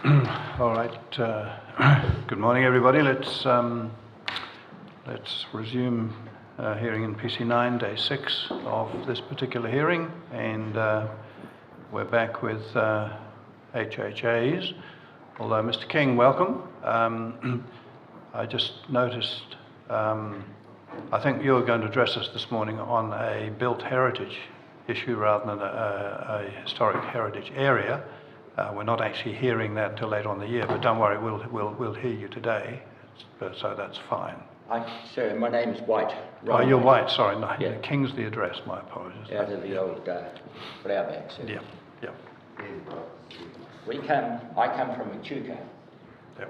All right. Good morning, everybody. Let's resume hearing in PC9, day 6 of this particular hearing, and we're back with HHAs. Although, Mr. King, welcome. I just noticed, I think you were going to address us this morning on a built heritage issue rather than a historic heritage area. We're not actually hearing that until later on in the year, but don't worry, we'll hear you today, so that's fine. Sir, my name is White. Oh, you're White, sorry. No, Yeah. King's the address, my apologies. Out of the old flower bank, sir. Yeah, yeah. I come from Echuca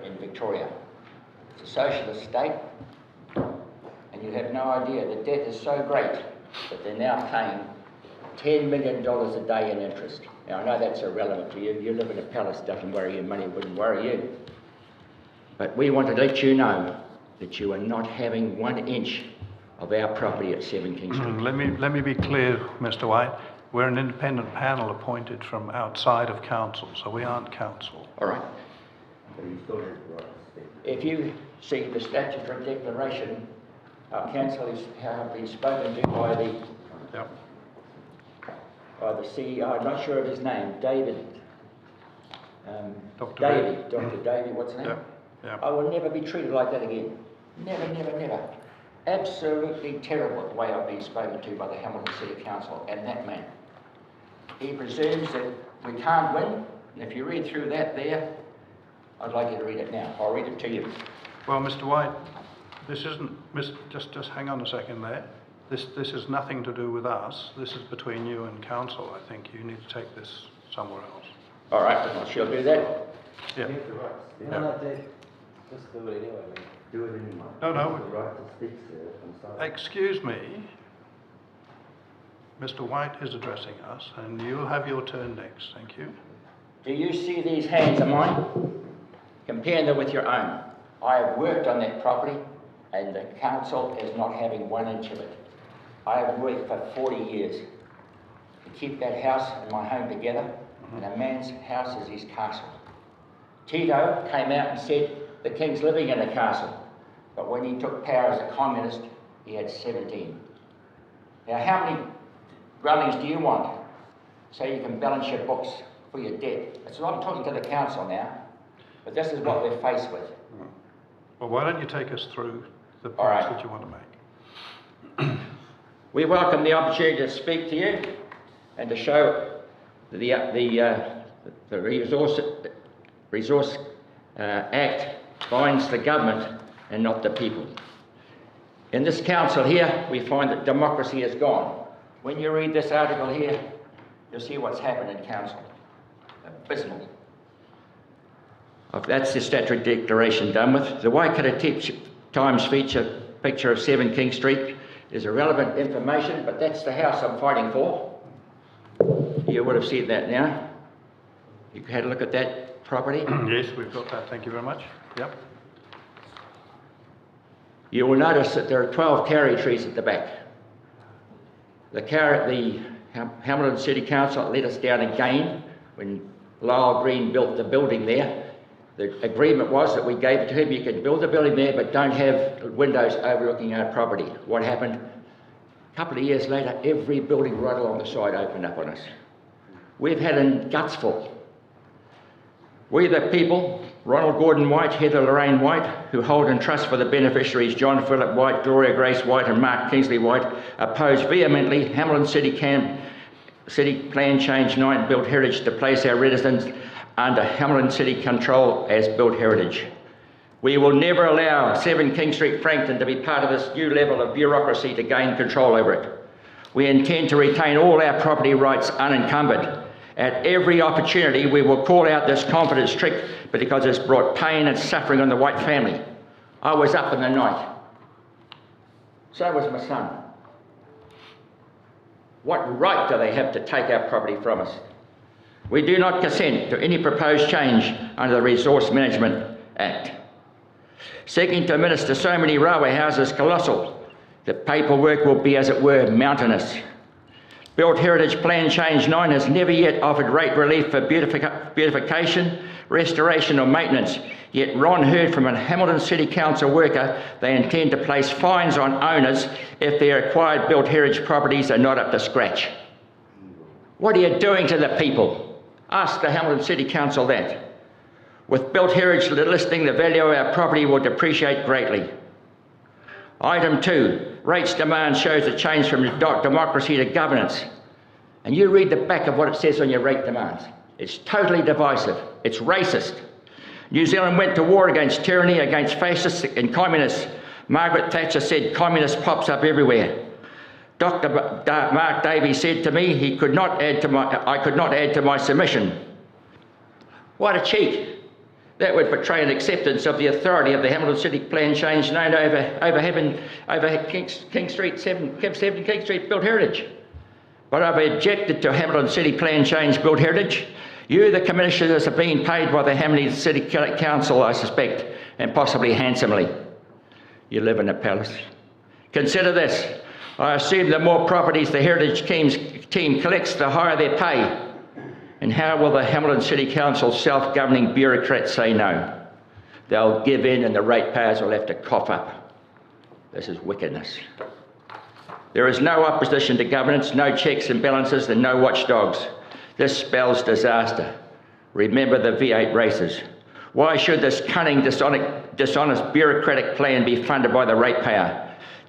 in Victoria. It's a socialist state, and you have no idea, the debt is so great that they're now paying $10 million a day in interest. Now, I know that's irrelevant to you. You live in a palace, doesn't worry you, money wouldn't worry you. But we want to let you know that you are not having 1 inch of our property at 7 King Street. Let me be clear, Mr. White. We're an independent panel appointed from outside of council, so we aren't council. All right. If you see the statutory declaration, our council have been spoken to by the CEO, I'm not sure of his name, David. Dr. Dr. Davey, what's his name? Yeah. I will never be treated like that again. Never, never, never. Absolutely terrible the way I've been spoken to by the Hamilton City Council and that man. He presumes that we can't win. And if you read through that there, I'd like you to read it now. I'll read it to you. Well, Mr. White, this isn't, just hang on a second there. This is nothing to do with us. This is between you and council. I think you need to take this somewhere else. All right, then I shall do that. Yeah. No, just do it anyway, mate. Do it anyway. No. The right to speak, sir. I'm sorry. Excuse me. Mr. White is addressing us, and you'll have your turn next. Thank you. Do you see these hands of mine? Compare them with your own. I have worked on that property, and the council is not having 1 inch of it. I have worked for 40 years to keep that house and my home together, and a man's house is his castle. Tito came out and said the king's living in a castle, but when he took power as a communist, he had 17. Now, how many dwellings do you want so you can balance your books for your debt? That's what I'm talking to the council now, but this is what we're faced with. Well, why don't you take us through the points right. that you want to make? We welcome the opportunity to speak to you and to show the Resource Act binds the government and not the people. In this council here, we find that democracy is gone. When you read this article here, you'll see what's happened in council. Abysmal. That's the statutory declaration done with. The Waikato Times feature picture of 7 King Street is irrelevant information, but that's the house I'm fighting for. You would have seen that now. You had a look at that property. Yes, we've got that. Thank you very much. Yep. You will notice that there are 12 carry trees at the back. The Hamilton City Council let us down again when Lyle Green built the building there. The agreement was that we gave it to him, you can build a building there, but don't have windows overlooking our property. What happened? A couple of years later, every building right along the side opened up on us. We've had a gutsful. We the people, Ronald Gordon White, Heather Lorraine White, who hold in trust for the beneficiaries John Philip White, Gloria Grace White and Mark Kingsley White, oppose vehemently Hamilton City Plan Change 9 Built Heritage to place our residents under Hamilton City control as built heritage. We will never allow 7 King Street Frankton to be part of this new level of bureaucracy to gain control over it. We intend to retain all our property rights unencumbered. At every opportunity, we will call out this confidence trick because it's brought pain and suffering on the White family. I was up in the night. So was my son. What right do they have to take our property from us? We do not consent to any proposed change under the Resource Management Act. Seeking to administer so many railway houses is colossal. The paperwork will be, as it were, mountainous. Built Heritage Plan Change 9 has never yet offered rate relief for beautification, restoration or maintenance. Yet Ron heard from a Hamilton City Council worker they intend to place fines on owners if their acquired built heritage properties are not up to scratch. What are you doing to the people? Ask the Hamilton City Council that. With built heritage listing, the value of our property will depreciate greatly. Item 2, rates demand shows a change from democracy to governance. And you read the back of what it says on your rate demands. It's totally divisive. It's racist. New Zealand went to war against tyranny, against fascists and communists. Margaret Thatcher said communist pops up everywhere. Dr. Mark Davies said to me I could not add to my submission. What a cheek. That would portray an acceptance of the authority of the Hamilton City Plan change known over King Street 7 King Street built heritage. But I've objected to Hamilton City Plan change built heritage. You, the commissioners, are being paid by the Hamilton City Council, I suspect, and possibly handsomely. You live in a palace. Consider this. I assume the more properties the heritage team collects, the higher their pay. And how will the Hamilton City Council self-governing bureaucrats say no? They'll give in and the ratepayers will have to cough up. This is wickedness. There is no opposition to governance, no checks and balances, and no watchdogs. This spells disaster. Remember the V8 races. Why should this cunning, dishonest bureaucratic plan be funded by the ratepayer?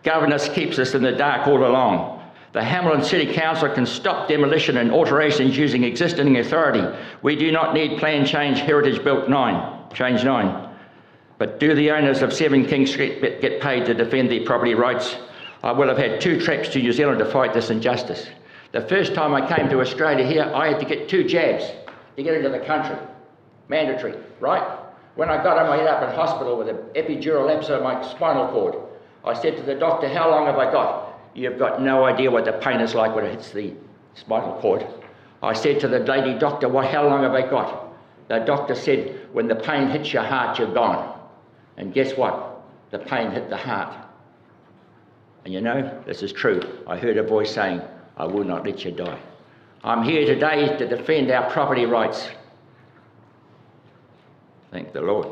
Governance keeps us in the dark all along. The Hamilton City Council can stop demolition and alterations using existing authority. We do not need Plan Change Heritage Built 9, Change 9. But do the owners of 7 King Street get paid to defend their property rights? I will have had 2 trips to New Zealand to fight this injustice. The first time I came to Australia here, I had to get 2 jabs to get into the country. Mandatory, right? When I got home, I ended up in hospital with an epidural lapse of my spinal cord. I said to the doctor, how long have I got? You've got no idea what the pain is like when it hits the spinal cord. I said to the lady doctor, how long have I got? The doctor said, when the pain hits your heart, you're gone. And guess what? The pain hit the heart. And you know, this is true. I heard a voice saying, I will not let you die. I'm here today to defend our property rights. Thank the Lord.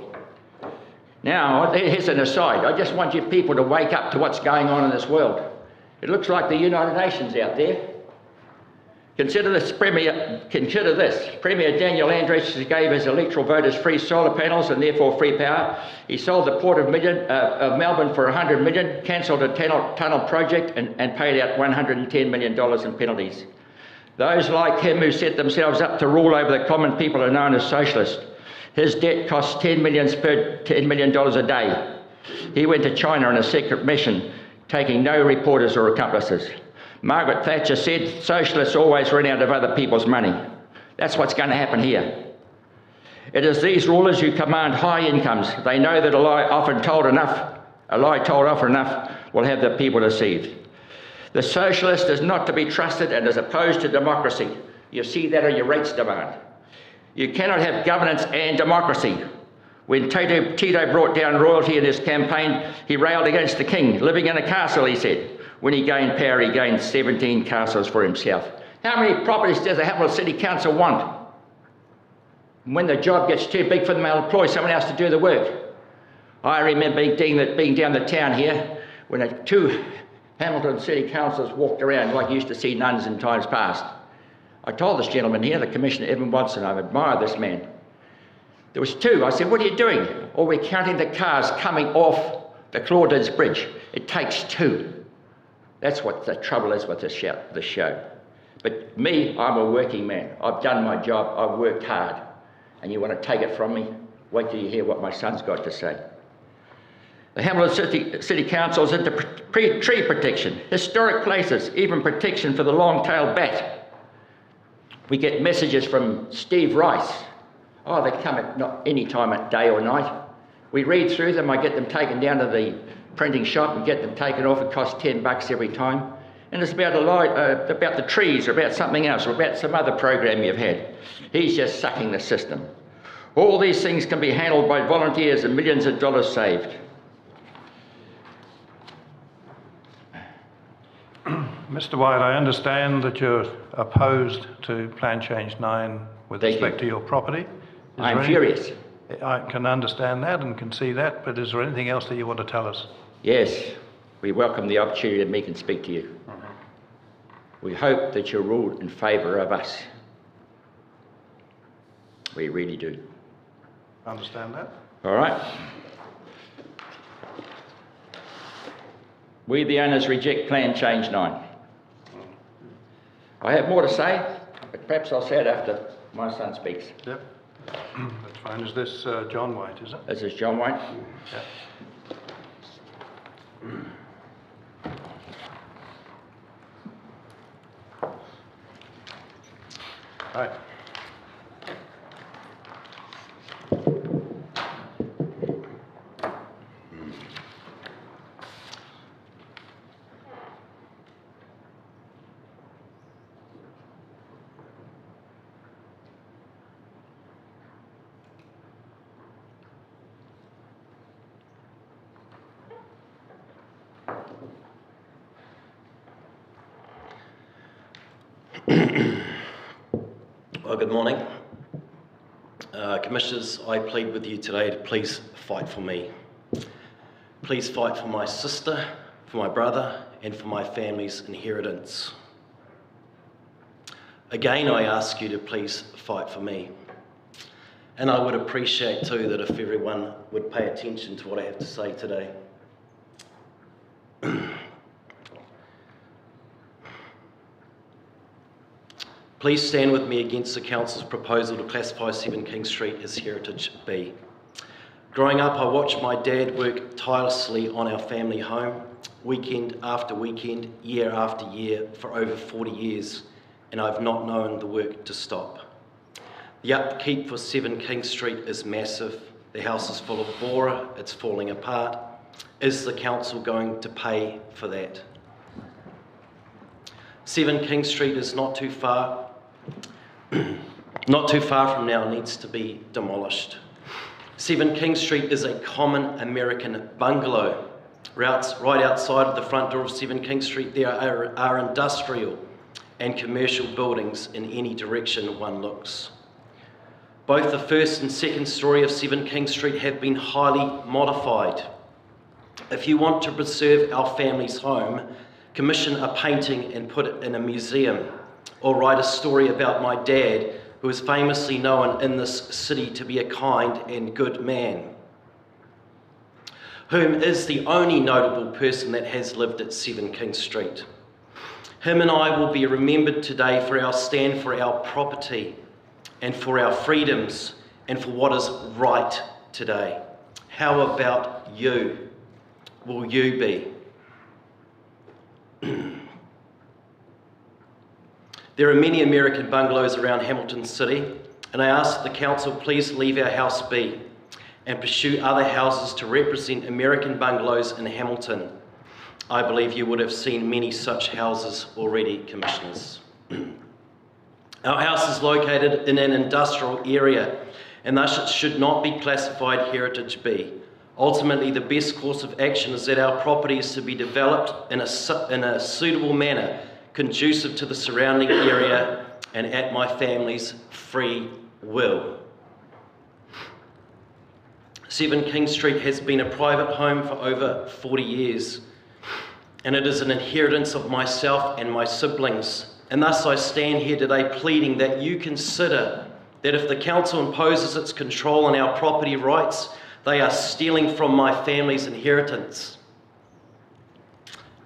Now, here's an aside. I just want you people to wake up to what's going on in this world. It looks like the United Nations out there. Consider this. Premier Daniel Andrews gave his electoral voters free solar panels and therefore free power. He sold the Port of Melbourne for $100 million, cancelled a tunnel project and paid out $110 million in penalties. Those like him who set themselves up to rule over the common people are known as socialists. His debt costs $10 million a day. He went to China on a secret mission, taking no reporters or accomplices. Margaret Thatcher said socialists always run out of other people's money. That's what's going to happen here. It is these rulers who command high incomes. They know that a lie told often enough will have the people deceived. The socialist is not to be trusted and is opposed to democracy. You see that on your rates demand. You cannot have governance and democracy. When Tito brought down royalty in his campaign, he railed against the king, living in a castle, he said. When he gained power, he gained 17 castles for himself. How many properties does the Hamilton City Council want? When the job gets too big for them, they'll employ someone else to do the work. I remember being down the town here when 2 Hamilton City Councillors walked around like you used to see nuns in times past. I told this gentleman here, the Commissioner Evan Watson, I admire this man. There was 2. I said, what are you doing? Oh, we're counting the cars coming off the Claudius Bridge. It takes 2. That's what the trouble is with this show. But me, I'm a working man. I've done my job. I've worked hard. And you want to take it from me? Wait till you hear what my son's got to say. The Hamilton City Council is into tree protection, historic places, even protection for the long-tailed bat. We get messages from Steve Rice. Oh, they come at not any time at day or night. We read through them. I get them taken down to the printing shop and get them taken off. It costs $10 every time. And it's about about the trees or about something else or about some other program you've had. He's just sucking the system. All these things can be handled by volunteers and millions of dollars saved. Mr. White, I understand that you're opposed to Plan Change 9 with respect to your property. I'm there furious. I can understand that and can see that, but is there anything else that you want to tell us? Yes, we welcome the opportunity to meet and speak to you. We hope that you'll rule in favour of us. We really do. Understand that? All right? We, the owners, reject Plan Change 9. I have more to say, but perhaps I'll say it after my son speaks. Yep. That's fine. Is this John White, is it? This is John White. Yeah. Right. Well, good morning. Commissioners, I plead with you today to please fight for me. Please fight for my sister, for my brother, and for my family's inheritance. Again, I ask you to please fight for me. And I would appreciate too that if everyone would pay attention to what I have to say today. Please stand with me against the Council's proposal to classify 7 King Street as Heritage B. Growing up, I watched my dad work tirelessly on our family home, weekend after weekend, year after year, for over 40 years, and I've not known the work to stop. The upkeep for 7 King Street is massive. The house is full of bora, it's falling apart. Is the Council going to pay for that? 7 King Street is not too far from now, needs to be demolished. 7 King Street is a common American bungalow. Right outside of the front door of 7 King Street, there are industrial and commercial buildings in any direction one looks. Both the first and second story of 7 King Street have been highly modified. If you want to preserve our family's home, commission a painting and put it in a museum, or write a story about my dad, who is famously known in this city to be a kind and good man, whom is the only notable person that has lived at 7 King Street. Him and I will be remembered today for our stand for our property and for our freedoms and for what is right today. How about you? Will you be? There are many American bungalows around Hamilton City, and I ask that the Council please leave our house be and pursue other houses to represent American bungalows in Hamilton. I believe you would have seen many such houses already, Commissioners. Our house is located in an industrial area, and thus it should not be classified Heritage B. Ultimately, the best course of action is that our property is to be developed in a suitable manner, conducive to the surrounding area and at my family's free will. 7 King Street has been a private home for over 40 years, and it is an inheritance of myself and my siblings. And thus I stand here today pleading that you consider that if the Council imposes its control on our property rights, they are stealing from my family's inheritance.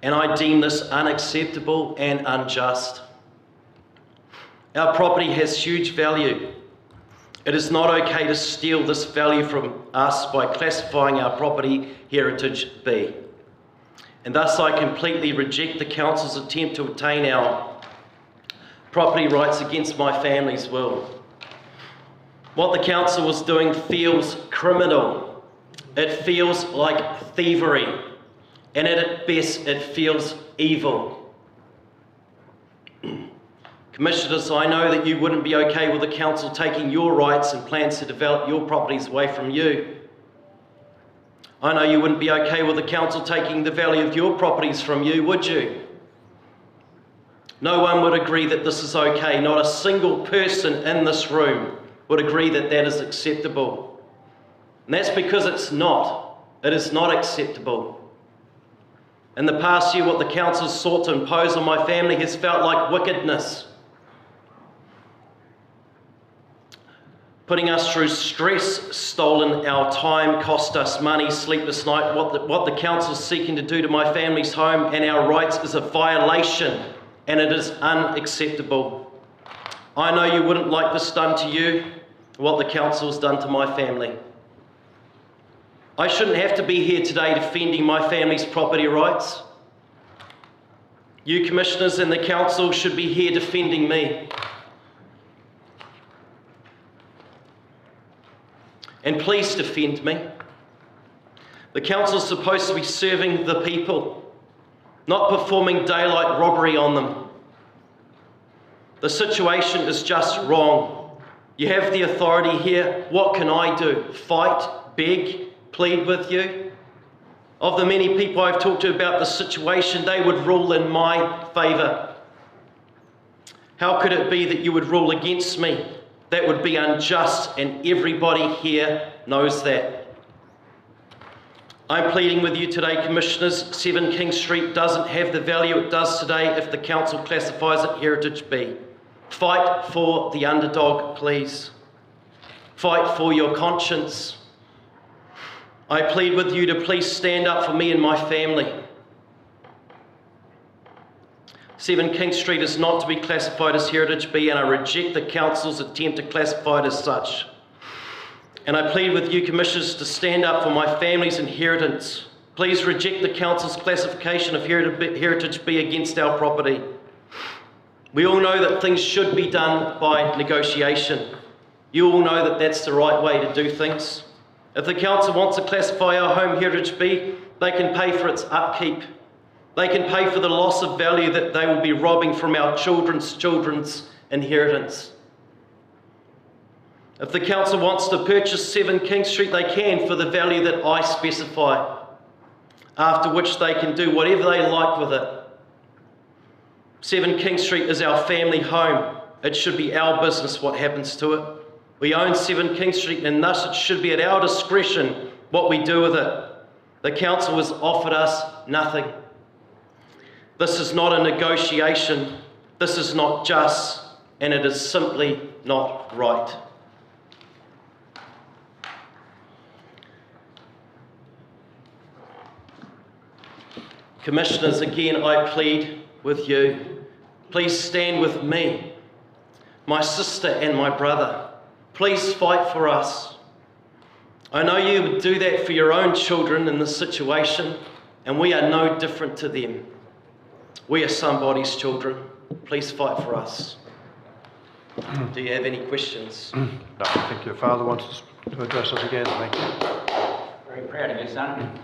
And I deem this unacceptable and unjust. Our property has huge value. It is not okay to steal this value from us by classifying our property Heritage B. And thus I completely reject the Council's attempt to obtain our property rights against my family's will. What the Council was doing feels criminal. It feels like thievery. And at its best, it feels evil. Commissioners, I know that you wouldn't be okay with the Council taking your rights and plans to develop your properties away from you. I know you wouldn't be okay with the Council taking the value of your properties from you, would you? No one would agree that this is okay. Not a single person in this room would agree that that is acceptable. And that's because it's not. It is not acceptable. In the past year, what the council sought to impose on my family has felt like wickedness. Putting us through stress, stolen our time, cost us money, sleepless night. What the council's seeking to do to my family's home and our rights is a violation, and it is unacceptable. I know you wouldn't like this done to you, what the council's done to my family. I shouldn't have to be here today defending my family's property rights. You commissioners and the council should be here defending me. And please defend me. The council's supposed to be serving the people, not performing daylight robbery on them. The situation is just wrong. You have the authority here. What can I do? Fight, beg, plead with you? Of the many people I've talked to about the situation, they would rule in my favour. How could it be that you would rule against me? That would be unjust, and everybody here knows that. I'm pleading with you today, Commissioners. 7 King Street doesn't have the value it does today if the council classifies it Heritage B. Fight for the underdog, please. Fight for your conscience. I plead with you to please stand up for me and my family. 7 King Street is not to be classified as Heritage B, and I reject the council's attempt to classify it as such. And I plead with you, Commissioners, to stand up for my family's inheritance. Please reject the council's classification of Heritage B against our property. We all know that things should be done by negotiation. You all know that that's the right way to do things. If the council wants to classify our home Heritage B, they can pay for its upkeep. They can pay for the loss of value that they will be robbing from our children's inheritance. If the council wants to purchase 7 King Street, they can for the value that I specify, after which they can do whatever they like with it. 7 King Street is our family home. It should be our business what happens to it. We own 7 King Street, and thus it should be at our discretion what we do with it. The council has offered us nothing. This is not a negotiation. This is not just, and it is simply not right. Commissioners, again, I plead with you. Please stand with me, my sister and my brother. Please fight for us. I know you would do that for your own children in this situation, and we are no different to them. We are somebody's children. Please fight for us. Do you have any questions? No, I think your father wants to address us again. Thank you. Very proud of you, son.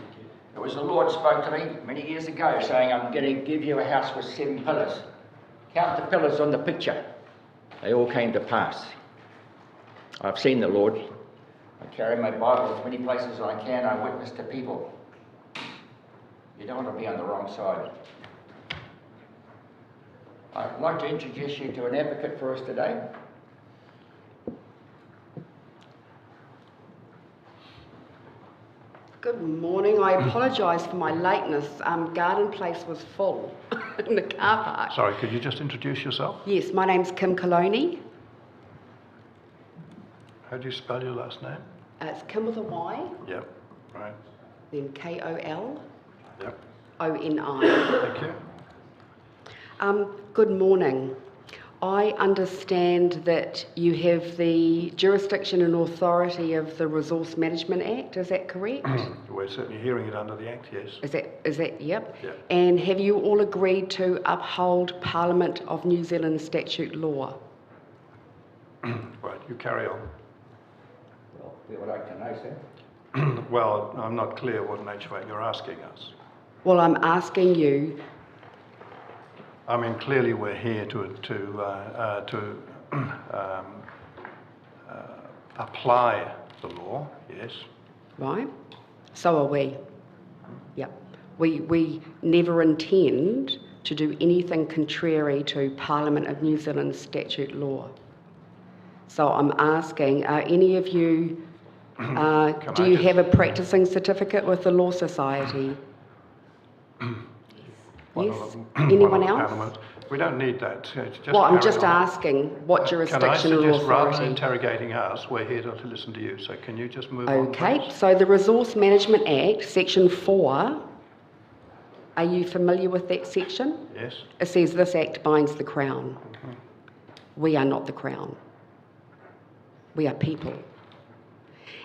It was the Lord spoke to me many years ago saying, I'm going to give you a house with 7 pillars. Count the pillars on the picture. They all came to pass. I've seen the Lord. I carry my Bible as many places as I can. I witness to people. You don't want to be on the wrong side. I'd like to introduce you to an advocate for us today. Good morning. I apologise for my lateness. Garden Place was full in the car park. Sorry, could you just introduce yourself? Yes, my name's Kim Coloni. How do you spell your last name? It's Kim with a Y, Yep, right. then Koloni. Yep, thank you. Good morning. I understand that you have the jurisdiction and authority of the Resource Management Act, is that correct? We're certainly hearing it under the Act, yes. Is that, yep? Yep. And have you all agreed to uphold Parliament of New Zealand statute law? Right, you carry on. Well, we would like to know, sir. Well, I'm not clear what nature you're asking us. Well, I'm asking you. I mean, clearly we're here to apply the law, yes. Right? So are we. Yep. We never intend to do anything contrary to Parliament of New Zealand statute law. So I'm asking, are any of you, do I you just- have a practicing certificate with the Law Society? One Yes. of them- Anyone one of the else? panel members. We don't need that. Just Well, I'm carry just on. asking what jurisdiction and Can I suggest, rather than authority? interrogating us, we're here to listen to you, so can you just move on, Okay, please? so the Resource Management Act, Section 4, are you familiar with that section? Yes? It says this act binds the Crown. We are not the Crown. We are people.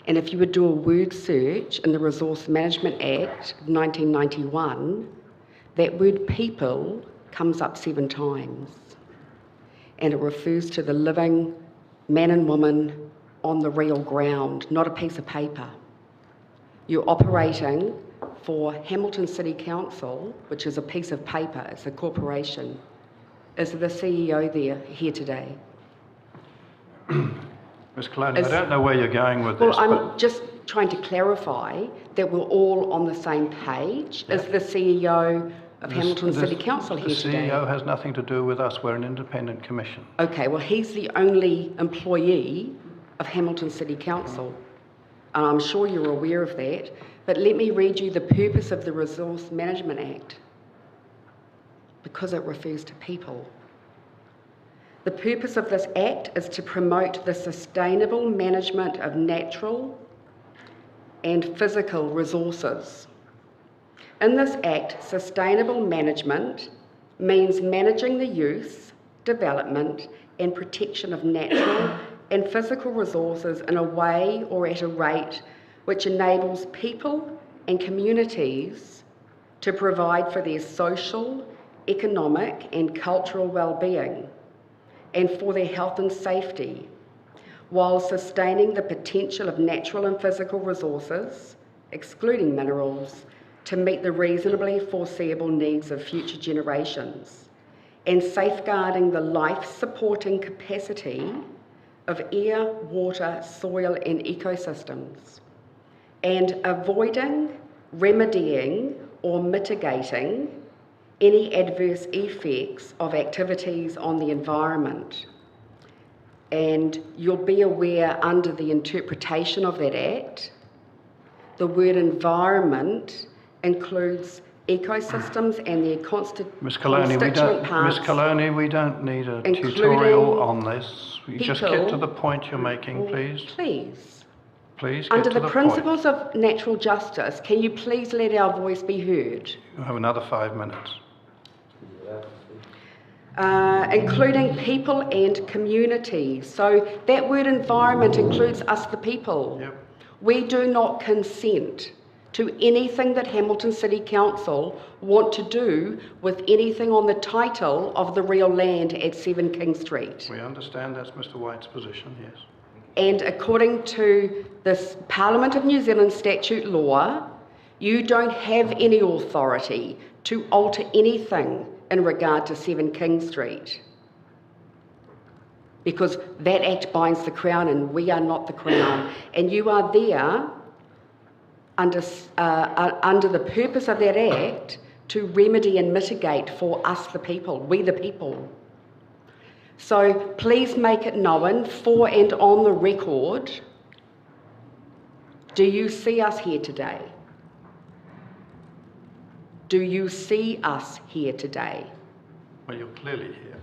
And if you would do a word search in the Resource Management Act of 1991, that word people comes up 7 times. And it refers to the living man and woman on the real ground, not a piece of paper. You're operating for Hamilton City Council, which is a piece of paper, it's a corporation. Is the CEO there here today? Ms. Coloni, Is- I don't know where you're going with Well, this, I'm but just trying to clarify that we're all on the same page. Is the CEO of Hamilton City Council here the today? CEO has nothing to do with us. We're an independent commission. Okay, well, he's the only employee of Hamilton City Council. And I'm sure you're aware of that. But let me read you the purpose of the Resource Management Act, because it refers to people. The purpose of this act is to promote the sustainable management of natural and physical resources. In this act, sustainable management means managing the use, development, and protection of natural and physical resources in a way or at a rate which enables people and communities to provide for their social, economic, and cultural well-being, and for their health and safety, while sustaining the potential of natural and physical resources, excluding minerals, to meet the reasonably foreseeable needs of future generations, and safeguarding the life-supporting capacity of air, water, soil, and ecosystems, and avoiding, remedying, or mitigating any adverse effects of activities on the environment. And you'll be aware, under the interpretation of that act, the word environment includes ecosystems and their Ms. Coloni, constituent parts. Ms. Coloni, we don't need a including tutorial on this. You just get people- to the point you're making, Well, please. Please. Please get Under to the the point. principles of natural justice, can you please let our voice be heard? You have another 5 minutes. Including people and communities. So that word environment includes us, the people. Yep. We do not consent to anything that Hamilton City Council want to do with anything on the title of the real land at 7 King Street. We understand that's Mr. White's position, yes. And according to this Parliament of New Zealand statute law, you don't have any authority to alter anything in regard to 7 King Street, because that act binds the Crown and we are not the Crown. And you are there under the purpose of that act to remedy and mitigate for us, the people, we the people. So please make it known for and on the record, do you see us here today? Do you see us here today? Well, you're clearly here.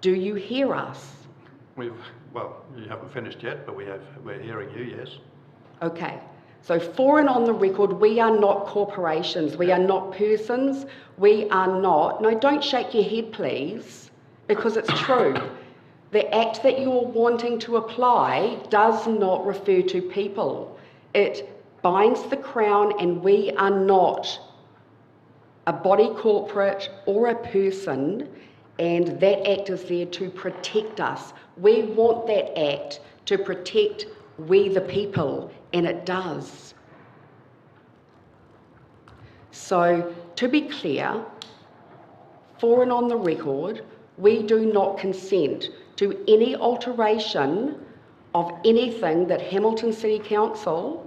Do you hear us? Well, you haven't finished yet, but we're hearing you, yes. Okay, so for and on the record, we are not corporations, we are not persons, we are not, no, don't shake your head please, because it's true. The act that you're wanting to apply does not refer to people. It binds the Crown, and we are not a body corporate or a person, and that act is there to protect us. We want that act to protect we the people, and it does. So, to be clear, for and on the record, we do not consent to any alteration of anything that Hamilton City Council,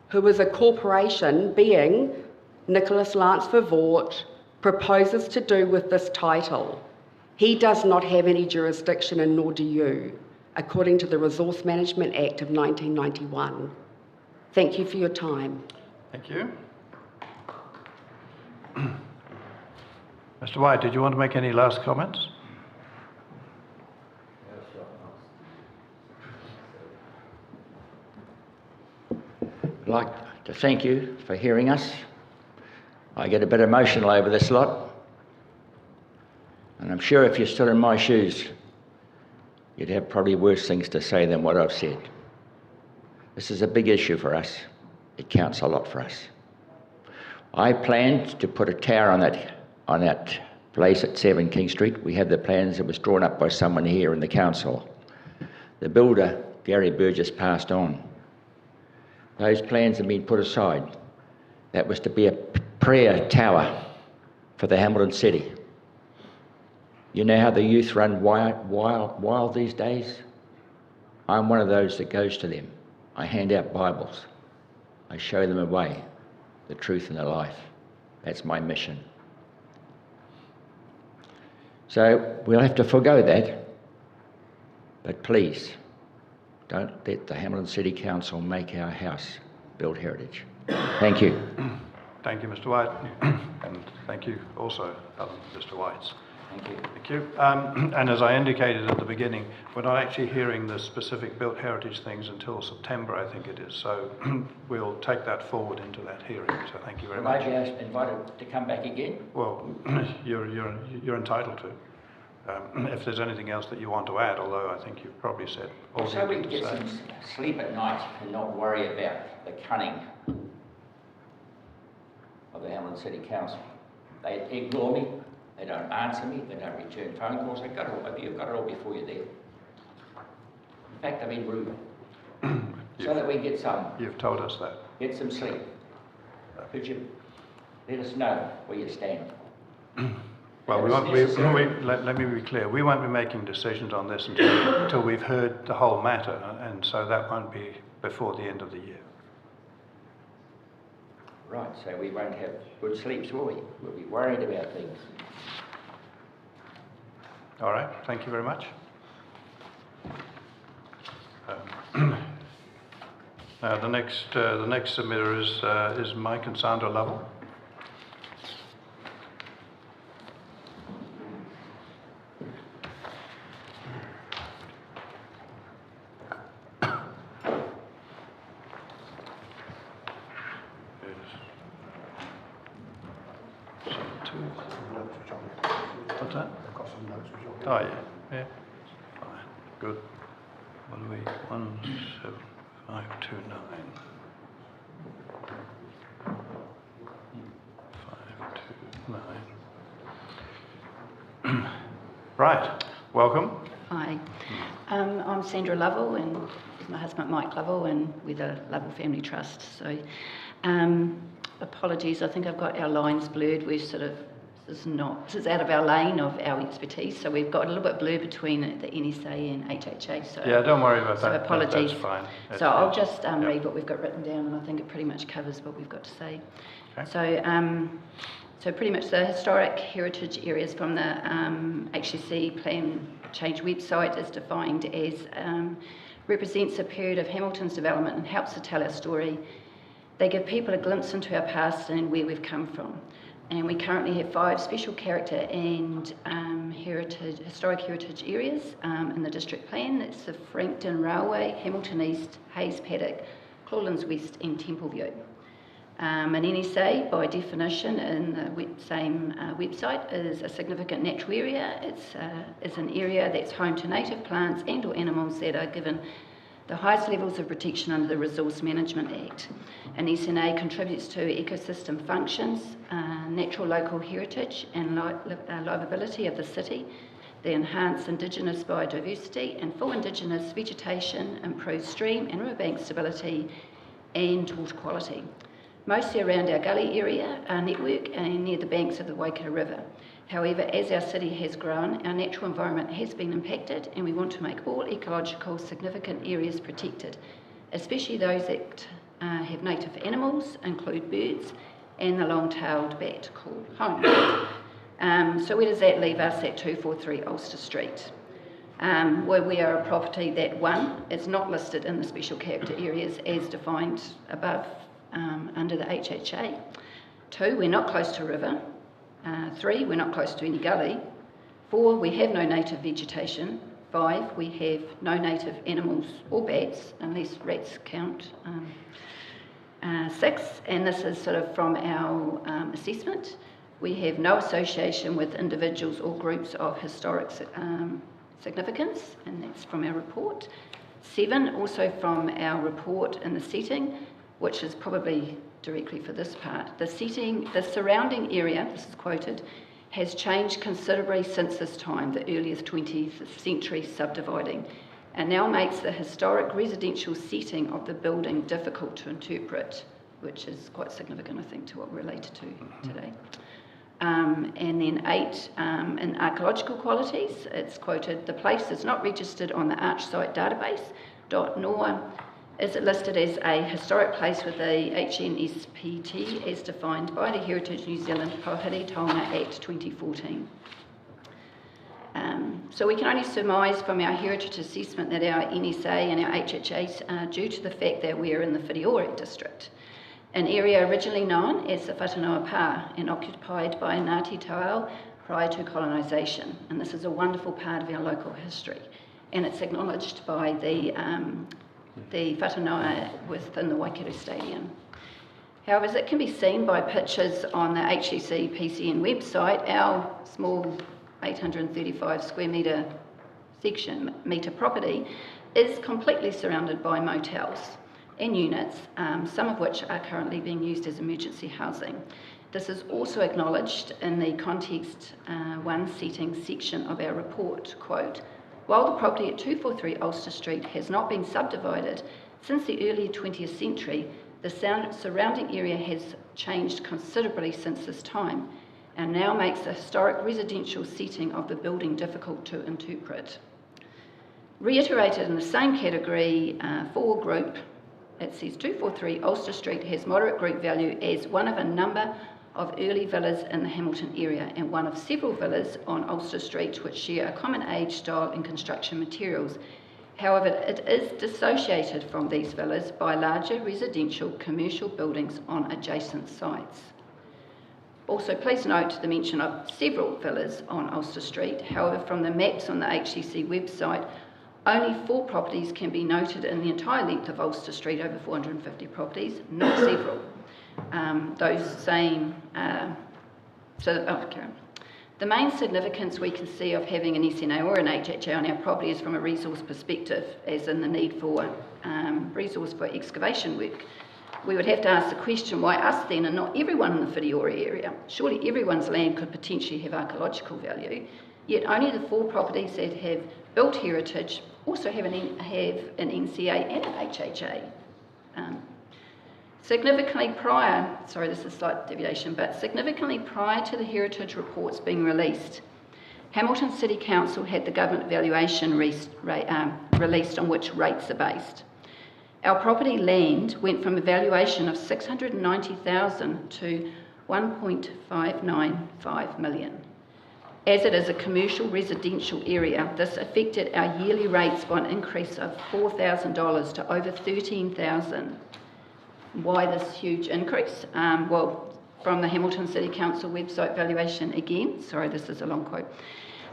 who is a corporation, being Nicholas Lance Vervoort, proposes to do with this title. He does not have any jurisdiction, and nor do you. according to the Resource Management Act of 1991. Thank you for your time. Thank you. Mr. White, did you want to make any last comments? I'd like to thank you for hearing us. I get a bit emotional over this lot. And I'm sure if you're still in my shoes, you'd have probably worse things to say than what I've said. This is a big issue for us. It counts a lot for us. I planned to put a tower on that place at 7 King Street. We have the plans that was drawn up by someone here in the council. The builder, Gary Burgess, passed on. Those plans have been put aside. That was to be a prayer tower for the Hamilton City. You know how the youth run wild these days? I'm one of those that goes to them. I hand out Bibles. I show them a way, the truth and the life. That's my mission. So we'll have to forgo that. But please, don't let the Hamilton City Council make our house build heritage. Thank you. Thank you, Mr. White. And thank you also, Mr. Whites. Thank you. Thank you. And as I indicated at the beginning, we're not actually hearing the specific built heritage things until September, I think it is. So we'll take that forward into that hearing. So thank you very much. Am I invited to come back again? Well, you're entitled to. If there's anything else that you want to add, although I think you've probably said all So you we need can to get say. some sleep at night and not worry about the cunning of the Hamilton City Council. They ignore me, they don't answer me, they don't return phone calls. You've got it all before you're there. In fact, they've been rude. So that we get You've told us that. some sleep. Could you let us know where you stand? Well, let me be clear. We won't be making decisions on this until we've heard the whole matter, and so that won't be before the end of the year. Right, so we won't have good sleeps, will we? We'll be worried about things. All right. Thank you very much. Now the next submitter is Mike and Sandra Lovell. What's that? Oh, yeah. Fine. Good. What are we? 17529. 529. Right. Welcome. Hi, I'm Sandra Lovell, and my husband Mike Lovell, and we're the Lovell Family Trust. So, apologies, I think I've got our lines blurred. We're sort of, this is out of our lane of our expertise, so we've got a little bit blurred between the NSA and HHA. So Yeah, don't worry about so that. apologies. That's fine. So I'll just read what we've got written down, and I think it pretty much covers what we've got to say. Okay. So pretty much the historic heritage areas from the HCC Plan Change website is defined as represents a period of Hamilton's development and helps to tell our story. They give people a glimpse into our past and where we've come from. And we currently have 5 special character and historic heritage areas in the district plan. It's the Frankton Railway, Hamilton East, Hayes Paddock, Clawlands West and Templeview. An NSA, by definition, in the same website, is a significant natural area. It's an area that's home to native plants and or animals that are given the highest levels of protection under the Resource Management Act. An SNA contributes to ecosystem functions, natural local heritage and livability of the city. They enhance Indigenous biodiversity and full Indigenous vegetation, improve stream and riverbank stability and water quality. Mostly around our gully area, our network, and near the banks of the Waikato River. However, as our city has grown, our natural environment has been impacted, and we want to make all ecological significant areas protected, especially those that have native animals, include birds, and the long-tailed bat called home. So where does that leave us at 243 Ulster Street? where we are a property that, one, is not listed in the special character areas as defined above under the HHA. 2, we're not close to a river. 3, we're not close to any gully. 4, we have no native vegetation. 5, we have no native animals or bats, unless rats count. 6, and this is sort of from our assessment, we have no association with individuals or groups of historic significance, and that's from our report. 7, also from our report in the setting, which is probably directly for this part. The surrounding area, this is quoted, has changed considerably since this time, the earliest 20th century subdividing, and now makes the historic residential setting of the building difficult to interpret, which is quite significant, I think, to what we're related to today. And then 8, in archaeological qualities, it's quoted, the place is not registered on the ArchSite database, nor is it listed as a historic place with a HNSPT as defined by the Heritage New Zealand Pohiri Taonga Act 2014. So we can only surmise from our heritage assessment that our NSA and our HHAs are due to the fact that we are in the Whitiore district, an area originally known as the Whatanoa Pa and occupied by Ngāti Tauao prior to colonisation. And this is a wonderful part of our local history, and it's acknowledged by the Whatanoa within the Waikato Stadium. However, as it can be seen by pictures on the HEC PCN website, our small 835 square metre metre property is completely surrounded by motels and units, some of which are currently being used as emergency housing. This is also acknowledged in the Context 1 setting section of our report, quote, while the property at 243 Ulster Street has not been subdivided since the early 20th century, the surrounding area has changed considerably since this time and now makes the historic residential setting of the building difficult to interpret. Reiterated in the same category 4 group, it says 243 Ulster Street has moderate group value as one of a number of early villas in the Hamilton area and one of several villas on Ulster Street which share a common age, style and construction materials. However, it is dissociated from these villas by larger residential commercial buildings on adjacent sites. Also, please note the mention of several villas on Ulster Street. However, from the maps on the HEC website, only 4 properties can be noted in the entire length of Ulster Street, over 450 properties, not several. The main significance we can see of having an SNA or an HHA on our property is from a resource perspective, as in the need for resource for excavation work. We would have to ask the question, why us then and not everyone in the Whitiore area? Surely everyone's land could potentially have archaeological value, yet only the 4 properties that have built heritage also have an NCA and an HHA. Significantly prior to the heritage reports being released, Hamilton City Council had the government valuation released on which rates are based. Our property land went from a valuation of $690,000 to $1.595 million. As it is a commercial residential area, this affected our yearly rates by an increase of $4,000 to over $13,000. Why this huge increase? Well, from the Hamilton City Council website valuation again, sorry, this is a long quote.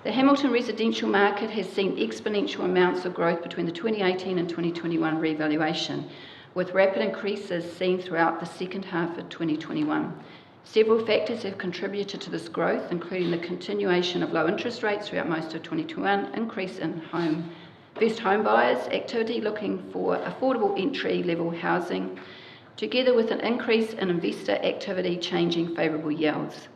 The Hamilton residential market has seen exponential amounts of growth between the 2018 and 2021 revaluation, with rapid increases seen throughout the second half of 2021. Several factors have contributed to this growth, including the continuation of low interest rates throughout most of 2021, increase in first home buyers, activity looking for affordable entry-level housing, together with an increase in investor activity changing favourable yields.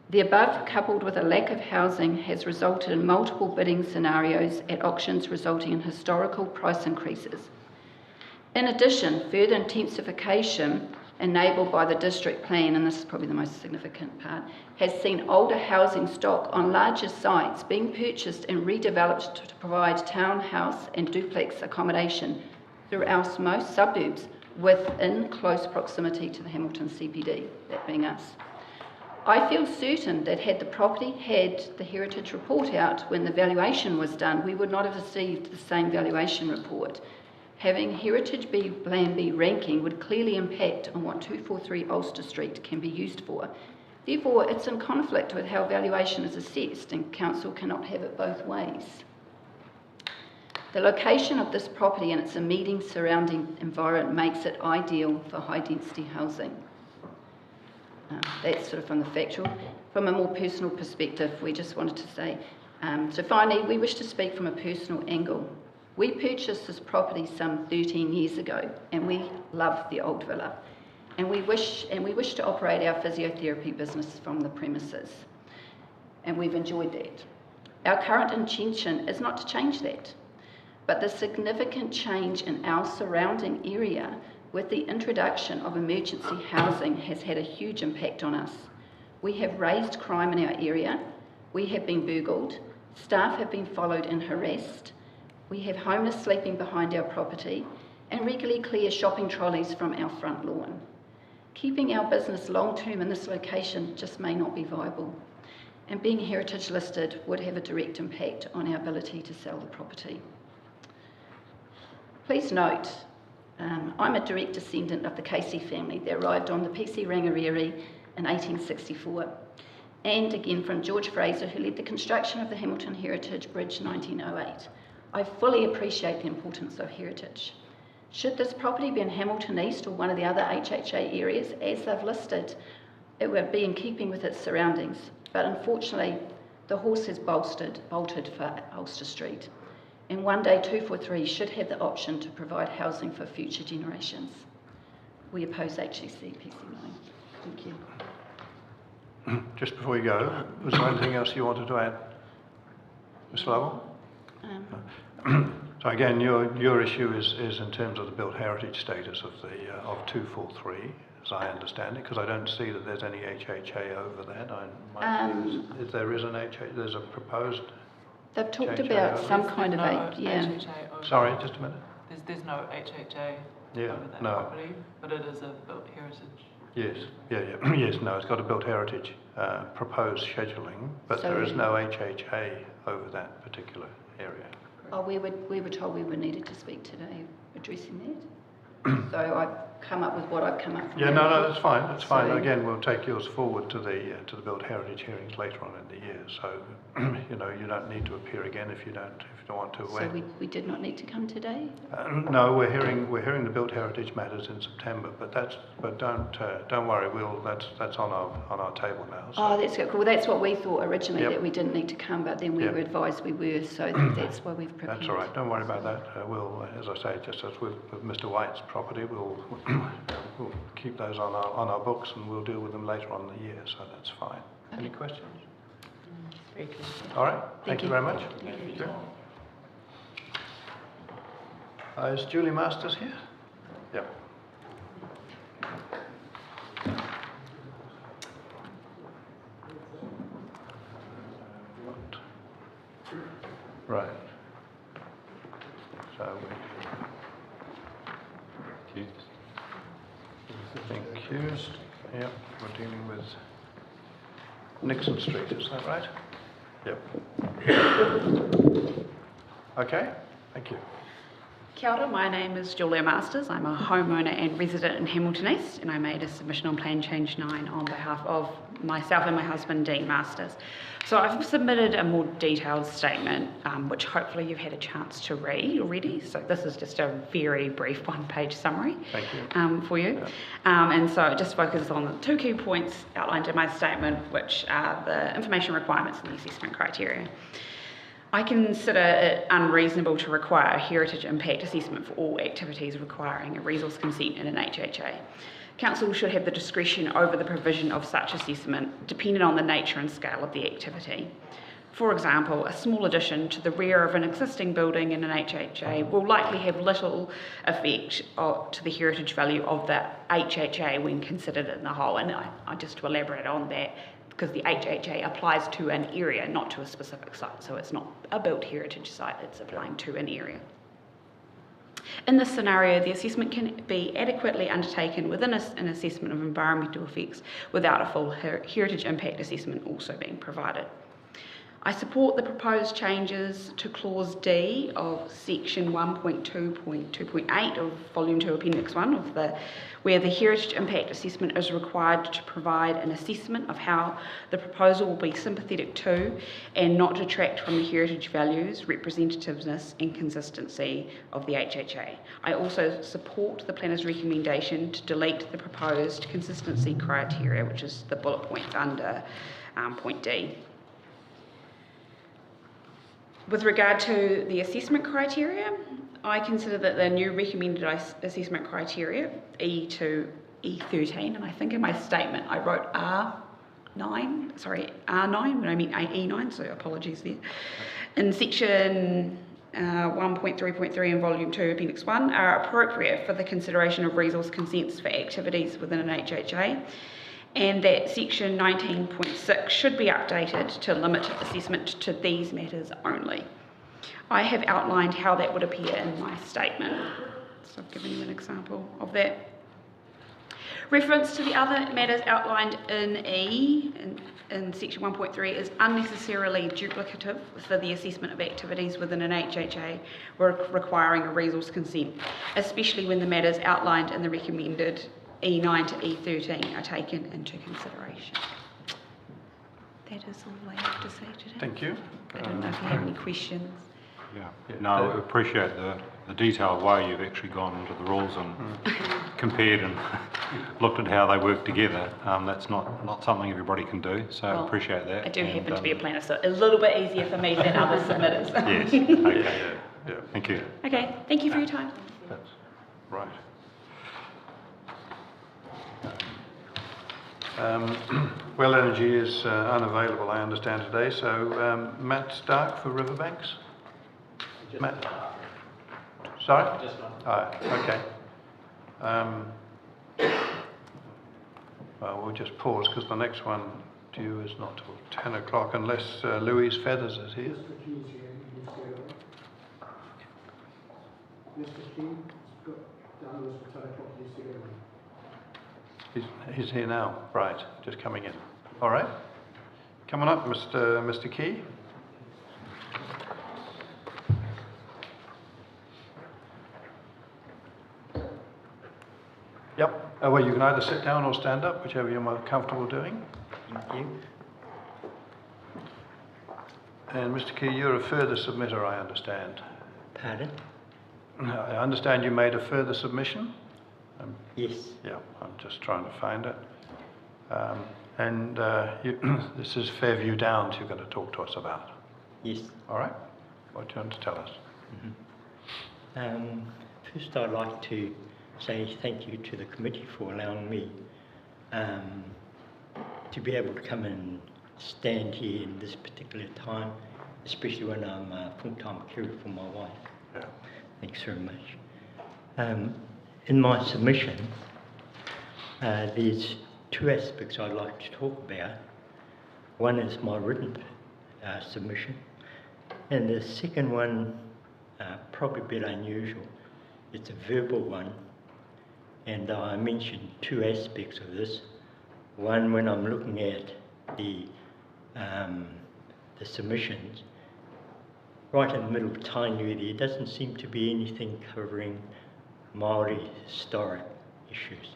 The above, coupled with a lack of housing, has resulted in multiple bidding scenarios at auctions, resulting in historical price increases. In addition, further intensification enabled by the district plan, and this is probably the most significant part, has seen older housing stock on larger sites being purchased and redeveloped to provide townhouse and duplex accommodation throughout most suburbs within close proximity to the Hamilton CBD, that being us. I feel certain that had the property had the heritage report out when the valuation was done, we would not have received the same valuation report. Having Heritage Plan B ranking would clearly impact on what 243 Ulster Street can be used for. Therefore, it's in conflict with how valuation is assessed, and council cannot have it both ways. The location of this property and its immediate surrounding environment makes it ideal for high-density housing. That's sort of from the factual. From a more personal perspective, we just wanted to say, so finally, we wish to speak from a personal angle. We purchased this property some 13 years ago, and we love the old villa. And we wish to operate our physiotherapy business from the premises. And we've enjoyed that. Our current intention is not to change that, but the significant change in our surrounding area with the introduction of emergency housing has had a huge impact on us. We have raised crime in our area, we have been burgled, staff have been followed and harassed, we have homeless sleeping behind our property, and regularly clear shopping trolleys from our front lawn. Keeping our business long-term in this location just may not be viable, and being heritage listed would have a direct impact on our ability to sell the property. Please note, I'm a direct descendant of the Casey family that arrived on the PC Rangireare in 1864, and again from George Fraser, who led the construction of the Hamilton Heritage Bridge in 1908. I fully appreciate the importance of heritage. Should this property be in Hamilton East or one of the other HHA areas, as they've listed, it would be in keeping with its surroundings. But unfortunately, the horse has bolted for Ulster Street. And one day 243 should have the option to provide housing for future generations. We oppose HEC PC9. Thank you. Just before you go, was there anything else you wanted to add, Ms. Lovell? So again, your issue is in terms of the built heritage status of 243, as I understand it, because I don't see that there's any HHA over that. If there is an HHA, there's a proposed. They've talked HHA about over some it? kind of HHA over Sorry, just a minute. There's no HHA Yeah, over that no. property, but it is a built heritage. Yes, yes, no, it's got a built heritage proposed scheduling, but there is So- no HHA over that particular area. Oh, we were told we were needed to speak today addressing that. So I've come up with what I've come up with. Yeah, no, that's fine, that's fine. So- Again, we'll take yours forward to the built heritage hearings later on in the year. So, you know, you don't need to appear again if you don't want to. So we did not need to come today? No, we're hearing the built heritage matters in September, but don't worry, that's on our table now. So. Oh, that's good. Well, that's what we thought originally, Yep. that we didn't need to come, but then we Yep. were advised we were, so that's why we've prepared. That's all right. Don't worry about that. We'll, as I say, just as with Mr. White's property, we'll keep those on our books and we'll deal with them later on in the year. So that's fine. Any questions? Very clear. All right. Thank you very much. Thank you. Is Julie Masters here? Yep. Right. So thank you. Yep, we're dealing with Nixon Street, is that right? Yep. Okay, thank you. Kia ora, my name is Julia Masters. I'm a homeowner and resident in Hamilton East, and I made a submission on Plan Change 9 on behalf of myself and my husband, Dean Masters. So I've submitted a more detailed statement, which hopefully you've had a chance to read already. So this is just a very brief one-page summary. Thank you. For you. And so it just focuses on the two key points outlined in my statement, which are the information requirements and the assessment criteria. I consider it unreasonable to require a heritage impact assessment for all activities requiring a resource consent in an HHA. Council should have the discretion over the provision of such assessment, depending on the nature and scale of the activity. For example, a small addition to the rear of an existing building in an HHA will likely have little effect to the heritage value of that HHA when considered in the whole. And I just to elaborate on that, because the HHA applies to an area, not to a specific site. So it's not a built heritage site, it's applying to an area. In this scenario, the assessment can be adequately undertaken within an assessment of environmental effects without a full heritage impact assessment also being provided. I support the proposed changes to Clause D of Section 1.2.2.8 of Volume 2, Appendix 1, where the Heritage Impact Assessment is required to provide an assessment of how the proposal will be sympathetic to and not detract from the heritage values, representativeness and consistency of the HHA. I also support the planner's recommendation to delete the proposed consistency criteria, which is the bullet points under point D. With regard to the assessment criteria, I consider that the new recommended assessment criteria, E to E13, and I think in my statement I wrote R9 when I meant E9, so apologies there. In section 1.3.3 in volume 2, appendix 1, are appropriate for the consideration of resource consents for activities within an HHA, and that section 19.6 should be updated to limit assessment to these matters only. I have outlined how that would appear in my statement, so I've given you an example of that. Reference to the other matters outlined in E, in section 1.3, is unnecessarily duplicative for the assessment of activities within an HHA requiring a resource consent, especially when the matters outlined in the recommended E9 to E13 are taken into consideration. That is all I have to say today. Thank you. I don't know if you have any questions. Yeah, no, I appreciate the detailed way you've actually gone into the rules and compared and looked at how they work together. That's not something everybody can do, so I appreciate that. I do happen to be a planner, so a little bit easier for me than other submitters. Yes, okay. Yeah. Thank you. Okay, thank you for your time. That's right. Well Energy is unavailable, I understand, today, so Matt Stark for Riverbanks? Matt? Sorry? Just one. Okay. Well, we'll just pause because the next one due is not till 10 o'clock unless Louise Feathers is here. Mr. Key's here, he's here. Mr. Key, got down to 10 o'clock, he's here. He's here now, right, just coming in. All right. Come on up, Mr. Key. Yep. Well, you can either sit down or stand up, whichever you're more comfortable doing. Thank you. And Mr. Key, you're a further submitter, I understand. Pardon? I understand you made a further submission? Yes. Yeah, I'm just trying to find it. This is Fairview Downs you're going to talk to us about. Yes. All right. What do you want to tell us? First, I'd like to say thank you to the committee for allowing me to be able to come and stand here in this particular time, especially when I'm a full-time carer for my wife. Yeah. Thanks very much. In my submission, there's two aspects I'd like to talk about. One is my written submission, and the second one, probably a bit unusual, it's a verbal one, and I mentioned two aspects of this. One, when I'm looking at the submissions, right in the middle of Tainui there doesn't seem to be anything covering Māori historic issues.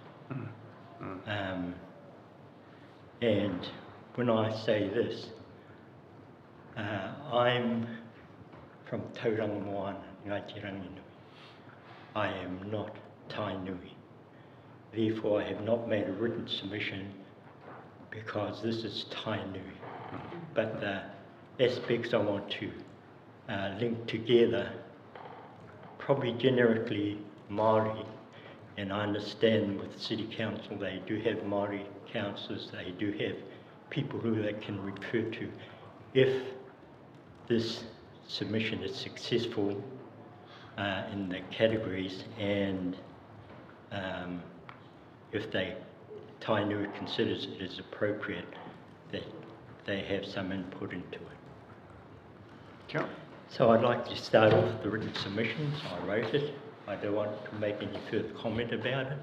And when I say this, I'm from Tauranga Moana, Ngāti Ranginui. I am not Tainui. Therefore, I have not made a written submission because this is Tainui. But the aspects I want to link together, probably generically Māori, and I understand with City Council they do have Māori councillors, they do have people who they can refer to. If this submission is successful in the categories, and if Tainui considers it as appropriate, that they have some input into it. Sure. So I'd like to start off with the written submissions. I wrote it. I don't want to make any further comment about it.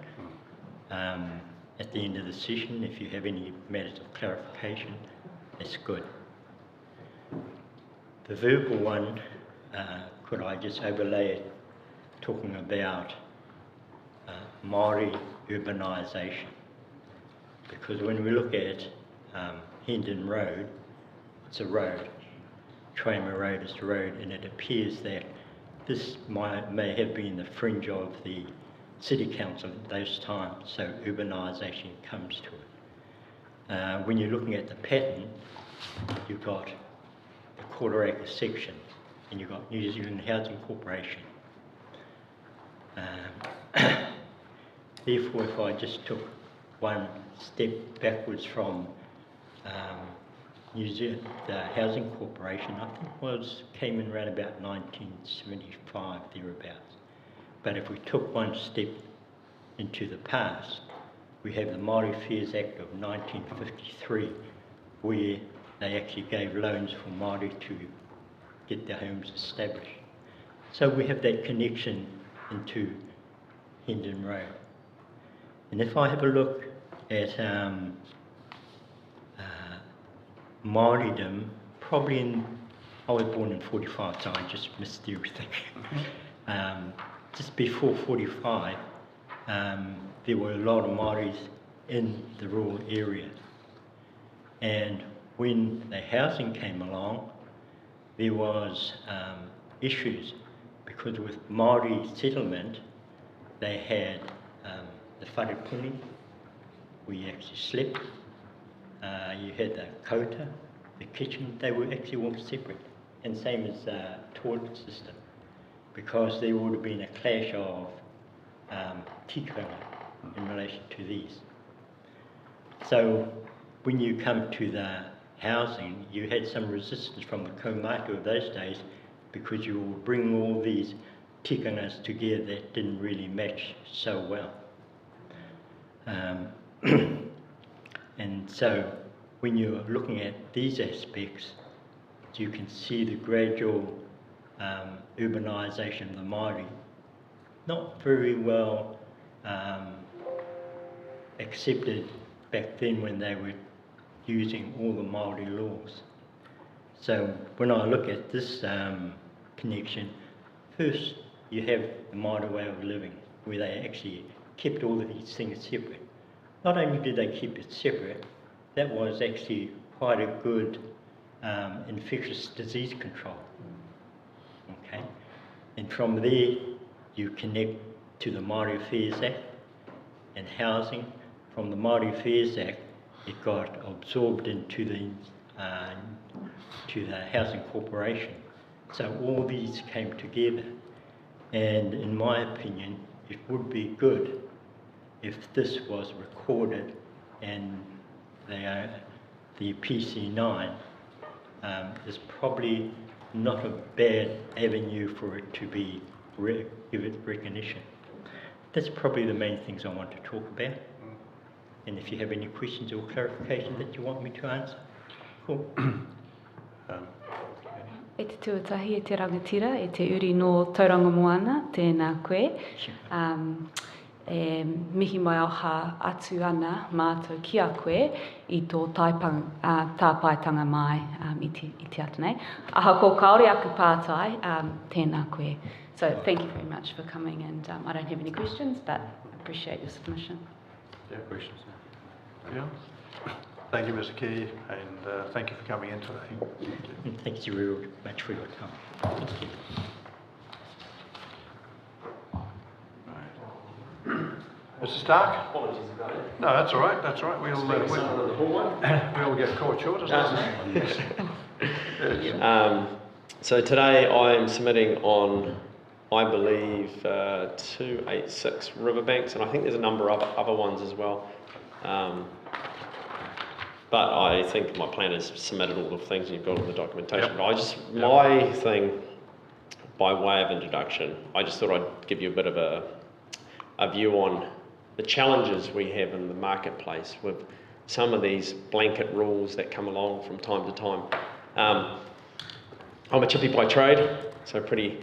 At the end of the session, if you have any matters of clarification, that's good. The verbal one, could I just overlay it, talking about Māori urbanisation? Because when we look at Hendon Road, it's a road. Tramer Road is a road, and it appears that this may have been the fringe of the City Council at those times, so urbanisation comes to it. When you're looking at the pattern, you've got the quarter acre section, and you've got New Zealand Housing Corporation. Therefore, if I just took one step backwards from New Zealand Housing Corporation, I think came in around about 1975, thereabouts. But if we took one step into the past, we have the Māori Affairs Act of 1953, where they actually gave loans for Māori to get their homes established. So we have that connection into Hendon Road. And if I have a look at Māoridom, probably I was born in 45, so I just missed everything. Just before 45, there were a lot of Māoris in the rural area. And when the housing came along, there was issues, because with Māori settlement, they had the wharepuni, where you actually slept. You had the kota, the kitchen, they were actually all separate. And same as the toilet system, because there would have been a clash of tikanga in relation to these. So when you come to the housing, you had some resistance from the kaumātua of those days, because you were bringing all these tikangas together that didn't really match so well. And so when you're looking at these aspects, you can see the gradual urbanisation of the Māori, not very well accepted back then when they were using all the Māori laws. So when I look at this connection, first you have the Māori way of living, where they actually kept all of these things separate. Not only did they keep it separate, that was actually quite a good infectious disease control. Okay, and from there you connect to the Māori Affairs Act and housing. From the Māori Affairs Act, it got absorbed into the Housing Corporation. So all these came together, and in my opinion, it would be good if this was recorded, and the PC9 is probably not a bad avenue for it to be give it recognition. That's probably the main things I want to talk about. And if you have any questions or clarification that you want me to answer, cool. E te tuatahi e te rangatira, e te uri no Tauranga Moana, tēnā koe. E mihi mai aha atu ana mātou ki a koe I tō tāpaitanga mai I te atu nei. Aha ko kaore aku pātai, tēnā koe. So thank you very much for coming, and I don't have any questions, but I appreciate your submission. Yeah, questions? Yeah. Thank you, Mr. Key, and thank you for coming in today. And thank you very much for your time. Thank you. Mr. Stark? Apologies about it. No, that's all right, that's all right. We'll get caught short, isn't it? So today I'm submitting on, I believe, 286 riverbanks, and I think there's a number of other ones as well. But I think my plan is submitted all the things and you've got all the documentation. But my thing, by way of introduction, I just thought I'd give you a bit of a view on the challenges we have in the marketplace with some of these blanket rules that come along from time to time. I'm a chippy by trade, so pretty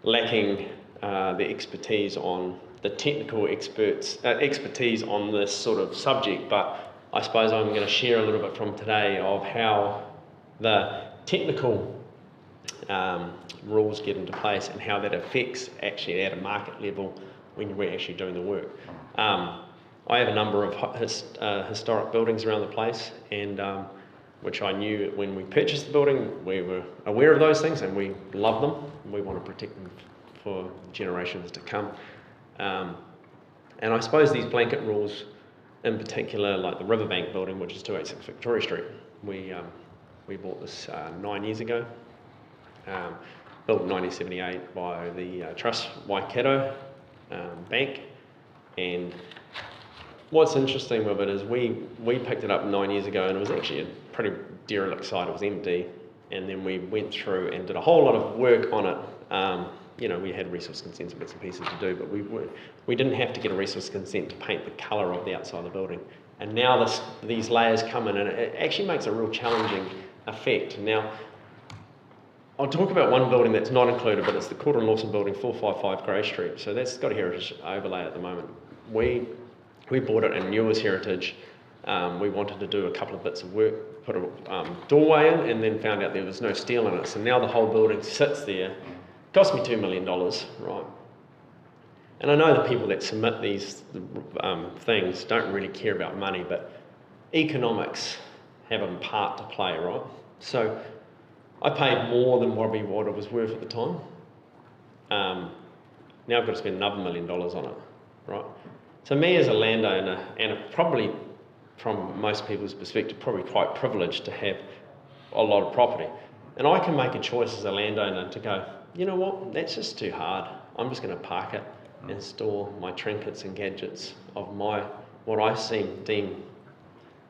lacking the expertise on the technical expertise on this sort of subject, but I suppose I'm going to share a little bit from today of how the technical rules get into place and how that affects actually at a market level when we're actually doing the work. I have a number of historic buildings around the place, and which I knew when we purchased the building, we were aware of those things and we love them and we want to protect them for generations to come. And I suppose these blanket rules in particular, like the Riverbank building, which is 286 Victoria Street, we bought this 9 years ago, built in 1978 by the Trust Waikato Bank. And what's interesting with it is we picked it up 9 years ago, and it was actually a pretty derelict site. It was empty, and then we went through and did a whole lot of work on it. You know, we had resource consents and bits and pieces to do, but we didn't have to get a resource consent to paint the colour of the outside of the building. And now these layers come in, and it actually makes a real challenging effect. Now, I'll talk about one building that's not included, but it's the Calder and Lawson building, 455 Grey Street. So that's got a heritage overlay at the moment. We bought it in new as heritage. We wanted to do a couple of bits of work, put a doorway in, and then found out there was no steel in it. So now the whole building sits there. Cost me $2 million, right? And I know the people that submit these things don't really care about money, but economics have a part to play, right? So I paid more than what it was worth at the time. Now I've got to spend another $1 million on it, right? So me as a landowner, and probably from most people's perspective, probably quite privileged to have a lot of property. And I can make a choice as a landowner to go, you know what, that's just too hard. I'm just going to park it and store my trinkets and gadgets of what I deem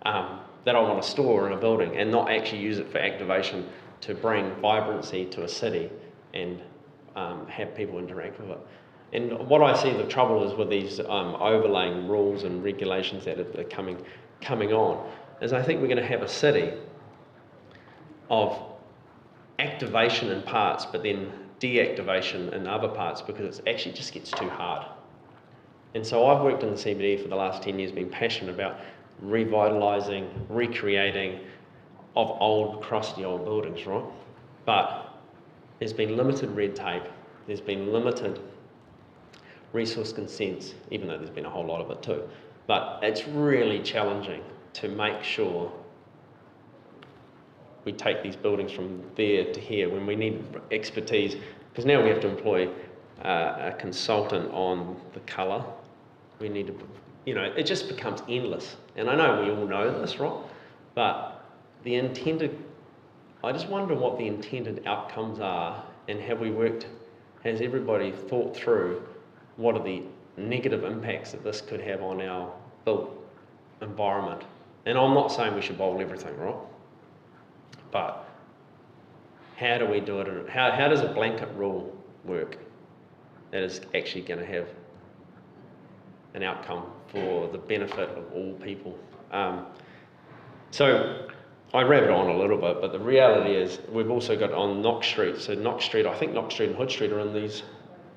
that I want to store in a building, and not actually use it for activation to bring vibrancy to a city and have people interact with it. And what I see the trouble is with these overlaying rules and regulations that are coming on, is I think we're going to have a city of activation in parts, but then deactivation in other parts, because it actually just gets too hard. And so I've worked in the CBD for the last 10 years, been passionate about revitalising, recreating of crusty old buildings, right? But there's been limited red tape, there's been limited resource consents, even though there's been a whole lot of it too. But it's really challenging to make sure we take these buildings from there to here when we need expertise, because now we have to employ a consultant on the colour. We need to, it just becomes endless. And I know we all know this, right? But I just wonder what the intended outcomes are, and has everybody thought through what are the negative impacts that this could have on our built environment? And I'm not saying we should bowl everything, right? But how do we do it? How does a blanket rule work that is actually going to have an outcome for the benefit of all people? So I rabbit on a little bit, but the reality is we've also got on Knox Street. So Knox Street, I think Knox Street and Hood Street are in these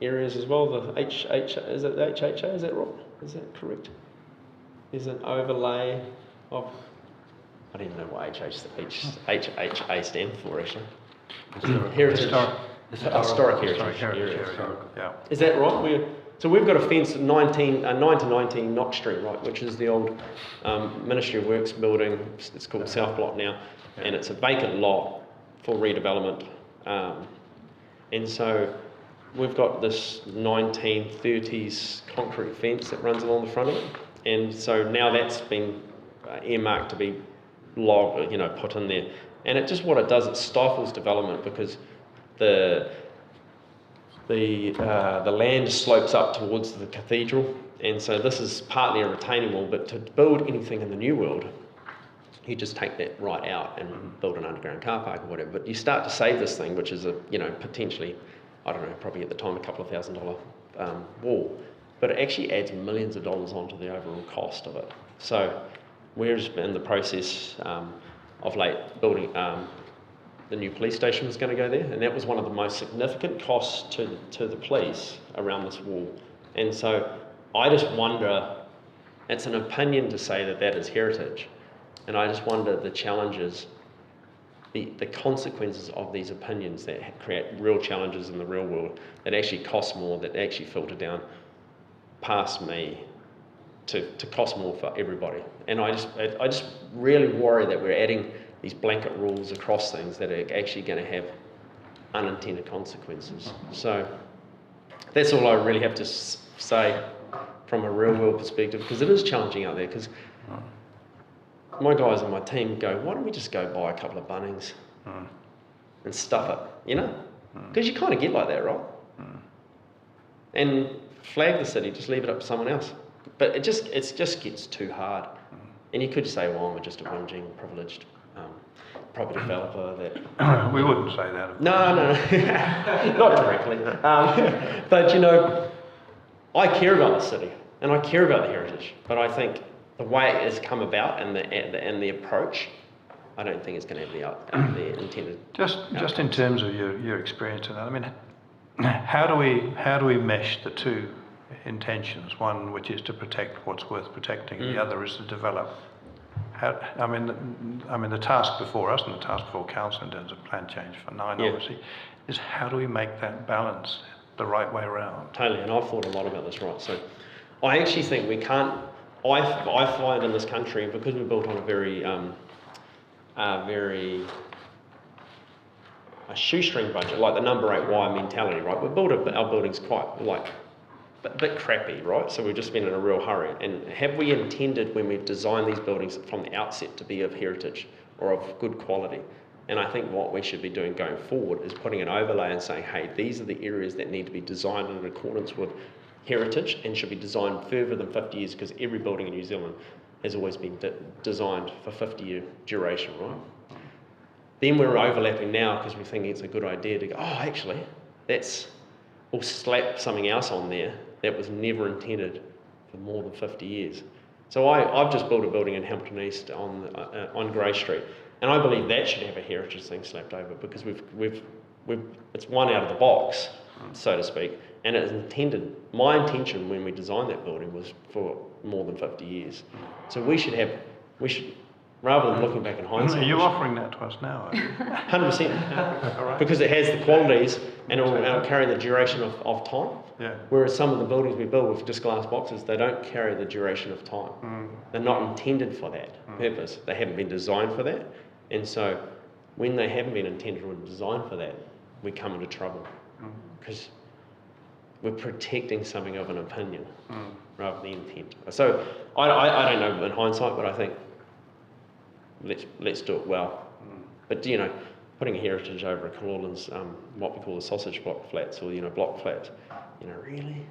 areas as well. The HHA, is it the HHA? Is that right? Is that correct? There's an overlay of, I don't even know what HHA stands for actually. Heritage. Historic heritage area. Yeah. Is that right? So we've got a fence at 9 to 19 Knox Street, right, which is the old Ministry of Works building. It's called South Block now, and it's a vacant lot for redevelopment. And so we've got this 1930s concrete fence that runs along the front of it, and so now that's been earmarked to be logged, put in there. And what it does, it stifles development, because the land slopes up towards the cathedral, and so this is partly a retaining wall. But to build anything in the new world, you just take that right out and build an underground car park or whatever. But you start to save this thing, which is potentially, I don't know, probably at the time a couple of $1,000 wall, but it actually adds millions of dollars onto the overall cost of it. So we're in the process of late building, the new police station was going to go there, and that was one of the most significant costs to the police around this wall. And so I just wonder, it's an opinion to say that that is heritage, and I just wonder the challenges, the consequences of these opinions that create real challenges in the real world that actually cost more, that actually filter down past me to cost more for everybody. And I just really worry that we're adding these blanket rules across things that are actually going to have unintended consequences. So that's all I really have to say from a real world perspective, because it is challenging out there, because my guys on my team go, why don't we just go buy a couple of Bunnings and stuff it, you know? Because you kind of get like that, right? And flag the city, just leave it up to someone else. But it just gets too hard. And you could say, well, I'm just a whinging, privileged property developer that... We wouldn't say that. No, not directly. But, you know, I care about the city and I care about the heritage, but I think the way it has come about and the approach, I don't think it's going to have the intended. Just in terms of your experience in that, I mean, how do we mesh the two intentions? One which is to protect what's worth protecting, the other is to develop. I mean, the task before us and the task before council in terms of plan change for 9, obviously, is how do we make that balance the right way around? Totally, and I've thought a lot about this, right? So I actually think we can't. I find in this country, because we're built on a very shoestring budget, like the number 8 wire mentality, right? We build our buildings quite like a bit crappy, right? So we've just been in a real hurry. And have we intended when we've designed these buildings from the outset to be of heritage or of good quality? And I think what we should be doing going forward is putting an overlay and saying, hey, these are the areas that need to be designed in accordance with heritage and should be designed further than 50 years, because every building in New Zealand has always been designed for 50-year duration, right? Then we're overlapping now because we think it's a good idea to go, oh, actually, we'll slap something else on there that was never intended for more than 50 years. So I've just built a building in Hamilton East on Grey Street, and I believe that should have a heritage thing slapped over, because it's one out of the box, so to speak, and it is intended. My intention when we designed that building was for more than 50 years. So we should, rather than looking back in hindsight. Are you offering that to us now? 100%. Because it has the qualities and it'll carry the duration of time. Yeah. Whereas some of the buildings we build with just glass boxes, they don't carry the duration of time. They're not intended for that purpose. They haven't been designed for that. And so when they haven't been intended or designed for that, we come into trouble. Because we're protecting something of an opinion rather than intent. So I don't know in hindsight, but I think let's do it well. But you know, putting a heritage over a Cullolan's, what we call the sausage block flats, or block flats, really,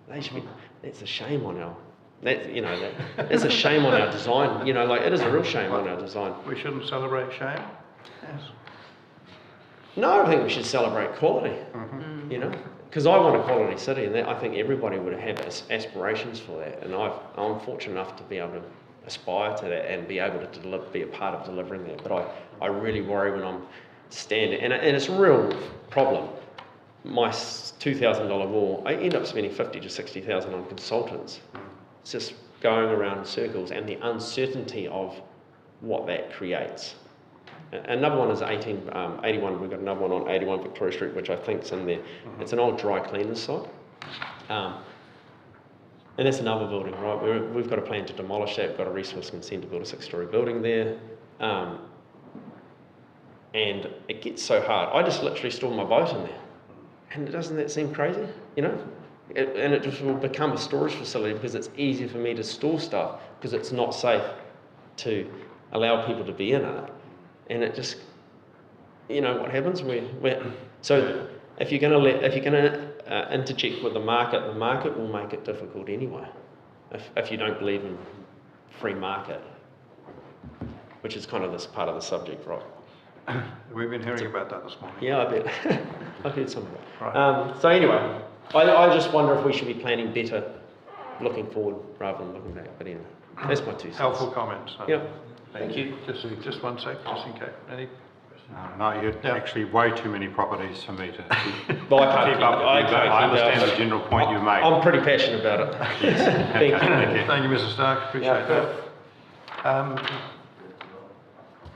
they should be. That's a shame on our. That's a shame on our design. It is a real shame on our design. We shouldn't celebrate shame. Yes. No, I think we should celebrate quality. Because I want a quality city, and I think everybody would have aspirations for that. And I'm fortunate enough to be able to aspire to that and be able to be a part of delivering that. But I really worry when I'm standing, and it's a real problem. My $2,000 wall, I end up spending $50,000 to $60,000 on consultants. It's just going around in circles, and the uncertainty of what that creates. Another one is 81. We've got another one on 81 Victoria Street, which I think's in there. It's an old dry cleaners site. And that's another building, right? We've got a plan to demolish that. We've got a resource consent to build a 6-storey building there. And it gets so hard. I just literally store my boat in there. And doesn't that seem crazy? And it just will become a storage facility because it's easier for me to store stuff because it's not safe to allow people to be in it. And it just, what happens? So if you're going to interject with the market will make it difficult anyway. If you don't believe in free market, which is kind of this part of the subject, right? We've been hearing about that this morning. Yeah, I bet. I've heard some of it. Right. So anyway, I just wonder if we should be planning better looking forward rather than looking back. But anyway, that's my 2 cents. Helpful comments. Yeah. Thank you. Just one sec, just in case. Any? No, you're actually way too many properties for me to keep Well, I can't keep up with you, but I understand the general point you make. I'm pretty passionate about it. Yes. Thank you. Thank you. Thank you, Mr Stark, appreciate that.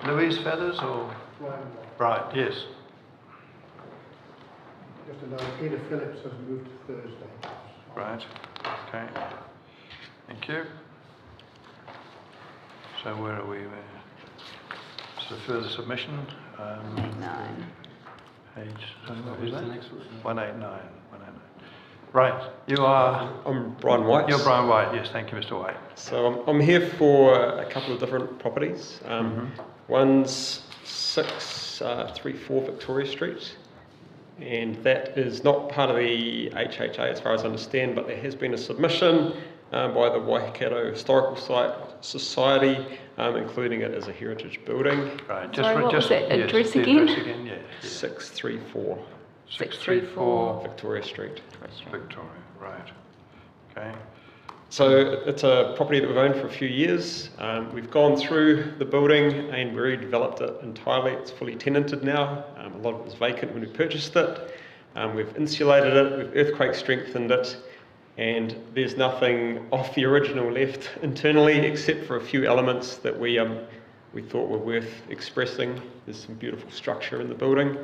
Louise Feathers or? Right, yes. Just to know, Peter Phillips has moved to Thursday. Right, okay. Thank you. So where are we? So further submission. 9. Page, what was that? 189. Right, you are? I'm Brian White. You're Brian White, yes, thank you, Mr White. So I'm here for a couple of different properties. One's 634 Victoria Street, and that is not part of the HHA as far as I understand, but there has been a submission by the Waikato Historical Society, including it as a heritage building. Right, Sorry, what was that address again? 634. 634 Victoria Street. Victoria, right. Okay. So it's a property that we've owned for a few years. We've gone through the building and we redeveloped it entirely. It's fully tenanted now. A lot of it was vacant when we purchased it. We've insulated it, we've earthquake strengthened it, and there's nothing off the original left internally except for a few elements that we thought were worth expressing. There's some beautiful structure in the building.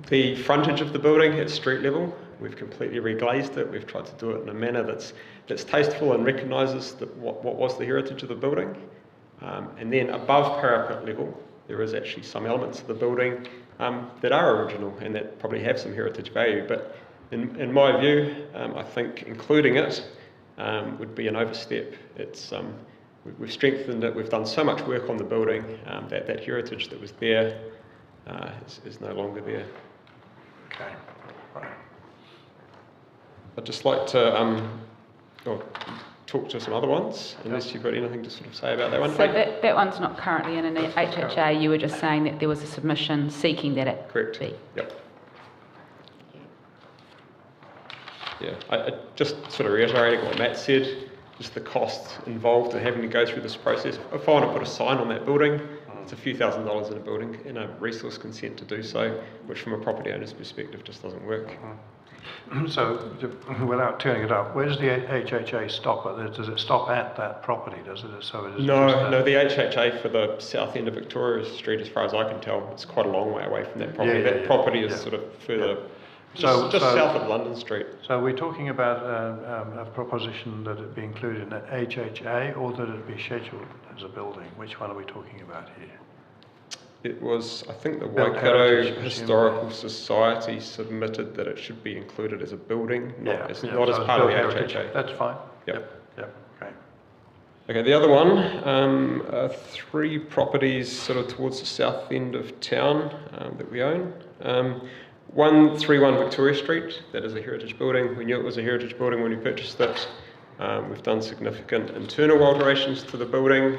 The frontage of the building at street level, we've completely reglazed it. We've tried to do it in a manner that's tasteful and recognises what was the heritage of the building. And then above parapet level, there is actually some elements of the building that are original and that probably have some heritage value. But in my view, I think including it would be an overstep. We've strengthened it. We've done so much work on the building that heritage that was there is no longer there. Okay, right. I'd just like to talk to some other ones, unless you've got anything to sort of say about that one. So that one's not currently in an HHA. You were just saying that there was a submission seeking that it Correct. be. Yep. Yeah, I just sort of reiterating what Matt said, just the costs involved in having to go through this process. If I want to put a sign on that building, it's a few $1,000s in a building and a resource consent to do so, which from a property owner's perspective just doesn't work. So, without turning it up, where does the HHA stop at? Does it stop at that property? Does it? So it is. No, the HHA for the south end of Victoria Street, as far as I can tell, it's quite a long way away from that property. That property is sort of further, just south of London Street. So we're talking about a proposition that it be included in the HHA or that it be scheduled as a building. Which one are we talking about here? It was, I think the Waikato Historical Society submitted that it should be included as a building, not as part of the HHA. That's fine. Yep. Okay. Okay, the other one, 3 properties sort of towards the south end of town that we own. 131 Victoria Street, that is a heritage building. We knew it was a heritage building when we purchased it. We've done significant internal alterations to the building.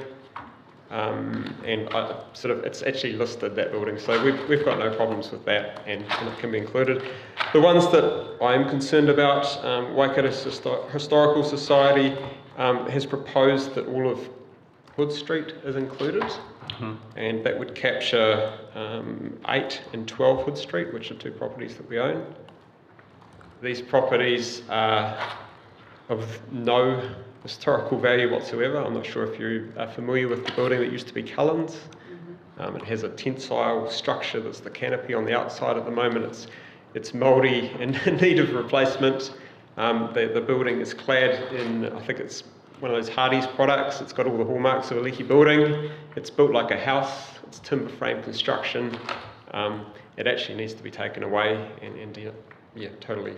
And it's actually listed, that building, so we've got no problems with that, and it can be included. The ones that I'm concerned about, Waikato Historical Society has proposed that all of Hood Street is included, and that would capture 8 and 12 Hood Street, which are 2 properties that we own. These properties are of no historical value whatsoever. I'm not sure if you are familiar with the building that used to be Cullen's. It has a tensile structure that's the canopy on the outside at the moment. It's mouldy and in need of replacement. The building is clad in, I think it's one of those Hardy's products. It's got all the hallmarks of a leaky building. It's built like a house. It's timber frame construction. It actually needs to be taken away and totally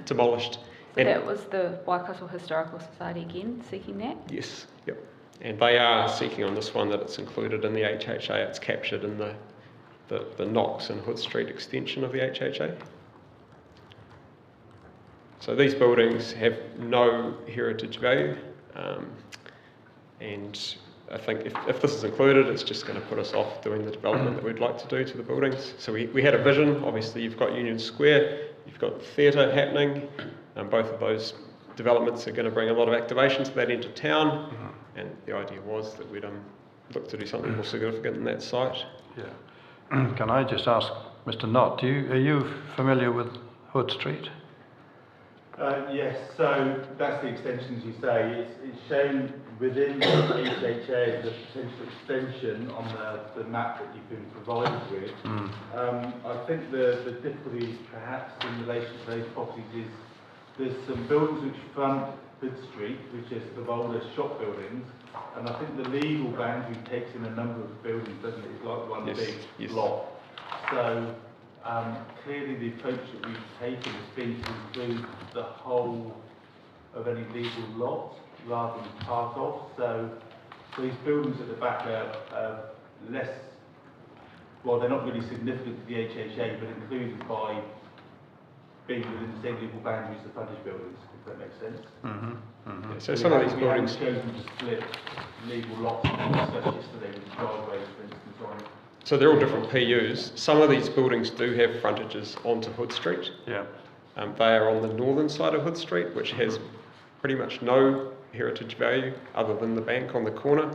demolished. So that was the Waikato Historical Society again, seeking that? Yes, yep. And they are seeking on this one that it's included in the HHA. It's captured in the Knox and Hood Street extension of the HHA. So these buildings have no heritage value. And I think if this is included, it's just going to put us off doing the development that we'd like to do to the buildings. So we had a vision. Obviously, you've got Union Square, you've got the theatre happening. Both of those developments are going to bring a lot of activation to that end of town, and the idea was that we'd look to do something more significant in that site. Yeah. Can I just ask Mr. Knott, are you familiar with Hood Street? Yes, so that's the extension, as you say. It's shown within the HHA as a potential extension on the map that you've been provided with. I think the difficulty perhaps in relation to those properties is there's some buildings which front Hood Street, which are sort of older shop buildings, and I think the legal boundary takes in a number of buildings, doesn't it? It's like one big block. So clearly the approach that we've taken has been to include the whole of any legal lot rather than part of. So these buildings at the back are less, well, they're not really significant to the HHA, but included by being within the same legal boundaries of the frontage buildings, if that makes sense. Yeah, so some of these buildings... We haven't chosen to split legal lots, as we discussed yesterday with the driveways, for instance, on. So they're all different PUs. Some of these buildings do have frontages onto Hood Street. Yeah. They are on the northern side of Hood Street, which has pretty much no heritage value other than the bank on the corner.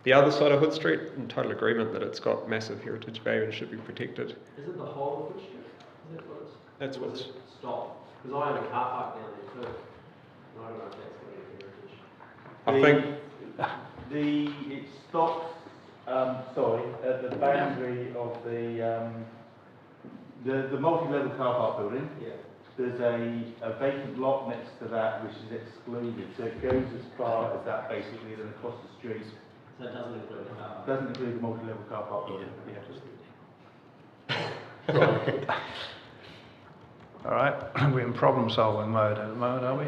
The other side of Hood Street, in total agreement that it's got massive heritage value and should be protected. Is it the whole of Hood Street? Is that what it's? That's what's... Stop. Because I own a car park down there too. And I don't know if that's got any heritage. It stops, at the boundary of the multi-level car park building. Yeah. There's a vacant lot next to that which is excluded. So it goes as far as that basically, then across the street. So it doesn't include the car park? Doesn't include the multi-level car park building. All right, we're in problem-solving mode at the moment, are we?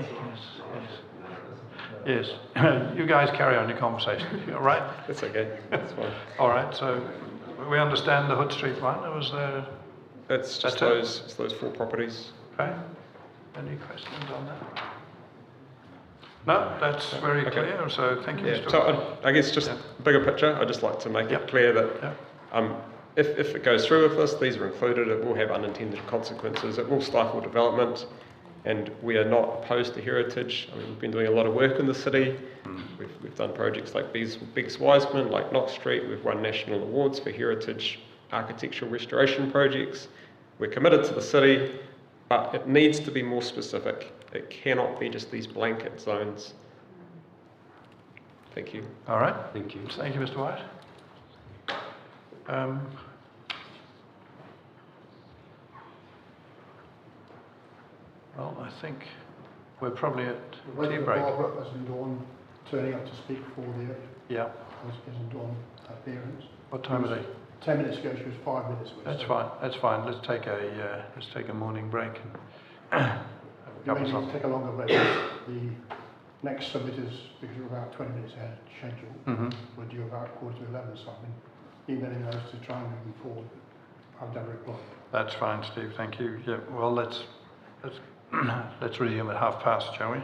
Yes. You guys carry on your conversation, all right? That's okay, that's fine. All right, so we understand the Hood Street one. It was there. It's just those 4 properties. Okay. Any questions on that? No, that's very clear, so thank you, Mr. So I guess just bigger picture, I'd just like to make it clear that if it goes through with this, these are included, it will have unintended consequences, it will stifle development, and we are not opposed to heritage. I mean, we've been doing a lot of work in the city. We've done projects like Biggs Wiseman, like Knox Street. We've won national awards for heritage architectural restoration projects. We're committed to the city, but it needs to be more specific. It cannot be just these blanket zones. Thank you. All right. Thank you. Thank you, Mr. White. Well, I think we're probably at tea break. Barbara, as in Dawn, turning up to speak for the as in Dawn appearance. What time is it? 10 minutes ago, she was 5 minutes away. That's fine. That's fine. Let's take a morning break and have a You cup may of need to something. take a longer break. The next summit is, because we're about 20 minutes ahead of schedule, we're due about 11:15, so I've been emailing those to try and move them forward. I've done a reply. That's fine, Steve. Thank you. Yeah. Well, let's resume at past, shall we?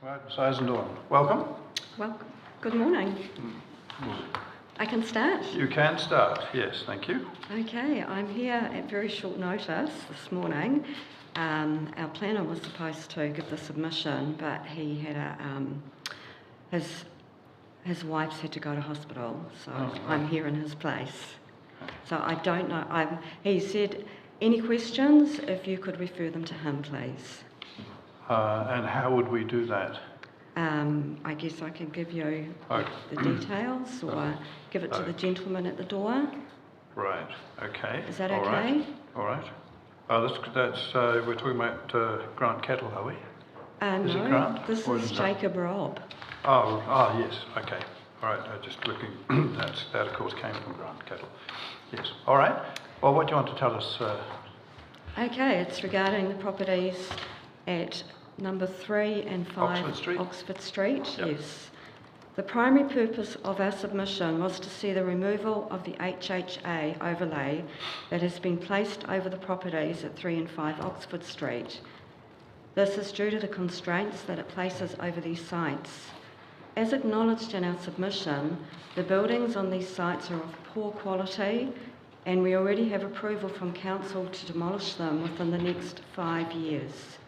Right, Ms. Eisendoorn, welcome. Well, good morning. I can start? You can start, yes, thank you. Okay, I'm here at very short notice this morning. Our planner was supposed to give the submission, but he had his wife's had to go to hospital, so I'm here in his place. So I don't know. He said, any questions, if you could refer them to him, please. And how would we do that? I guess I can give you the details or give it to the gentleman at the door. Right, okay. Is that All okay? right. All right. We're talking about Grant Kettle, are we? Is it No, Grant? this Or is it- Jacob Robb. Oh, yes, okay. All right, I'm just looking, that of course came from Grant Kettle. Yes, all right. Well, what do you want to tell us? Okay, it's regarding the properties at number 3 and 5 Oxford Street? Oxford Street, Yep. yes. The primary purpose of our submission was to see the removal of the HHA overlay that has been placed over the properties at 3 and 5 Oxford Street. This is due to the constraints that it places over these sites. As acknowledged in our submission, the buildings on these sites are of poor quality and we already have approval from council to demolish them within the next 5 years.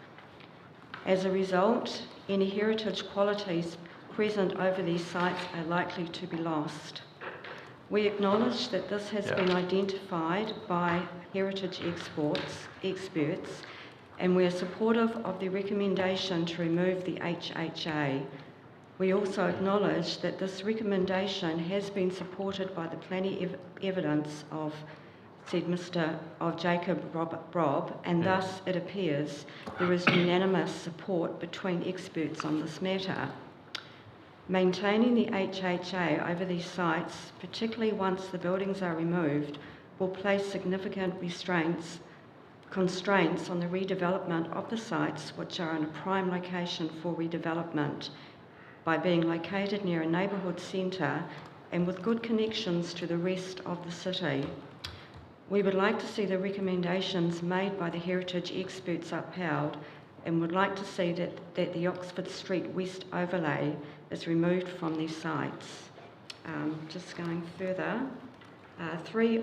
As a result, any heritage qualities present over these sites are likely to be lost. We acknowledge that this has been identified by heritage experts, and we are supportive of the recommendation to remove the HHA. We also acknowledge that this recommendation has been supported by the plenty evidence of Jacob Robb, and thus it appears there is unanimous support between experts on this matter. Maintaining the HHA over these sites, particularly once the buildings are removed, will place significant constraints on the redevelopment of the sites which are in a prime location for redevelopment by being located near a neighbourhood centre and with good connections to the rest of the city. We would like to see the recommendations made by the heritage experts upheld and would like to see that the Oxford Street West overlay is removed from these sites. Just going further, 3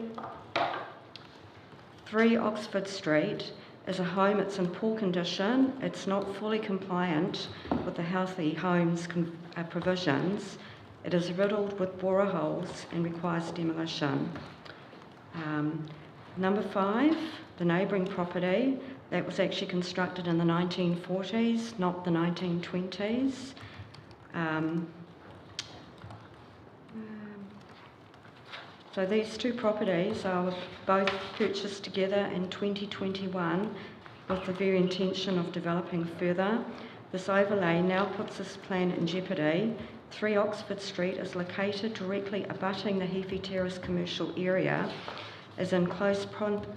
Oxford Street is a home. It's in poor condition. It's not fully compliant with the Healthy Homes provisions. It is riddled with boreholes and requires demolition. Number 5, the neighbouring property, that was actually constructed in the 1940s, not the 1920s. So these two properties are both purchased together in 2021 with the very intention of developing further. This overlay now puts this plan in jeopardy. 3 Oxford Street is located directly abutting the Heaphy Terrace commercial area, is in close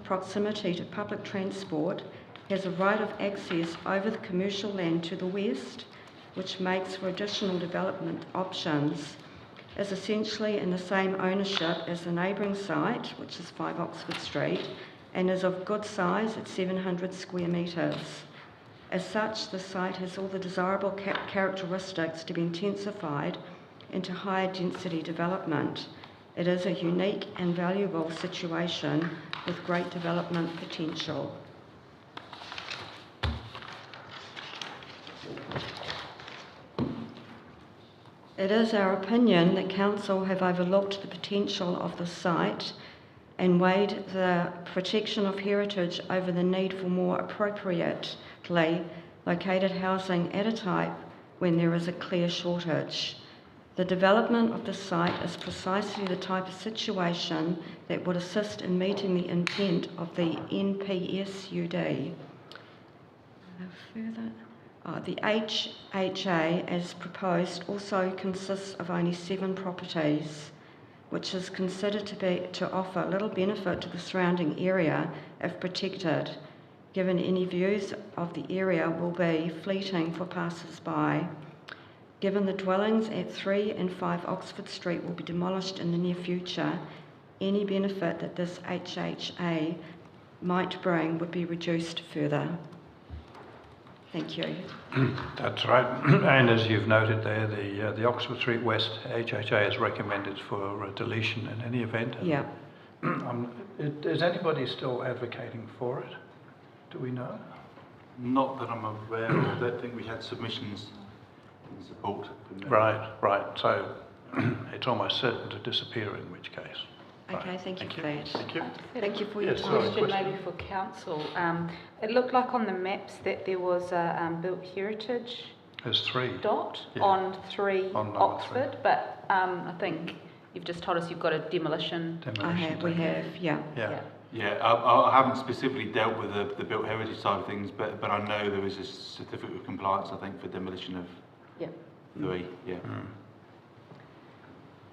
proximity to public transport, has a right of access over the commercial land to the west, which makes for additional development options, is essentially in the same ownership as the neighbouring site, which is 5 Oxford Street, and is of good size at 700 square metres. As such, the site has all the desirable characteristics to be intensified into higher density development. It is a unique and valuable situation with great development potential. It is our opinion that Council have overlooked the potential of the site and weighed the protection of heritage over the need for more appropriately located housing at a time when there is a clear shortage. The development of the site is precisely the type of situation that would assist in meeting the intent of the NPSUD. The HHA, as proposed, also consists of only 7 properties, which is considered to offer little benefit to the surrounding area if protected, given any views of the area will be fleeting for passers-by. Given the dwellings at 3 and 5 Oxford Street will be demolished in the near future, any benefit that this HHA might bring would be reduced further. Thank you. That's right. And as you've noted there, the Oxford Street West HHA has recommended for deletion in any event. And, Yeah. Is anybody still advocating for it? Do we know? Not that I'm aware of. I don't think we had submissions in support. Right. So it's almost certain to disappear, in which case. Okay, thank you for that. Thank you. Thank you for your Yes, sorry, Question maybe for council. It looked like on the maps that there was a built heritage There's 3. dot Yeah. on 3 On number Oxford, but I think you've just told us you've got a demolition. We have, yeah. Yeah, I haven't specifically dealt with the built heritage side of things, but I know there is a certificate of compliance, I think, for demolition of 3, yeah.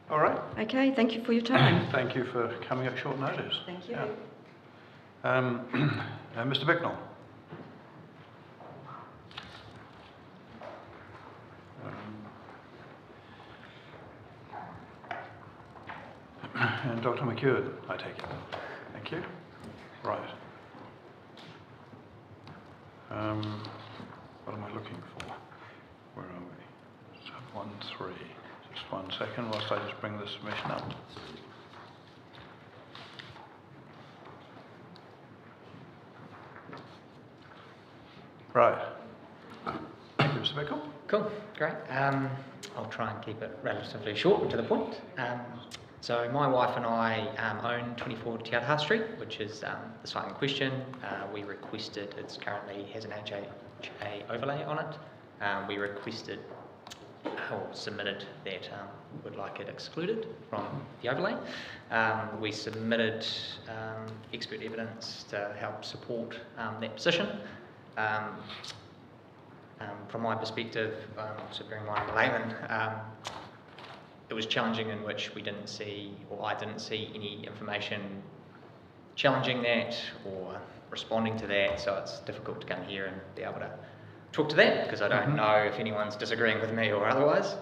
All right. Okay, thank you for your time. Thank you for coming at short notice. Thank you. Mr. Bicknell. And Dr. McEwen, I take it. Thank you. Right. What am I looking for? Where are we? Sub 1-3. Just 1 second whilst I just bring the submission up. Right. Thank you, Mr. Bickle. Cool, great. I'll try and keep it relatively short and to the point. So my wife and I own 24 Te Araha Street, which is the site in question. We requested, it currently has an HHA overlay on it. We requested or submitted that would like it excluded from the overlay. We submitted expert evidence to help support that position. From my perspective, so bearing in mind I'm a layman, it was challenging in which we didn't see, or I didn't see any information challenging that or responding to that, so it's difficult to come here and be able to talk to that because I don't know if anyone's disagreeing with me or otherwise.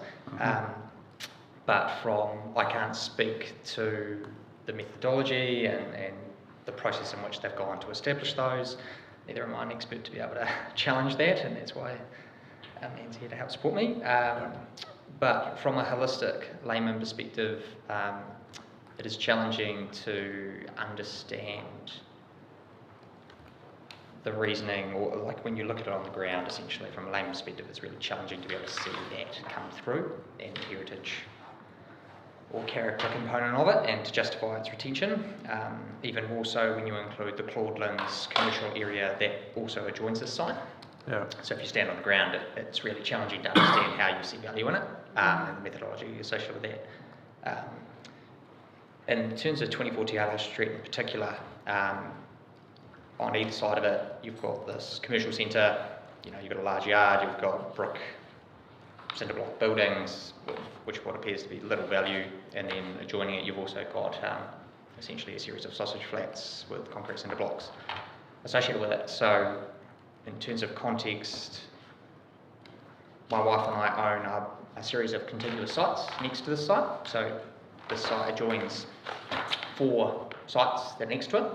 But I can't speak to the methodology and the process in which they've gone to establish those. Neither am I an expert to be able to challenge that, and that's why Anne's here to help support me. But from a holistic layman perspective, it is challenging to understand the reasoning, or like when you look at it on the ground, essentially from a layman perspective, it's really challenging to be able to see that come through and heritage or character component of it and to justify its retention. Even more so when you include the Claudelands commercial area that also adjoins this site. Yeah. So if you stand on the ground, it's really challenging to understand how you see value in it and the methodology associated with that. In terms of 24 Te Araha Street in particular, on either side of it, you've got this commercial centre, you've got a large yard, you've got brick cinder block buildings, which what appears to be little value, and then adjoining it you've also got essentially a series of sausage flats with concrete cinder blocks associated with it. So in terms of context, my wife and I own a series of contiguous sites next to this site. So this site adjoins 4 sites that are next to it.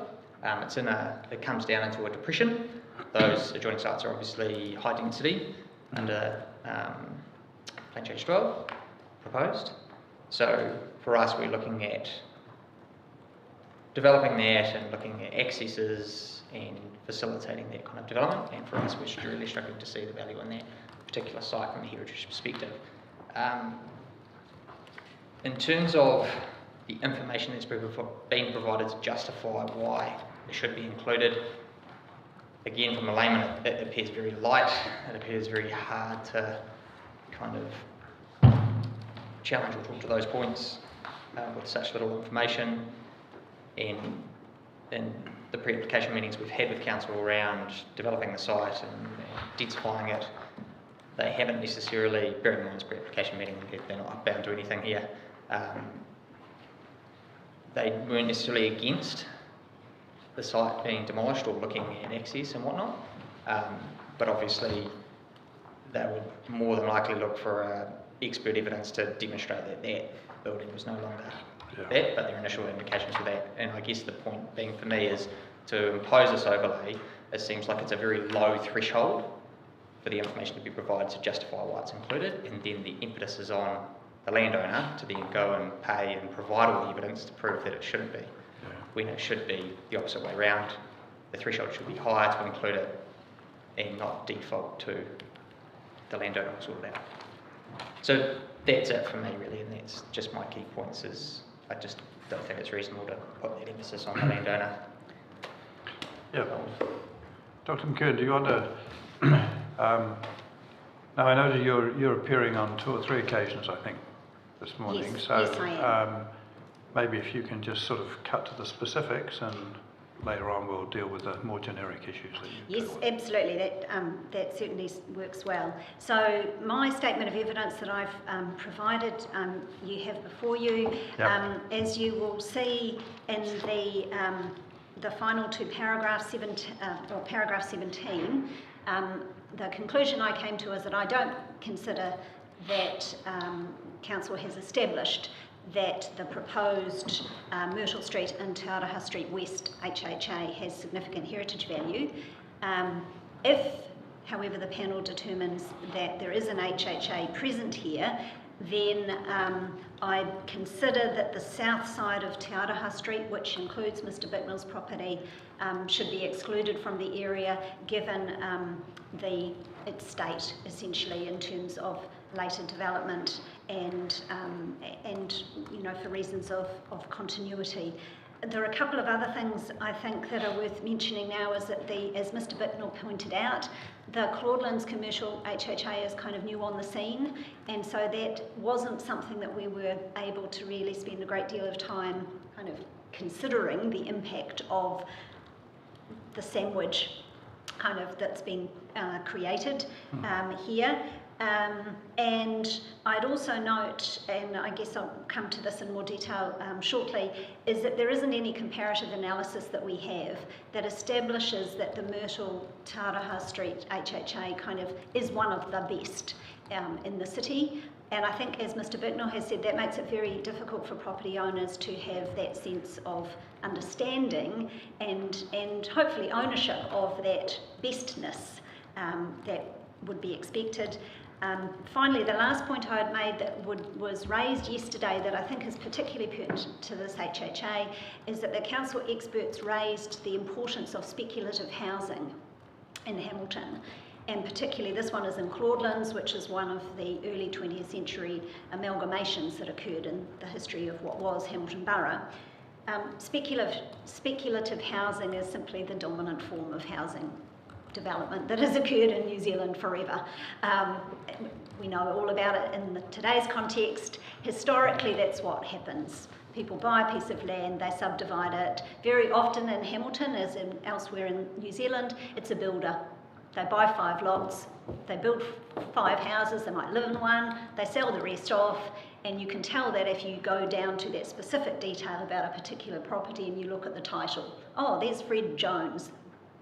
It comes down into a depression. Those adjoining sites are obviously high density under Plan Change 12 proposed. So for us, we're looking at developing that and looking at accesses and facilitating that kind of development. And for us, we're really struggling to see the value in that particular site from a heritage perspective. In terms of the information that's been provided to justify why it should be included, again, from a layman, it appears very light. It appears very hard to kind of challenge or talk to those points with such little information. And in the pre-application meetings we've had with council around developing the site and densifying it, they haven't necessarily, bearing in mind this pre-application meeting, they're not bound to anything here, they weren't necessarily against the site being demolished or looking at access and whatnot, but obviously they would more than likely look for expert evidence to demonstrate that that building was no longer that, but their initial indications were that. And I guess the point being for me is to impose this overlay, it seems like it's a very low threshold for the information to be provided to justify why it's included, and then the impetus is on the landowner to then go and pay and provide all the evidence to prove that it shouldn't be, when it should be the opposite way around. The threshold should be higher to include it and not default to the landowner will sort it out. So that's it for me really, and that's just my key points. Is I just don't think it's reasonable to put that emphasis on the landowner. Yeah. Dr. McKeown, do you want to... now I know that you're appearing on 2 or 3 occasions, I think, this morning. Yes, so yes, I am. Maybe if you can just sort of cut to the specifics, and later on we'll deal with the more generic issues that you Yes, absolutely. That certainly works well. So my statement of evidence that I've provided, you have before you. Yep. As you will see in the final 2 paragraphs, paragraph 17, the conclusion I came to is that I don't consider that Council has established that the proposed Myrtle Street and Te Araha Street West HHA has significant heritage value. If, however, the panel determines that there is an HHA present here, then I consider that the south side of Te Araha Street, which includes Mr Bicknell's property, should be excluded from the area given its state, essentially, in terms of later development and you know, for reasons of continuity. There are a couple of other things I think that are worth mentioning now is that as Mr Bicknell pointed out, the Claudelands commercial HHA is kind of new on the scene, and so that wasn't something that we were able to really spend a great deal of time kind of considering the impact of the sandwich kind of that's been created here. And I'd also note, and I guess I'll come to this in more detail shortly, is that there isn't any comparative analysis that we have that establishes that the Myrtle Te Araha Street HHA kind of is one of the best in the city. And I think, as Mr Bicknell has said, that makes it very difficult for property owners to have that sense of understanding and hopefully ownership of that bestness that would be expected. Finally, the last point I had made that was raised yesterday that I think is particularly pertinent to this HHA is that the council experts raised the importance of speculative housing in Hamilton. And particularly this one is in Claudelands, which is one of the early 20th century amalgamations that occurred in the history of what was Hamilton Borough. Speculative housing is simply the dominant form of housing development that has occurred in New Zealand forever. We know all about it in today's context. Historically, that's what happens. People buy a piece of land, they subdivide it. Very often in Hamilton, as in elsewhere in New Zealand, it's a builder. They buy 5 lots, they build 5 houses, they might live in one, they sell the rest off, and you can tell that if you go down to that specific detail about a particular property and you look at the title. Oh, there's Fred Jones,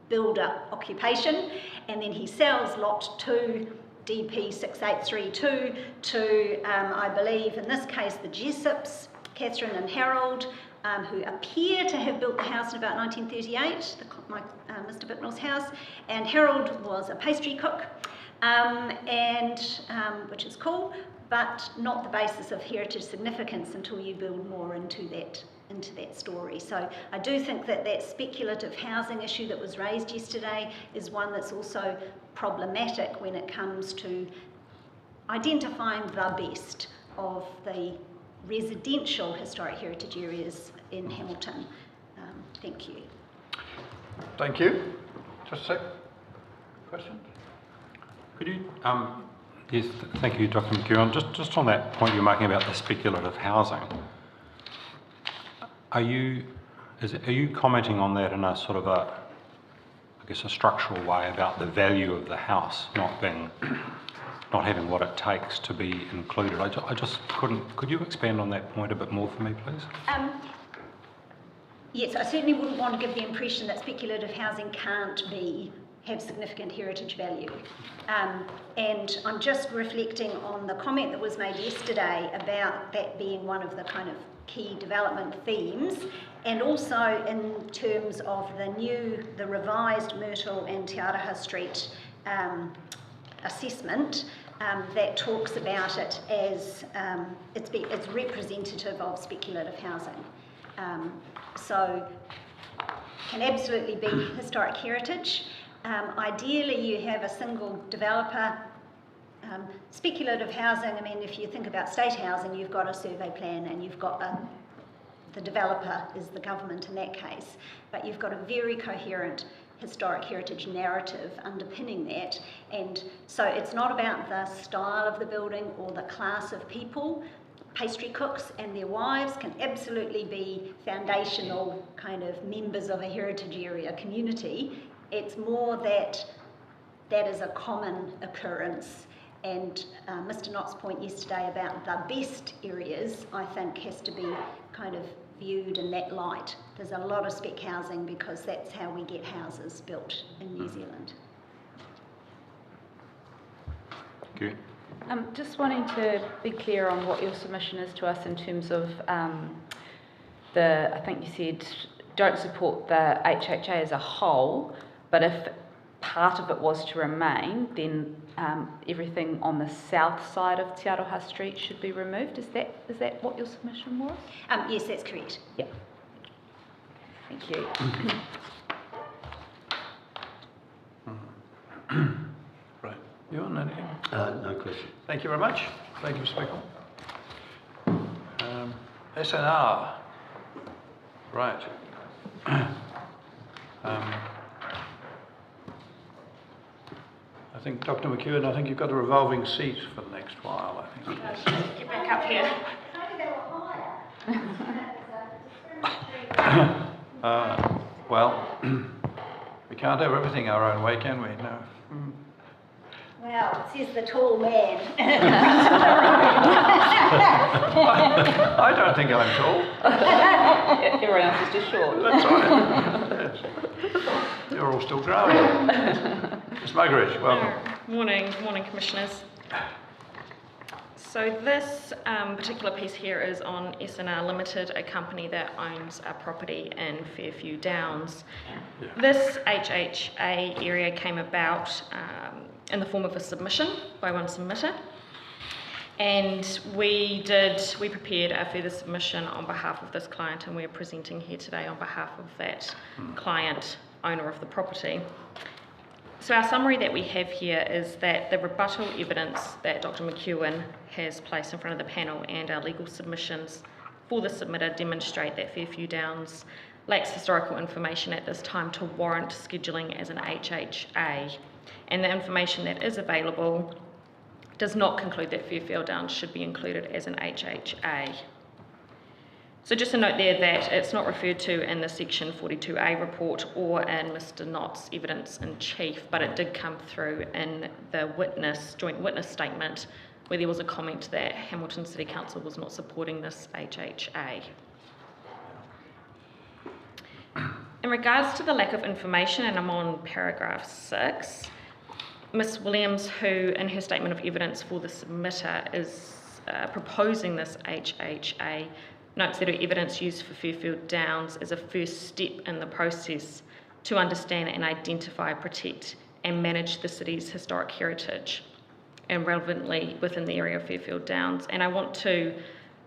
builder occupation, and then he sells lot 2, DP 6832, to, I believe, in this case, the Jessops, Catherine and Harold, who appear to have built the house in about 1938, Mr Bicknell's house, and Harold was a pastry cook, which is cool, but not the basis of heritage significance until you build more into that story. So I do think that speculative housing issue that was raised yesterday is one that's also problematic when it comes to identifying the best of the residential historic heritage areas in Hamilton. Thank you. Thank you. Just a sec. Question? Could you, yes, thank you, Dr. McKeown. Just on that point you're making about the speculative housing, are you commenting on that in a sort of a structural way about the value of the house not having what it takes to be included? I just couldn't. Could you expand on that point a bit more for me, please? Yes, I certainly wouldn't want to give the impression that speculative housing can't have significant heritage value. And I'm just reflecting on the comment that was made yesterday about that being one of the kind of key development themes, and also in terms of the revised Myrtle and Te Araha Street assessment that talks about it as it's representative of speculative housing. So can absolutely be historic heritage. Ideally, you have a single developer. Speculative housing, I mean, if you think about state housing, you've got a survey plan and you've got the developer is the government in that case, but you've got a very coherent historic heritage narrative underpinning that. And so it's not about the style of the building or the class of people. Pastry cooks and their wives can absolutely be foundational kind of members of a heritage area community. It's more that that is a common occurrence. And Mr. Knott's point yesterday about the best areas, I think, has to be kind of viewed in that light. There's a lot of spec housing because that's how we get houses built in New Zealand. Thank you. Just wanting to be clear on what your submission is to us in terms of I think you said don't support the HHA as a whole, but if part of it was to remain, then everything on the south side of Te Aroha Street should be removed. Is that what your submission was? Yes, that's correct. Yeah. Thank you. Right. You on anything? No question. Thank you very much. Thank you, Mr. Michael. SNR. Right. I think, Dr. McEwen, I think you've got a revolving seat for the next while, I think. Get back up here. Well, we can't have everything our own way, can we? No. Well, says the tall man. I don't think I'm tall. Everyone else is just short. That's right. Yes. You're all still growing. Ms. Muggeridge, welcome. Morning Commissioners. So this particular piece here is on SNR Limited, a company that owns a property in Fairview Downs. Yeah. This HHA area came about in the form of a submission by one submitter, and we prepared a further submission on behalf of this client, and we're presenting here today on behalf of that client, owner of the property. So our summary that we have here is that the rebuttal evidence that Dr. McEwen has placed in front of the panel and our legal submissions for the submitter demonstrate that Fairview Downs lacks historical information at this time to warrant scheduling as an HHA, and the information that is available does not conclude that Fairview Downs should be included as an HHA. So just a note there that it's not referred to in the Section 42A report or in Mr. Knott's evidence in chief, but it did come through in the joint witness statement where there was a comment that Hamilton City Council was not supporting this HHA. In regards to the lack of information, and I'm on paragraph 6, Ms. Williams, who in her statement of evidence for the submitter is proposing this HHA, notes that her evidence used for Fairfield Downs is a first step in the process to understand and identify, protect and manage the city's historic heritage, and relevantly within the area of Fairfield Downs. And I want to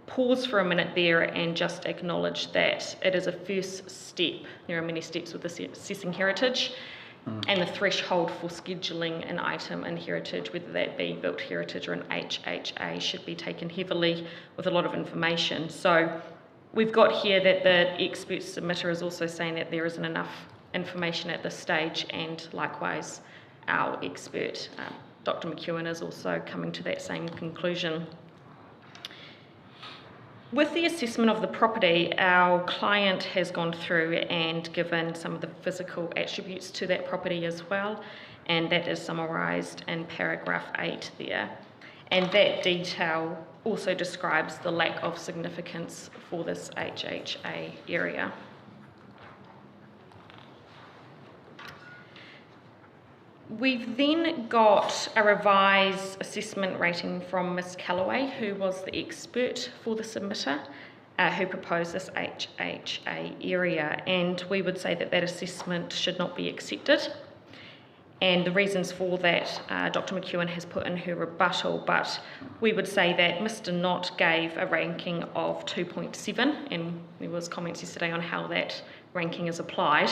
pause for a minute there and just acknowledge that it is a first step. There are many steps with assessing heritage, and the threshold for scheduling an item in heritage, whether that be built heritage or an HHA, should be taken heavily with a lot of information. So we've got here that the expert submitter is also saying that there isn't enough information at this stage, and likewise our expert, Dr. McEwen, is also coming to that same conclusion. With the assessment of the property, our client has gone through and given some of the physical attributes to that property as well, and that is summarised in paragraph 8 there. And that detail also describes the lack of significance for this HHA area. We've then got a revised assessment rating from Ms. Callaway, who was the expert for the submitter, who proposed this HHA area, and we would say that that assessment should not be accepted. And the reasons for that, Dr. McEwen has put in her rebuttal, but we would say that Mr. Knott gave a ranking of 2.7, and there was comments yesterday on how that ranking is applied.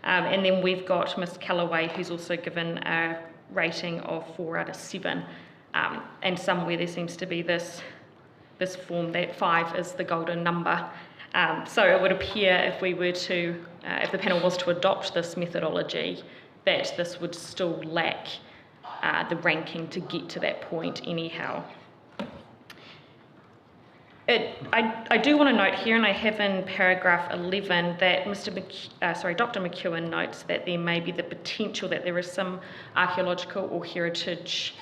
And then we've got Ms. Callaway, who's also given a rating of 4 out of 7. And somewhere there seems to be this form that 5 is the golden number. So it would appear if we were to, if the panel was to adopt this methodology, that this would still lack the ranking to get to that point anyhow. I do want to note here, and I have in paragraph 11, that Dr. McEwen notes that there may be the potential that there is some archaeological or heritage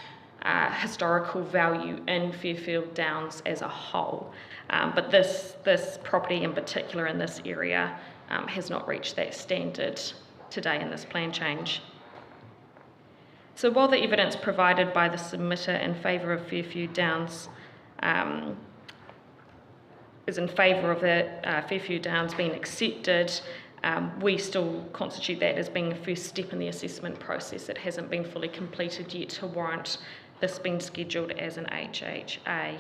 historical value in Fairfield Downs as a whole. But this property in particular in this area has not reached that standard today in this plan change. So while the evidence provided by the submitter in favour of Fairfield Downs is in favour of the Fairfield Downs being accepted, we still constitute that as being a first step in the assessment process. It hasn't been fully completed yet to warrant this being scheduled as an HHA.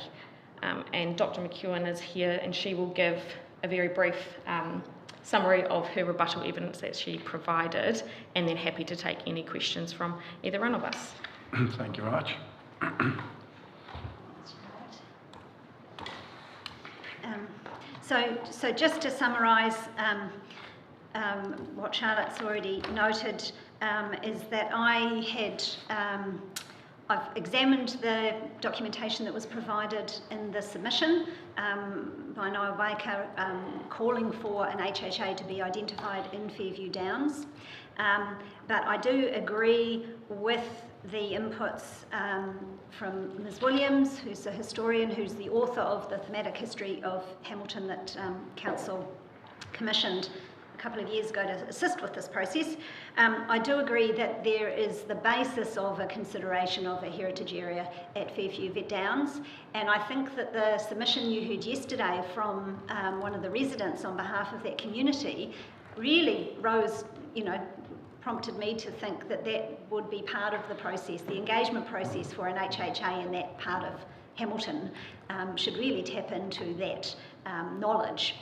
And Dr. McEwen is here, and she will give a very brief summary of her rebuttal evidence that she provided, and then happy to take any questions from either one of us. Thank you very much. So just to summarise what Charlotte's already noted, is that I've examined the documentation that was provided in the submission by Noel Baker calling for an HHA to be identified in Fairview Downs. But I do agree with the inputs from Ms. Williams, who's a historian, who's the author of the thematic history of Hamilton that Council commissioned a couple of years ago to assist with this process. I do agree that there is the basis of a consideration of a heritage area at Fairview Downs, and I think that the submission you heard yesterday from one of the residents on behalf of that community really prompted me to think that that would be part of the process. The engagement process for an HHA in that part of Hamilton should really tap into that knowledge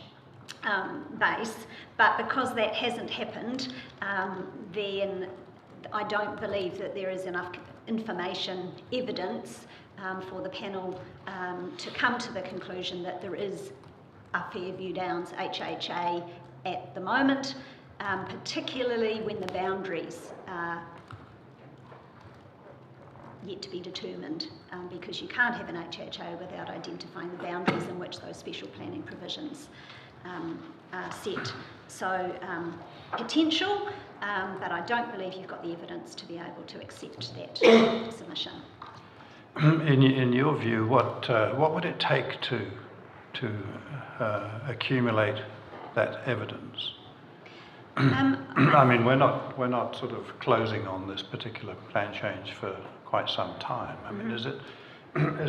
base, but because that hasn't happened, then I don't believe that there is enough information, evidence for the panel to come to the conclusion that there is a Fairview Downs HHA at the moment, particularly when the boundaries are yet to be determined, because you can't have an HHA without identifying the boundaries in which those special planning provisions are set. So potential, but I don't believe you've got the evidence to be able to accept that submission. In your view, what would it take to accumulate that evidence? I mean, we're not sort of closing on this particular plan change for quite some time. I mean, is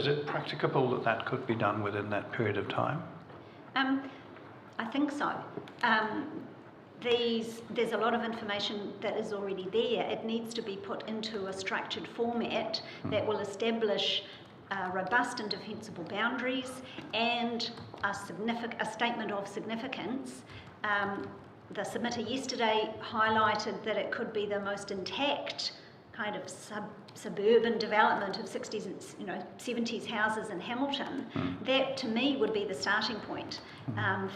it practicable that could be done within that period of time? I think so. There's a lot of information that is already there. It needs to be put into a structured format that will establish robust and defensible boundaries and a statement of significance. The submitter yesterday highlighted that it could be the most intact kind of suburban development of 60s and 70s houses in Hamilton. That to me would be the starting point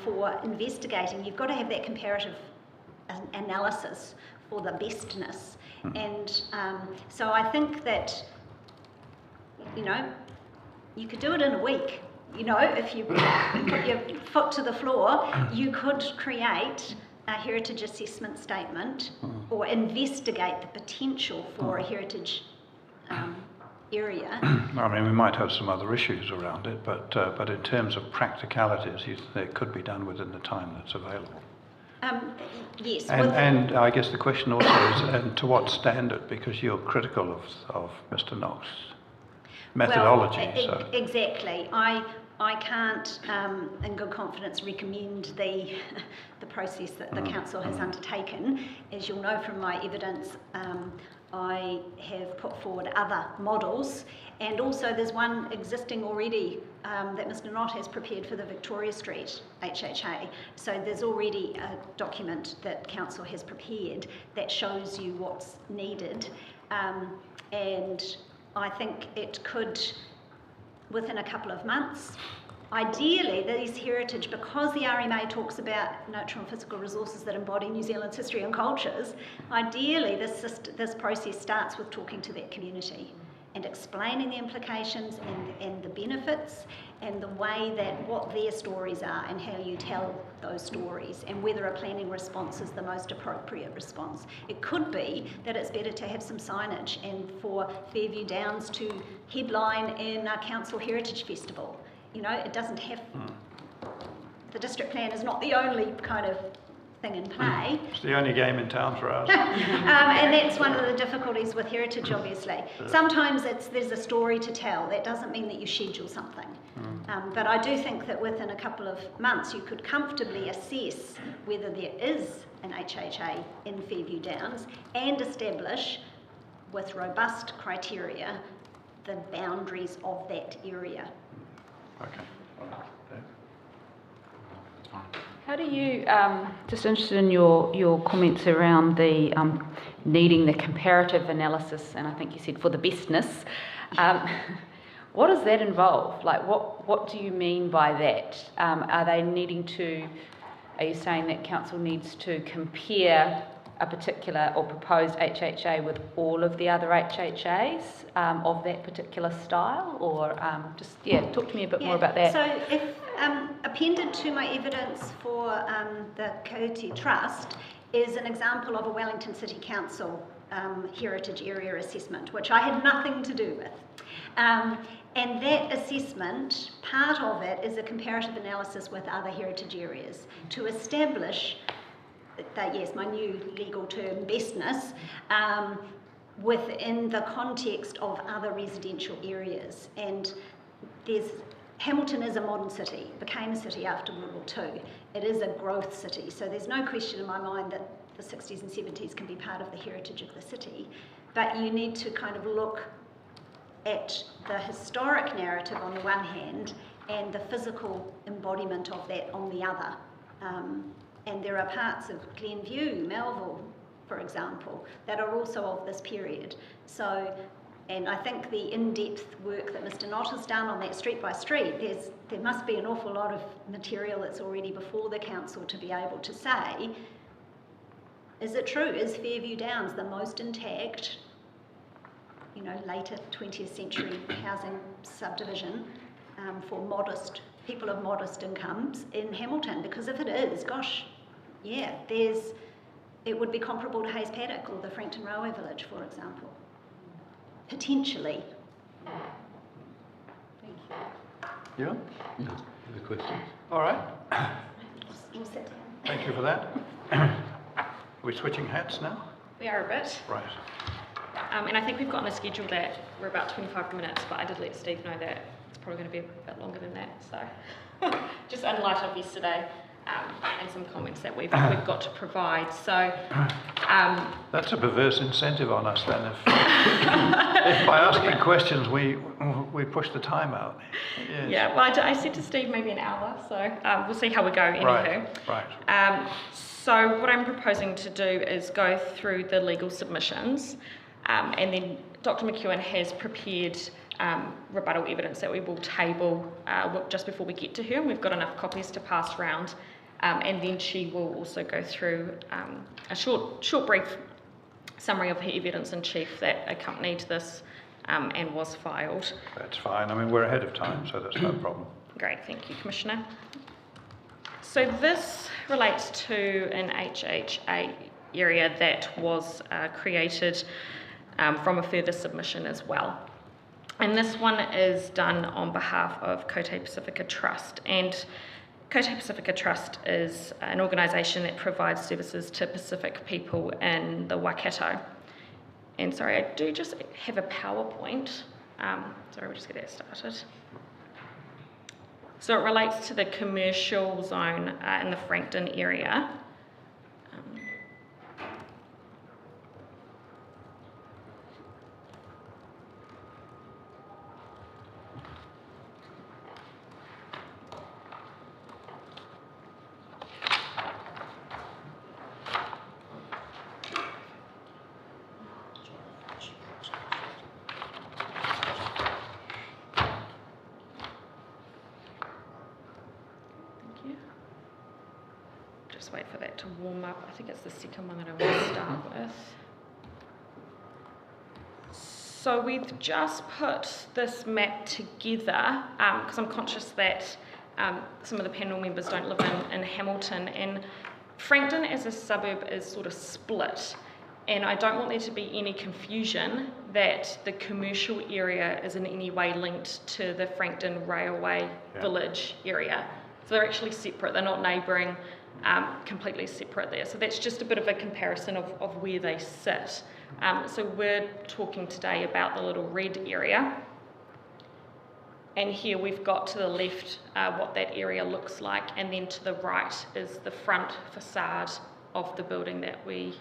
for investigating. You've got to have that comparative analysis for the bestness, and so I think that you could do it in a week. If you put your foot to the floor, you could create a heritage assessment statement or investigate the potential for a heritage area. I mean, we might have some other issues around it, but in terms of practicalities, it could be done within the time that's available. Yes. And I guess the question also is, and to what standard? Because you're critical of Mr. Knox's methodology. Well, exactly. I can't, in good confidence, recommend the process that the council has undertaken. As you'll know from my evidence, I have put forward other models, and also there's one existing already that Mr. Knott has prepared for the Victoria Street HHA. So there's already a document that council has prepared that shows you what's needed, and I think it could, within a couple of months. Ideally, these heritage, because the RMA talks about natural and physical resources that embody New Zealand's history and cultures, ideally this process starts with talking to that community and explaining the implications and the benefits and the way that what their stories are and how you tell those stories and whether a planning response is the most appropriate response. It could be that it's better to have some signage and for Fairview Downs to headline in a council heritage festival. You know, it doesn't have, the district plan is not the only kind of thing in play. It's the only game in town for us. And that's one of the difficulties with heritage, obviously. Sometimes there's a story to tell. That doesn't mean that you schedule something. But I do think that within a couple of months you could comfortably assess whether there is an HHA in Fairview Downs and establish, with robust criteria, the boundaries of that area. Okay. How do you, just interested in your comments around the needing the comparative analysis, and I think you said for the bestness. What does that involve? Like, what do you mean by that? Are you saying that council needs to compare a particular or proposed HHA with all of the other HHAs of that particular style, or talk to me a bit more about that. So if appended to my evidence for the Coyote Trust is an example of a Wellington City Council heritage area assessment, which I had nothing to do with. And that assessment, part of it is a comparative analysis with other heritage areas to establish that, yes, my new legal term, bestness, within the context of other residential areas. And Hamilton is a modern city, became a city after World War II. It is a growth city, so there's no question in my mind that the 60s and 70s can be part of the heritage of the city. But you need to kind of look at the historic narrative on the one hand and the physical embodiment of that on the other. And there are parts of Glenview, Melville, for example, that are also of this period. So, and I think the in-depth work that Mr. Knott has done on that street by street, there must be an awful lot of material that's already before the council to be able to say, is it true? Is Fairview Downs the most intact, later 20th century housing subdivision for people of modest incomes in Hamilton? Because if it is, gosh, yeah, it would be comparable to Hayes Paddock or the Frankton Railway Village, for example. Potentially. Thank you. Yeah? No, other questions? All right. We'll sit down. Thank you for that. Are we switching hats now? We are a bit. Right. And I think we've got on a schedule that we're about 25 minutes, but I did let Steve know that it's probably going to be a bit longer than that. So just in light of yesterday and some comments that we've got to provide. So that's a perverse incentive on us then. If by asking questions we push the time out. Yes. Yeah, well, I said to Steve maybe an hour, so we'll see how we go anywho. Right. So what I'm proposing to do is go through the legal submissions, and then Dr. McEwen has prepared rebuttal evidence that we will table just before we get to her, and we've got enough copies to pass around, and then she will also go through a short brief summary of her evidence in chief that accompanied this and was filed. That's fine. I mean, we're ahead of time, so that's no problem. Great, thank you, Commissioner. So this relates to an HHA area that was created from a further submission as well. And this one is done on behalf of Kote Pacifica Trust. And Kote Pacifica Trust is an organisation that provides services to Pacific people in the Waikato. And sorry, I do just have a PowerPoint. Sorry, we'll just get that started. So it relates to the commercial zone in the Frankton area. Just wait for that to warm up. I think it's the second one that I want to start with. So we've just put this map together because I'm conscious that some of the panel members don't live in Hamilton, and Frankton as a suburb is sort of split, and I don't want there to be any confusion that the commercial area is in any way linked to the Frankton Railway Village area. So they're actually separate, they're not neighbouring. Completely separate there. So that's just a bit of a comparison of where they sit. So we're talking today about the little red area. And here we've got to the left what that area looks like, and then to the right is the front facade of the building that we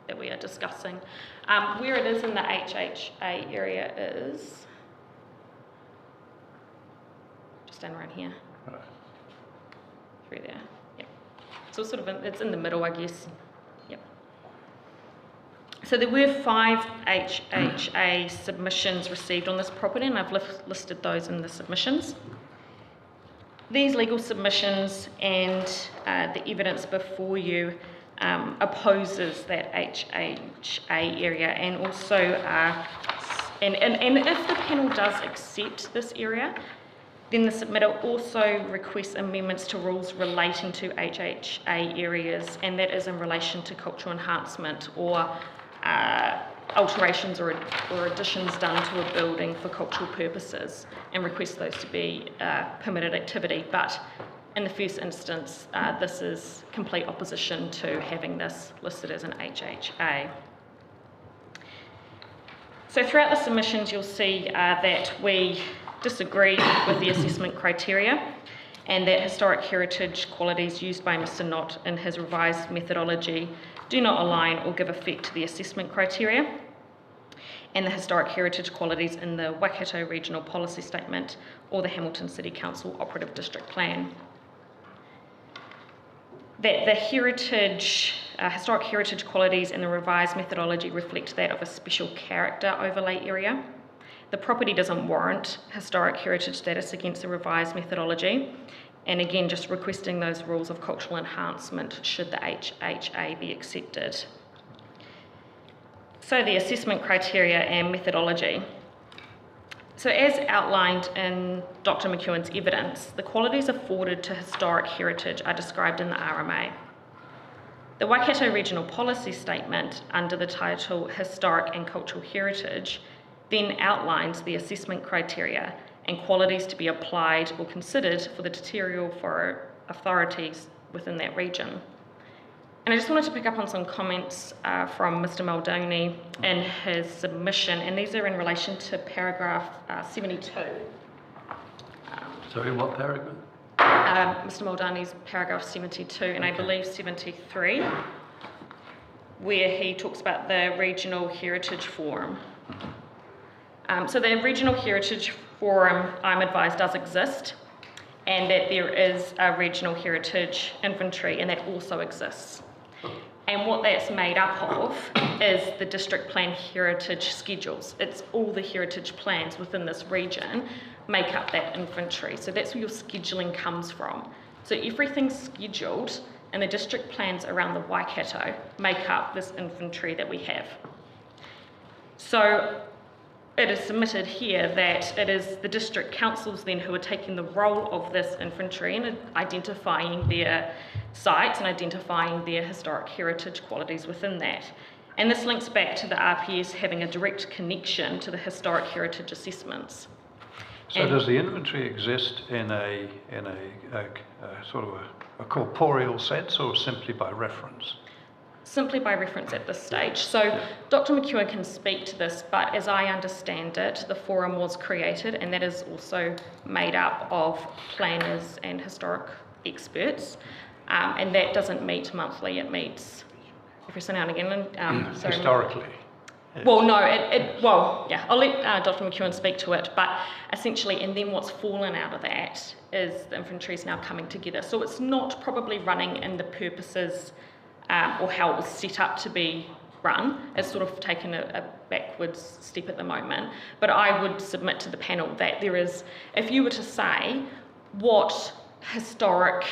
are discussing. Where it is in the HHA area is just down around here. Right. Through there. So it's sort of it's in the middle, I guess. Yep. So there were 5 HHA submissions received on this property, and I've listed those in the submissions. These legal submissions and the evidence before you opposes that HHA area, and also and if the panel does accept this area, then the submitter also requests amendments to rules relating to HHA areas, and that is in relation to cultural enhancement or alterations or additions done to a building for cultural purposes, and requests those to be permitted activity. But in the first instance, this is complete opposition to having this listed as an HHA. So throughout the submissions, you'll see that we disagree with the assessment criteria, and that historic heritage qualities used by Mr. Knott in his revised methodology do not align or give effect to the assessment criteria, and the historic heritage qualities in the Waikato Regional Policy Statement or the Hamilton City Council Operative District Plan. That the historic heritage qualities in the revised methodology reflect that of a special character overlay area. The property doesn't warrant historic heritage status against the revised methodology, and again, just requesting those rules of cultural enhancement should the HHA be accepted. So the assessment criteria and methodology. So as outlined in Dr. McEwen's evidence, the qualities afforded to historic heritage are described in the RMA. The Waikato Regional Policy Statement, under the title Historic and Cultural Heritage, then outlines the assessment criteria and qualities to be applied or considered for the territorial authorities within that region. And I just wanted to pick up on some comments from Mr. Maldoni in his submission, and these are in relation to paragraph 72. Sorry, what paragraph? Mr. Maldoni's paragraph 72, and I believe 73, where he talks about the Regional Heritage Forum. So the Regional Heritage Forum, I'm advised, does exist, and that there is a Regional Heritage Inventory, and that also exists. And what that's made up of is the District Plan Heritage Schedules. It's all the heritage plans within this region make up that inventory. So that's where your scheduling comes from. So everything's scheduled, and the district plans around the Waikato make up this inventory that we have. So it is submitted here that it is the district councils then who are taking the role of this inventory and identifying their sites and identifying their historic heritage qualities within that. And this links back to the RPS having a direct connection to the historic heritage assessments. So does the inventory exist in a sort of a corporeal sense, or simply by reference? simply by reference at this stage. So Dr. McEwen can speak to this, but as I understand it, the forum was created, and that is also made up of planners and historic experts, and that doesn't meet monthly, it meets every so now and again. So Historically. well, no, I'll let Dr. McEwen speak to it, but essentially, and then what's fallen out of that is the infantry is now coming together. So it's not probably running in the purposes or how it was set up to be run. It's sort of taken a backwards step at the moment. But I would submit to the panel that there is, if you were to say, what historic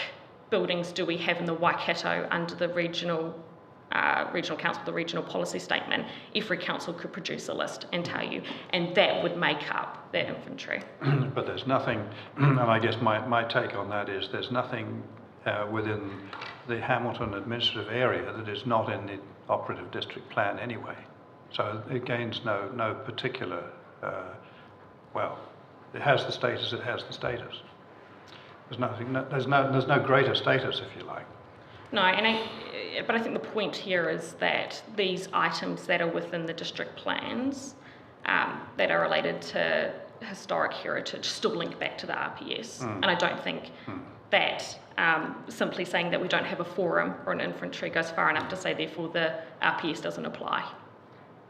buildings do we have in the Waikato under the regional council, the regional policy statement, every council could produce a list and tell you, and that would make up that infantry. But there's nothing, and I guess my take on that is there's nothing within the Hamilton administrative area that is not in the operative district plan anyway. So it gains no particular, it has the status, it has the status. There's no greater status, if you like. No, but I think the point here is that these items that are within the district plans that are related to historic heritage still link back to the RPS. And I don't think that simply saying that we don't have a forum or an infantry goes far enough to say therefore the RPS doesn't apply.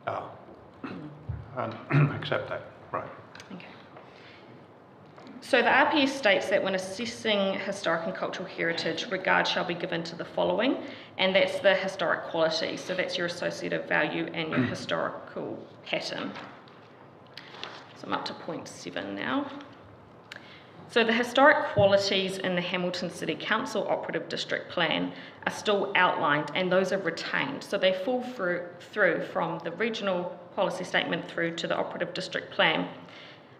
Oh, accept that, right. Okay. So the RPS states that when assessing historic and cultural heritage, regard shall be given to the following, and that's the historic quality. So that's your associative value and your historical pattern. So I'm up to point 7 now. So the historic qualities in the Hamilton City Council Operative District Plan are still outlined, and those are retained. So they fall through from the regional policy statement through to the Operative District Plan.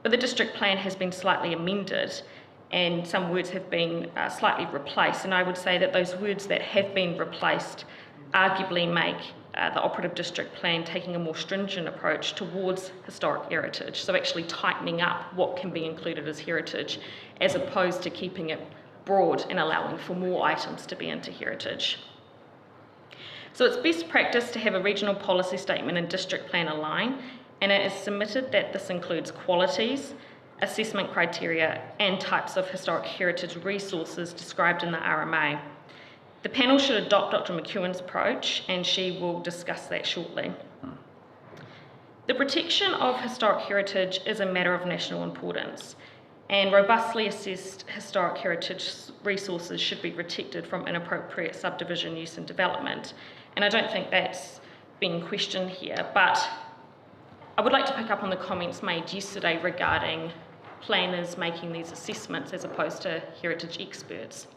But the district plan has been slightly amended, and some words have been slightly replaced. And I would say that those words that have been replaced arguably make the operative district plan taking a more stringent approach towards historic heritage. So actually tightening up what can be included as heritage, as opposed to keeping it broad and allowing for more items to be into heritage. So it's best practice to have a regional policy statement and district plan align, and it is submitted that this includes qualities, assessment criteria, and types of historic heritage resources described in the RMA. The panel should adopt Dr. McEwen's approach, and she will discuss that shortly. The protection of historic heritage is a matter of national importance, and robustly assessed historic heritage resources should be protected from inappropriate subdivision use and development. And I don't think that's been questioned here, but I would like to pick up on the comments made yesterday regarding planners making these assessments as opposed to heritage experts.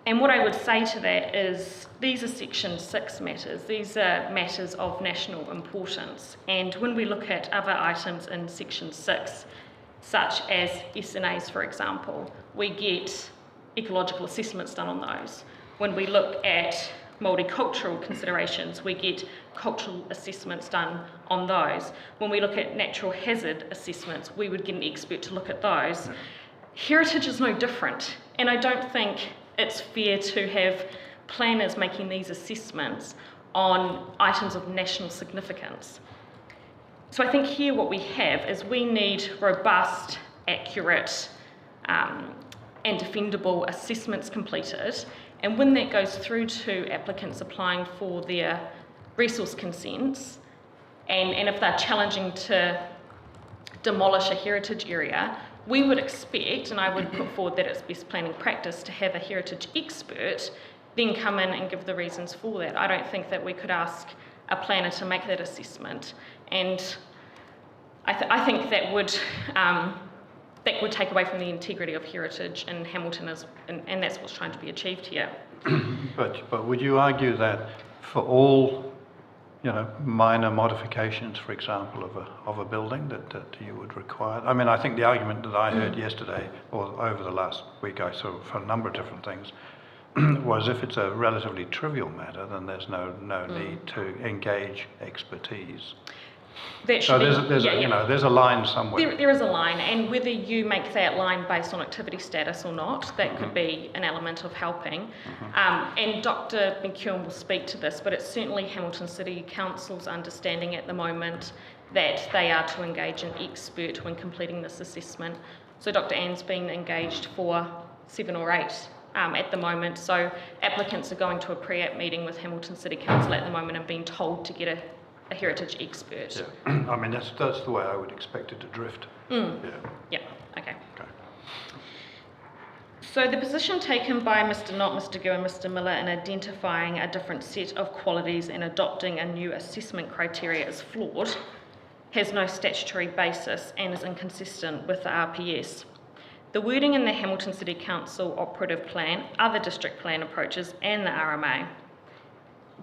And what I would say to that is these are Section 6 matters. These are matters of national importance. And when we look at other items in Section 6, such as SNAs, for example, we get ecological assessments done on those. When we look at multicultural considerations, we get cultural assessments done on those. When we look at natural hazard assessments, we would get an expert to look at those. Heritage is no different, and I don't think it's fair to have planners making these assessments on items of national significance. So I think here what we have is we need robust, accurate, and defendable assessments completed. And when that goes through to applicants applying for their resource consents, and if they're challenging to demolish a heritage area, we would expect, and I would put forward that it's best planning practice to have a heritage expert then come in and give the reasons for that. I don't think that we could ask a planner to make that assessment. And I think that would take away from the integrity of heritage in Hamilton, and that's what's trying to be achieved here. But would you argue that for all, minor modifications, for example, of a building that you would require? I mean, I think the argument that I heard yesterday, or over the last week I saw for a number of different things, was if it's a relatively trivial matter, then there's no need to engage expertise. That So should there's be, a, you know, there's a line somewhere. There is a line, and whether you make that line based on activity status or not, that could be an element of helping. And Dr. McEwen will speak to this, but it's certainly Hamilton City Council's understanding at the moment that they are to engage an expert when completing this assessment. So Dr. Ann's been engaged for 7 or 8 at the moment. So applicants are going to a pre-app meeting with Hamilton City Council at the moment and being told to get a heritage expert. Yeah. I mean, that's the way I would expect it to drift. Yeah. Yeah, okay. So the position taken by Mr. Knott, Mr. Gu and Mr. Miller in identifying a different set of qualities and adopting a new assessment criteria is flawed, has no statutory basis and is inconsistent with the RPS. The wording in the Hamilton City Council operative plan, other district plan approaches and the RMA.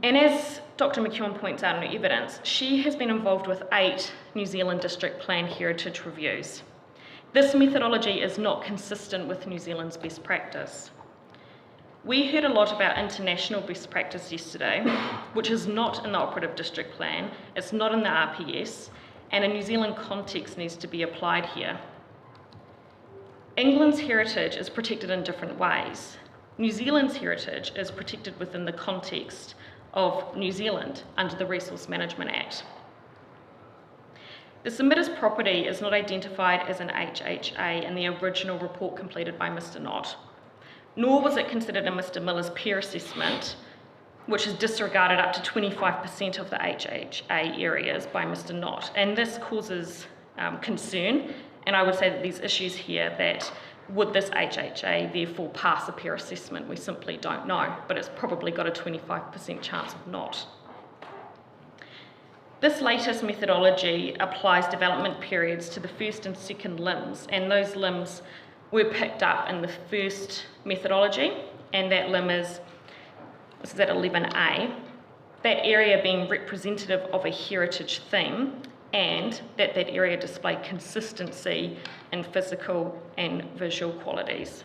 And as Dr. McEwen points out in her evidence, she has been involved with 8 New Zealand district plan heritage reviews. This methodology is not consistent with New Zealand's best practice. We heard a lot about international best practice yesterday, which is not in the operative district plan, it's not in the RPS, and a New Zealand context needs to be applied here. England's heritage is protected in different ways. New Zealand's heritage is protected within the context of New Zealand under the Resource Management Act. The submitter's property is not identified as an HHA in the original report completed by Mr. Knott, nor was it considered in Mr. Miller's peer assessment, which has disregarded up to 25% of the HHA areas by Mr. Knott. And this causes concern, and I would say that these issues here that would this HHA therefore pass a peer assessment? We simply don't know, but it's probably got a 25% chance of not. This latest methodology applies development periods to the first and second limbs, and those limbs were picked up in the first methodology, and that limb is, this is at 11A, that area being representative of a heritage theme, and that area displayed consistency in physical and visual qualities.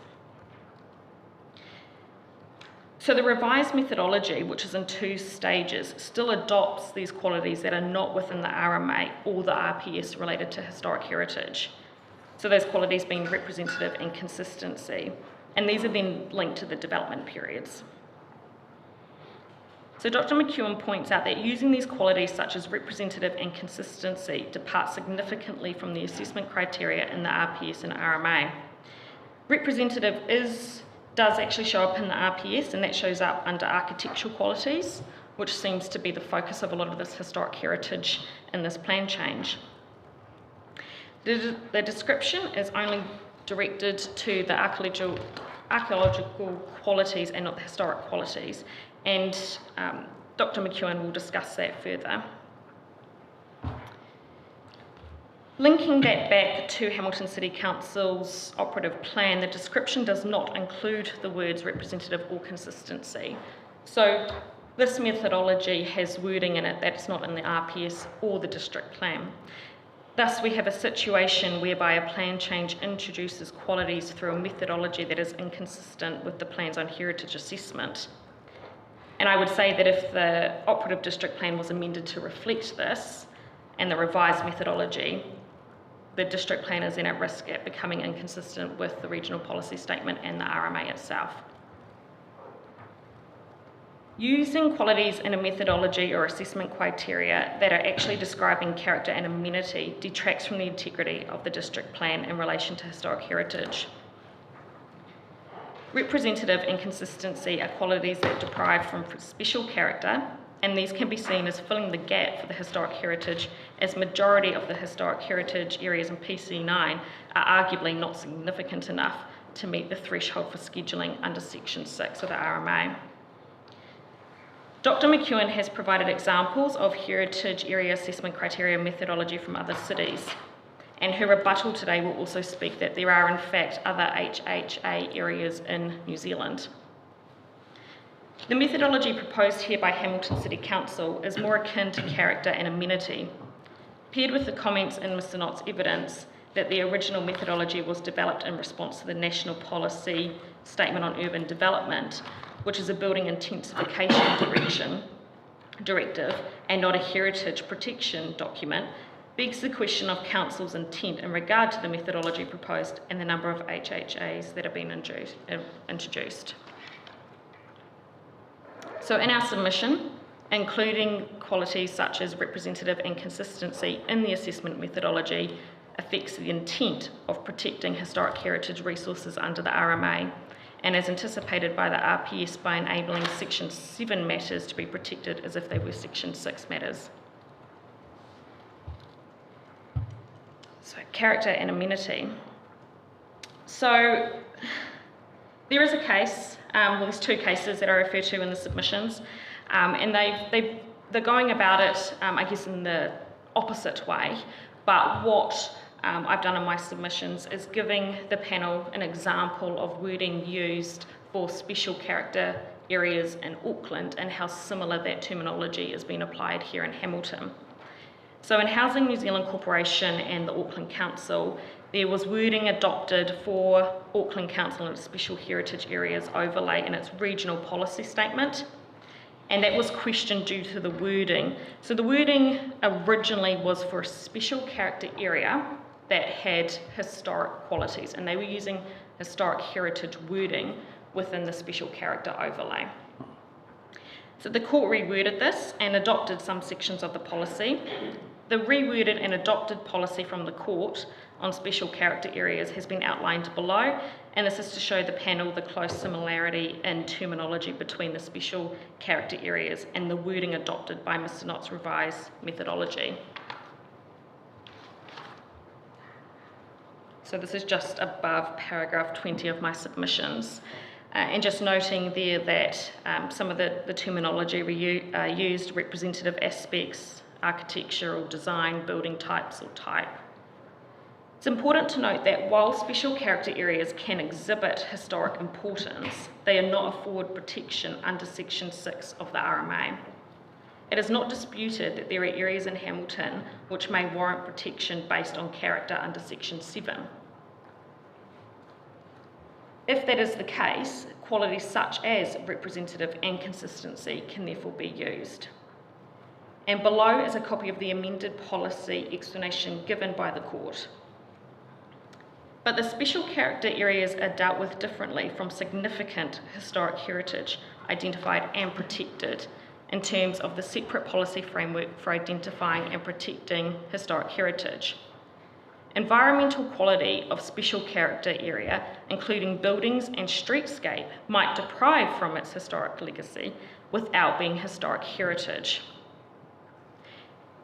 So the revised methodology, which is in 2 stages, still adopts these qualities that are not within the RMA or the RPS related to historic heritage. So those qualities being representative and consistency. And these are then linked to the development periods. So Dr. McEwen points out that using these qualities such as representative and consistency depart significantly from the assessment criteria in the RPS and RMA. Representative does actually show up in the RPS, and that shows up under architectural qualities, which seems to be the focus of a lot of this historic heritage in this plan change. The description is only directed to the archaeological qualities and not the historic qualities, and Dr. McEwen will discuss that further. Linking that back to Hamilton City Council's operative plan, the description does not include the words representative or consistency. So this methodology has wording in it that's not in the RPS or the district plan. Thus, we have a situation whereby a plan change introduces qualities through a methodology that is inconsistent with the plan's own heritage assessment. And I would say that if the operative district plan was amended to reflect this and the revised methodology, the district plan is then at risk at becoming inconsistent with the regional policy statement and the RMA itself. Using qualities in a methodology or assessment criteria that are actually describing character and amenity detracts from the integrity of the district plan in relation to historic heritage. Representative and consistency are qualities that derive from special character, and these can be seen as filling the gap for the historic heritage, as majority of the historic heritage areas in PC9 are arguably not significant enough to meet the threshold for scheduling under Section 6 of the RMA. Dr. McEwen has provided examples of heritage area assessment criteria methodology from other cities, and her rebuttal today will also speak that there are in fact other HHA areas in New Zealand. The methodology proposed here by Hamilton City Council is more akin to character and amenity, paired with the comments in Mr. Knott's evidence that the original methodology was developed in response to the National Policy Statement on Urban Development, which is a building intensification direction, directive and not a heritage protection document begs the question of Council's intent in regard to the methodology proposed and the number of HHAs that have been introduced. So in our submission, including qualities such as representative and consistency in the assessment methodology affects the intent of protecting historic heritage resources under the RMA, and as anticipated by the RPS by enabling Section 7 matters to be protected as if they were Section 6 matters. So character and amenity. So there is a case, well there's two cases that I refer to in the submissions, and they're going about it, I guess, in the opposite way, but what I've done in my submissions is giving the panel an example of wording used for special character areas in Auckland and how similar that terminology is being applied here in Hamilton. So in Housing New Zealand Corporation and the Auckland Council, there was wording adopted for Auckland Council and its special heritage areas overlay in its regional policy statement, and that was questioned due to the wording. So the wording originally was for a special character area that had historic qualities, and they were using historic heritage wording within the special character overlay. So the court reworded this and adopted some sections of the policy. The reworded and adopted policy from the court on special character areas has been outlined below, and this is to show the panel the close similarity in terminology between the special character areas and the wording adopted by Mr. Knott's revised methodology. So this is just above paragraph 20 of my submissions. And just noting there that some of the terminology used, representative aspects, architectural design, building types or type. It's important to note that while special character areas can exhibit historic importance, they are not afforded protection under Section 6 of the RMA. It is not disputed that there are areas in Hamilton which may warrant protection based on character under Section 7. If that is the case, qualities such as representative and consistency can therefore be used. And below is a copy of the amended policy explanation given by the court. But the special character areas are dealt with differently from significant historic heritage identified and protected in terms of the separate policy framework for identifying and protecting historic heritage. Environmental quality of special character area, including buildings and streetscape, might deprive from its historic legacy without being historic heritage.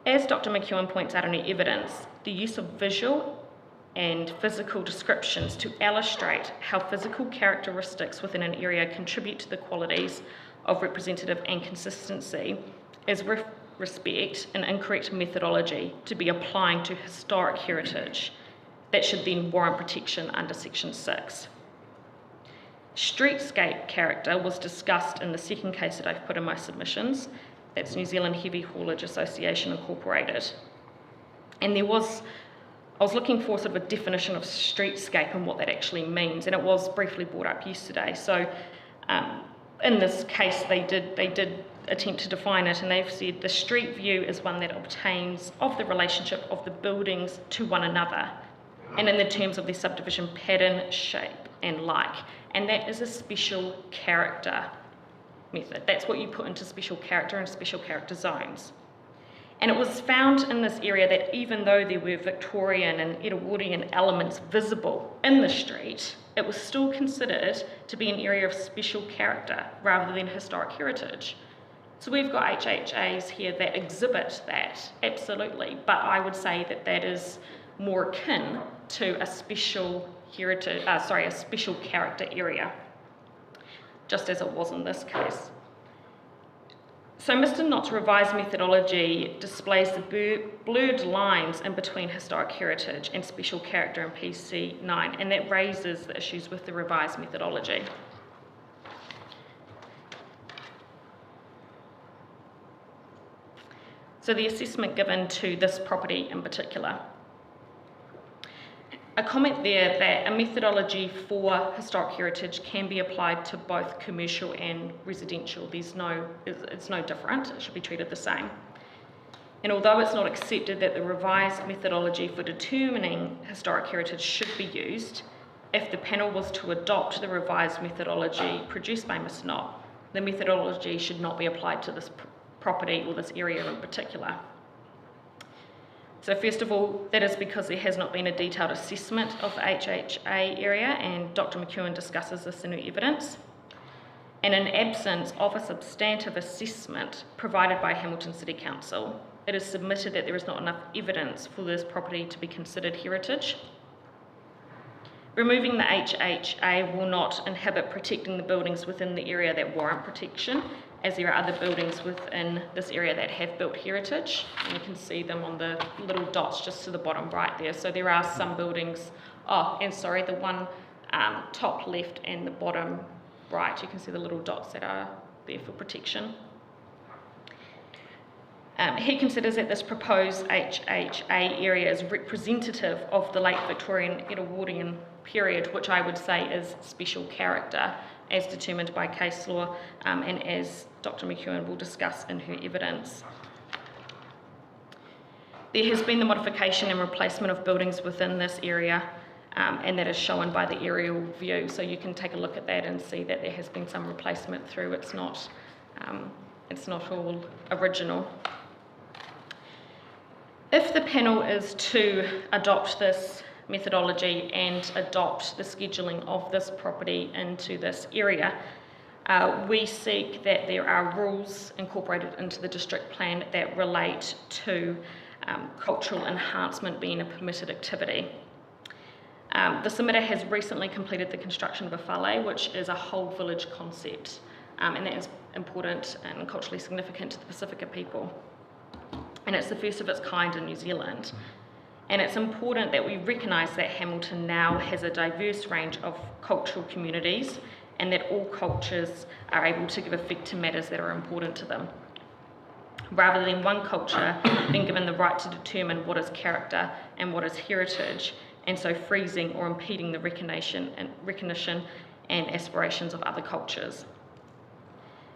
As Dr. McEwen points out in her evidence, the use of visual and physical descriptions to illustrate how physical characteristics within an area contribute to the qualities of representative and consistency is respect an incorrect methodology to be applying to historic heritage that should then warrant protection under Section 6. Streetscape character was discussed in the second case that I've put in my submissions. That's New Zealand Heavy Haulage Association Incorporated. And I was looking for sort of a definition of streetscape and what that actually means, and it was briefly brought up yesterday. So in this case, they did attempt to define it, and they've said the street view is one that obtains of the relationship of the buildings to one another, and in the terms of their subdivision pattern, shape, and like. And that is a special character method. That's what you put into special character and special character zones. And it was found in this area that even though there were Victorian and Edwardian elements visible in the street, it was still considered to be an area of special character rather than historic heritage. So we've got HHAs here that exhibit that, absolutely, but I would say that that is more akin to a special heritage, a special character area, just as it was in this case. So Mr. Knott's revised methodology displays the blurred lines in between historic heritage and special character in PC 9, and that raises the issues with the revised methodology. So the assessment given to this property in particular. a comment there that a methodology for historic heritage can be applied to both commercial and residential. It's no different, it should be treated the same. And although it's not accepted that the revised methodology for determining historic heritage should be used, if the panel was to adopt the revised methodology produced by Ms. Knott, the methodology should not be applied to this property or this area in particular. So first of all, that is because there has not been a detailed assessment of the HHA area, and Dr. McEwen discusses this in her evidence. And in absence of a substantive assessment provided by Hamilton City Council, it is submitted that there is not enough evidence for this property to be considered heritage. Removing the HHA will not inhibit protecting the buildings within the area that warrant protection, as there are other buildings within this area that have built heritage, and you can see them on the little dots just to the bottom right there. So there are some buildings, the one top left and the bottom right, you can see the little dots that are there for protection. He considers that this proposed HHA area is representative of the late Victorian Edwardian period, which I would say is special character, as determined by case law, and as Dr. McEwen will discuss in her evidence. There has been the modification and replacement of buildings within this area, and that is shown by the aerial view. So you can take a look at that and see that there has been some replacement through. It's not all original. If the panel is to adopt this methodology and adopt the scheduling of this property into this area, we seek that there are rules incorporated into the district plan that relate to cultural enhancement being a permitted activity. The submitter has recently completed the construction of a whale, which is a whole village concept, and that is important and culturally significant to the Pacifica people. And it's the first of its kind in New Zealand. And it's important that we recognise that Hamilton now has a diverse range of cultural communities, and that all cultures are able to give effect to matters that are important to them, rather than one culture being given the right to determine what is character and what is heritage, and so freezing or impeding the recognition and aspirations of other cultures.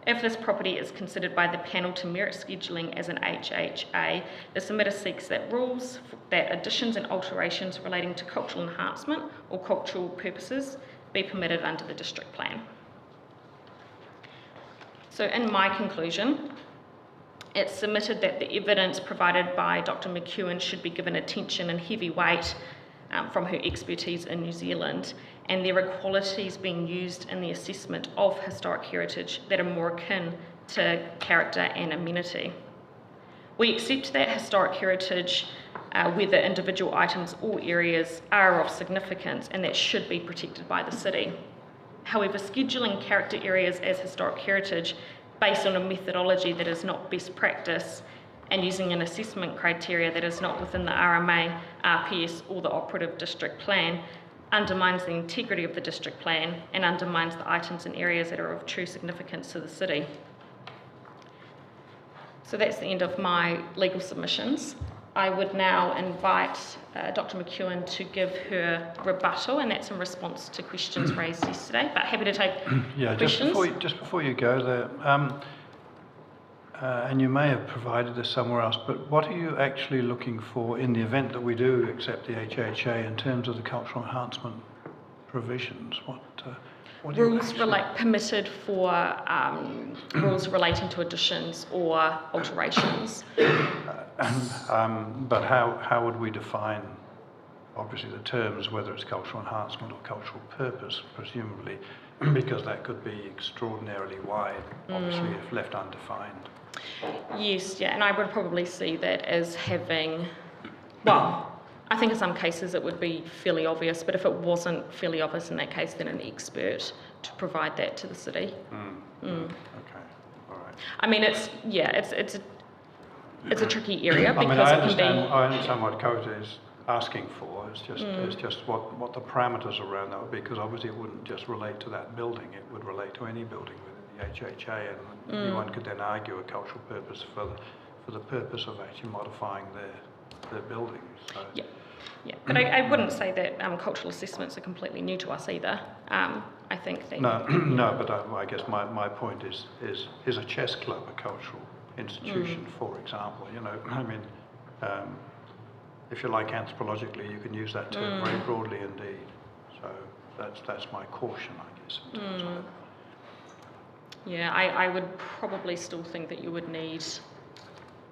If this property is considered by the panel to merit scheduling as an HHA, the submitter seeks that additions and alterations relating to cultural enhancement or cultural purposes be permitted under the district plan. So in my conclusion, it's submitted that the evidence provided by Dr. McEwen should be given attention and heavy weight from her expertise in New Zealand, and there are qualities being used in the assessment of historic heritage that are more akin to character and amenity. We accept that historic heritage, whether individual items or areas, are of significance and that should be protected by the city. However, scheduling character areas as historic heritage based on a methodology that is not best practice and using an assessment criteria that is not within the RMA, RPS or the operative district plan undermines the integrity of the district plan and undermines the items and areas that are of true significance to the city. So that's the end of my legal submissions. I would now invite Dr. McEwen to give her rebuttal, and that's in response to questions raised yesterday, but happy to take questions. Just before you go there, and you may have provided this somewhere else, but what are you actually looking for in the event that we do accept the HHA in terms of the cultural enhancement provisions? What rules permitted for rules relating to additions or alterations. But how would we define, obviously, the terms, whether it's cultural enhancement or cultural purpose, presumably, because that could be extraordinarily wide, obviously, if left undefined. Yes, yeah, and I would probably see that as having, well, I think in some cases it would be fairly obvious, but if it wasn't fairly obvious in that case, then an expert to provide that to the city. Okay, all right. I mean, it's a tricky area because I understand what Kota is asking for. It's just what the parameters around that would be, because obviously it wouldn't just relate to that building. It would relate to any building within the HHA, and anyone could then argue a cultural purpose for the purpose of actually modifying their buildings. So. Yeah. Yeah, but I wouldn't say that cultural assessments are completely new to us either. I think they... No, no, but I guess my point is a chess club a cultural institution, for example? You know, I mean, if you like anthropologically, you can use that term very broadly indeed. So that's my caution, I guess, in terms of it. Yeah, I would probably still think that you would need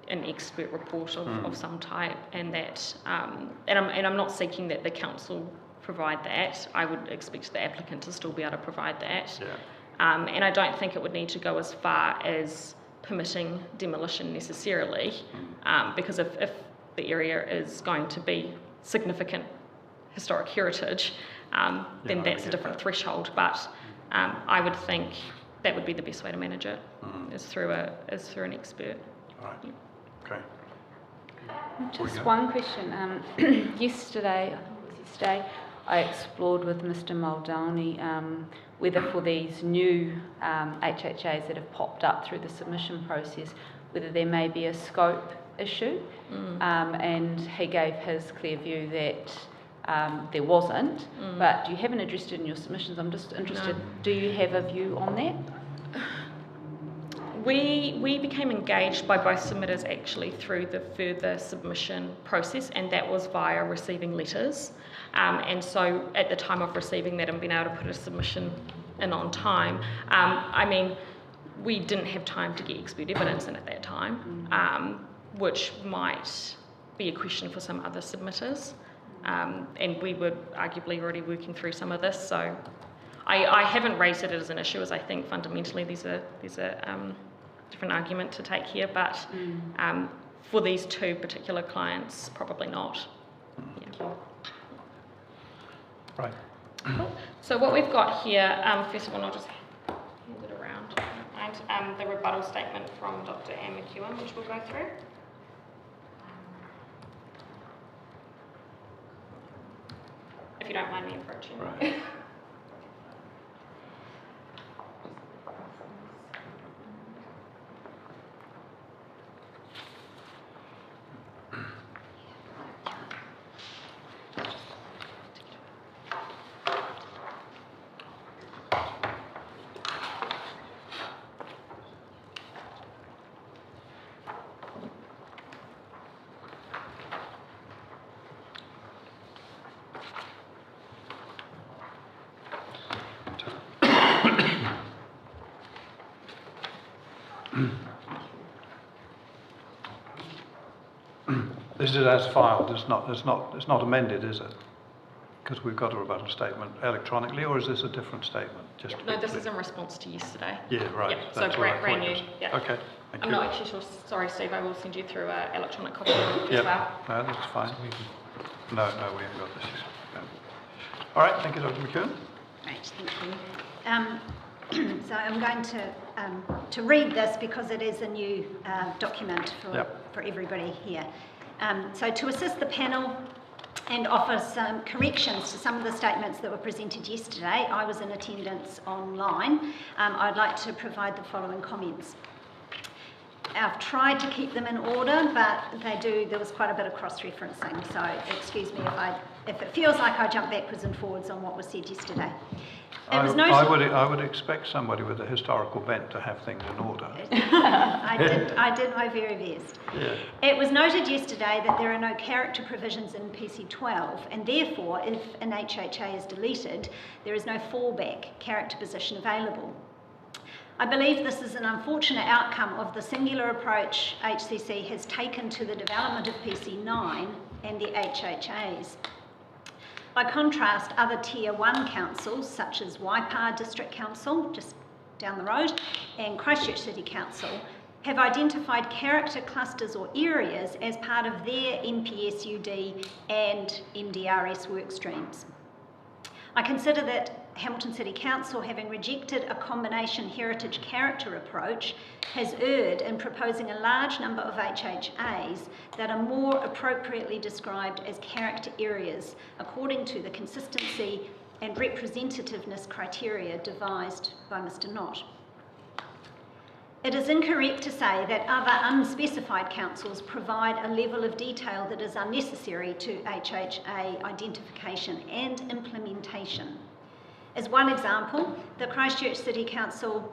an expert report of some type, and that, and I'm not seeking that the council provide that. I would expect the applicant to still be able to provide that. Yeah. And I don't think it would need to go as far as permitting demolition necessarily, because if the area is going to be significant historic heritage, then that's a different threshold. But I would think that would be the best way to manage it, is through an expert. Right. Yeah. Okay. Just one question. Yesterday, I explored with Mr. Muldowney whether for these new HHAs that have popped up through the submission process, whether there may be a scope issue, and he gave his clear view that there wasn't, but you haven't addressed it in your submissions. I'm just interested, do you have a view on that? We became engaged by both submitters actually through the further submission process, and that was via receiving letters. And so at the time of receiving that and being able to put a submission in on time, I mean, we didn't have time to get expert evidence in at that time, which might be a question for some other submitters. And we were arguably already working through some of this, so I haven't raised it as an issue, as I think fundamentally there's a different argument to take here, but for these two particular clients, probably not. Yeah. Right. Cool. So what we've got here, first of all, I'll just hand it around, and the rebuttal statement from Dr. Anne McEwen, which we'll go through. If you don't mind me approaching. Right. This is as filed. It's not amended, is it? Because we've got a rebuttal statement electronically, or is this a different statement? Just to No, be this clear. is in response to yesterday. Yeah, right. Yeah, so That's what I brand thought new. it was. Yeah. Okay. Thank I'm you. not actually sure. Sorry, Steve. I will send you through an electronic copy as Yep. well. No, that's fine. No, we haven't got this. No. All right. Thank you, Dr. McEwen. Great, thank you. So I'm going to read this because it is a new document for everybody here. So to assist the panel and offer some corrections to some of the statements that were presented yesterday, I was in attendance online. I'd like to provide the following comments. I've tried to keep them in order, but there was quite a bit of cross-referencing, so excuse me if it feels like I jump backwards and forwards on what was said yesterday. It was noted, I would expect somebody with a historical bent to have things in order. I did my very best. Yeah. It was noted yesterday that there are no character provisions in PC 12, and therefore, if an HHA is deleted, there is no fallback character position available. I believe this is an unfortunate outcome of the singular approach HCC has taken to the development of PC 9 and the HHAs. By contrast, other Tier 1 councils, such as Waipa District Council, just down the road, and Christchurch City Council, have identified character clusters or areas as part of their MPSUD and MDRS work streams. I consider that Hamilton City Council, having rejected a combination heritage character approach, has erred in proposing a large number of HHAs that are more appropriately described as character areas according to the consistency and representativeness criteria devised by Mr. Knott. It is incorrect to say that other unspecified councils provide a level of detail that is unnecessary to HHA identification and implementation. As one example, the Christchurch City Council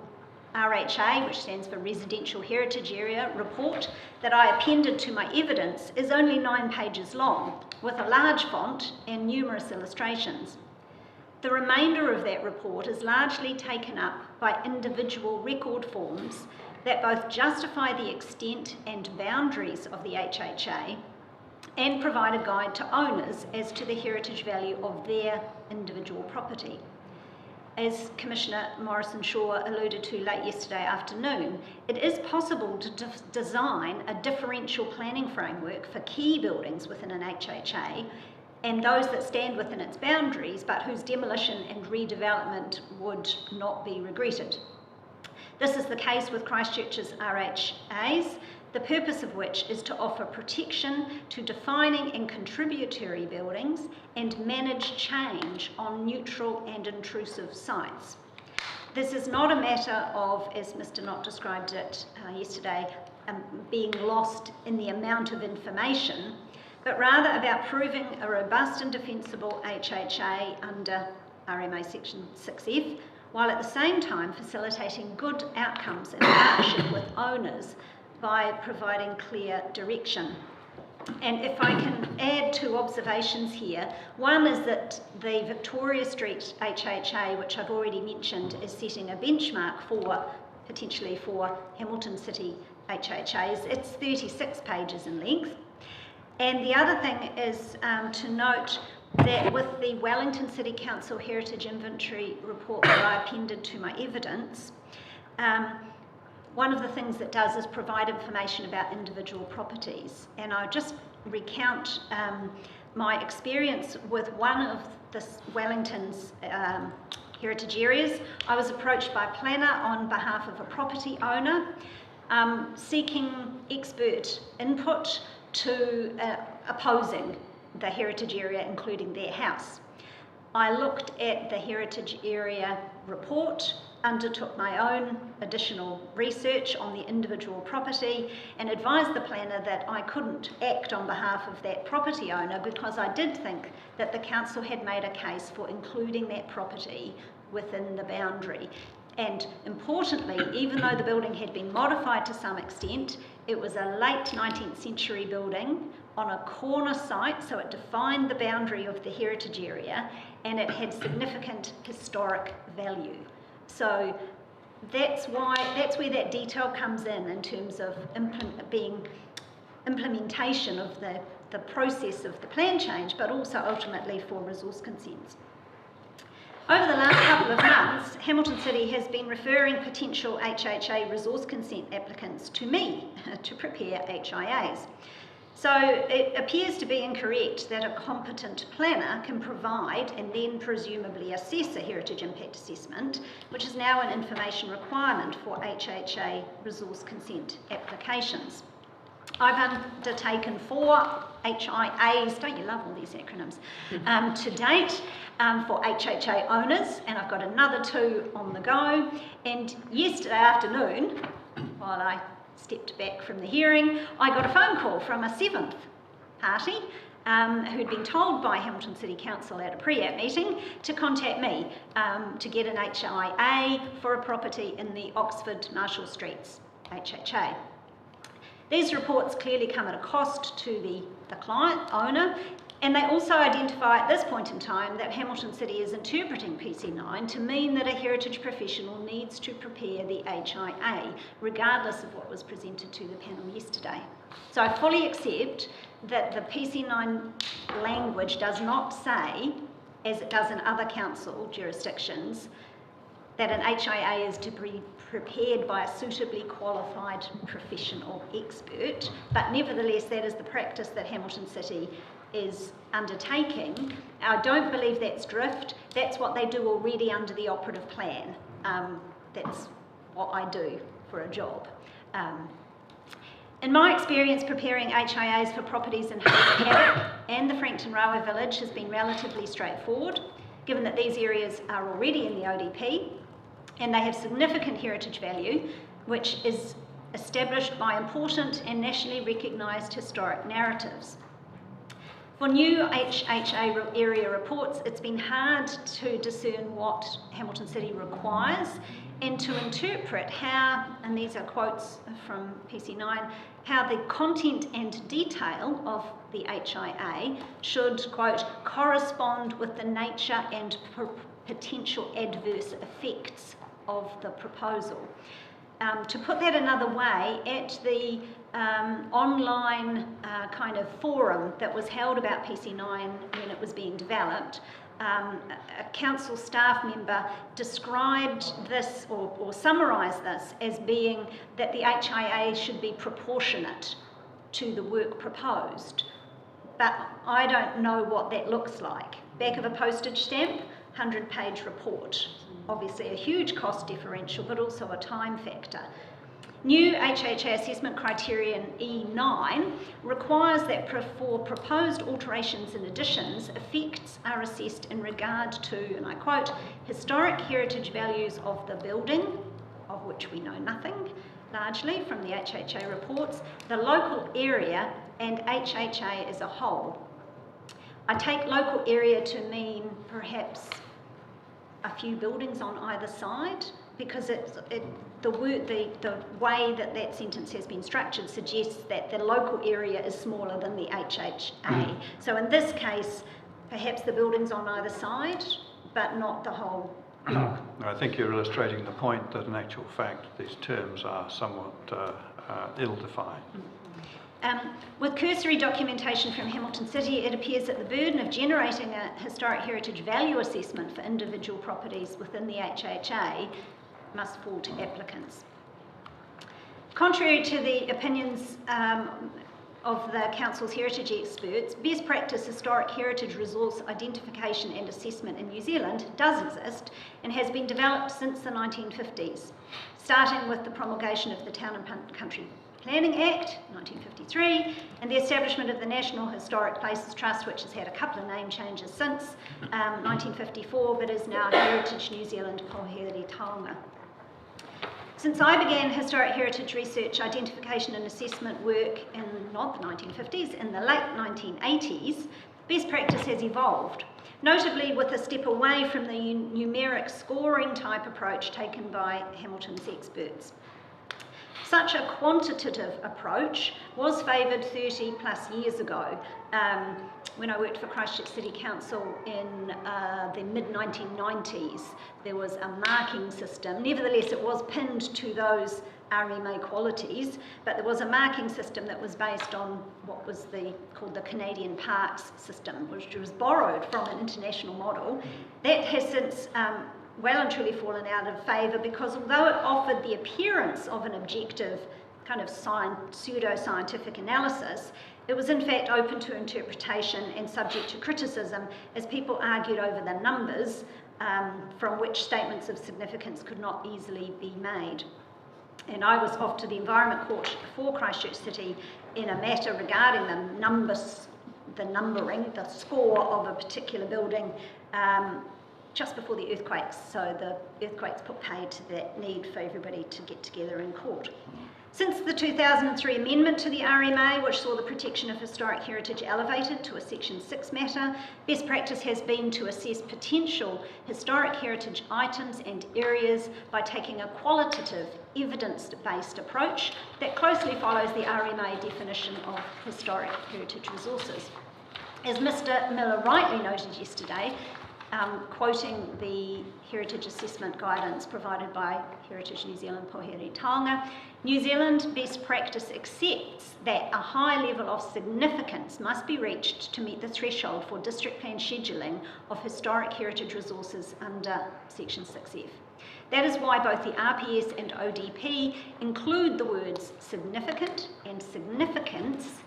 RHA, which stands for Residential Heritage Area report, that I appended to my evidence is only 9 pages long, with a large font and numerous illustrations. The remainder of that report is largely taken up by individual record forms that both justify the extent and boundaries of the HHA and provide a guide to owners as to the heritage value of their individual property. As Commissioner Morrison-Shaw alluded to late yesterday afternoon, it is possible to design a differential planning framework for key buildings within an HHA and those that stand within its boundaries but whose demolition and redevelopment would not be regretted. This is the case with Christchurch's RHAs, the purpose of which is to offer protection to defining and contributory buildings and manage change on neutral and intrusive sites. This is not a matter of, as Mr. Knott described it yesterday, being lost in the amount of information, but rather about proving a robust and defensible HHA under RMA Section 6F, while at the same time facilitating good outcomes in partnership with owners by providing clear direction. And if I can add 2 observations here, one is that the Victoria Street HHA, which I've already mentioned, is setting a benchmark potentially for Hamilton City HHAs. It's 36 pages in length. And the other thing is to note that with the Wellington City Council Heritage Inventory report that I appended to my evidence, one of the things that does is provide information about individual properties. And I'll just recount my experience with one of the Wellington's heritage areas. I was approached by a planner on behalf of a property owner seeking expert input to opposing the heritage area, including their house. I looked at the heritage area report, undertook my own additional research on the individual property and advised the planner that I couldn't act on behalf of that property owner because I did think that the council had made a case for including that property within the boundary. And importantly, even though the building had been modified to some extent, it was a late 19th century building on a corner site, so it defined the boundary of the heritage area and it had significant historic value. So that's where that detail comes in terms of implementation of the process of the plan change, but also ultimately for resource consents. Over the last couple of months, Hamilton City has been referring potential HHA resource consent applicants to me to prepare HIAs. So it appears to be incorrect that a competent planner can provide and then presumably assess a heritage impact assessment, which is now an information requirement for HHA resource consent applications. I've undertaken 4 HIAs, don't you love all these acronyms, to date for HHA owners, and I've got another 2 on the go. And yesterday afternoon, while I stepped back from the hearing, I got a phone call from a 7th party who'd been told by Hamilton City Council at a pre-app meeting to contact me to get an HIA for a property in the Oxford Marshall Streets HHA. These reports clearly come at a cost to the client, owner, and they also identify at this point in time that Hamilton City is interpreting PC9 to mean that a heritage professional needs to prepare the HIA, regardless of what was presented to the panel yesterday. So I fully accept that the PC9 language does not say, as it does in other council jurisdictions, that an HIA is to be prepared by a suitably qualified professional expert, but nevertheless that is the practice that Hamilton City is undertaking. I don't believe that's drift. That's what they do already under the operative plan. That's what I do for a job. In my experience, preparing HIAs for properties in Hayes Paddock and the Frankton Railway Village has been relatively straightforward, given that these areas are already in the ODP and they have significant heritage value. which is established by important and nationally recognised historic narratives. For new HHA area reports, it's been hard to discern what Hamilton City requires and to interpret how, and these are quotes from PC9, how the content and detail of the HIA should, quote, correspond with the nature and potential adverse effects of the proposal. To put that another way, at the online kind of forum that was held about PC9 when it was being developed, a council staff member described this or summarised this as being that the HIA should be proportionate to the work proposed. But I don't know what that looks like. Back of a postage stamp, 100-page report. Obviously a huge cost differential, but also a time factor. New HHA assessment criterion E9 requires that for proposed alterations and additions, effects are assessed in regard to, and I quote, historic heritage values of the building, of which we know nothing, largely from the HHA reports, the local area and HHA as a whole. I take local area to mean perhaps a few buildings on either side, because the way that that sentence has been structured suggests that the local area is smaller than the HHA. So in this case, perhaps the buildings on either side, but not the whole block. I think you're illustrating the point that in actual fact these terms are somewhat ill-defined. With cursory documentation from Hamilton City, it appears that the burden of generating a historic heritage value assessment for individual properties within the HHA must fall to applicants. Contrary to the opinions of the Council's heritage experts, best practice historic heritage resource identification and assessment in New Zealand does exist and has been developed since the 1950s, starting with the promulgation of the Town and Country Planning Act, 1953, and the establishment of the National Historic Places Trust, which has had a couple of name changes since 1954, but is now Heritage New Zealand Poheri Taonga. Since I began historic heritage research, identification and assessment work in not the 1950s, in the late 1980s, best practice has evolved, notably with a step away from the numeric scoring type approach taken by Hamilton's experts. Such a quantitative approach was favoured 30 plus years ago when I worked for Christchurch City Council in the mid-1990s. There was a marking system. Nevertheless, it was pinned to those RMA qualities, but there was a marking system that was based on what was called the Canadian Parks system, which was borrowed from an international model. That has since well and truly fallen out of favour, because although it offered the appearance of an objective kind of pseudo-scientific analysis, it was in fact open to interpretation and subject to criticism as people argued over the numbers from which statements of significance could not easily be made. And I was off to the Environment Court for Christchurch City in a matter regarding the numbering, the score of a particular building just before the earthquakes. So the earthquakes put paid to that need for everybody to get together in court. Since the 2003 amendment to the RMA, which saw the protection of historic heritage elevated to a Section 6 matter, best practice has been to assess potential historic heritage items and areas by taking a qualitative, evidence-based approach that closely follows the RMA definition of historic heritage resources. As Mr. Miller rightly noted yesterday, quoting the heritage assessment guidance provided by Heritage New Zealand Poheri Taonga, New Zealand best practice accepts that a high level of significance must be reached to meet the threshold for district plan scheduling of historic heritage resources under Section 6F. That is why both the RPS and ODP include the words significant and significance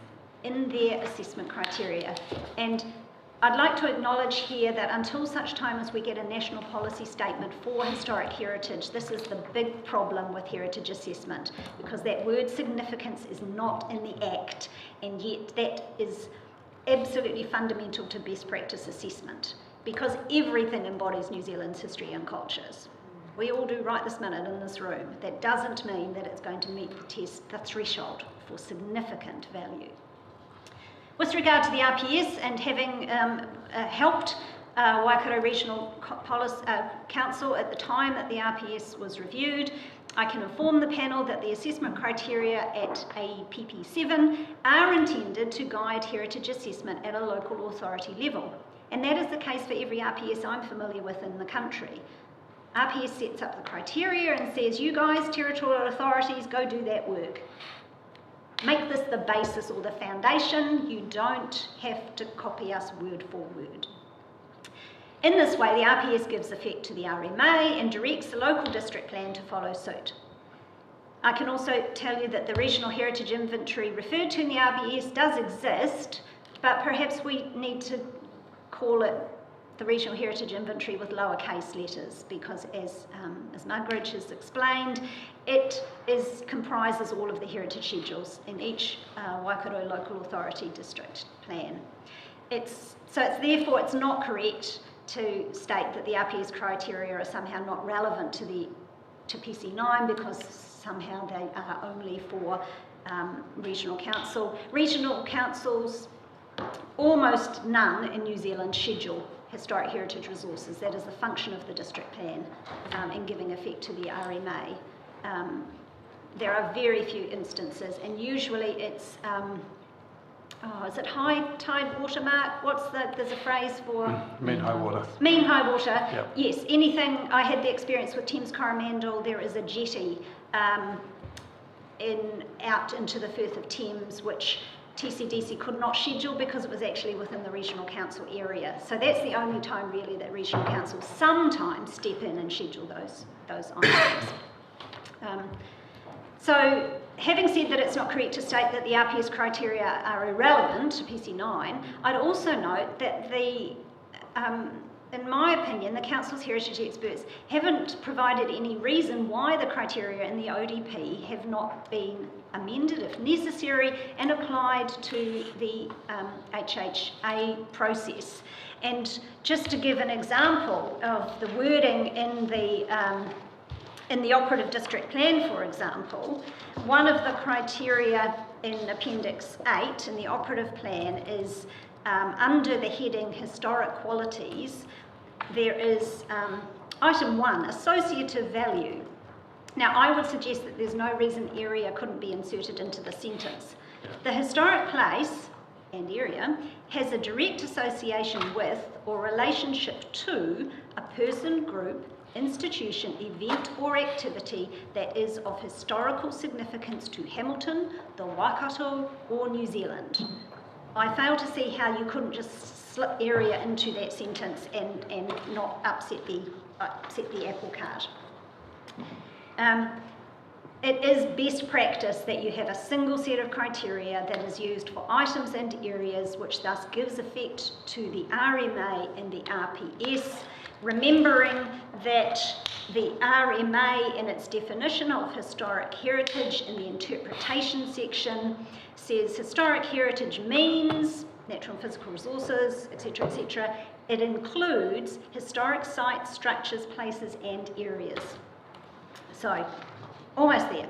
in their assessment criteria. And I'd like to acknowledge here that until such time as we get a national policy statement for historic heritage, this is the big problem with heritage assessment, because that word significance is not in the Act, and yet that is absolutely fundamental to best practice assessment, because everything embodies New Zealand's history and cultures. we all do right this minute in this room, that doesn't mean that it's going to meet the threshold for significant value. With regard to the RPS and having helped Waikato Regional Council at the time that the RPS was reviewed, I can inform the panel that the assessment criteria at APP7 are intended to guide heritage assessment at a local authority level. And that is the case for every RPS I'm familiar with in the country. RPS sets up the criteria and says, you guys, territorial authorities, go do that work. Make this the basis or the foundation. You don't have to copy us word for word. In this way, the RPS gives effect to the RMA and directs the local district plan to follow suit. I can also tell you that the Regional Heritage Inventory referred to in the RPS does exist, but perhaps we need to call it the Regional Heritage Inventory with lowercase letters, because as Mugridge has explained, it comprises all of the heritage schedules in each Waikato Local Authority district plan. Therefore it's not correct to state that the RPS criteria are somehow not relevant to PC9 because somehow they are only for regional council. Regional councils, almost none in New Zealand, schedule historic heritage resources. That is the function of the district plan in giving effect to the RMA. There are very few instances, and usually it's, is it high tide watermark? There's a phrase for... Mean high water. Mean high water, Yep. Yes. Anything, I had the experience with Thames Coromandel, there is a jetty out into the Firth of Thames, which TCDC could not schedule because it was actually within the regional council area. So that's the only time really that regional councils sometimes step in and schedule those items. So having said that it's not correct to state that the RPS criteria are irrelevant to PC9, I'd also note that in my opinion, the Council's heritage experts haven't provided any reason why the criteria in the ODP have not been amended if necessary and applied to the HHA process. And just to give an example of the wording in the operative district plan, for example, one of the criteria in Appendix 8 in the operative plan is under the heading Historic Qualities, there is item 1, associative value. Now, I would suggest that there's no reason area couldn't be inserted into the sentence. The historic place and area has a direct association with or relationship to a person, group, institution, event or activity that is of historical significance to Hamilton, the Waikato or New Zealand. I fail to see how you couldn't just slip area into that sentence and not upset the apple cart. It is best practice that you have a single set of criteria that is used for items and areas, which thus gives effect to the RMA and the RPS, remembering that the RMA in its definition of historic heritage in the interpretation section says historic heritage means natural and physical resources, etc., etc. It includes historic sites, structures, places and areas. So, almost there.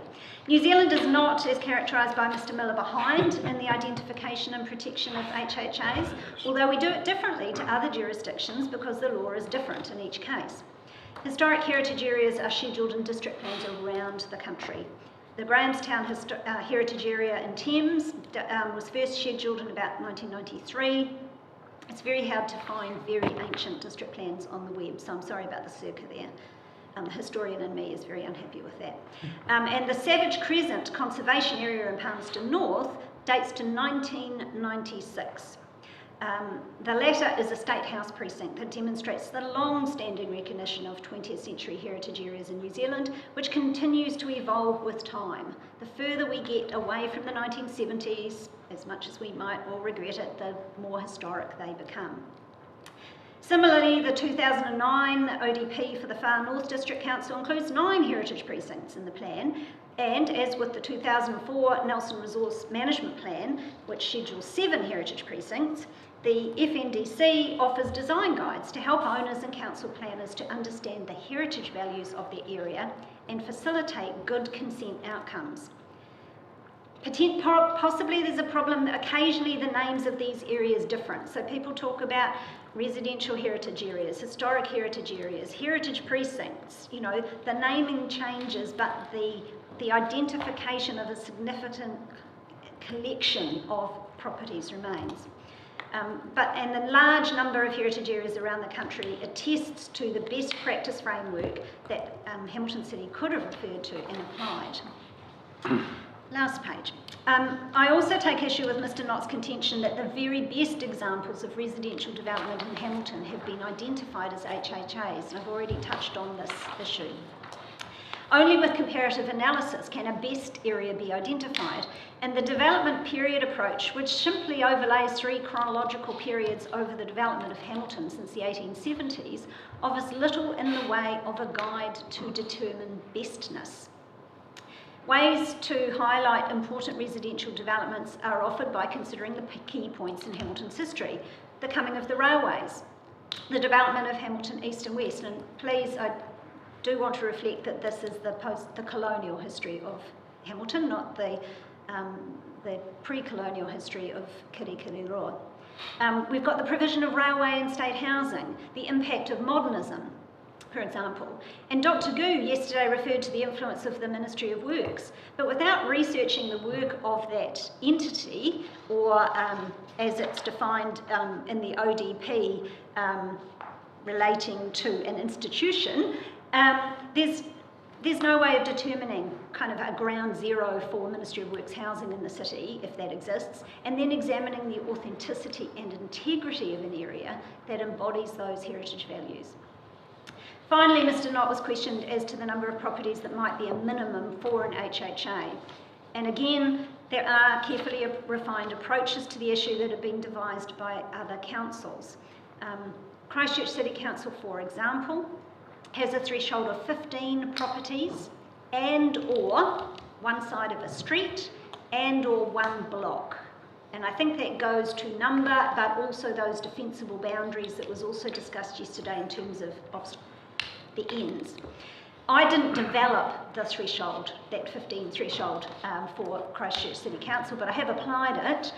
New Zealand is not, as characterised by Mr. Miller, behind in the identification and protection of HHAs, although we do it differently to other jurisdictions because the law is different in each case. Historic heritage areas are scheduled in district plans around the country. The Grahamstown Heritage Area in Thames was first scheduled in about 1993. It's very hard to find very ancient district plans on the web, so I'm sorry about the circa there. The historian in me is very unhappy with that. And the Savage Crescent Conservation Area in Palmerston North dates to 1996. The latter is a state house precinct that demonstrates the long-standing recognition of 20th century heritage areas in New Zealand, which continues to evolve with time. The further we get away from the 1970s, as much as we might all regret it, the more historic they become. Similarly, the 2009 ODP for the Far North District Council includes 9 heritage precincts in the plan, And as with the 2004 Nelson Resource Management Plan, which schedules 7 heritage precincts, the FNDC offers design guides to help owners and council planners to understand the heritage values of their area and facilitate good consent outcomes. Possibly there's a problem that occasionally the names of these areas differ. So people talk about residential heritage areas, historic heritage areas, heritage precincts, you know, the naming changes, but the identification of a significant collection of properties remains. And the large number of heritage areas around the country attests to the best practice framework that Hamilton City could have referred to and applied. Last page. I also take issue with Mr Nott's contention that the very best examples of residential development in Hamilton have been identified as HHAs, and I've already touched on this issue. Only with comparative analysis can a best area be identified, and the development period approach, which simply overlays 3 chronological periods over the development of Hamilton since the 1870s, offers little in the way of a guide to determine bestness. Ways to highlight important residential developments are offered by considering the key points in Hamilton's history: the coming of the railways, the development of Hamilton East and West, and please, I do want to reflect that this is the colonial history of Hamilton, not the pre-colonial history of Kirikiriroa. We've got the provision of railway and state housing, the impact of modernism, for example. And Dr. Gu yesterday referred to the influence of the Ministry of Works, but without researching the work of that entity, or as it's defined in the ODP relating to an institution, there's no way of determining kind of a ground zero for Ministry of Works housing in the city, if that exists, and then examining the authenticity and integrity of an area that embodies those heritage values. Finally, Mr Nott was questioned as to the number of properties that might be a minimum for an HHA. And again, there are carefully refined approaches to the issue that have been devised by other councils. Christchurch City Council, for example, has a threshold of 15 properties and or one side of a street and or one block. And I think that goes to number, but also those defensible boundaries that was also discussed yesterday in terms of the ends. I didn't develop the threshold, that 15 threshold for Christchurch City Council, but I have applied it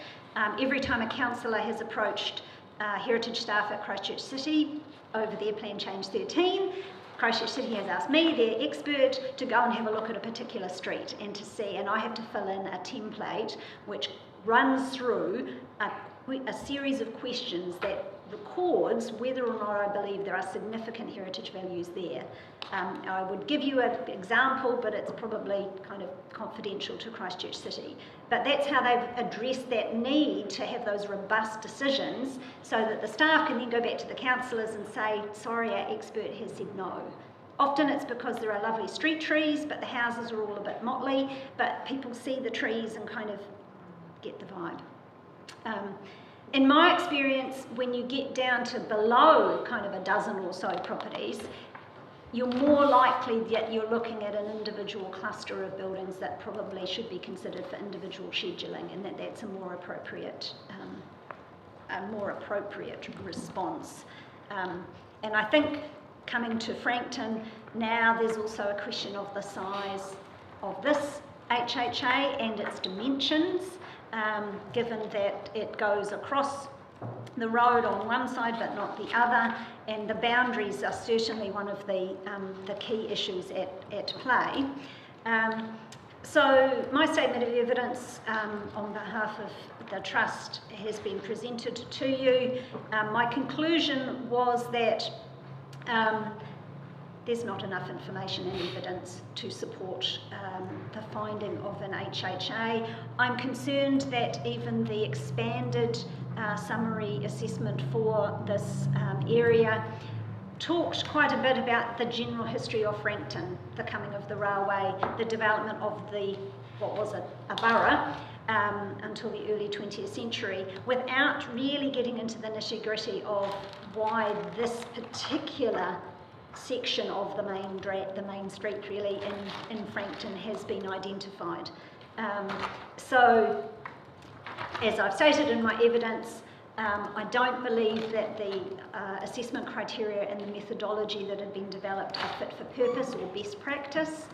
every time a councillor has approached heritage staff at Christchurch City over their Plan Change 13. Christchurch City has asked me, their expert, to go and have a look at a particular street and to see, and I have to fill in a template which runs through a series of questions that records whether or not I believe there are significant heritage values there. I would give you an example, but it's probably kind of confidential to Christchurch City. But that's how they've addressed that need to have those robust decisions so that the staff can then go back to the councillors and say, sorry, our expert has said no. Often it's because there are lovely street trees, but the houses are all a bit motley, but people see the trees and kind of get the vibe. In my experience, when you get down to below kind of a dozen or so properties, you're more likely that you're looking at an individual cluster of buildings that probably should be considered for individual scheduling, and that's a more appropriate response. And I think coming to Frankton, now there's also a question of the size of this HHA and its dimensions, given that it goes across the road on one side but not the other, and the boundaries are certainly one of the key issues at play. So my statement of evidence on behalf of the Trust has been presented to you. My conclusion was that there's not enough information and evidence to support the finding of an HHA. I'm concerned that even the expanded summary assessment for this area talked quite a bit about the general history of Frankton, the coming of the railway, the development of what was a borough until the early 20th century, without really getting into the nitty-gritty of why this particular section of the main street really in Frankton has been identified. So, as I've stated in my evidence, I don't believe that the assessment criteria and the methodology that have been developed are fit for purpose or best practice.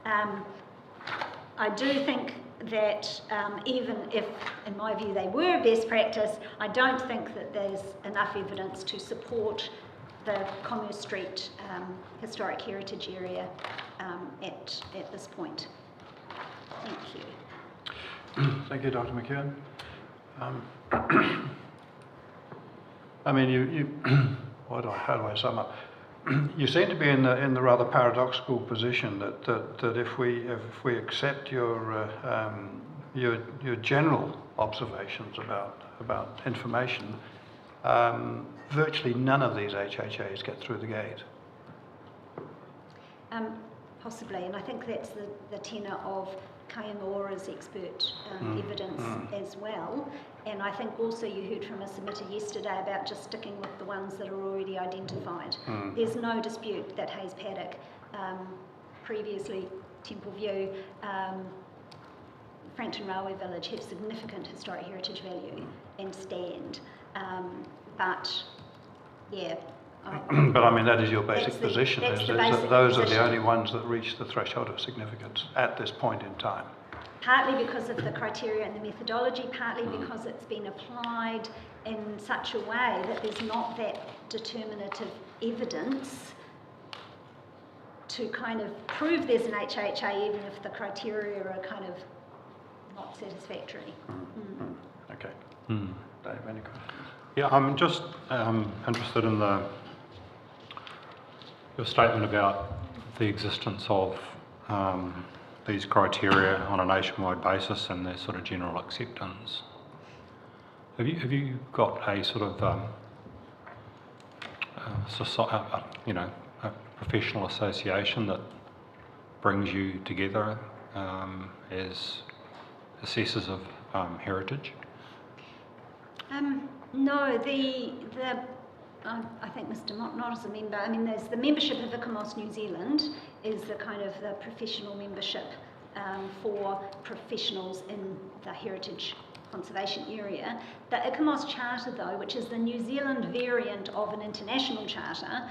I do think that even if, in my view, they were best practice, I don't think that there's enough evidence to support the Commerce Street Historic Heritage Area at this point. Thank you. Thank you, Dr. McEwen. I mean, how do I sum up? You seem to be in the rather paradoxical position that if we accept your general observations about information, virtually none of these HHAs get through the gate. Possibly, and I think that's the tenor of Kayangora's expert evidence as well. And I think also you heard from a submitter yesterday about just sticking with the ones that are already identified. There's no dispute that Hayes Paddock, previously Temple View, Frankton Railway Village have significant historic heritage value and stand. But yeah. But I mean, that is your basic position, is that those are the only ones that reach the threshold of significance at this point in time. Partly because of the criteria and the methodology, partly because it's been applied in such a way that there's not that determinative evidence to kind of prove there's an HHA, even if the criteria are kind of not satisfactory. Okay. Dave, any questions? Yeah, I'm just interested in your statement about the existence of these criteria on a nationwide basis and their sort of general acceptance. Have you got a sort of a professional association that brings you together as assessors of heritage? No, I think Mr. Not is a member. I mean, there's the membership of ICOMOS New Zealand is the kind of the professional membership for professionals in the heritage conservation area. The ICOMOS Charter, though, which is the New Zealand variant of an international charter,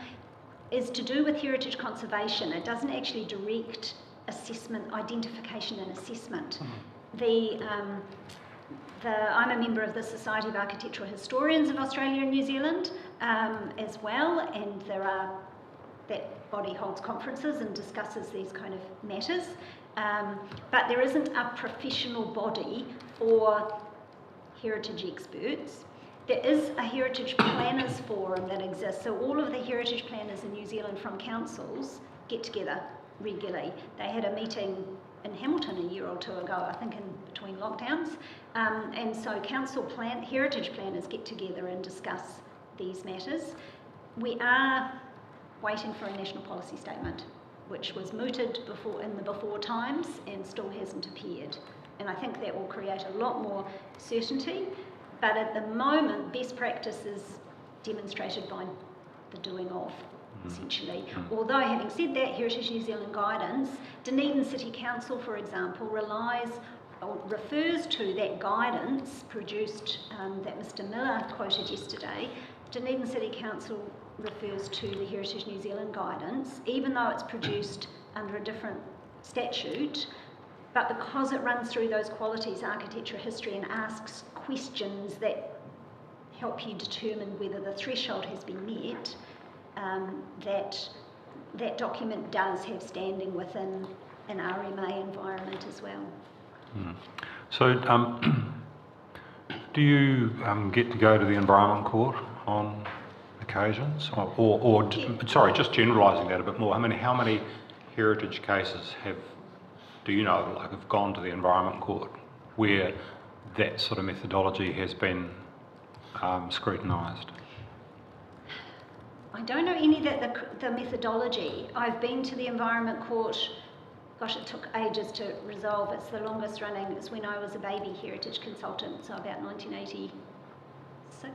is to do with heritage conservation. It doesn't actually direct assessment, identification and assessment. I'm a member of the Society of Architectural Historians of Australia and New Zealand as well, and that body holds conferences and discusses these kind of matters. But there isn't a professional body for heritage experts. There is a Heritage Planners Forum that exists, so all of the heritage planners in New Zealand from councils get together regularly. They had a meeting in Hamilton a year or two ago, I think in between lockdowns, and so heritage planners get together and discuss these matters. We are waiting for a national policy statement, which was mooted in the before times and still hasn't appeared. And I think that will create a lot more certainty, but at the moment, best practice is demonstrated by the doing of, essentially. Although, having said that, Heritage New Zealand guidance, Dunedin City Council, for example, refers to that guidance produced that Mr. Miller quoted yesterday. Dunedin City Council refers to the Heritage New Zealand guidance, even though it's produced under a different statute, but because it runs through those qualities, architecture, history, and asks questions that help you determine whether the threshold has been met, that document does have standing within an RMA environment as well. So, do you get to go to the Environment Court on occasions, or sorry, just generalising that a bit more? I mean, how many heritage cases have gone to the Environment Court where that sort of methodology has been scrutinised? I don't know any that the methodology. I've been to the Environment Court, gosh, it took ages to resolve. It's the longest running. It's when I was a baby heritage consultant, so about 1986 5.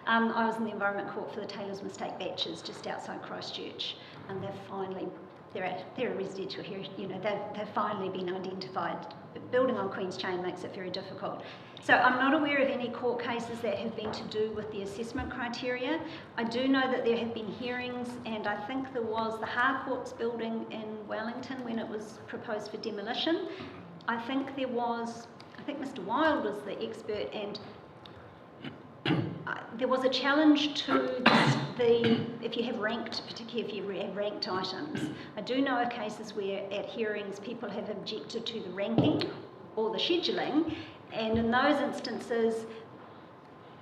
I was in the Environment Court for the Taylor's Mistake Batches just outside Christchurch, and they've finally, they're a residential here, they've finally been identified. But building on Queen's Chain makes it very difficult. So I'm not aware of any court cases that have been to do with the assessment criteria. I do know that there have been hearings, and I think there was the Harcourts building in Wellington when it was proposed for demolition. I think Mr. Wild was the expert, and there was a challenge to if you have ranked, particularly if you have ranked items. I do know of cases where at hearings people have objected to the ranking or the scheduling, and in those instances,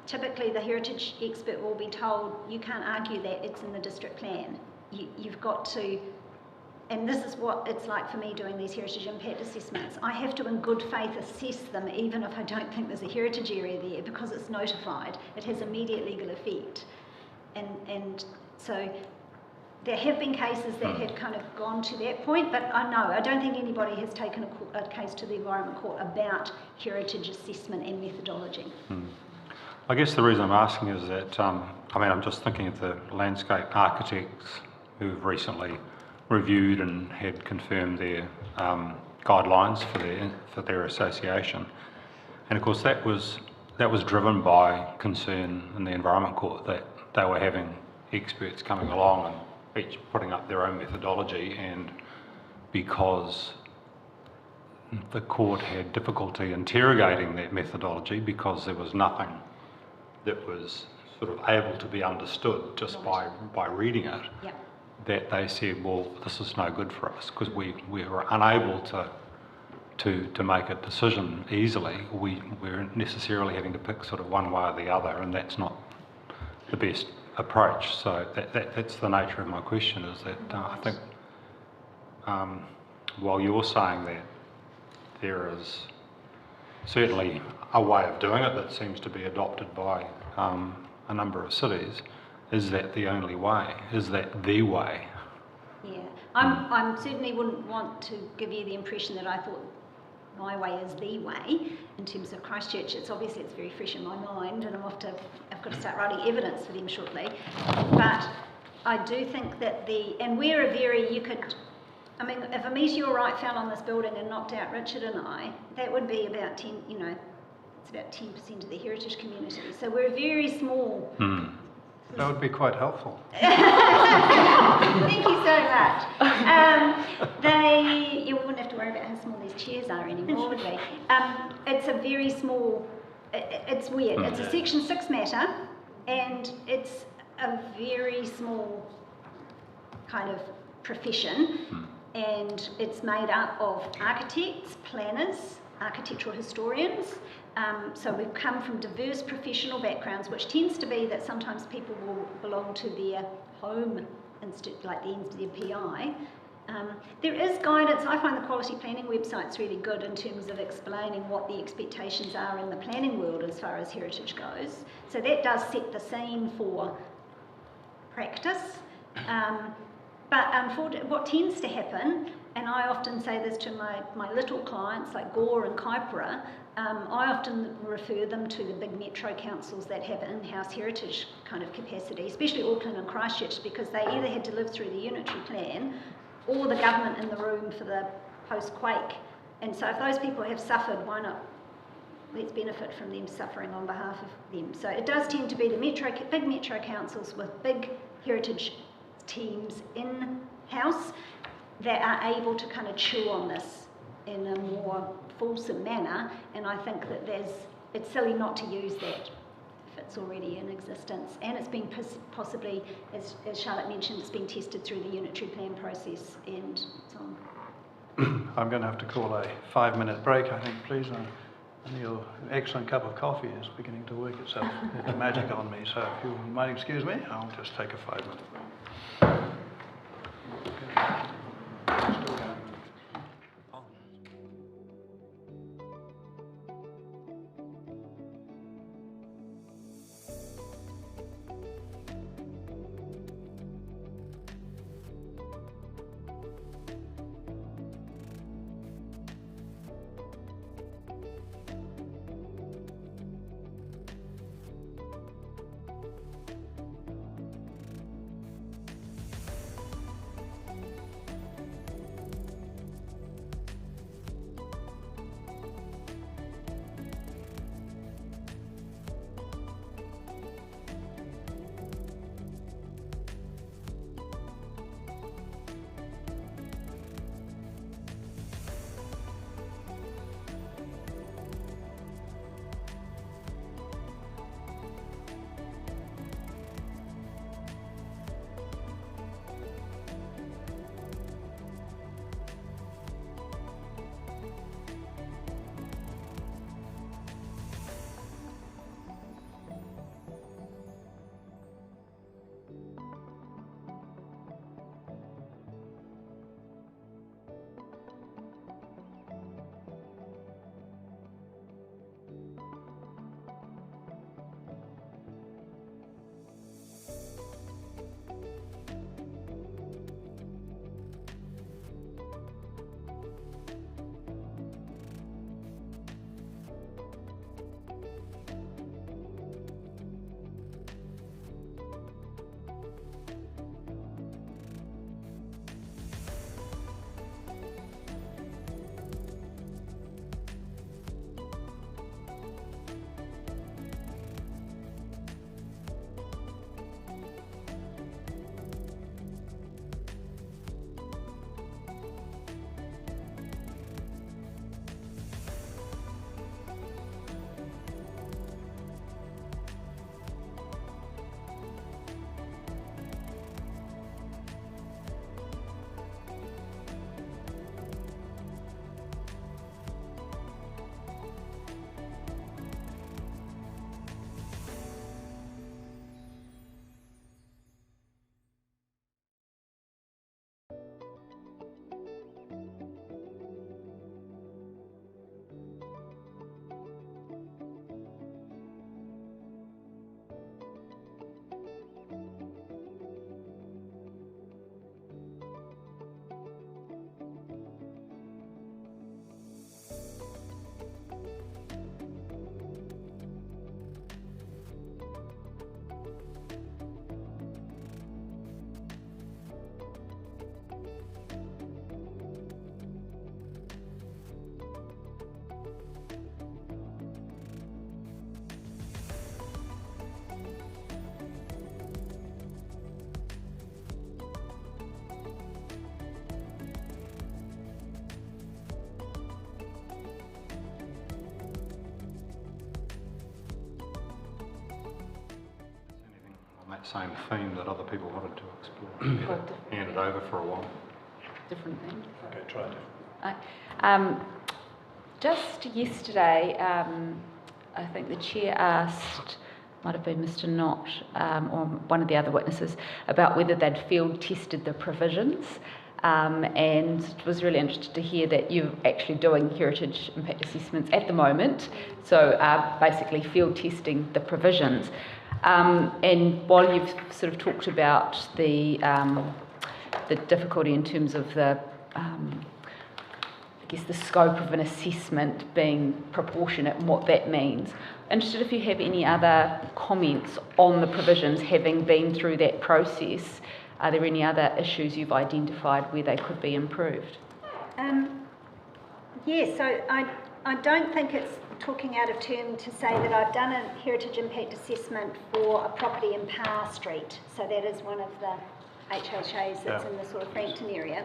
typically the heritage expert will be told, you can't argue that, it's in the district plan. You've got to, and this is what it's like for me doing these heritage impact assessments. I have to, in good faith, assess them even if I don't think there's a heritage area there, because it's notified. It has immediate legal effect. And so there have been cases that have kind of gone to that point, but I don't think anybody has taken a case to the Environment Court about heritage assessment and methodology. I guess the reason I'm asking is that, I'm just thinking of the landscape architects who've recently reviewed and had confirmed their guidelines for their association. And of course that was driven by concern in the Environment Court that they were having experts coming along and each putting up their own methodology, and because the court had difficulty interrogating that methodology because there was nothing that was sort of able to be understood just by reading it, that they said, well, this is no good for us because we were unable to make a decision easily. We're necessarily having to pick sort of one way or the other, and that's not the best approach. So that's the nature of my question, is that I think while you're saying that there is certainly a way of doing it that seems to be adopted by a number of cities, is that the only way? Is that the way? Yeah, I certainly wouldn't want to give you the impression that I thought my way is the way in terms of Christchurch. It's very fresh in my mind, and I've got to start writing evidence for them shortly. But I do think that and we're if a meteorite fell on this building and knocked out Richard and I, that would be about 10, it's about 10% of the heritage community. So we're very small. That would be quite helpful. Thank you so much. We wouldn't have to worry about how small these chairs are anymore, would we? It's a very small, it's weird. It's a Section 6 matter, and it's a very small kind of profession, and it's made up of architects, planners, architectural historians. So we've come from diverse professional backgrounds, which tends to be that sometimes people will belong to their home institute, like the NZPI. There is guidance. I find the quality planning website's really good in terms of explaining what the expectations are in the planning world as far as heritage goes. So that does set the scene for practice. But unfortunately, what tends to happen, and I often say this to my little clients like Gore and Kaipara, I often refer them to the big metro councils that have in-house heritage kind of capacity, especially Auckland and Christchurch, because they either had to live through the unitary plan or the government in the room for the post-quake. And so if those people have suffered, why not? Let's benefit from them suffering on behalf of them. So it does tend to be the big metro councils with big heritage teams in-house that are able to kind of chew on this in a more fulsome manner, and I think that it's silly not to use that if it's already in existence, and it's been possibly, as Charlotte mentioned, it's been tested through the unitary plan process and so on. I'm going to have to call a 5-minute break, I think, please. And your excellent cup of coffee is beginning to work itself into magic on me, so if you might excuse me, I'll just take a 5-minute break. Still going. same theme that other people wanted to explore. Hand it over for a while. Different things. Okay, try it. Just yesterday, I think the chair asked, might have been Mr. Knott or one of the other witnesses, about whether they'd field tested the provisions, and was really interested to hear that you're actually doing heritage impact assessments at the moment, so basically field testing the provisions. And while you've sort of talked about the difficulty in terms of the I guess the scope of an assessment being proportionate and what that means. Interested if you have any other comments on the provisions having been through that process. Are there any other issues you've identified where they could be improved? Yes, so I don't think it's talking out of turn to say that I've done a heritage impact assessment for a property in Parr Street. So that is one of the HHAs that's in the sort of Frankton area.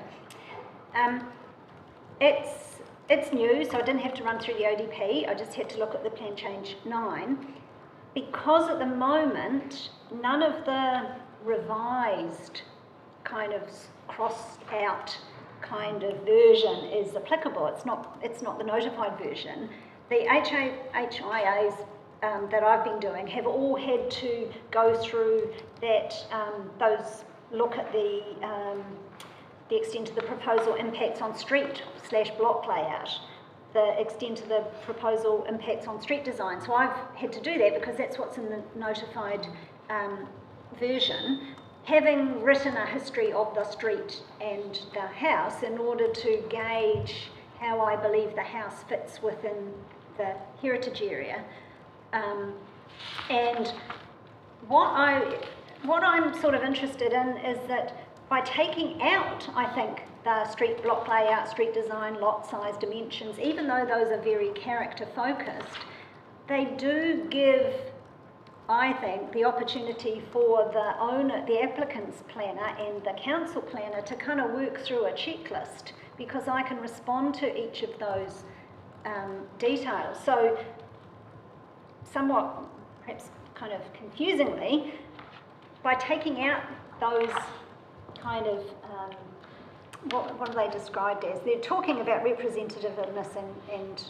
It's new, so I didn't have to run through the ODP, I just had to look at the Plan Change 9. Because at the moment, none of the revised kind of crossed out kind of version is applicable. It's not the notified version. The HIAs that I've been doing have all had to go through that, look at the extent of the proposal impacts on street / block layout, the extent of the proposal impacts on street design. So I've had to do that because that's what's in the notified version. Having written a history of the street and the house in order to gauge how I believe the house fits within the heritage area. And what I'm sort of interested in is that by taking out, I think, the street block layout, street design, lot size, dimensions, even though those are very character focused, they do give, I think, the opportunity for the owner, the applicant's planner and the council planner to kind of work through a checklist, because I can respond to each of those details. So somewhat, perhaps kind of confusingly, by taking out those kind of, what are they described as? They're talking about representativeness and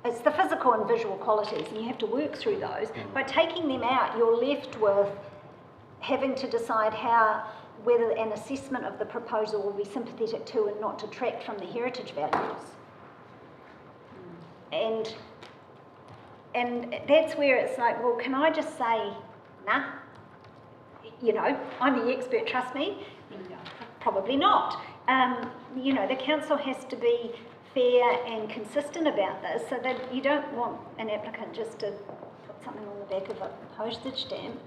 it's the physical and visual qualities, and you have to work through those. By taking them out, you're left with having to decide whether an assessment of the proposal will be sympathetic to and not detract from the heritage values. And that's where it's like, well, can I just say, nah? You know, I'm the expert, trust me. Probably not. You know, the council has to be fair and consistent about this, so that you don't want an applicant just to put something on the back of a postage stamp.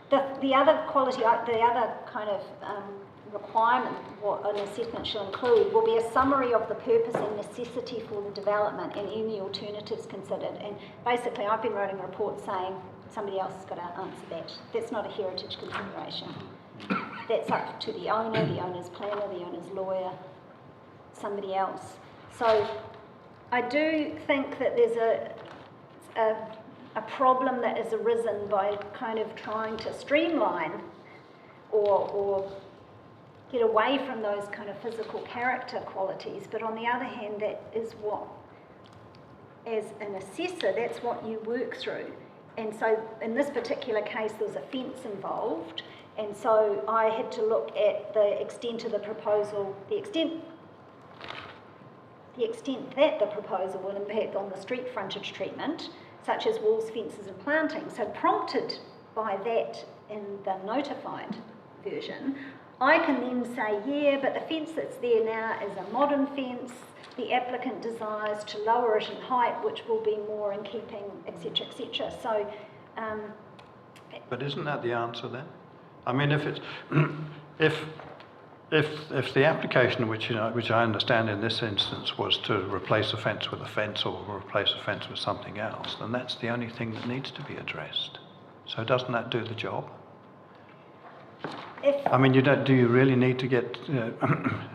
The other quality, the other kind of requirement what an assessment shall include will be a summary of the purpose and necessity for the development and any alternatives considered. And basically, I've been writing a report saying somebody else has got to answer that. That's not a heritage consideration. That's up to the owner's planner, the owner's lawyer, somebody else. So I do think that there's a problem that has arisen by kind of trying to streamline or get away from those kind of physical character qualities. But on the other hand, that is what, as an assessor, that's what you work through. And so in this particular case, there was a fence involved. And so I had to look at the extent of the proposal, the extent that the proposal will impact on the street frontage treatment, such as walls, fences and planting. So prompted by that in the notified version, I can then say, yeah, but the fence that's there now is a modern fence. The applicant desires to lower it in height, which will be more in keeping, etc., etc. So, but isn't that the answer then? I mean, if it's if the application, which I understand in this instance was to replace a fence with a fence or replace a fence with something else, then that's the only thing that needs to be addressed. So doesn't that do the job? I mean, do you really need to get,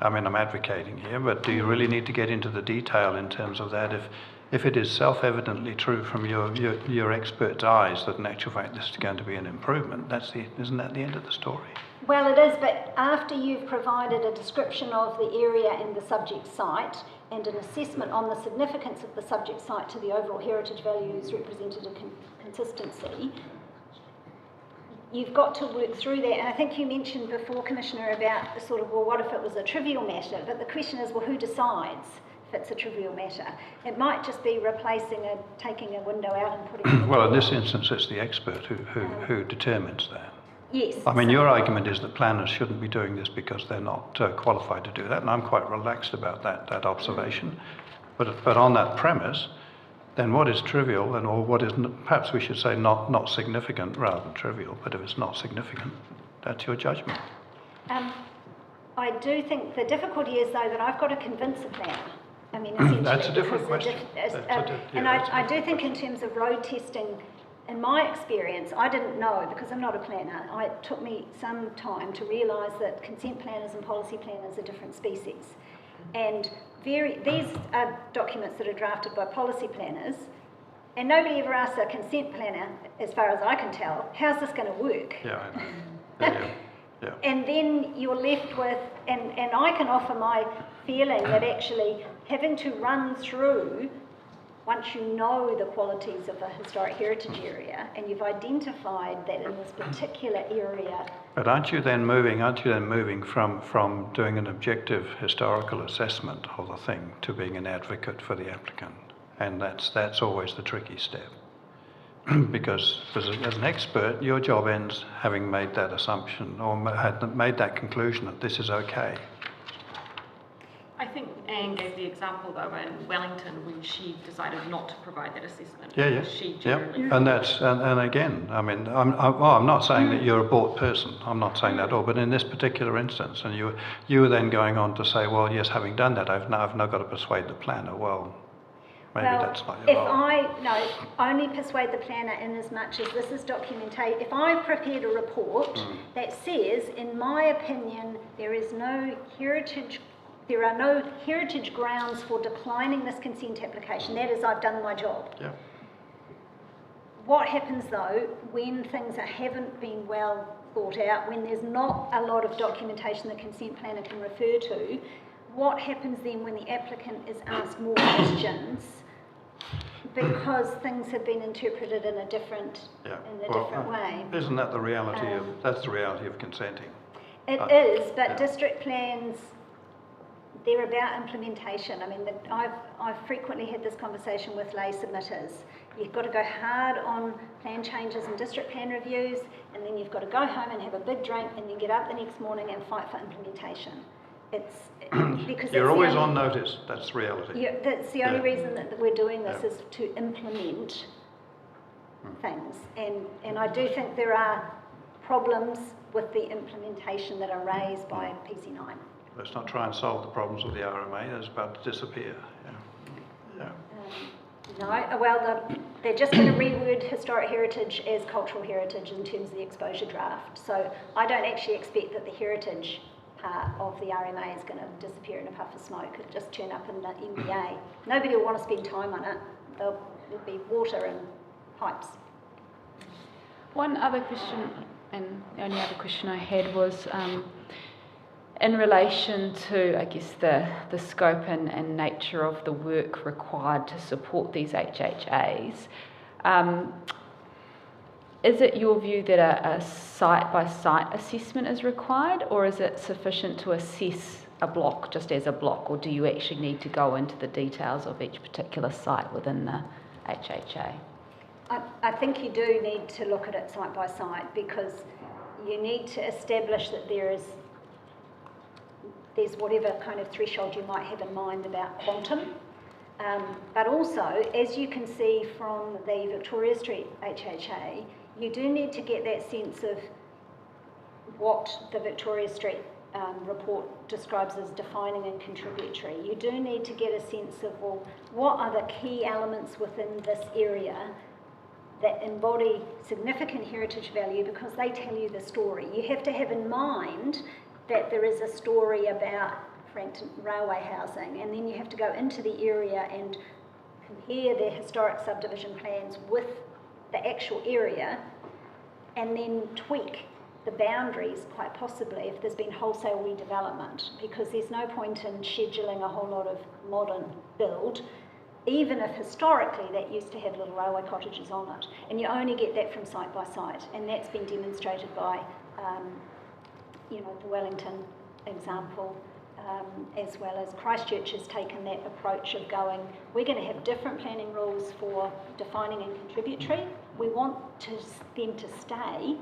I mean, I'm advocating here, but do you really need to get into the detail in terms of that if it is self-evidently true from your expert's eyes that in actual fact this is going to be an improvement, isn't that the end of the story? Well, it is, but after you've provided a description of the area and the subject site and an assessment on the significance of the subject site to the overall heritage values represented in consistency, you've got to work through that. And I think you mentioned before, Commissioner, about sort of, well, what if it was a trivial matter? But the question is, well, who decides if it's a trivial matter? It might just be taking a window out and putting it Well, in this instance, it's the expert who determines that. Yes. I mean, your argument is that planners shouldn't be doing this because they're not qualified to do that, and I'm quite relaxed about that observation. But on that premise, then what is trivial or what is, perhaps we should say not significant rather than trivial, but if it's not significant, that's your judgment. I do think the difficulty is, though, that I've got to convince a planner. I mean, that's a different question. I do think in terms of road testing, in my experience, I didn't know, because I'm not a planner, it took me some time to realise that consent planners and policy planners are different species. And these are documents that are drafted by policy planners, and nobody ever asks a consent planner, as far as I can tell, how's this going to work? Yeah, I know. Yeah. And then you're left with, and I can offer my feeling that actually having to run through, once you know the qualities of a historic heritage area and you've identified that in this particular area. But aren't you then moving from doing an objective historical assessment of the thing to being an advocate for the applicant? And that's always the tricky step. Because as an expert, your job ends having made that assumption or had made that conclusion that this is okay. I think Anne gave the example though in Wellington when she decided not to provide that assessment. Yeah. She Yeah. generally And again, I mean, I'm not saying that you're a bought person. I'm not saying that at all. But in this particular instance, and you were then going on to say, well, yes, having done that, I've now got to persuade the planner. Well, maybe that's not your role. Only persuade the planner in as much as this is documentation. If I've prepared a report that says, in my opinion, there are no heritage grounds for declining this consent application, that is, I've done my job. Yeah. What happens though when things haven't been well thought out, when there's not a lot of documentation the consent planner can refer to? What happens then when the applicant is asked more questions because things have been interpreted in a different way? Isn't that the reality that's the reality of consenting? It is, but district plans, they're about implementation. I mean, I've frequently had this conversation with lay submitters. You've got to go hard on plan changes and district plan reviews, and then you've got to go home and have a big drink, and then get up the next morning and fight for implementation. Because you're always on notice. That's the reality. Yeah, that's the only reason that we're doing this is to implement things, and I do think there are problems with the implementation that are raised by PC9. Let's not try and solve the problems of the RMA. It's about to disappear. Yeah. No, well, they're just going to reword historic heritage as cultural heritage in terms of the exposure draft. So I don't actually expect that the heritage part of the RMA is going to disappear in a puff of smoke. It'll just turn up in the MBA. Nobody will want to spend time on it. There'll be water and pipes. One other question, and the only other question I had was in relation to, I guess, the scope and nature of the work required to support these HHAs. Is it your view that a site-by-site assessment is required, or is it sufficient to assess a block just as a block, or do you actually need to go into the details of each particular site within the HHA? I think you do need to look at it site by site, because you need to establish that there's whatever kind of threshold you might have in mind about quantum. But also, as you can see from the Victoria Street HHA, you do need to get that sense of what the Victoria Street report describes as defining and contributory. You do need to get a sense of, well, what are the key elements within this area that embody significant heritage value, because they tell you the story. You have to have in mind that there is a story about Frankton railway housing, and then you have to go into the area and compare their historic subdivision plans with the actual area and then tweak the boundaries quite possibly if there's been wholesale redevelopment, because there's no point in scheduling a whole lot of modern build, even if historically that used to have little railway cottages on it. And you only get that from site by site, and that's been demonstrated by the Wellington example, as well as Christchurch has taken that approach of going, we're going to have different planning rules for defining and contributory. We want them to stay.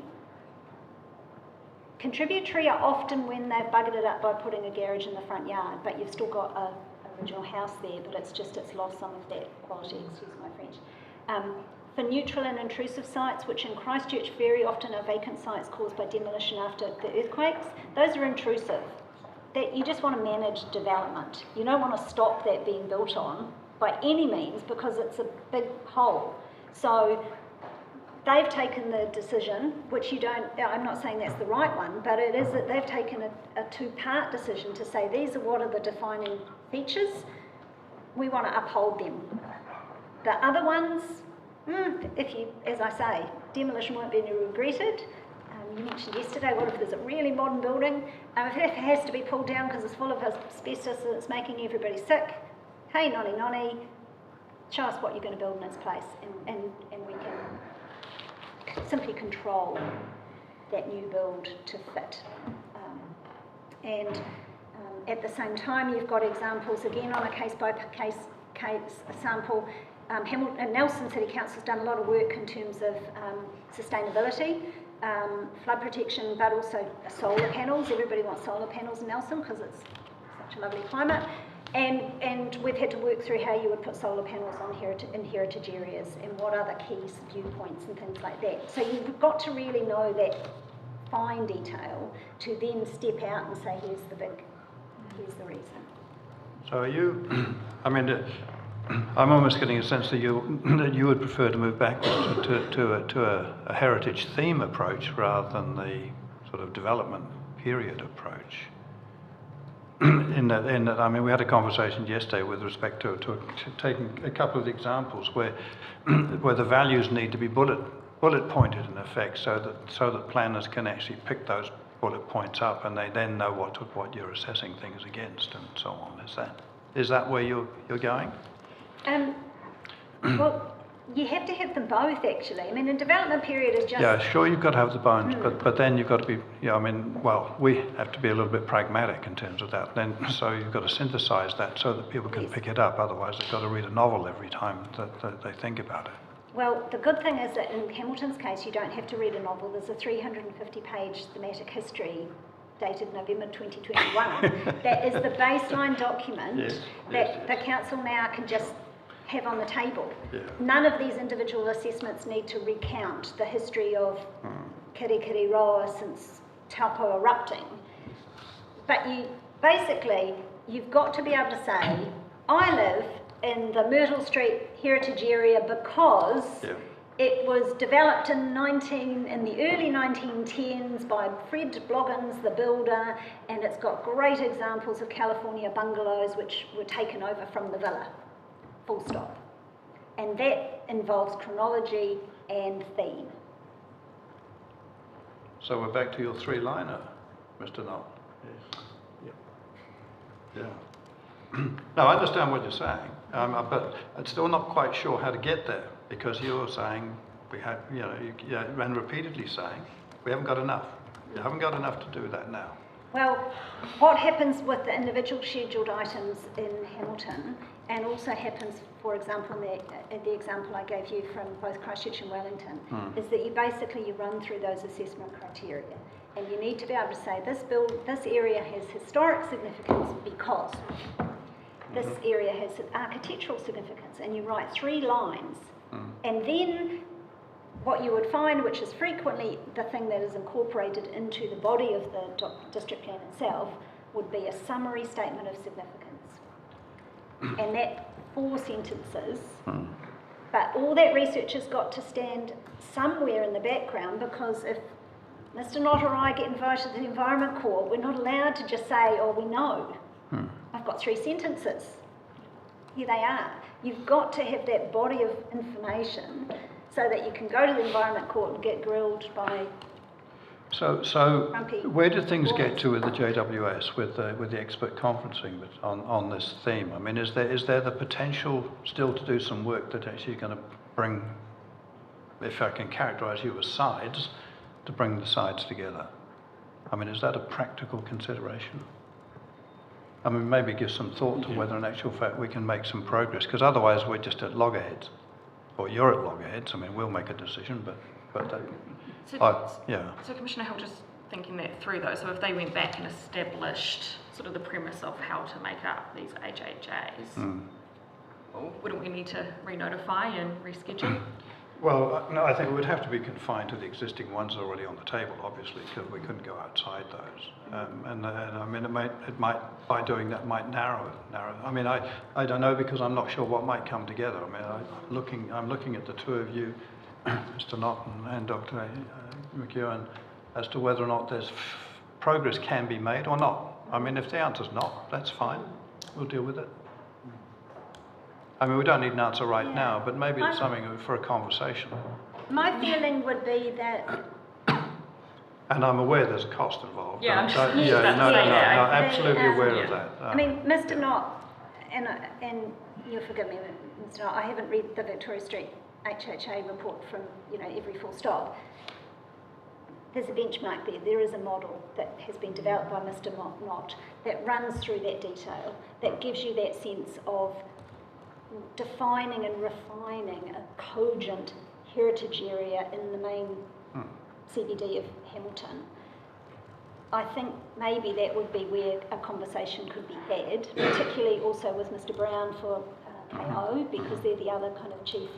Contributory are often when they've buggered it up by putting a garage in the front yard, but you've still got a original house there, but it's lost some of that quality, excuse my French. For neutral and intrusive sites, which in Christchurch very often are vacant sites caused by demolition after the earthquakes, those are intrusive. That you just want to manage development. You don't want to stop that being built on by any means because it's a big hole. So they've taken the decision, which I'm not saying that's the right one, but it is that they've taken a two-part decision to say these are what are the defining features, we want to uphold them. The other ones, as I say, demolition won't be regretted. You mentioned yesterday, what if there's a really modern building? If it has to be pulled down because it's full of asbestos and it's making everybody sick, hey, nonny, show us what you're going to build in its place, and we can simply control that new build to fit. At the same time, you've got examples, again, on a case-by-case sample. Nelson City Council has done a lot of work in terms of sustainability, flood protection, but also solar panels. Everybody wants solar panels in Nelson because it's such a lovely climate. And we've had to work through how you would put solar panels on in heritage areas and what are the key viewpoints and things like that. So you've got to really know that fine detail to then step out and say, here's the reason. So are you, I'm almost getting a sense that you would prefer to move back to a heritage theme approach rather than the sort of development period approach. In that, we had a conversation yesterday with respect to taking a couple of examples where the values need to be bullet pointed in effect, so that planners can actually pick those bullet points up and they then know what you're assessing things against and so on. Is that where you're going? Well, you have to have them both, actually. A development period is just... Yeah, sure, you've got to have the bones, but then you've got to be, we have to be a little bit pragmatic in terms of that. So you've got to synthesise that so that people can pick it up. Otherwise, they've got to read a novel every time that they think about it. Well, the good thing is that in Hamilton's case, you don't have to read a novel. There's a 350-page thematic history dated November 2021 that is the baseline document that the council now can just have on the table. Yeah. None of these individual assessments need to recount the history of Kirikiriroa since Taupo erupting. But you've got to be able to say, I live in the Myrtle Street heritage area because it was developed in the early 1910s by Fred Bloggins, the builder, and it's got great examples of California bungalows which were taken over from the villa. Full stop. And that involves chronology and theme. So we're back to your three-liner, Mr. Knoll. Yes. Yeah. No, I understand what you're saying, but I'm still not quite sure how to get there, because you're saying and repeatedly saying we haven't got enough. You haven't got enough to do that now. Well, what happens with the individual scheduled items in Hamilton, and also happens, for example, in the example I gave you from both Christchurch and Wellington, is that you run through those assessment criteria. And you need to be able to say, this area has historic significance because this area has architectural significance, and you write 3 lines. And then what you would find, which is frequently the thing that is incorporated into the body of the district plan itself, would be a summary statement of significance. And that 4 sentences, but all that research has got to stand somewhere in the background, because if Mr. Knott or I get invited to the Environment Corps, we're not allowed to just say, oh, we know. I've got 3 sentences. Here they are. You've got to have that body of information so that you can go to the Environment Court and get grilled by... So Grumpy where did things lawyers. get to with the JWS, with the expert conferencing on this theme? I mean, is there the potential still to do some work that actually going to bring, if I can characterise you as sides, to bring the sides together? I mean, is that a practical consideration? I mean, maybe give some thought to whether in actual fact we can make some progress, because otherwise we're just at loggerheads. Or you're at loggerheads. I mean, we'll make a decision, but yeah. So Commissioner Hill, just thinking that through though, so if they went back and established sort of the premise of how to make up these HHAs, wouldn't we need to re-notify and reschedule? Well, no, I think it would have to be confined to the existing ones already on the table, obviously, because we couldn't go outside those. And I mean, it might, by doing that, might narrow. I mean, I don't know, because I'm not sure what might come together. I mean, I'm looking at the two of you, Mr. Knott and Dr. McEwen, as to whether or not there's progress can be made or not. I mean, if the answer's not, that's fine. We'll deal with it. I mean, we don't need an answer right now, but maybe it's something for a conversation. My feeling would be that... And I'm aware there's a cost involved. Yeah, I'm just no, absolutely aware of that. I mean, Mr. Knott, and you'll forgive me, Mr. Knott, I haven't read the Victoria Street HHA report from, every full stop. There's a benchmark there. There is a model that has been developed by Mr. Knott that runs through that detail, that gives you that sense of defining and refining a cogent heritage area in the main CBD of Hamilton. I think maybe that would be where a conversation could be had, particularly also with Mr. Brown for KO, because they're the other kind of chief.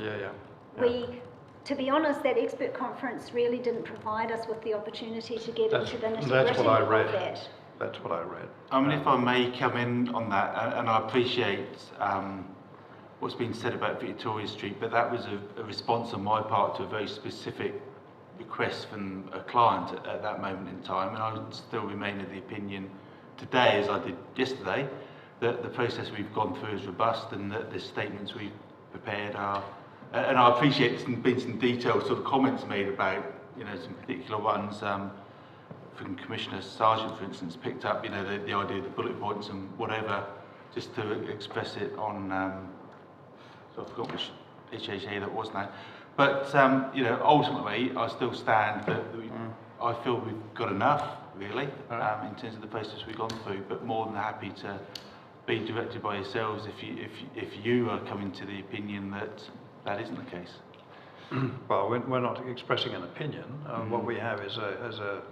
To be honest, that expert conference really didn't provide us with the opportunity to get into the nitty-gritty That's what I read. of that. That's what I read. I mean, if I may come in on that, and I appreciate what's been said about Victoria Street, but that was a response on my part to a very specific request from a client at that moment in time, and I would still remain of the opinion today, as I did yesterday, that the process we've gone through is robust and that the statements we've prepared are, and I appreciate there's been some detailed sort of comments made about, some particular ones from Commissioner Sargent, for instance, picked up, the idea of the bullet points and whatever, just to express it on, so I forgot which HHA that was now. But, ultimately, I still stand that I feel we've got enough, really, in terms of the process we've gone through, but more than happy to be directed by yourselves if you are coming to the opinion that that isn't the case. Well, we're not expressing an opinion. What we have is a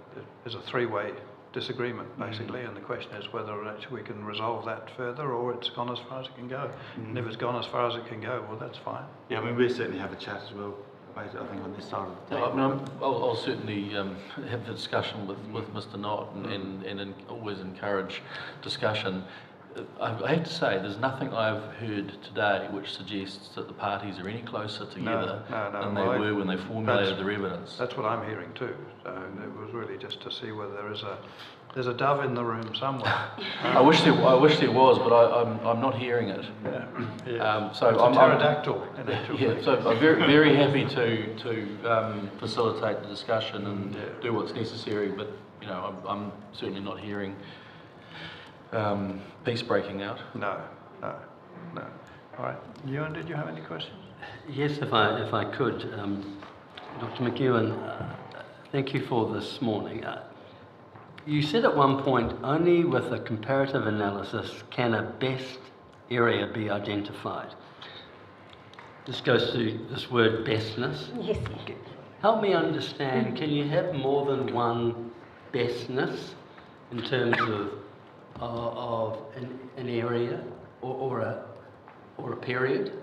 three-way disagreement, basically, and the question is whether actually we can resolve that further, or it's gone as far as it can go. And if it's gone as far as it can go, well, that's fine. Yeah, I mean, we'll certainly have a chat as well about it, I think, on this side of the table. I mean, I'll certainly have the discussion with Mr. Knott and always encourage discussion. I have to say, there's nothing I've heard today which suggests that the parties are any closer together than they were when they formulated their evidence. That's what I'm hearing too. So it was really just to see whether there's a dove in the room somewhere. I wish there was, but I'm not hearing it. So it's I'm a pterodactyl. So I'm very happy to facilitate the discussion and do what's necessary. But I'm certainly not hearing peace breaking out. No. All right. Ewan, did you have any questions? Yes, if I could. Dr. McEwen, thank you for this morning. You said at one point, only with a comparative analysis can a best area be identified. This goes to this word bestness. Yes. Help me understand, can you have more than one bestness in terms of an area or a period?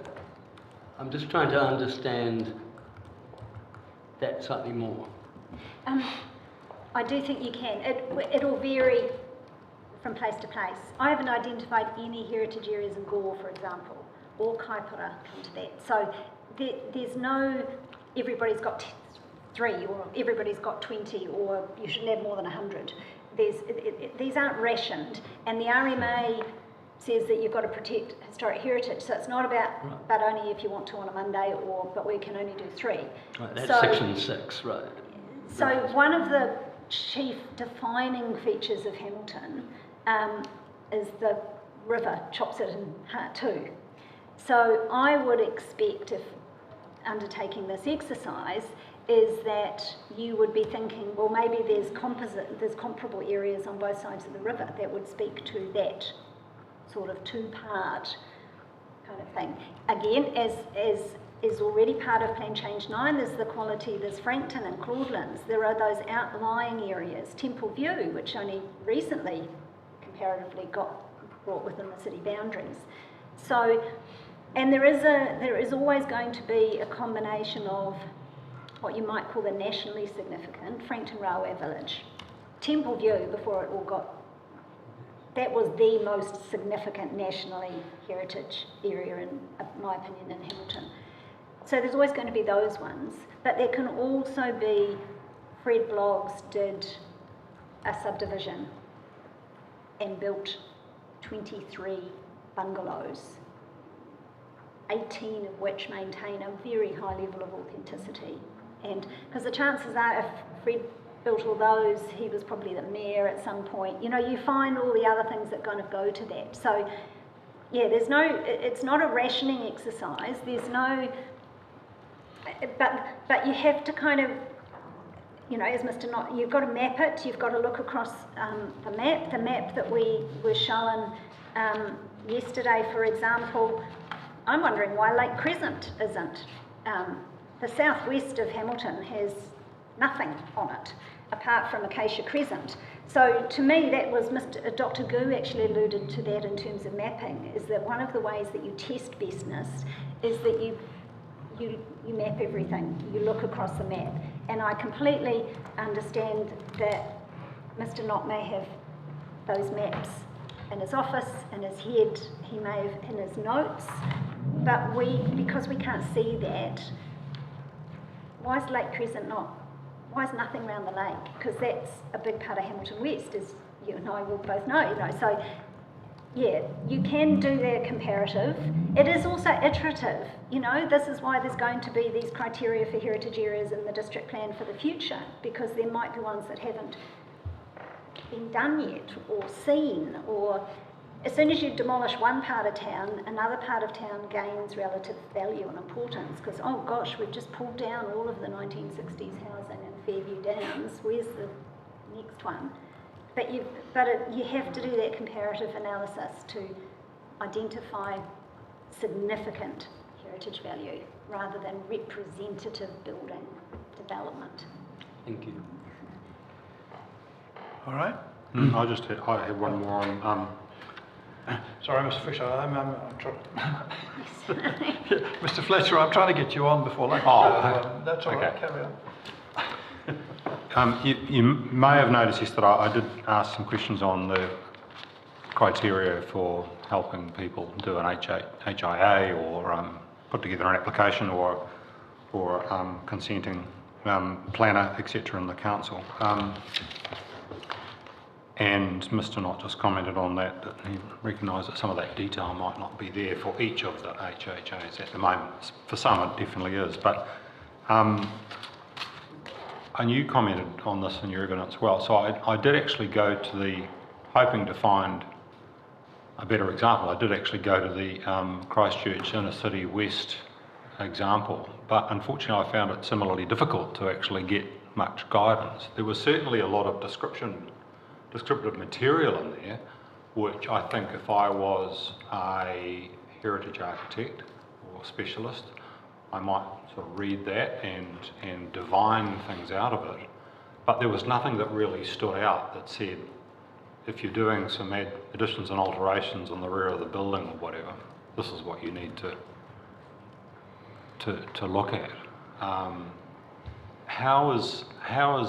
I'm just trying to understand that slightly more. I do think you can. It'll vary from place to place. I haven't identified any heritage areas in Gore, for example, or Kaipara come to that. So there's no everybody's got 3 or everybody's got 20 or you shouldn't have more than 100. These aren't rationed, and the RMA says that you've got to protect historic heritage. So it's not about, but only if you want to on a Monday, or but we can only do 3. Right, that's So- section 6, right. So one of the chief defining features of Hamilton is the river chops it in two. So I would expect, if undertaking this exercise, is that you would be thinking, well, maybe there's comparable areas on both sides of the river that would speak to that sort of two-part kind of thing. Again, as is already part of Plan Change 9, there's the quality, there's Frankton and Claudelands, there are those outlying areas, Temple View, which only recently comparatively got brought within the city boundaries. So, and there is always going to be a combination of what you might call the nationally significant, Frankton Railway Village. Temple View, before it all got, that was the most significant nationally heritage area, in my opinion, in Hamilton. So there's always going to be those ones, but there can also be, Fred Bloggs did a subdivision and built 23 bungalows, 18 of which maintain a very high level of authenticity. And because the chances are, if Fred built all those, he was probably the mayor at some point. You know, you find all the other things that kind of go to that. So, yeah, there's no, it's not a rationing exercise. There's no, but you have to kind of, you know, as Mr. Knott, you've got to map it. You've got to look across the map that we were shown yesterday, for example. I'm wondering why Lake Crescent isn't. The southwest of Hamilton has nothing on it, apart from Acacia Crescent. So to me, that was Dr. Gu actually alluded to that in terms of mapping, is that one of the ways that you test bestness is that you map everything, you look across the map. And I completely understand that Mr. Knott may have those maps in his office, in his head, he may have in his notes, but because we can't see that, why is Lake Crescent not? Why is nothing around the lake? Because that's a big part of Hamilton West, as you and I will both know, you know. So, yeah, you can do the comparative. It is also iterative, you know. This is why there's going to be these criteria for heritage areas in the district plan for the future, because there might be ones that haven't been done yet or seen, or as soon as you demolish one part of town, another part of town gains relative value and importance, because, oh gosh, we've just pulled down all of the 1960s housing in Fairview Downs, where's the next one? But you have to do that comparative analysis to identify significant heritage value rather than representative building development. Thank you. All right. I have one more on. Sorry, Mr. Fisher, I'm trying. Mr. Fletcher, I'm trying to get you on before lunch. Oh, that's all right. okay. Carry on. You may have noticed yesterday I did ask some questions on the criteria for helping people do an HIA or put together an application or consenting planner, etc. in the council. And Mr. Knott just commented on that he recognised that some of that detail might not be there for each of the HHAs at the moment. For some it definitely is, but and you commented on this in your evidence as well, so I did actually go to the, hoping to find a better example, I did actually go to the Christchurch Inner City West example, but unfortunately I found it similarly difficult to actually get much guidance. There was certainly a lot of descriptive material in there, which I think if I was a heritage architect or specialist, I might sort of read that and divine things out of it. But there was nothing that really stood out that said, if you're doing some additions and alterations on the rear of the building or whatever, this is what you need to look at. How is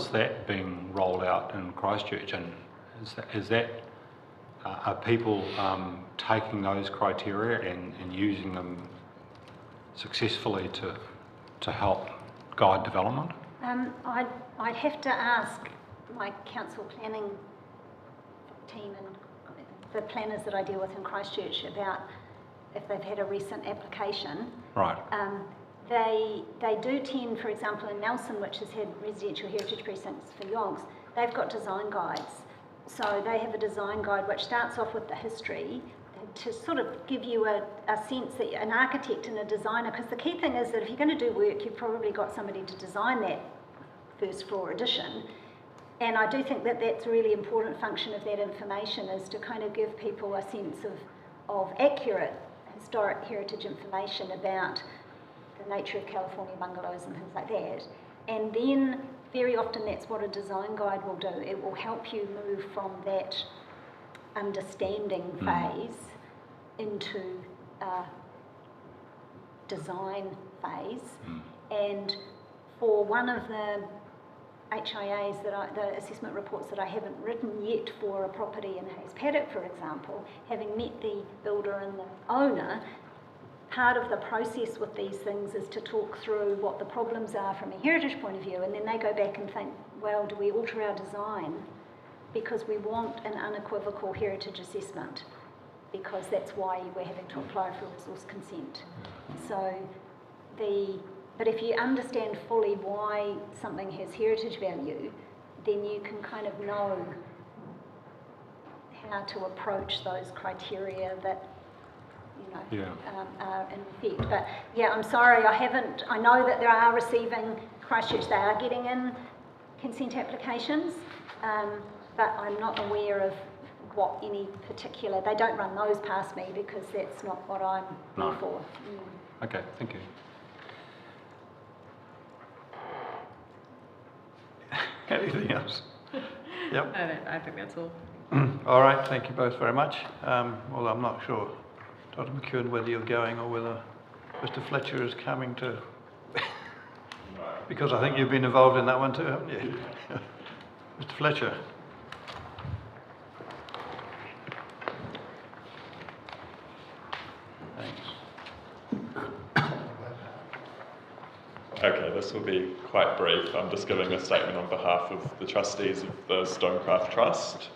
that being rolled out in Christchurch, and are people taking those criteria and using them successfully to help guide development? I'd have to ask my council planning team and the planners that I deal with in Christchurch about if they've had a recent application. Right. They do tend, for example, in Nelson, which has had residential heritage precincts for yonks, they've got design guides. So they have a design guide which starts off with the history to sort of give you a sense that an architect and a designer, because the key thing is that if you're going to do work, you've probably got somebody to design that first floor addition. And I do think that that's a really important function of that information, is to kind of give people a sense of accurate historic heritage information about the nature of California bungalows and things like that. And then very often that's what a design guide will do. It will help you move from that understanding phase into a design phase. And for one of the HIAs, the assessment reports that I haven't written yet for a property in Hayes Paddock, for example, having met the builder and the owner, part of the process with these things is to talk through what the problems are from a heritage point of view, and then they go back and think, well, do we alter our design because we want an unequivocal heritage assessment, because that's why we're having to apply for resource consent. But if you understand fully why something has heritage value, then you can kind of know how to approach those criteria that are in effect. But yeah, I'm sorry, I know that they are receiving, Christchurch, they are getting in consent applications, but I'm not aware of what any particular, they don't run those past me because that's not what I'm there for. Okay, thank you. Anything else? Yep. I think that's all. All right, thank you both very much. Well, I'm not sure, Dr. McEwen, whether you're going or whether Mr. Fletcher is coming to, because I think you've been involved in that one too, haven't you? Mr. Fletcher. Okay, this will be quite brief. I'm just giving a statement on behalf of the trustees of the Stonecraft Trust.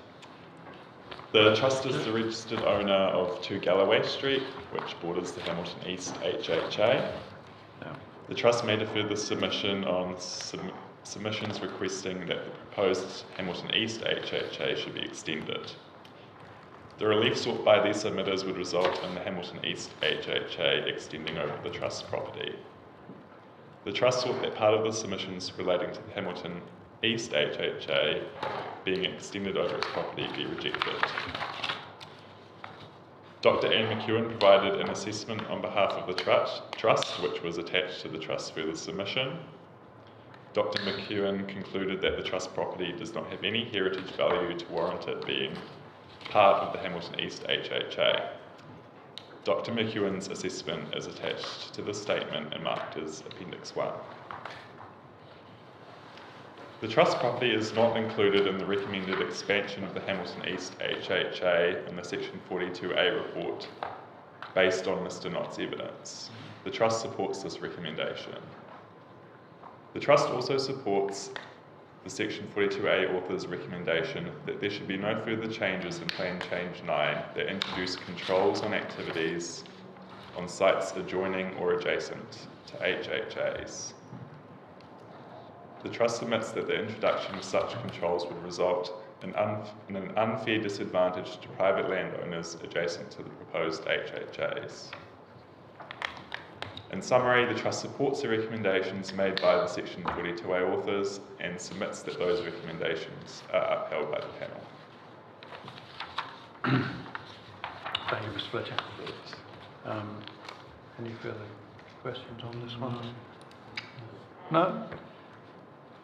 The Trust is the registered owner of 2 Galloway Street, which borders the Hamilton East HHA. The Trust made a further submission on submissions requesting that the proposed Hamilton East HHA should be extended. The relief sought by these submitters would result in the Hamilton East HHA extending over the Trust property. The Trust sought that part of the submissions relating to the Hamilton East HHA being extended over its property be rejected. Dr. Anne McEwen provided an assessment on behalf of the Trust, which was attached to the Trust's further submission. Dr. McEwen concluded that the Trust property does not have any heritage value to warrant it being part of the Hamilton East HHA. Dr. McEwen's assessment is attached to the statement and marked as Appendix 1. The Trust property is not included in the recommended expansion of the Hamilton East HHA in the Section 42A report based on Mr. Knott's evidence. The Trust supports this recommendation. The Trust also supports the Section 42A author's recommendation that there should be no further changes in Plan Change 9 that introduce controls on activities on sites adjoining or adjacent to HHAs. The Trust admits that the introduction of such controls would result in an unfair disadvantage to private landowners adjacent to the proposed HHAs. In summary, the Trust supports the recommendations made by the Section 42A authors and submits that those recommendations are upheld by the panel. Thank you, Mr. Fletcher. Any further questions on this one? No?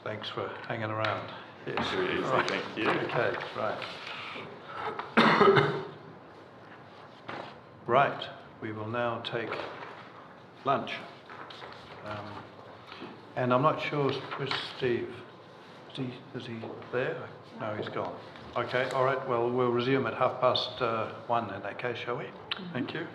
Thanks for hanging around. Yes. Very easy, Right. thank you. Okay, right. Right, we will now take lunch. And I'm not sure, where's Steve? Is he there? No, he's gone. Okay, all right, well, we'll resume at 1:30 in that case, shall we? Thank you.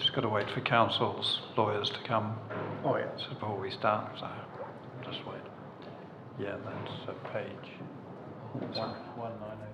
just got to wait for council's lawyers to come. Oh, yeah. Before we start, so just wait. Yeah, that's a page 198.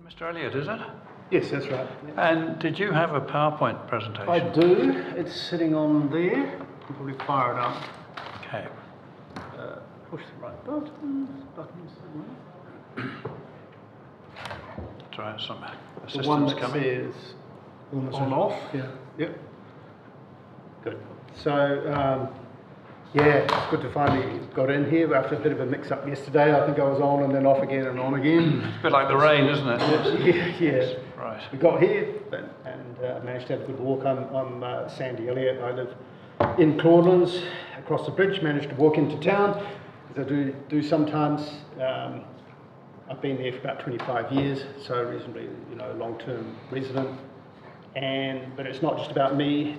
Mr. Elliott, is it? Yes, that's right. And did you have a PowerPoint presentation? I do. It's sitting on there. You can probably fire it up. Okay. Push the right buttons. Try some The assistance one that coming. says on off. Yeah. Yep. Good. So, yeah, it's good to finally got in here after a bit of a mix-up yesterday. I think I was on and then off again and on again. It's a bit like the rain, isn't it? Yeah. Right. We got here and managed to have a good walk. I'm Sandy Elliott. I live in Claudelands, across the bridge. Managed to walk into town, as I do sometimes. I've been there for about 25 years, so reasonably, long-term resident. But it's not just about me.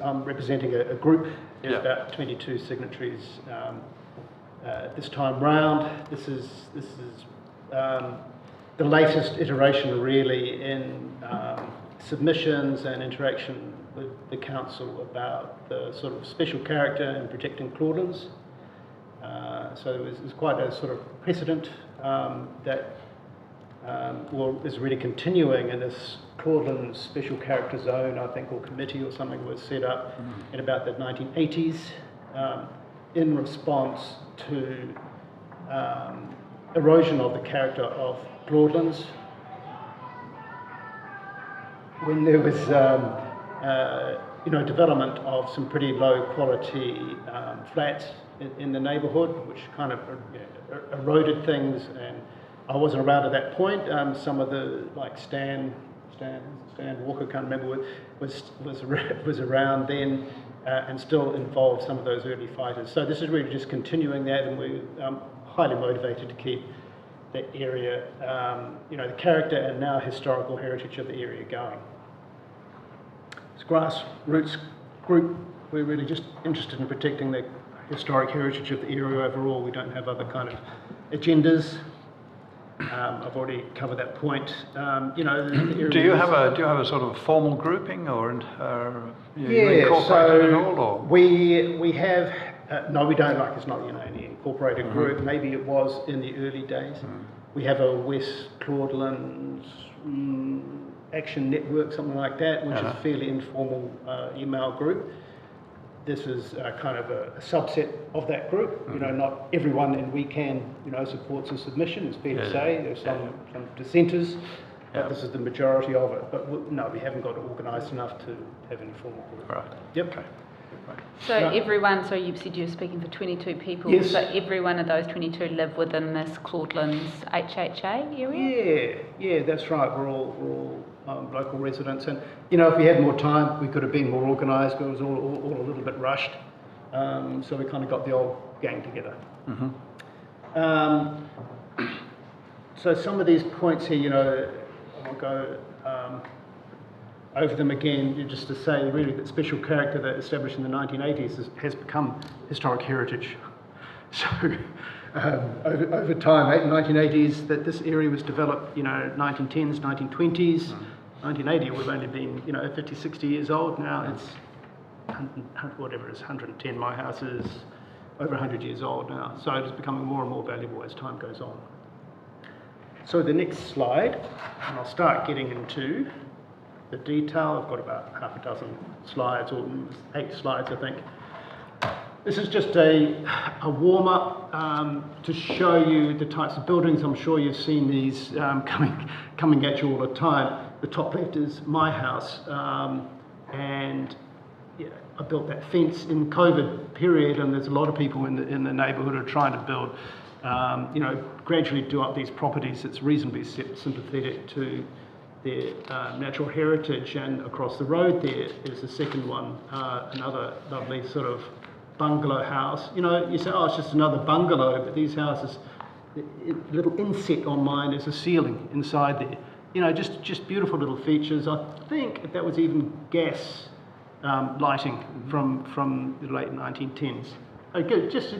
I'm representing a group. There's about 22 signatories this time round. This is the latest iteration, really, in submissions and interaction with the council about the sort of special character in protecting Claudelands. So it's quite a sort of precedent that is really continuing in this Claudelands Special Character Zone, I think, or committee or something was set up in about the 1980s in response to erosion of the character of Claudelands. When there was development of some pretty low quality flats in the neighbourhood, which kind of eroded things, and I wasn't around at that point. Some of the, like Stan Walker, can't remember, was around then and still involved some of those early fighters. So this is really just continuing that, and we're highly motivated to keep that area, the character and now historical heritage of the area going. It's a grassroots group. We're really just interested in protecting the historic heritage of the area overall. We don't have other kind of agendas. I've already covered that point. Do you have a sort of formal grouping, or you incorporated it all? Or? We have. No, we don't. It's not any incorporated group. Maybe it was in the early days. We have a West Claudelands Action Network, something like that, which is a fairly informal email group. This is kind of a subset of that group. Not everyone in WeCan, supports a submission. It's fair to say there's some dissenters, but this is the majority of it. But no, we haven't got it organised enough to have any formal group. Right. Yep. Okay. So everyone, so you said you're speaking for 22 people, yes. So every one of those 22 live within this Claudelands HHA area? Yeah, that's right. We're all local residents, and if we had more time, we could have been more organised, but it was all a little bit rushed. So we kind of got the old gang together. So some of these points here, I won't go over them again, just to say really that special character that established in the 1980s has become historic heritage. So over time, 1980s, that this area was developed, 1910s, 1920s. 1980, we've only been, 50, 60 years old. Now it's, whatever it is, 110. My house is over 100 years old now. So it is becoming more and more valuable as time goes on. So the next slide, and I'll start getting into the detail. I've got about half a dozen slides, or 8 slides, I think. This is just a warm-up to show you the types of buildings. I'm sure you've seen these coming at you all the time. The top left is my house, and I built that fence in COVID period, and there's a lot of people in the neighbourhood who are trying to build, gradually do up these properties that's reasonably sympathetic to their natural heritage. And across the road there is the second one, another lovely sort of bungalow house. You say, oh, it's just another bungalow, but these houses, the little inset on mine is a ceiling inside there. Just beautiful little features. I think that was even gas lighting from the late 1910s. It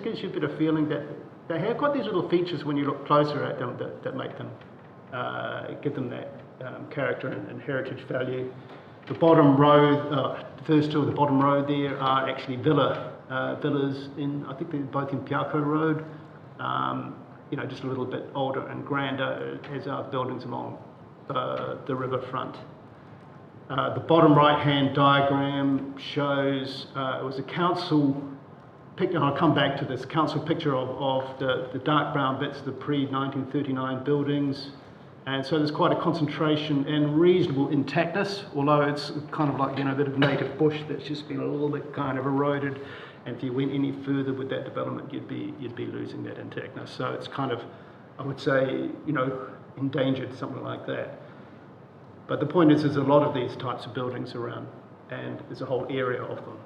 gives you a bit of feeling that they have got these little features when you look closer at them that make them, give them that character and heritage value. The bottom row, the first two of the bottom row there are actually villas in, I think they're both in Piako Road, just a little bit older and grander as our buildings along the riverfront. The bottom right-hand diagram shows, it was a council picture, and I'll come back to this, council picture of the dark brown bits, the pre-1939 buildings. And so there's quite a concentration and reasonable intactness, although it's kind of like, a bit of native bush that's just been a little bit kind of eroded. And if you went any further with that development, you'd be losing that intactness. So it's kind of, I would say, endangered, something like that. But the point is, there's a lot of these types of buildings around, and there's a whole area of them.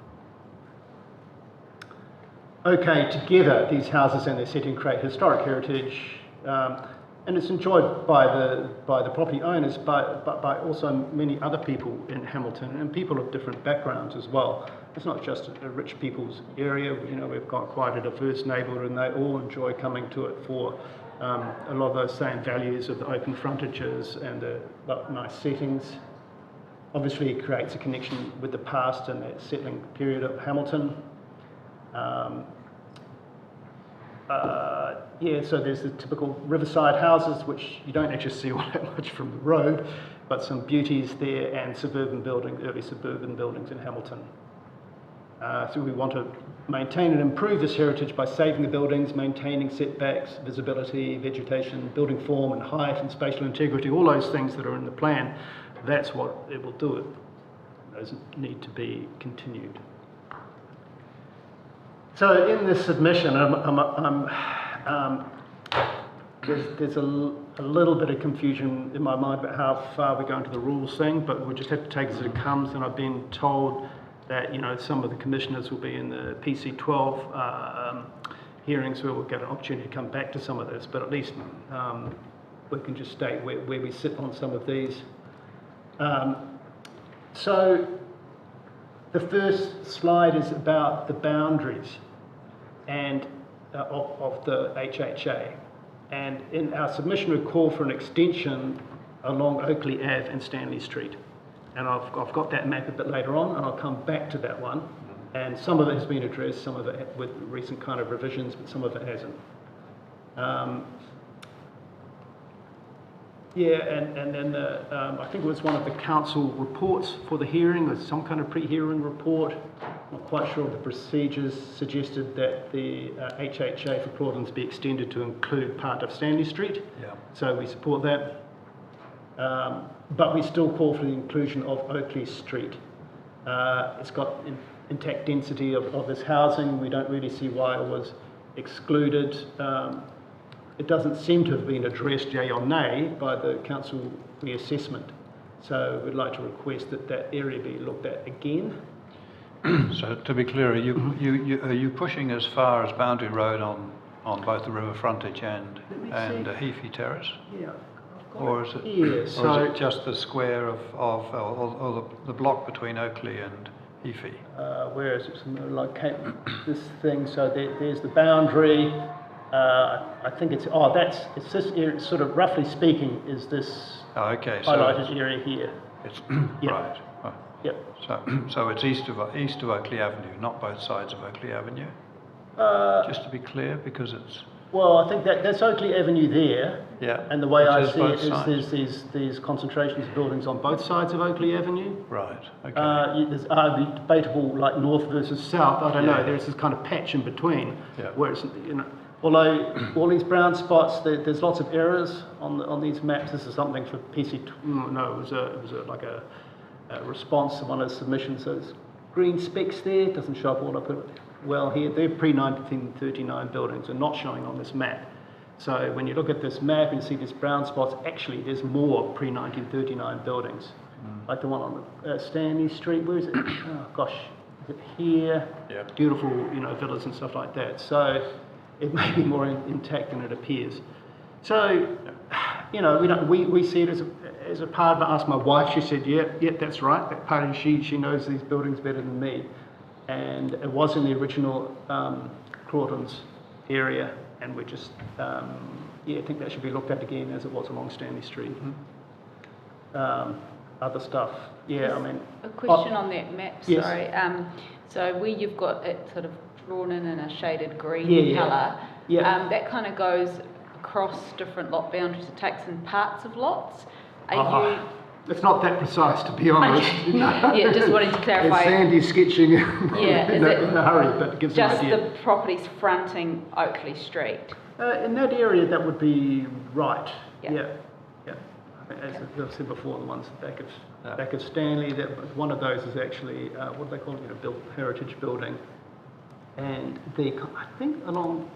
Okay, together, these houses and their setting create historic heritage, and it's enjoyed by the property owners, but by also many other people in Hamilton, and people of different backgrounds as well. It's not just a rich people's area. We've got quite a diverse neighbourhood, and they all enjoy coming to it for a lot of those same values of the open frontages and the nice settings. Obviously, it creates a connection with the past and that settling period of Hamilton. So there's the typical riverside houses, which you don't actually see all that much from the road, but some beauties there, and early suburban buildings in Hamilton. So we want to maintain and improve this heritage by saving the buildings, maintaining setbacks, visibility, vegetation, building form and height and spatial integrity, all those things that are in the plan. That's what it will do. Those need to be continued. So in this submission, there's a little bit of confusion in my mind about how far we go into the rules thing, but we'll just have to take it as it comes. And I've been told that some of the commissioners will be in the PC12 hearings where we'll get an opportunity to come back to some of this, but at least we can just state where we sit on some of these. So the first slide is about the boundaries and of the HHA. And in our submission, we call for an extension along Oakley Ave and Stanley Street. And I've got that map a bit later on, and I'll come back to that one. And some of it has been addressed, some of it with recent kind of revisions, but some of it hasn't. And then I think it was one of the council reports for the hearing, or some kind of pre-hearing report. Not quite sure of the procedures, suggested that the HHA for Claudelands be extended to include part of Stanley Street. Yeah. So we support that. But we still call for the inclusion of Oakley Street. It's got intact density of this housing. We don't really see why it was excluded. It doesn't seem to have been addressed, yea or nay, by the council reassessment. So we'd like to request that that area be looked at again. So to be clear, are you pushing as far as Boundary Road on both the river frontage and Heaphy Terrace? Yeah. Or is it just the square or the block between Oakley and Heaphy? Where is it? Locate this thing. So there's the boundary. I think it's this area, sort of roughly speaking, is this okay, highlighted area here. It's Yep. right. Oh. Yep. So it's east of Oakley Avenue, not both sides of Oakley Avenue. Just to be clear, because it's Well, I think that's Oakley Avenue there. Yeah. And the way Which I is see both it is sides. there's these concentrations of buildings on both sides of Oakley Avenue. right. Okay. There's debatable, like north versus south. I don't Yeah. know. There's this kind of patch in between, Yeah. where it's, although all these brown spots, there's lots of errors on these maps. This is something for PC. No, it was like a response to one of the submissions. So there's green specks there. It doesn't show up all up well here. They're pre-1939 buildings and not showing on this map. So when you look at this map and see these brown spots, actually there's more pre-1939 buildings. Like the one on Stanley Street, where is it? Oh gosh, is it here? Yeah. Beautiful, villas and stuff like that. So it may be more intact than it appears. So, we see it as a part of it. I asked my wife, she said, yeah, that's right. That part, she knows these buildings better than me. And it was in the original Crawtons area, and we just, I think that should be looked at again as it was along Stanley Street. Other stuff, I mean... A question on that map, yes. sorry. So where you've got it sort of drawn in a shaded green colour, that kind of goes across different lot boundaries. It takes in parts of lots. Are you... It's not that precise, to be honest. No. Yeah, just wanting to clarify. It's Sandy sketching in in a hurry, but it gives an idea. Just the properties fronting Oakley Street? In that area, that would be right. Yeah. As I've said before, the ones back of Stanley, one of those is actually, what do they call it, a built heritage building. And I think along,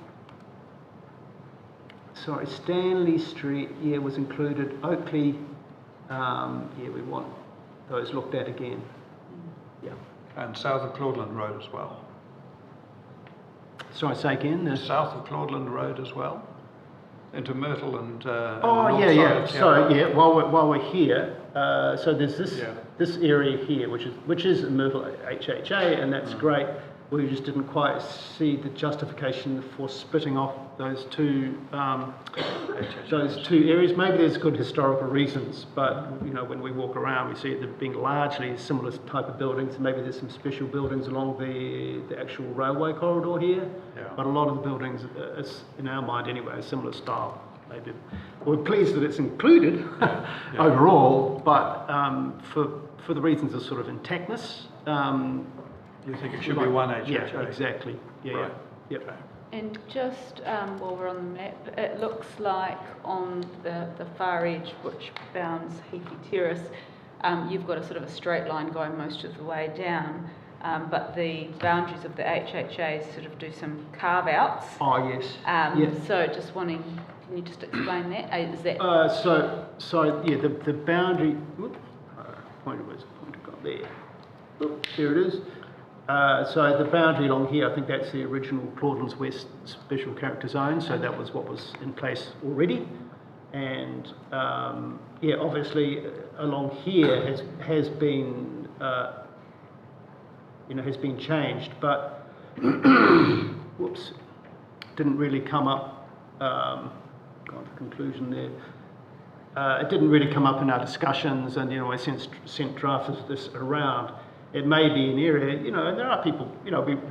Stanley Street, was included. Oakley, we want those looked at again. Yeah. And south of Claudeland Road as well. Sorry, say again? South of Claudeland Road as well? Into Myrtle and... Sorry, while we're here, so there's this area here, which is Myrtle HHA, and that's great. We just didn't quite see the justification for splitting off those two areas. Maybe there's good historical reasons, but when we walk around, we see it being largely similar type of buildings. Maybe there's some special buildings along the actual railway corridor here, but a lot of the buildings, in our mind anyway, a similar style. Maybe we're pleased that it's included overall, but for the reasons of sort of intactness. You think it should be one HHA? Yeah, exactly. Right. Yep. And just while we're on the map, it looks like on the far edge, which bounds Heaphy Terrace, you've got a sort of a straight line going most of the way down, but the boundaries of the HHA sort of do some carve-outs. Oh, yes. So just wondering, can you just explain that? Is that... the boundary... Where's the pointer gone? There. There it is. So the boundary along here, I think that's the original Claudelands West Special Character Zone, so that was what was in place already. And obviously along here has been changed, but whoops, didn't really come up. Gone to conclusion there. It didn't really come up in our discussions, and I sent drafts of this around. It may be an area, and there are people,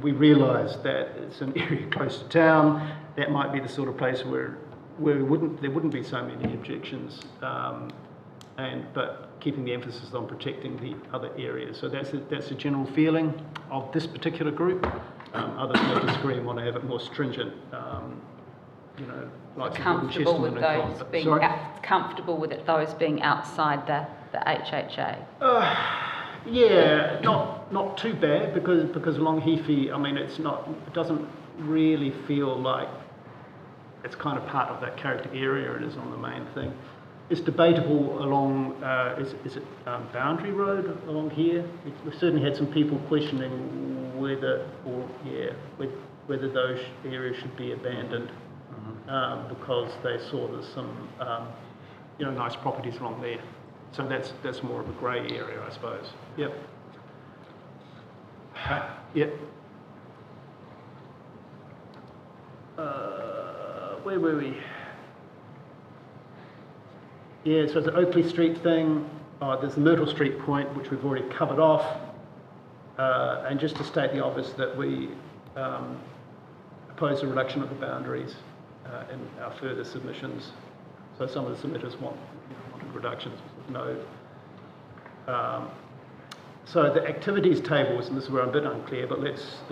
we realise that it's an area close to town. That might be the sort of place where there wouldn't be so many objections, but keeping the emphasis on protecting the other areas. So that's the general feeling of this particular group. Others may disagree and want to have it more stringent. Like comfortable with those being comfortable with it, those being outside the HHA. Not too bad because along Heaphy, I mean, it doesn't really feel like it's kind of part of that character area. It is on the main thing. It's debatable along, is it Boundary Road along here? We've certainly had some people questioning whether those areas should be abandoned because they saw there's some, nice properties along there. So that's more of a grey area, I suppose. Yep. Yep. were we? Yeah, so it's the Oakley Street thing. There's the Myrtle Street point, which we've already covered off. And just to state the obvious that we oppose a reduction of the boundaries in our further submissions. So some of the submitters wanted reductions, no. So the activities tables, and this is where I'm a bit unclear, but let's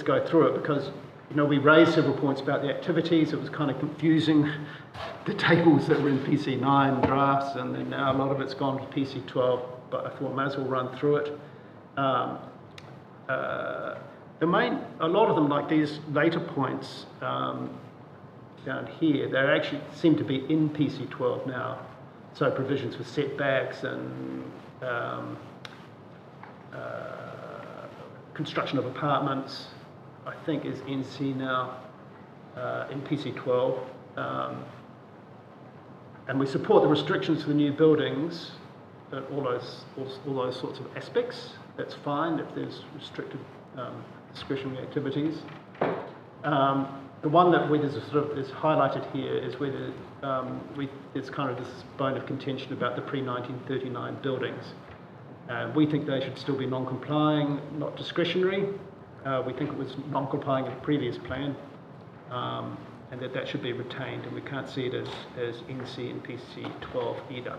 go through it, because we raised several points about the activities. It was kind of confusing, the tables that were in PC9 drafts, and then now a lot of it's gone to PC12, but I thought I might as well run through it. A lot of them, like these later points down here, they actually seem to be in PC12 now. So provisions for setbacks and construction of apartments, I think, is NC now in PC12. And we support the restrictions for the new buildings, all those sorts of aspects. That's fine if there's restricted discretionary activities. The one that is highlighted here is whether there's kind of this bone of contention about the pre-1939 buildings. We think they should still be non-complying, not discretionary. We think it was non-complying in the previous plan, and that should be retained, and we can't see it as NC and PC12 either.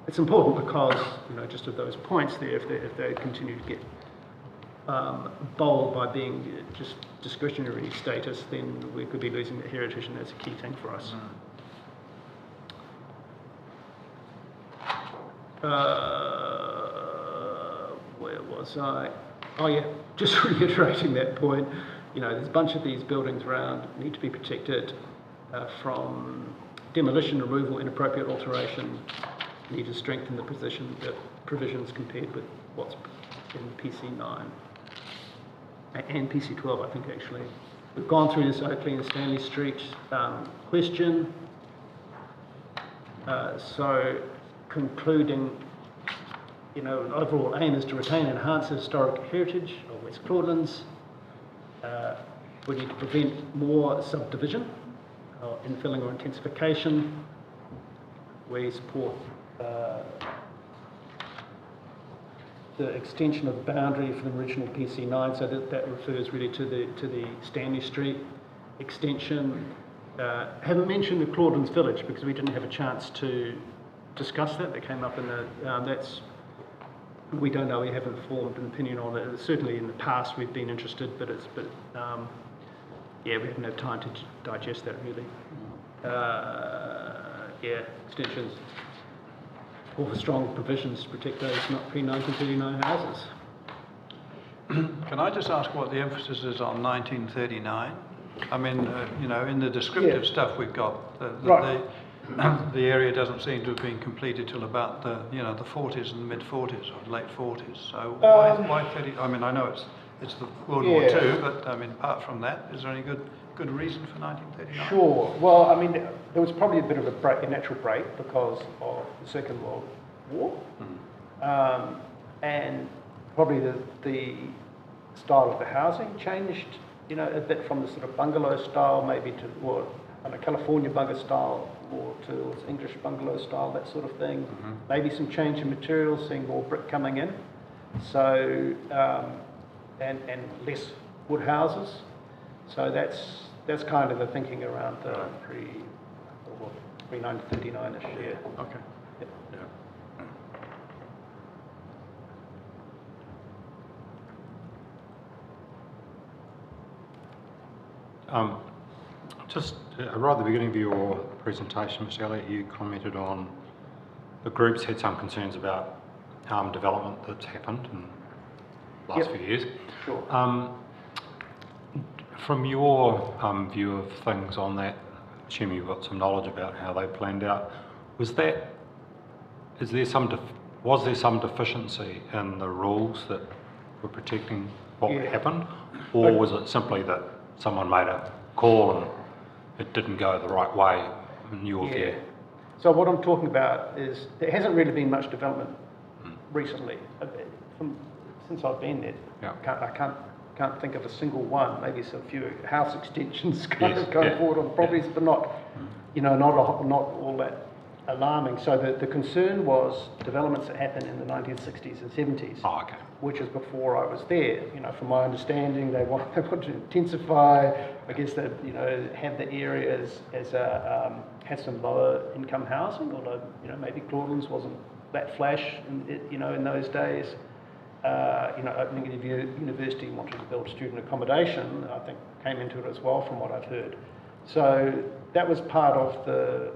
It's important because, just of those points there, if they continue to get bowled by being just discretionary status, then we could be losing the heritage, and that's a key thing for us. Where was I? Oh yeah, just reiterating that point. There's a bunch of these buildings around need to be protected from demolition, removal, inappropriate alteration. Need to strengthen the provisions compared with what's in PC9 and PC12, I think, actually. We've gone through this Oakley and Stanley Street question. So concluding, overall aim is to retain and enhance the historic heritage of West Claudelands. We need to prevent more subdivision, or infilling or intensification. We support the extension of the boundary from the original PC9, so that refers really to the Stanley Street extension. Haven't mentioned the Claudelands Village because we didn't have a chance to discuss that. That came up in we don't know. We haven't formed an opinion on it. Certainly in the past we've been interested, but we haven't had time to digest that really. Extensions. All for strong provisions to protect those not pre-1939 houses. Can I just ask what the emphasis is on 1939? I mean, in the descriptive stuff we've got, the area doesn't seem to have been completed till about the 40s and mid-40s or late 40s. So why 30? I mean, I know it's the World War II, but I mean, apart from that, is there any good reason for 1939? Sure. Well, I mean, there was probably a bit of a natural break because of the Second World War, and probably the style of the housing changed, a bit from the sort of bungalow style, maybe to California bungalow style, more towards English bungalow style, that sort of thing. Maybe some change in materials, seeing more brick coming in, so and less wood houses. So that's kind of the thinking around the pre-1939-ish. Yeah. Okay. Yep. Yeah. Just right at the beginning of your presentation, Mr. Elliott, you commented on the groups had some concerns about development that's happened in the last few years. Sure. From your view of things on that, assuming you've got some knowledge about how they planned out, was there some deficiency in the rules that were protecting what happened, or was it simply that someone made a call and it didn't go the right way in your view? So what I'm talking about is there hasn't really been much development recently. Since I've been there, I can't think of a single one, maybe some few house extensions kind of going forward on properties, but not, not all that alarming. So the concern was developments that happened in the 1960s and 70s, which is before I was there. From my understanding, they want to intensify, I guess that, have the area as had some lower income housing, although, maybe Claudelands wasn't that flash in those days. Opening a university and wanting to build student accommodation, I think, came into it as well, from what I've heard. So that was part of the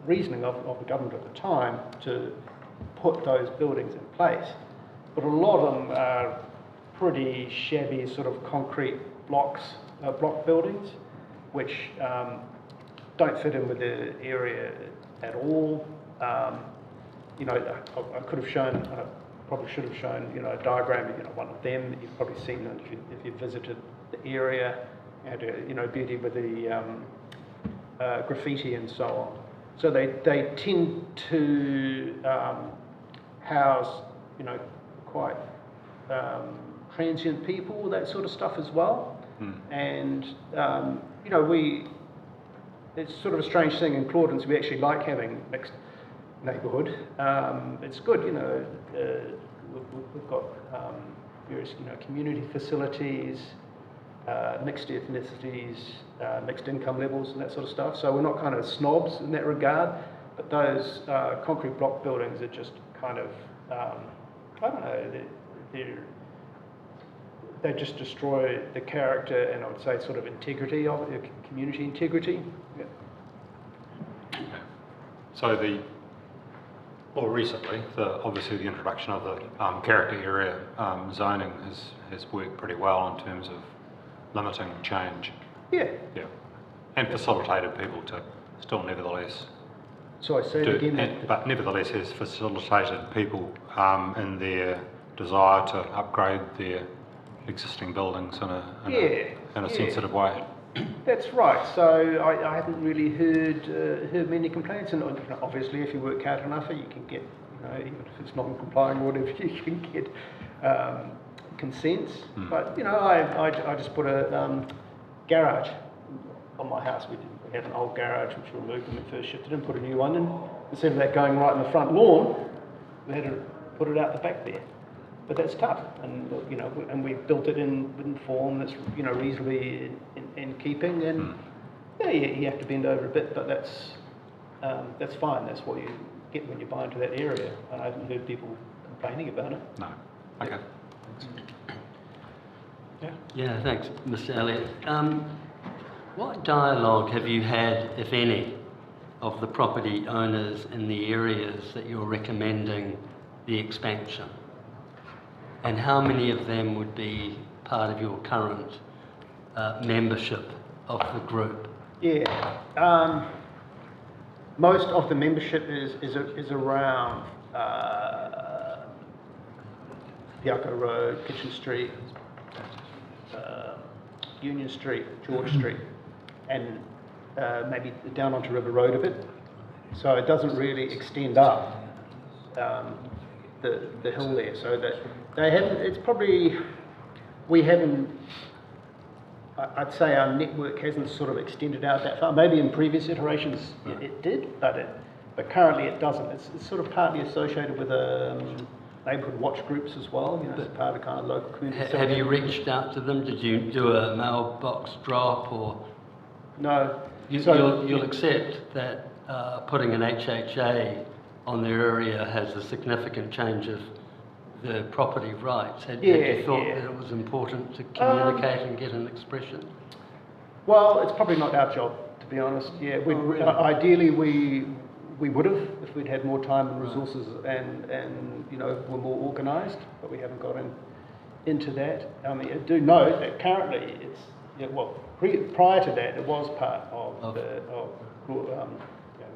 reasoning of the government at the time to put those buildings in place. But a lot of them are pretty shabby, sort of concrete block buildings, which don't fit in with the area at all. I could have shown. Probably should have shown, a diagram of, one of them. You've probably seen it if you visited the area, and beauty with the graffiti and so on. So they tend to house, quite transient people, that sort of stuff as well. And it's sort of a strange thing in Claudelands. We actually like having mixed neighbourhood. It's good, we've got various, community facilities, mixed ethnicities, mixed income levels and that sort of stuff. So we're not kind of snobs in that regard, but those concrete block buildings are just kind of, I don't know, they just destroy the character and I would say sort of integrity of it, community integrity. Yeah. So more recently, obviously the introduction of the character area zoning has worked pretty well in terms of limiting change. Yeah. Yeah. And facilitated people to still nevertheless. So I say it again. But nevertheless has facilitated people in their desire to upgrade their existing buildings in a sensitive way. That's right. So I haven't really heard many complaints, and obviously, if you work hard enough, you can get, even if it's non-complying or whatever, you can get consents. But I just put a garage on my house. We had an old garage which we removed when we first shifted in, put a new one in. Instead of that going right in the front lawn, we had to put it out the back there. But that's tough, and and we built it in form that's reasonably in keeping, and you have to bend over a bit, but that's fine. That's what you get when you buy into that area. And I haven't heard people complaining about it. No. Okay. Yeah, thanks, Mr. Elliott. What dialogue have you had, if any, of the property owners in the areas that you're recommending the expansion? And how many of them would be part of your current membership of the group? Yeah, most of the membership is around Piako Road, Kitchen Street, Union Street, George Street, and maybe down onto River Road a bit. So it doesn't really extend up the hill there. So that they haven't. It's probably we haven't. I'd say our network hasn't sort of extended out that far. Maybe in previous iterations it did, but currently it doesn't. It's sort of partly associated with neighbourhood watch groups as well. It's part of kind of local community. Have you reached out to them? Did you do a mailbox drop or? No. You'll accept that putting an HHA on their area has a significant change of the property rights. Had you thought that it was important to communicate and get an expression? Well, it's probably not our job, to be honest. Yeah, ideally we would have if we'd had more time and resources and were more organised, but we haven't got into that. I mean, I do know that currently it's prior to that it was part of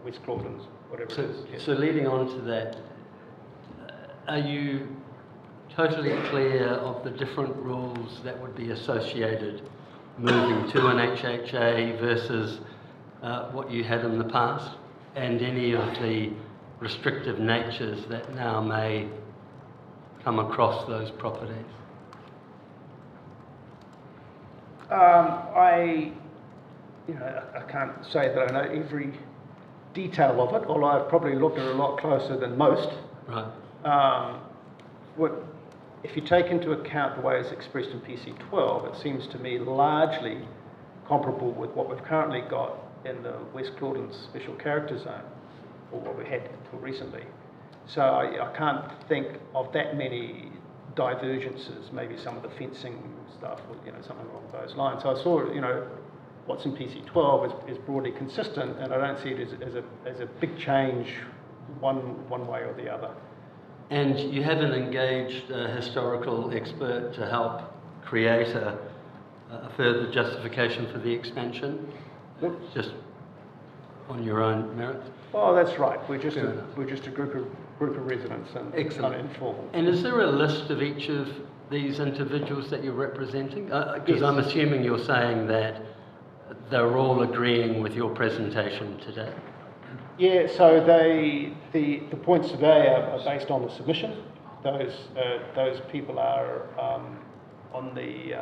West Claudelands, whatever it is. So leading on to that, are you totally clear of the different rules that would be associated moving to an HHA versus what you had in the past, and any of the restrictive natures that now may come across those properties? I can't say that I know every detail of it, although I've probably looked at it a lot closer than most. Right. If you take into account the way it's expressed in PC 12, it seems to me largely comparable with what we've currently got in the West Clawdon Special Character Zone, or what we had until recently. So I can't think of that many divergences, maybe some of the fencing stuff, or, something along those lines. So I saw, what's in PC 12 is broadly consistent, and I don't see it as a big change one way or the other. And you haven't engaged a historical expert to help create a further justification for the expansion, just on your own merit? Oh, that's right. We're just a group of residents and Excellent. kind of informal. And is there a list of each of these individuals that you're representing? Because Yes. I'm assuming you're saying that they're all agreeing with your presentation today. Yeah, so the points today are based on the submission. Those people are on the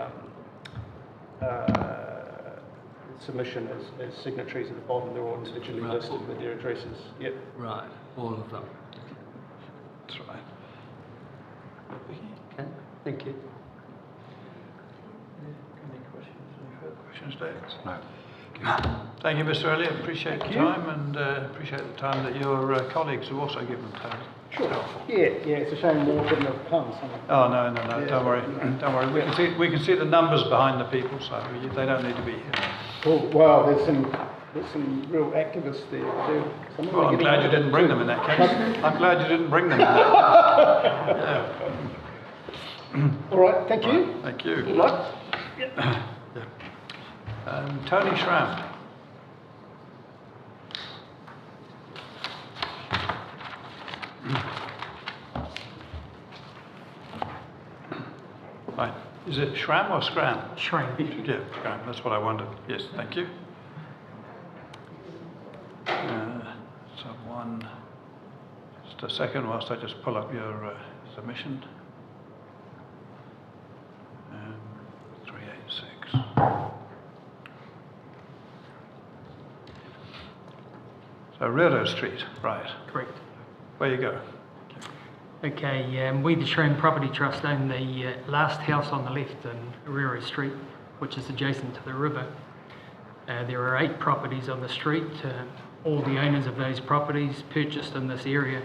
submission as signatories at the bottom. They're all individually listed with their addresses. Yep. Right, all of them. That's right. Okay, thank you. Any further questions, Dave? No. Thank you, Mr. Elliott. Appreciate the time, and appreciate the time that your colleagues have also given to us. Sure. Yeah, it's a shame more couldn't have come. Oh, no, don't worry. Don't worry. We can see the numbers behind the people, so they don't need to be here. Oh, well, there's some real activists there. Well, I'm glad you didn't bring them in that case. I'm glad you didn't bring them in that case. All right, thank you. Thank you. Good luck. Tony Schramm. Right. Is it Schramm or Scram? Schramm. Yeah, Schramm. That's what I wondered. Yes, thank you. Just a second whilst I just pull up your submission. 386. So Railroad Street, right. Correct. Where you go? Okay, we the Schramm Property Trust own the last house on the left in Railroad Street, which is adjacent to the river. There are 8 properties on the street. All the owners of those properties purchased in this area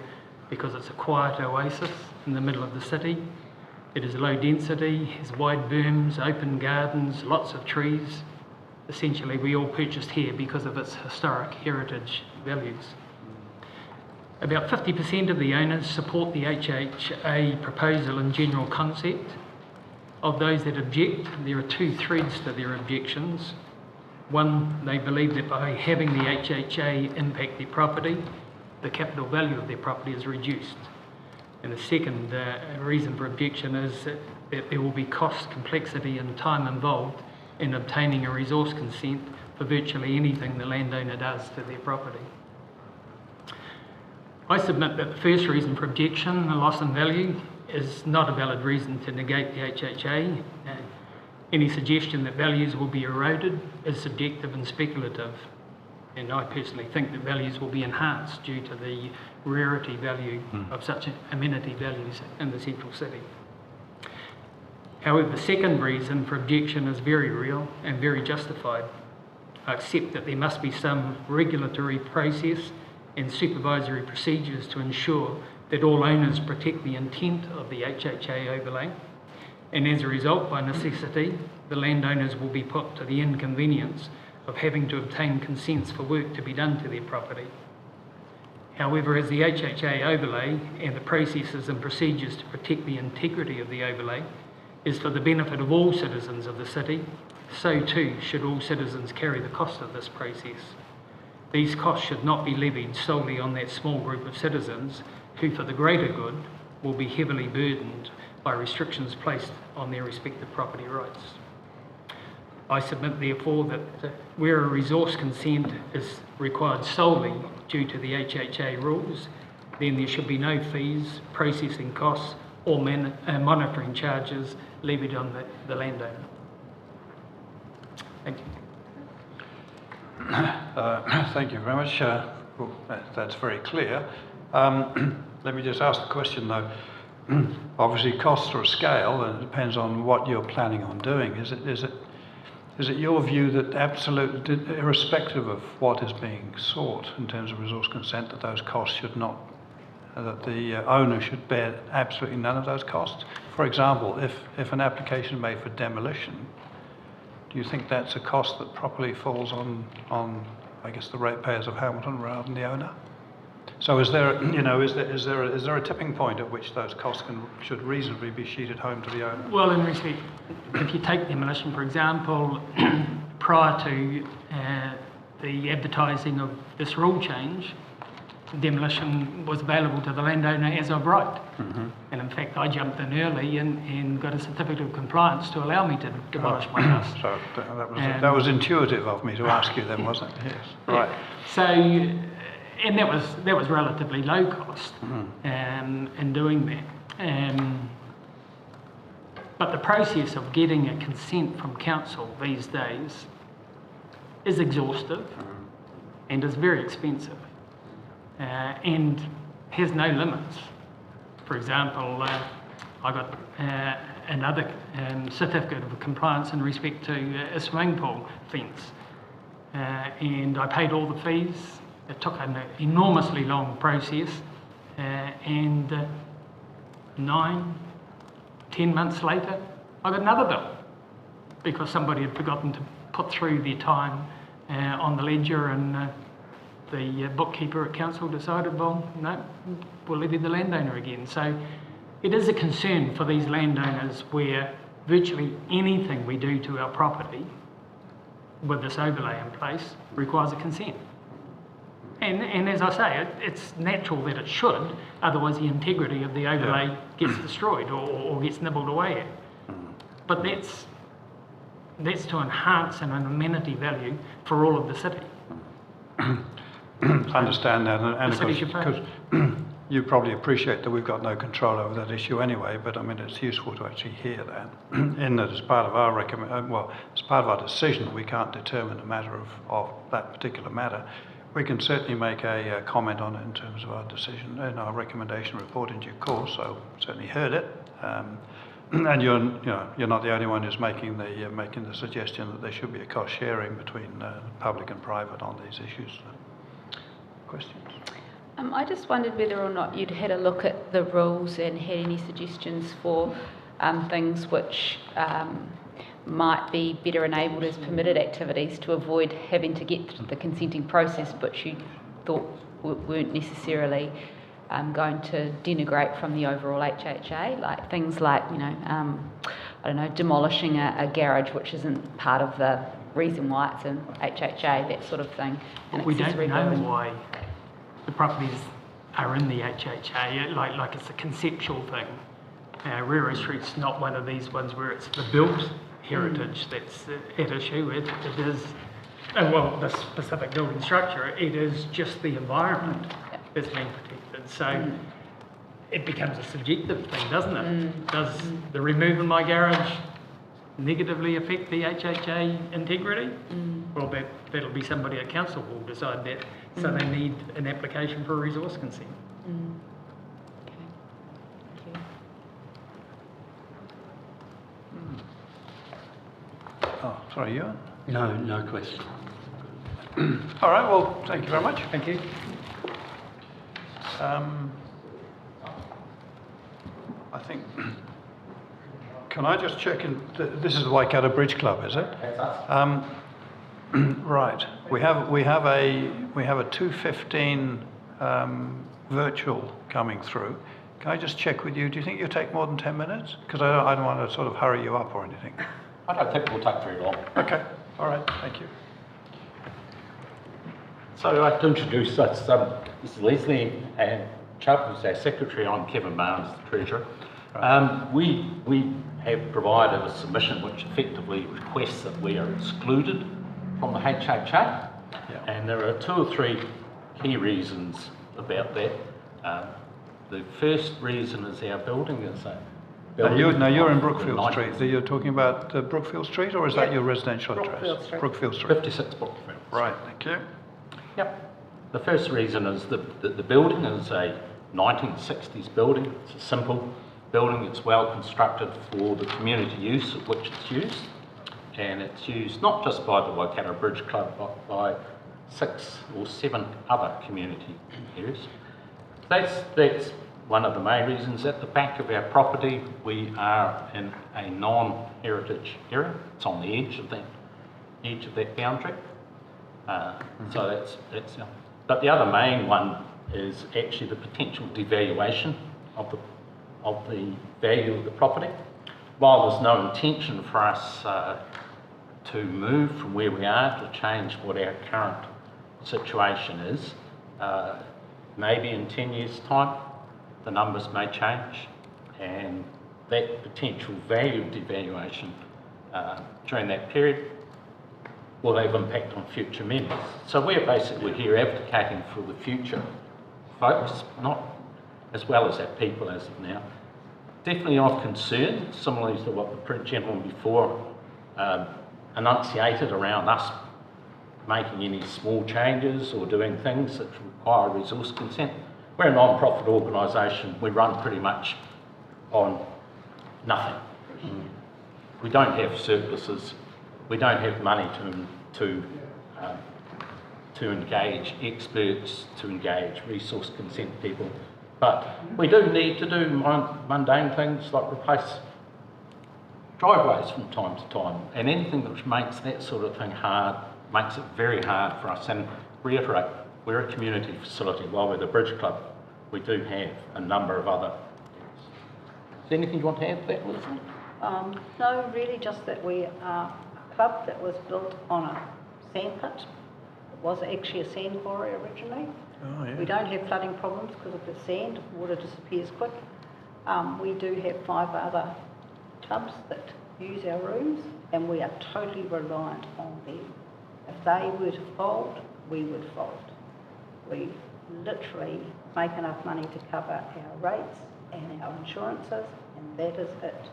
because it's a quiet oasis in the middle of the city. It is low density, has wide berms, open gardens, lots of trees. Essentially, we all purchased here because of its historic heritage values. About 50% of the owners support the HHA proposal in general concept. Of those that object, there are 2 threads to their objections. One, they believe that by having the HHA impact their property, the capital value of their property is reduced. And the second reason for objection is that there will be cost, complexity and time involved in obtaining a resource consent for virtually anything the landowner does to their property. I submit that the first reason for objection, the loss in value, is not a valid reason to negate the HHA. Any suggestion that values will be eroded is subjective and speculative. And I personally think that values will be enhanced due to the rarity value of such amenity values in the central city. However, the second reason for objection is very real and very justified. I accept that there must be some regulatory process and supervisory procedures to ensure that all owners protect the intent of the HHA overlay, and as a result, by necessity, the landowners will be put to the inconvenience of having to obtain consents for work to be done to their property. However, as the HHA overlay and the processes and procedures to protect the integrity of the overlay is for the benefit of all citizens of the city, so too should all citizens carry the cost of this process. These costs should not be levied solely on that small group of citizens who, for the greater good, will be heavily burdened by restrictions placed on their respective property rights. I submit, therefore, that where a resource consent is required solely due to the HHA rules, then there should be no fees, processing costs, or monitoring charges levied on the landowner. Thank you. Thank you very much. Well, that's very clear. Let me just ask the question though. Obviously, costs are a scale, and it depends on what you're planning on doing. Is it your view that irrespective of what is being sought in terms of resource consent, that those costs should not, that the owner should bear absolutely none of those costs? For example, if an application is made for demolition, do you think that's a cost that properly falls on I guess the ratepayers of Hamilton rather than the owner? So is there a tipping point at which those costs should reasonably be sheeted home to the owner? Well, in respect, if you take demolition, for example, prior to the advertising of this rule change, demolition was available to the landowner as of right. Mm-hmm. And in fact, I jumped in early and got a certificate of compliance to allow me to demolish my house. So that was intuitive of me to ask you then, wasn't it? Yes. Right. So, and that was relatively low cost in doing that. But the process of getting a consent from council these days is exhaustive and is very expensive and has no limits. For example, I got another certificate of compliance in respect to a swimming pool fence, and I paid all the fees. It took an enormously long process, and 9-10 months later, I got another bill because somebody had forgotten to put through their time on the ledger, and the bookkeeper at council decided, well, no, we'll levy the landowner again. So it is a concern for these landowners where virtually anything we do to our property with this overlay in place requires a consent. And as I say, it's natural that it should, otherwise the integrity of the overlay gets destroyed or gets nibbled away at. But that's to enhance an amenity value for all of the city. I understand that, and of course, because you probably appreciate that we've got no control over that issue anyway, but I mean, it's useful to actually hear that, in that as part of our as part of our decision, we can't determine the matter of that particular matter. We can certainly make a comment on it in terms of our decision in our recommendation report in due course, so certainly heard it. And you're not the only one who's making the suggestion that there should be a cost sharing between public and private on these issues. Questions? I just wondered whether or not you'd had a look at the rules and had any suggestions for things which might be better enabled as permitted activities to avoid having to get through the consenting process, but you thought weren't necessarily going to denigrate from the overall HHA, like things like, I don't know, demolishing a garage which isn't part of the reason why it's in HHA, that sort of thing. We don't know why the properties are in the HHA, like it's a conceptual thing. Rera Street's not one of these ones where it's the built heritage that's at issue. It is, the specific building structure, it is just the environment that's being protected. So it becomes a subjective thing, doesn't it? Does the remove in my garage negatively affect the HHA integrity? Well, that'll be somebody at council will decide that. So they need an application for a resource consent. Oh, sorry, Ewan? No question. All right, well, thank you very much. Thank you. I think, can I just check in, this is the Waikato Bridge Club, is it? That's us. Right, we have a 2:15 virtual coming through. Can I just check with you, do you think you'll take more than 10 minutes? Because I don't want to sort of hurry you up or anything. I don't think it will take very long. Okay, all right, thank you. So I'd like to introduce us, this is Leslie and Chubb, who's our secretary. I'm Kevin Barnes, the treasurer. We have provided a submission which effectively requests that we are excluded from the HHA, and there are 2 or 3 key reasons about that. The first reason is our building is a building. You're in of the Brookfield 90s. Street. So you're talking about Brookfield Street, or is that your residential Brookfield address? Street. Brookfield Street. 56 Brookfield. Right, thank you. Yep. The first reason is that the building is a 1960s building. It's a simple building. It's well constructed for the community use at which it's used. And it's used not just by the Waikato Bridge Club, but by 6 or 7 other community areas. That's one of the main reasons. At the back of our property, we are in a non-heritage area. It's on the edge of that boundary. So that's but the other main one is actually the potential devaluation of the value of the property. While there's no intention for us to move from where we are to change what our current situation is, maybe in 10 years' time, the numbers may change, and that potential value devaluation during that period will have impact on future members. So we're basically here advocating for the future folks, not as well as our people as of now. Definitely of concern, similarly to what the gentleman before enunciated around us making any small changes or doing things that require resource consent. We're a non-profit organisation. We run pretty much on nothing. We don't have surpluses. We don't have money to engage experts, to engage resource consent people. But we do need to do mundane things like replace driveways from time to time, and anything which makes that sort of thing hard, makes it very hard for us. And reiterate, we're a community facility. While we're the Bridge Club, we do have a number of other. Is there anything you want to add to that, Leslie? No, really just that we are a club that was built on a sand pit. It was actually a sand quarry originally. Oh, yeah. We don't have flooding problems because of the sand. Water disappears quick. We do have 5 other clubs that use our rooms, and we are totally reliant on them. If they were to fold, we would fold. We literally make enough money to cover our rates and our insurances, and that is it.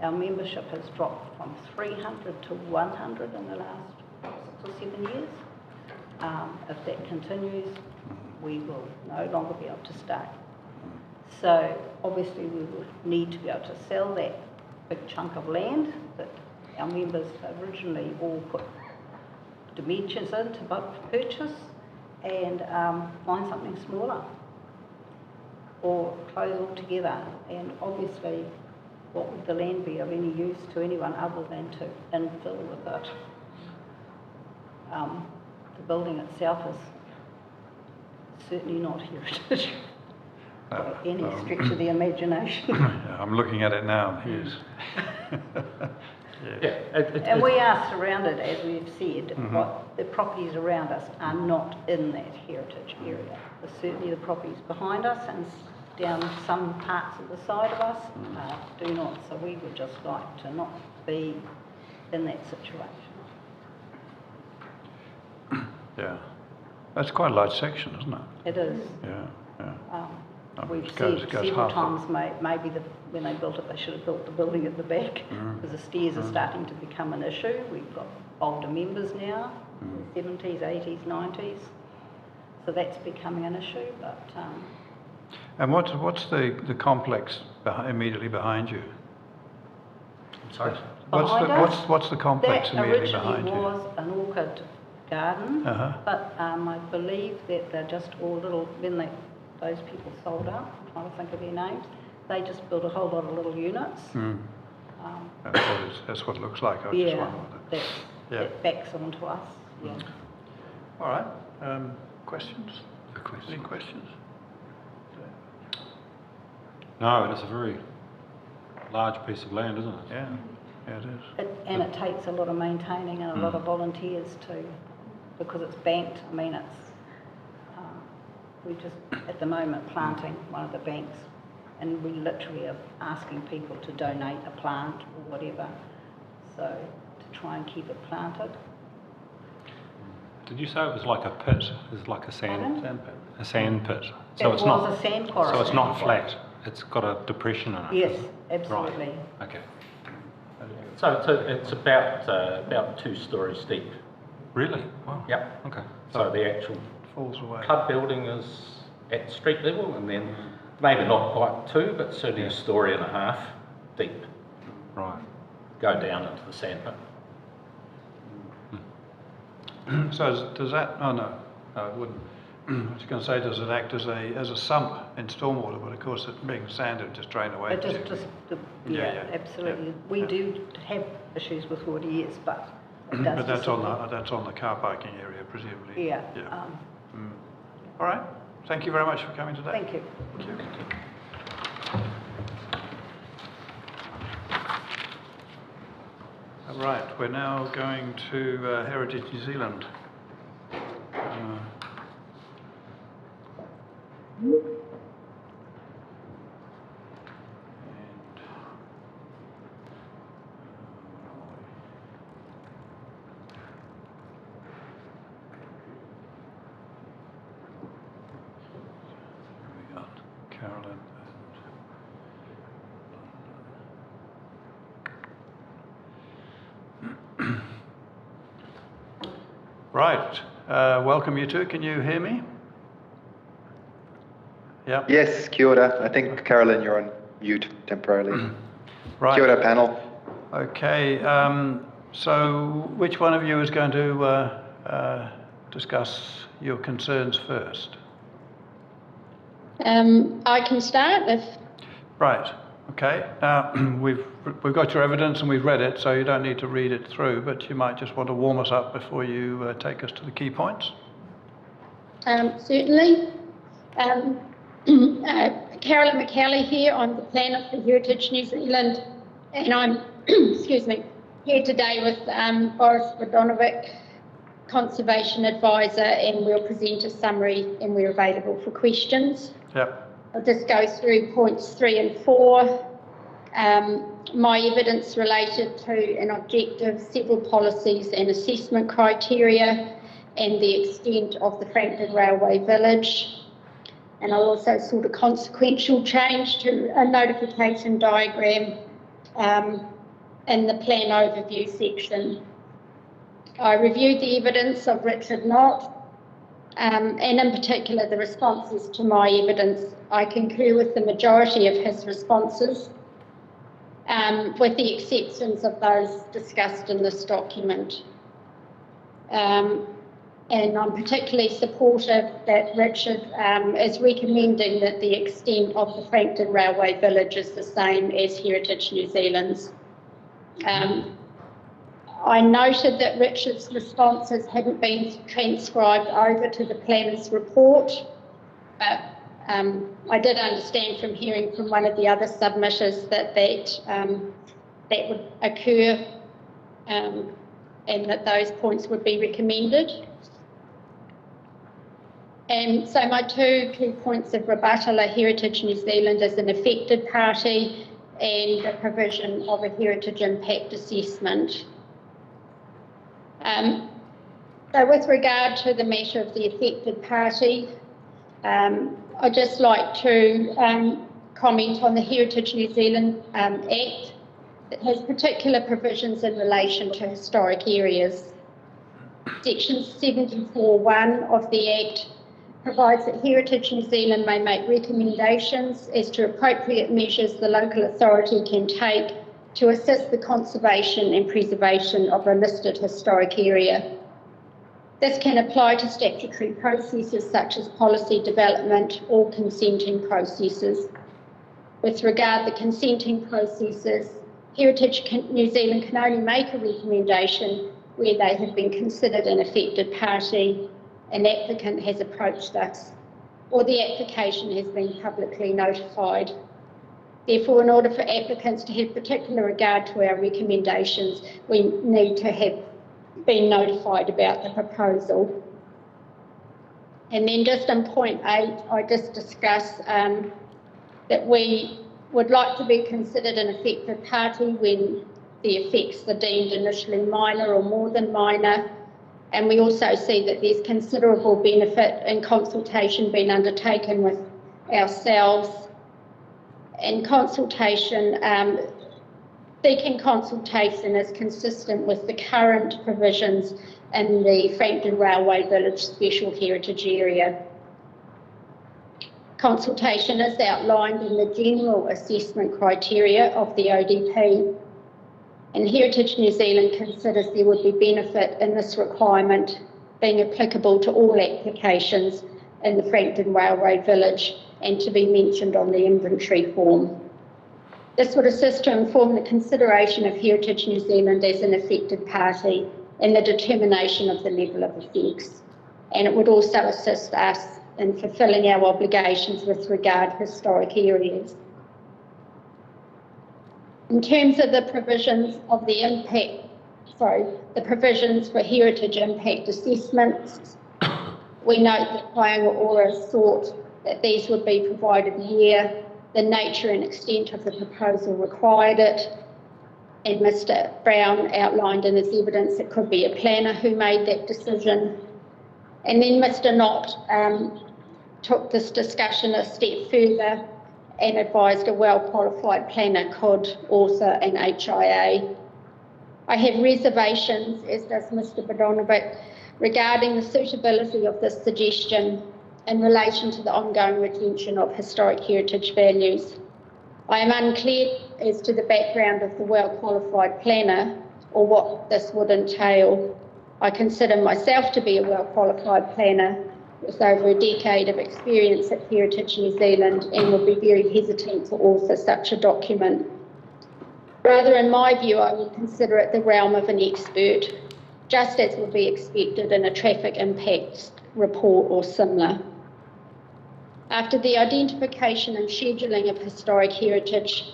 Our membership has dropped from 300 to 100 in the last 6 or 7 years. If that continues, we will no longer be able to stay. So obviously we will need to be able to sell that big chunk of land that our members originally all put dimensions in to purchase, and find something smaller or close altogether. And obviously, what would the land be of any use to anyone other than to infill with it? The building itself is certainly not heritage by any stretch of the imagination. Yeah, I'm looking at it now, yes. Yes. And we are surrounded, as we've said, what the properties around us are not in that heritage area. But certainly the properties behind us and down some parts of the side of us do not. So we would just like to not be in that situation. Yeah. That's quite a large section, isn't it? It is. Yeah, yeah. We've It goes said several half times maybe when they built it, they should have built the building at the back, because the stairs are starting to become an issue. We've got older members now, 70s, 80s, 90s, so that's becoming an issue. But And what's the complex immediately behind you? I'm sorry? What's the complex immediately behind you? That originally you? was an orchid garden, but I believe that they're just all little, when those people sold out, I'm trying to think of their names, they just built a whole lot of little units. That's what it looks like. That backs onto us. Yeah. All right. Questions? Any questions? No, it's a very large piece of land, isn't it? Yeah, yeah, it is. And it takes a lot of maintaining and a lot of volunteers too, because it's banked. I mean, it's we're just at the moment planting one of the banks, and we literally are asking people to donate a plant or whatever, so to try and keep it planted. Did you say it was like a pit? It's like a sand pit. A sand pit. So it was a sand quarry. So it's not flat. it's got a depression in it? Yes, absolutely. Right. Okay. So it's about 2 stories steep. Really? Wow. Yep. Okay. So the actual falls away. club building is at street level, and then maybe not quite 2, but certainly 1.5 stories deep. Right. Go down into the sandpit. So does that, oh no, it wouldn't. I was going to say, does it act as a sump in stormwater? But of course, it being sand, it just drain away. It Yeah. absolutely. We do have issues with water, yes, but it does But that's disappear. that's on the car parking area, presumably. Yeah. All right. Thank you very much for coming today. Thank you. Thank you. All right. We're now going to Heritage New Zealand. We got Carolyn. Right. Welcome you two. Can you hear me? Yeah. Yes, kia ora. I think, Carolyn, you're on mute temporarily. Right. Kia ora, panel. Okay. So which one of you is going to discuss your concerns first? I can start if... Right. Okay. Now, we've got your evidence and we've read it, so you don't need to read it through, but you might just want to warm us up before you take us to the key points. Certainly. Carolyn McKelly here. I'm the planner for Heritage New Zealand, and I'm, excuse me, here today with Boris Vodonovic, Conservation Advisor, and we'll present a summary and we're available for questions. Yep. I'll just go through points 3 and 4. My evidence related to an objective, several policies and assessment criteria, and the extent of the Frankton Railway Village. And I'll also sort of consequential change to a notification diagram in the plan overview section. I reviewed the evidence of Richard Knott, and in particular the responses to my evidence. I concur with the majority of his responses, with the exceptions of those discussed in this document. And I'm particularly supportive that Richard is recommending that the extent of the Frankton Railway Village is the same as Heritage New Zealand's. I noted that Richard's responses hadn't been transcribed over to the planner's report, but I did understand from hearing from one of the other submitters that that would occur and that those points would be recommended. And so my 2 key points of rebuttal are Heritage New Zealand as an affected party and the provision of a heritage impact assessment. So with regard to the matter of the affected party, I'd just like to comment on the Heritage New Zealand Act that has particular provisions in relation to historic areas. Section 74(1) of the Act provides that Heritage New Zealand may make recommendations as to appropriate measures the local authority can take to assist the conservation and preservation of a listed historic area. This can apply to statutory processes such as policy development or consenting processes. With regard to consenting processes, Heritage New Zealand can only make a recommendation where they have been considered an affected party, an applicant has approached us, or the application has been publicly notified. Therefore, in order for applicants to have particular regard to our recommendations, we need to have been notified about the proposal. And then just in point 8, I just discuss that we would like to be considered an affected party when the effects are deemed initially minor or more than minor. And we also see that there's considerable benefit in consultation being undertaken with ourselves and consultation, seeking consultation is consistent with the current provisions in the Frankton Railway Village Special Heritage Area. Consultation is outlined in the general assessment criteria of the ODP, and Heritage New Zealand considers there would be benefit in this requirement being applicable to all applications in the Frankton Railway Village and to be mentioned on the inventory form. This would assist to inform the consideration of Heritage New Zealand as an affected party in the determination of the level of effects, and it would also assist us in fulfilling our obligations with regard to historic areas. In terms of the provisions of the provisions for heritage impact assessments, we note that Paenga Ora sought that these would be provided here. The nature and extent of the proposal required it, and Mr. Brown outlined in his evidence it could be a planner who made that decision. And then Mr. Knott took this discussion a step further and advised a well-qualified planner could author an HIA. I have reservations, as does Mr. Bodanovich, regarding the suitability of this suggestion in relation to the ongoing retention of historic heritage values. I am unclear as to the background of the well-qualified planner or what this would entail. I consider myself to be a well-qualified planner with over a decade of experience at Heritage New Zealand and would be very hesitant to author such a document. Rather, in my view, I would consider it the realm of an expert, just as would be expected in a traffic impacts report or similar. After the identification and scheduling of historic heritage,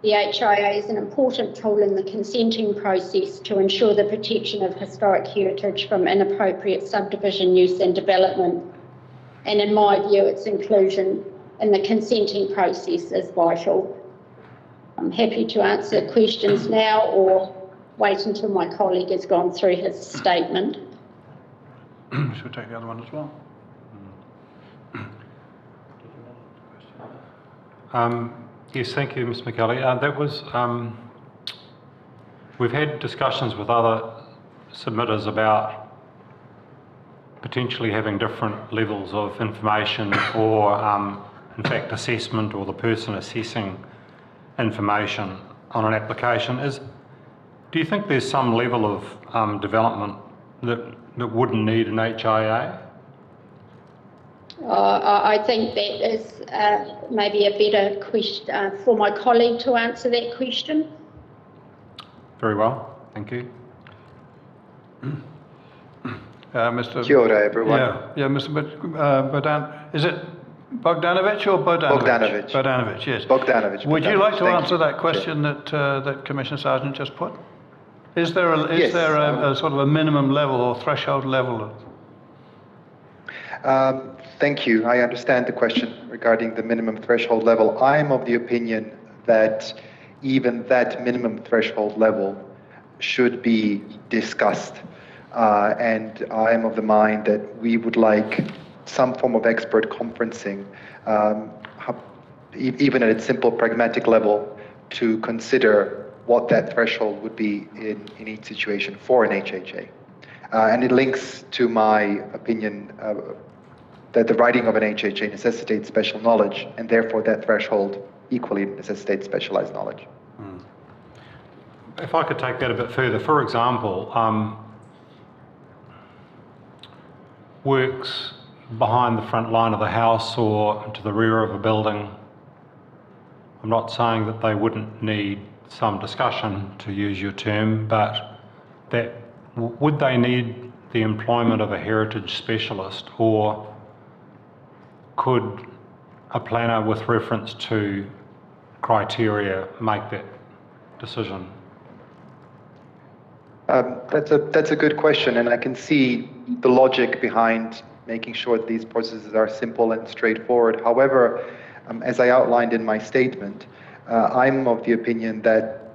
the HIA is an important tool in the consenting process to ensure the protection of historic heritage from inappropriate subdivision use and development. And in my view, its inclusion in the consenting process is vital. I'm happy to answer questions now or wait until my colleague has gone through his statement. Should we take the other one as well? Yes, thank you, Ms. McKelly. That was, we've had discussions with other submitters about potentially having different levels of information or, in fact, assessment or the person assessing information on an application. Do you think there's some level of development that wouldn't need an HIA? I think that is maybe a better question for my colleague to answer that question. Very well, thank you. Mr. Kia ora, everyone. Yeah, Mr. Bodan, is it Bogdanovich or Bodanovich? Bogdanovich. Bogdanovich, yes. Bogdanovich. Would you like to Thank answer you. that question that Commissioner Sargent just put? Is there Yes, a sort of a minimum level or threshold level? Thank you. I understand the question regarding the minimum threshold level. I am of the opinion that even that minimum threshold level should be discussed. And I am of the mind that we would like some form of expert conferencing, even at its simple pragmatic level, to consider what that threshold would be in each situation for an HHA. And it links to my opinion that the writing of an HHA necessitates special knowledge, and therefore that threshold equally necessitates specialized knowledge. If I could take that a bit further, for example, works behind the front line of the house or to the rear of a building, I'm not saying that they wouldn't need some discussion, to use your term, but that would they need the employment of a heritage specialist, or could a planner with reference to criteria make that decision? That's a good question, and I can see the logic behind making sure that these processes are simple and straightforward. However, as I outlined in my statement, I'm of the opinion that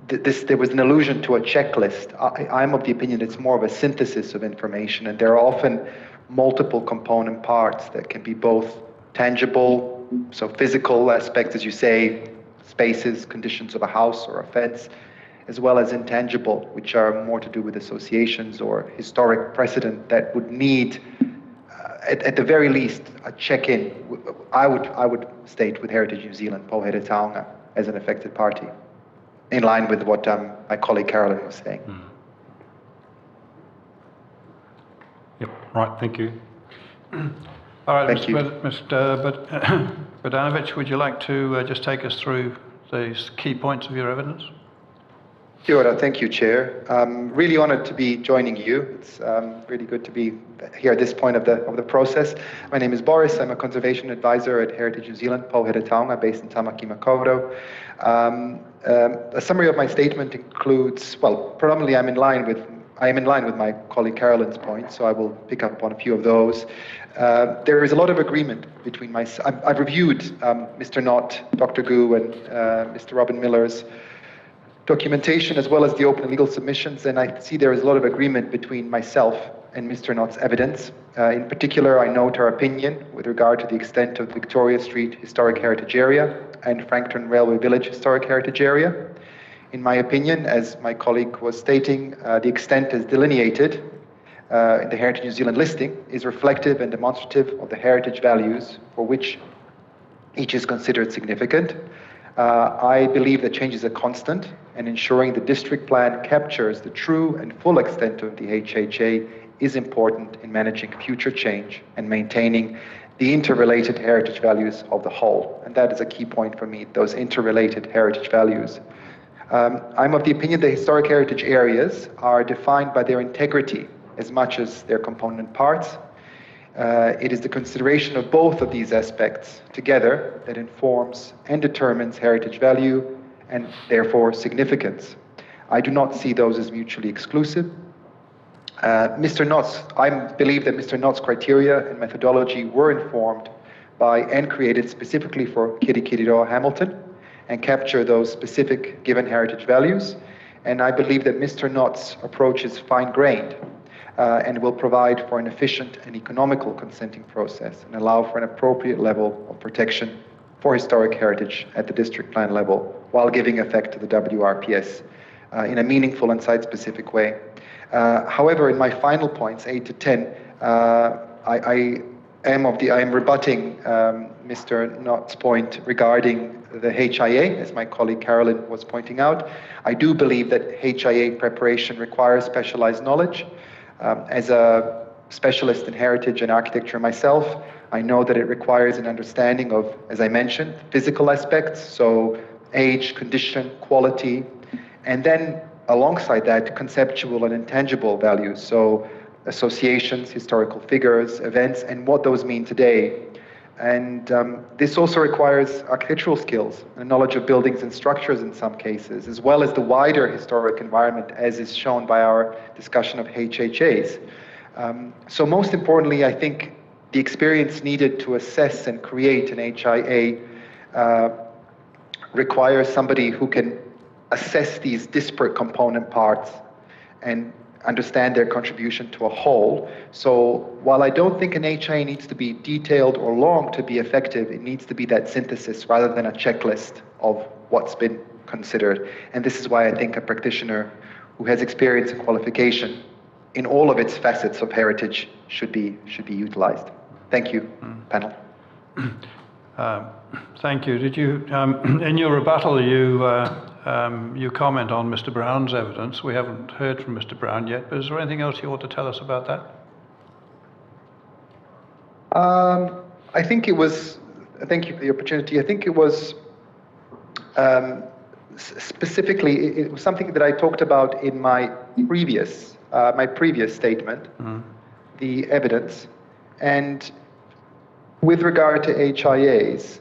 there was an allusion to a checklist. I'm of the opinion it's more of a synthesis of information, and there are often multiple component parts that can be both tangible, so physical aspects, as you say, spaces, conditions of a house or a fence, as well as intangible, which are more to do with associations or historic precedent that would need, at the very least, a check-in. I would state with Heritage New Zealand, Pohara Taonga, as an affected party, in line with what my colleague Carolyn was saying. Yep, right, thank you. All right, Thank you. Mr. Bogdanovic, would you like to just take us through these key points of your evidence? Kia ora, thank you, Chair. Really honoured to be joining you. It's really good to be here at this point of the process. My name is Boris. I'm a conservation advisor at Heritage New Zealand, Pohara Taonga, based in Tamaki Makaurau. A summary of my statement includes, well, predominantly I am in line with my colleague Carolyn's point, so I will pick up on a few of those. There is a lot of agreement between I've reviewed Mr. Knott, Dr. Gu, and Mr. Robin Miller's documentation, as well as the open legal submissions, and I see there is a lot of agreement between myself and Mr. Knott's evidence. In particular, I note our opinion with regard to the extent of Victoria Street Historic Heritage Area and Frankton Railway Village Historic Heritage Area. In my opinion, as my colleague was stating, the extent as delineated in the Heritage New Zealand listing is reflective and demonstrative of the heritage values for which each is considered significant. I believe that change is a constant, and ensuring the district plan captures the true and full extent of the HHA is important in managing future change and maintaining the interrelated heritage values of the whole. And that is a key point for me, those interrelated heritage values. I'm of the opinion that historic heritage areas are defined by their integrity as much as their component parts. It is the consideration of both of these aspects together that informs and determines heritage value and therefore significance. I do not see those as mutually exclusive. I believe that Mr. Knott's criteria and methodology were informed by and created specifically for Kirikiriroa Hamilton and capture those specific given heritage values. And I believe that Mr. Knott's approach is fine-grained and will provide for an efficient and economical consenting process and allow for an appropriate level of protection for historic heritage at the district plan level while giving effect to the WRPS in a meaningful and site-specific way. However, in my final points, 8 to 10, I am rebutting Mr. Knott's point regarding the HIA, as my colleague Carolyn was pointing out. I do believe that HIA preparation requires specialized knowledge. As a specialist in heritage and architecture myself, I know that it requires an understanding of, as I mentioned, physical aspects, so age, condition, quality, and then alongside that, conceptual and intangible values, so associations, historical figures, events, and what those mean today. And this also requires architectural skills and knowledge of buildings and structures in some cases, as well as the wider historic environment, as is shown by our discussion of HHAs. So most importantly, I think the experience needed to assess and create an HIA requires somebody who can assess these disparate component parts and understand their contribution to a whole. So while I don't think an HIA needs to be detailed or long to be effective, it needs to be that synthesis rather than a checklist of what's been considered. And this is why I think a practitioner who has experience and qualification in all of its facets of heritage should be utilized. Thank you, panel. Thank you. Did you, in your rebuttal, you comment on Mr. Brown's evidence. We haven't heard from Mr. Brown yet, but is there anything else you want to tell us about that? I think it was, thank you for the opportunity. I think it was specifically, it was something that I talked about in my previous statement, the evidence. And with regard to HIAs,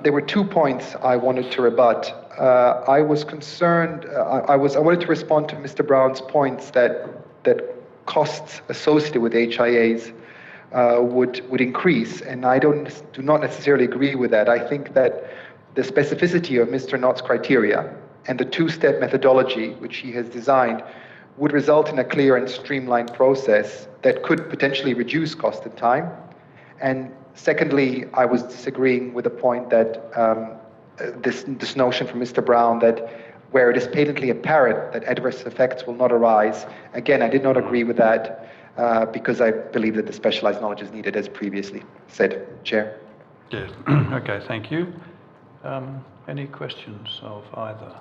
there were 2 points I wanted to rebut. I was concerned, I wanted to respond to Mr. Brown's points that costs associated with HIAs would increase, and I do not necessarily agree with that. I think that the specificity of Mr. Knott's criteria and the two-step methodology which he has designed would result in a clear and streamlined process that could potentially reduce cost and time. And Secondly, I was disagreeing with the point that this notion from Mr. Brown that where it is patently apparent that adverse effects will not arise. Again, I did not agree with that because I believe that the specialized knowledge is needed, as previously said. Chair. Yes. Okay, thank you. Any questions of either?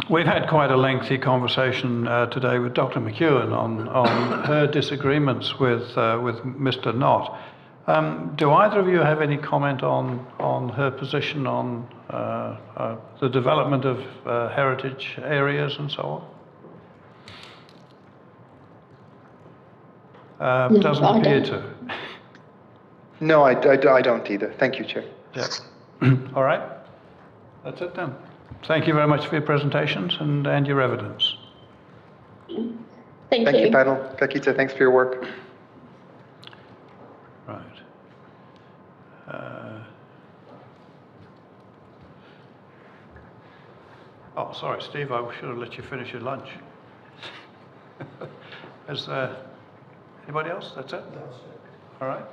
We've had quite a lengthy conversation today with Dr. McEwen on her disagreements with Mr. Knott. Do either of you have any comment on her position on the development of heritage areas and so on? No, Doesn't I appear don't. to. No, I don't either. Thank you, Chair. Yeah. All right. That's it then. Thank you very much for your presentations and your evidence. Thank you, panel. Kakita, thanks for your work. Right. Oh, sorry, Steve, I should have let you finish your lunch. Is there anybody else? That's it? All right.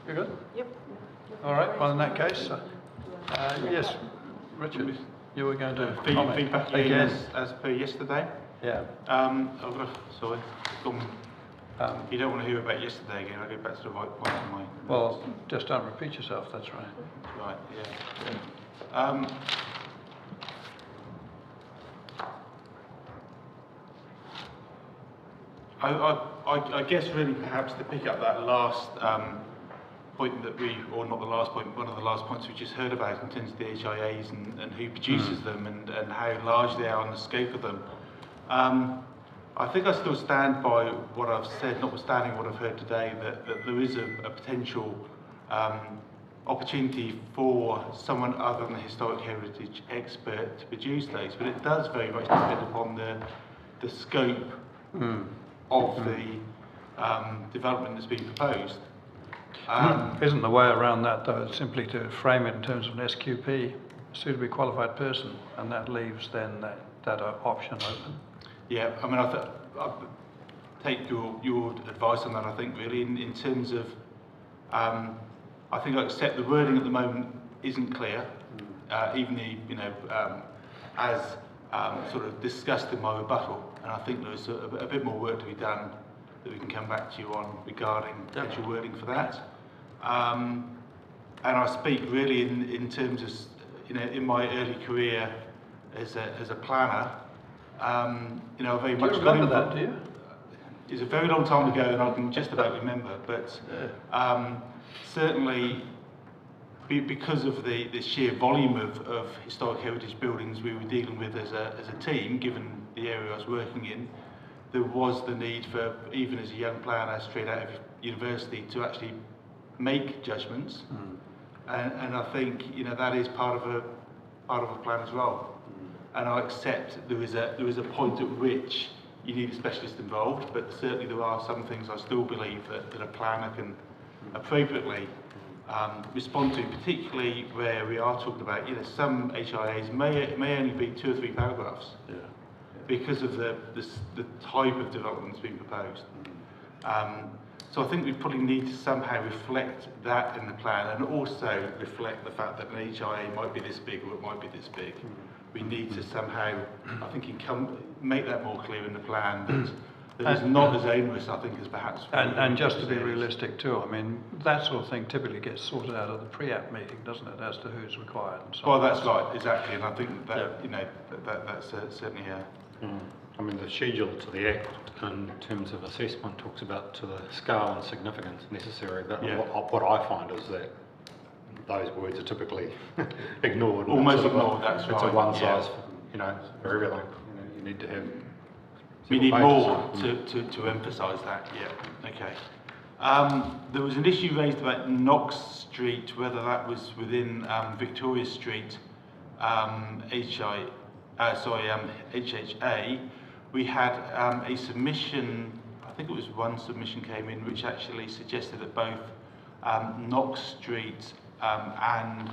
You good? Yep. All right, well, in that case, yes, Richard, you were going to comment Feedback again. as per yesterday. Yeah. Sorry. You don't want to hear about yesterday again. I'll go back to the right point of my notes. Well, just don't repeat yourself, that's right. Right, yeah. I guess really perhaps to pick up that last point that or not the last point, one of the last points we just heard about in terms of the HIAs and who produces them and how large they are and the scope of them. I think I still stand by what I've said, notwithstanding what I've heard today, that there is a potential opportunity for someone other than a historic heritage expert to produce those, but it does very much depend upon the scope of the development that's being proposed. Isn't the way around that, though, simply to frame it in terms of an SQP, suitably qualified person, and that leaves then that option open? Yeah, I mean, I take your advice on that, I think, really, in terms of, I think I accept the wording at the moment isn't clear, even as sort of discussed in my rebuttal, and I think there's a bit more work to be done that we can come back to you on regarding potential wording for that. And I speak really in terms of, in my early career as a planner, very much. Do you remember that, do you? It's a very long time ago, and I can just about remember. But certainly, because of the sheer volume of historic heritage buildings we were dealing with as a team, given the area I was working in, there was the need for, even as a young planner straight out of university, to actually make judgments. And I think that is part of a planner's role. And I accept there is a point at which you need a specialist involved, but certainly there are some things I still believe that a planner can appropriately respond to, particularly where we are talking about, some HIAs may only be 2 or 3 paragraphs because of the type of development that's being proposed. So I think we probably need to somehow reflect that in the plan, and also reflect the fact that an HIA might be this big or it might be this big. We need to somehow, I think, make that more clear in the plan that is not as onerous, I think, as perhaps. And just to be realistic too, I mean, that sort of thing typically gets sorted out at the pre-app meeting, doesn't it, as to who's required and so on. Well, that's right, exactly, and I think that that's certainly I mean, the schedule to the Act in terms of assessment talks about to the scale and significance necessary, but what I find is that those words are typically ignored. Almost ignored, that's right. It's a one size, for everything. You need to have. We need more to emphasise that, yeah, okay. There was an issue raised about Knox Street, whether that was within Victoria Street, HHA. We had a submission, I think it was one submission came in, which actually suggested that both Knox Street and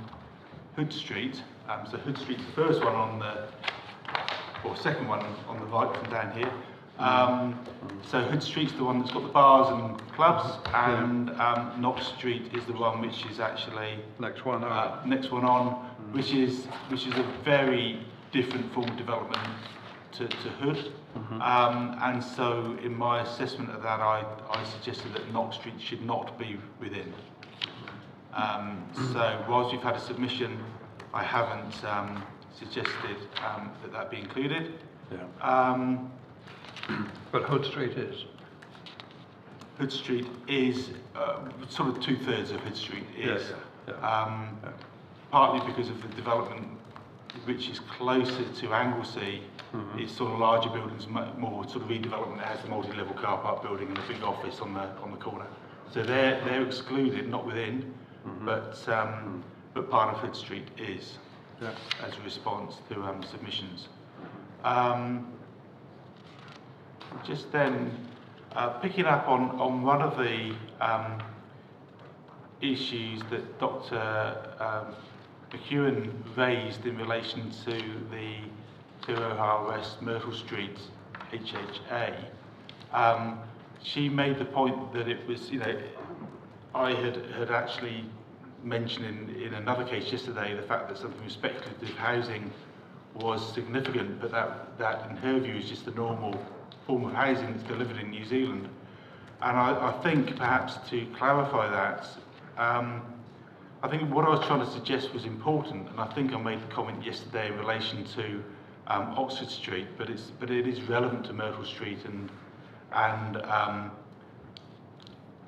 Hood Street, so Hood Street's the first one or second one on the right from down here, So Hood Street's the one that's got the bars and clubs, and Knox Street is the one which is actually next one on, which is a very different form of development to Hood. And so in my assessment of that, I suggested that Knox Street should not be within. So whilst we've had a submission, I haven't suggested that be included. But Hood Street is. Hood Street is sort of 2/3 of Hood Street is. Partly because of the development which is closer to Anglesey. It's sort of larger buildings, more sort of redevelopment that has a multi-level car park building and a big office on the corner. So they're excluded, not within, but part of Hood Street is as a response to submissions. Just then, picking up on one of the issues that Dr. McEwen raised in relation to the 2 O'Hara West Myrtle Street HHA, she made the point that it was, I had actually mentioned in another case yesterday the fact that something with speculative housing was significant, but that in her view is just the normal form of housing that's delivered in New Zealand. And I think perhaps to clarify that, I think what I was trying to suggest was important, and I think I made the comment yesterday in relation to Oxford Street, but it is relevant to Myrtle Street and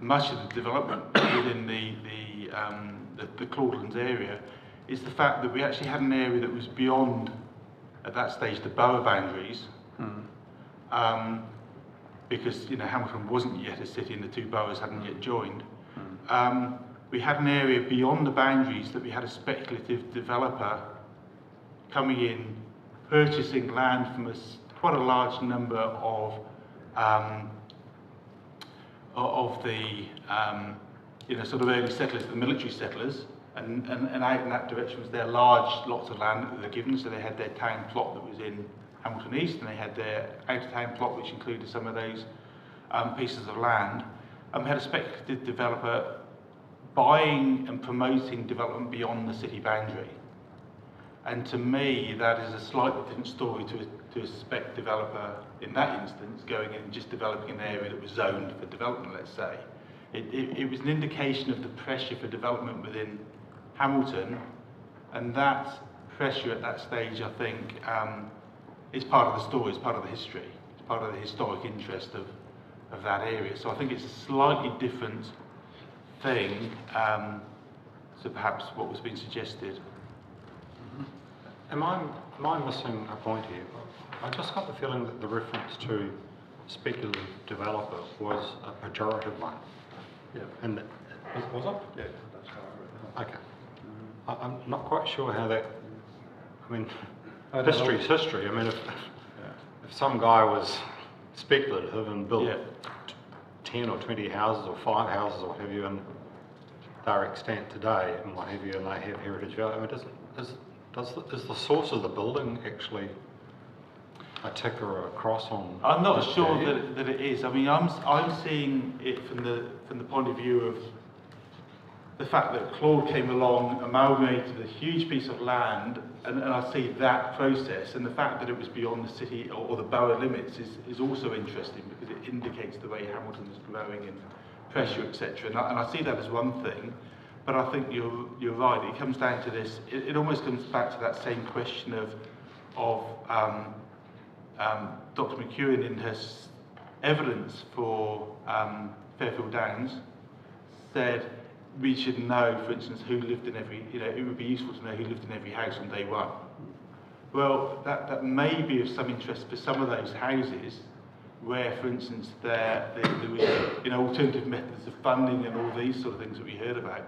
much of the development within the Claudelands area is the fact that we actually had an area that was beyond, at that stage, the borough boundaries, because Hamilton wasn't yet a city and the two boroughs hadn't yet joined. We had an area beyond the boundaries that we had a speculative developer coming in, purchasing land from quite a large number of the sort of early settlers, the military settlers, and out in that direction was their large lots of land that they were given. So they had their town plot that was in Hamilton East, and they had their out-of-town plot which included some of those pieces of land. And we had a speculative developer buying and promoting development beyond the city boundary. And to me, that is a slightly different story to a spec developer in that instance going in and just developing an area that was zoned for development, let's say. It was an indication of the pressure for development within Hamilton, and that pressure at that stage, I think, is part of the story, it's part of the history, it's part of the historic interest of that area. So I think it's a slightly different thing to perhaps what was being suggested. Am I missing a point here? I just got the feeling that the reference to speculative developer was a pejorative one. Yeah. And was it? Yeah, that's how I read it. Okay. I'm not quite sure how that. I mean, I don't history's history. I mean, if some guy was speculative and built 10 or 20 houses or 5 houses or what have you, and they're extant today and what have you, and they have heritage value. I mean, is the source of the building actually a tick or a cross on? I'm not sure that it is. I mean, I'm seeing it from the point of view of the fact that Claude came along, amalgamated a huge piece of land, and I see that process, and the fact that it was beyond the city or the borough limits is also interesting because it indicates the way Hamilton is growing and pressure, etc. And I see that as one thing. But I think you're right. It comes down to this. It almost comes back to that same question of Dr. McEwen in her evidence for Fairfield Downs said we should know, for instance, who lived in every. It would be useful to know who lived in every house on day one. Well, that may be of some interest for some of those houses, where, for instance, there was alternative methods of funding and all these sort of things that we heard about.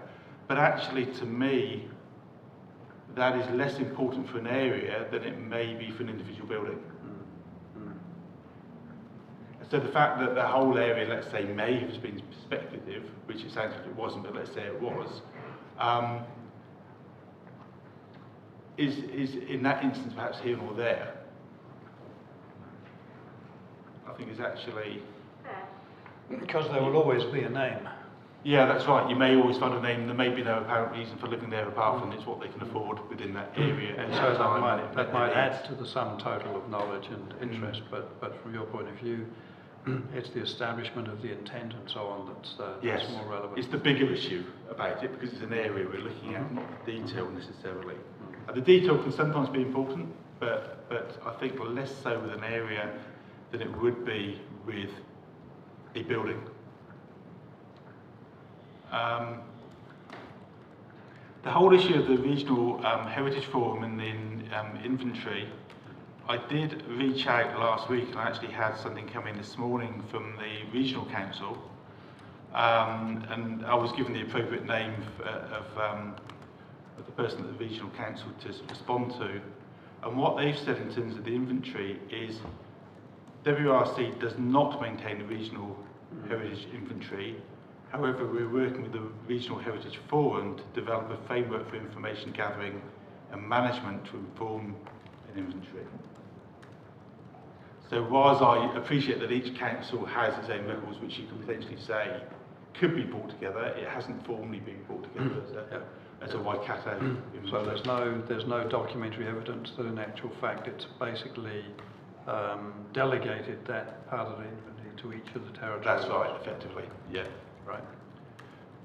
But actually, to me, that is less important for an area than it may be for an individual building. So the fact that the whole area, let's say, may have been speculative, which it sounds like it wasn't, but let's say it was, is in that instance perhaps here or there. I think is actually... Because there will always be a name. Yeah, that's right. You may always find a name. There may be no apparent reason for living there apart from it's what they can afford within that area. And at so time that might add to the sum total of knowledge and interest, but from your point of view, it's the establishment of the intent and so on that's more relevant. It's the bigger issue about it because it's an area we're looking at, not the detail necessarily. The detail can sometimes be important, but I think less so with an area than it would be with a building. The whole issue of the regional heritage forum and the inventory, I did reach out last week, and I actually had something come in this morning from the regional council, and I was given the appropriate name of the person at the regional council to respond to. And what they've said in terms of the inventory is WRC does not maintain a regional heritage inventory. However, we're working with the Regional Heritage Forum to develop a framework for information gathering and management to inform an inventory. So whilst I appreciate that each council has its own records, which you can potentially say could be brought together, it hasn't formally been brought together as a Waikato inventory. So there's no documentary evidence that in actual fact it's basically delegated that part of the inventory to each of the territories. That's right, effectively, yeah. Right.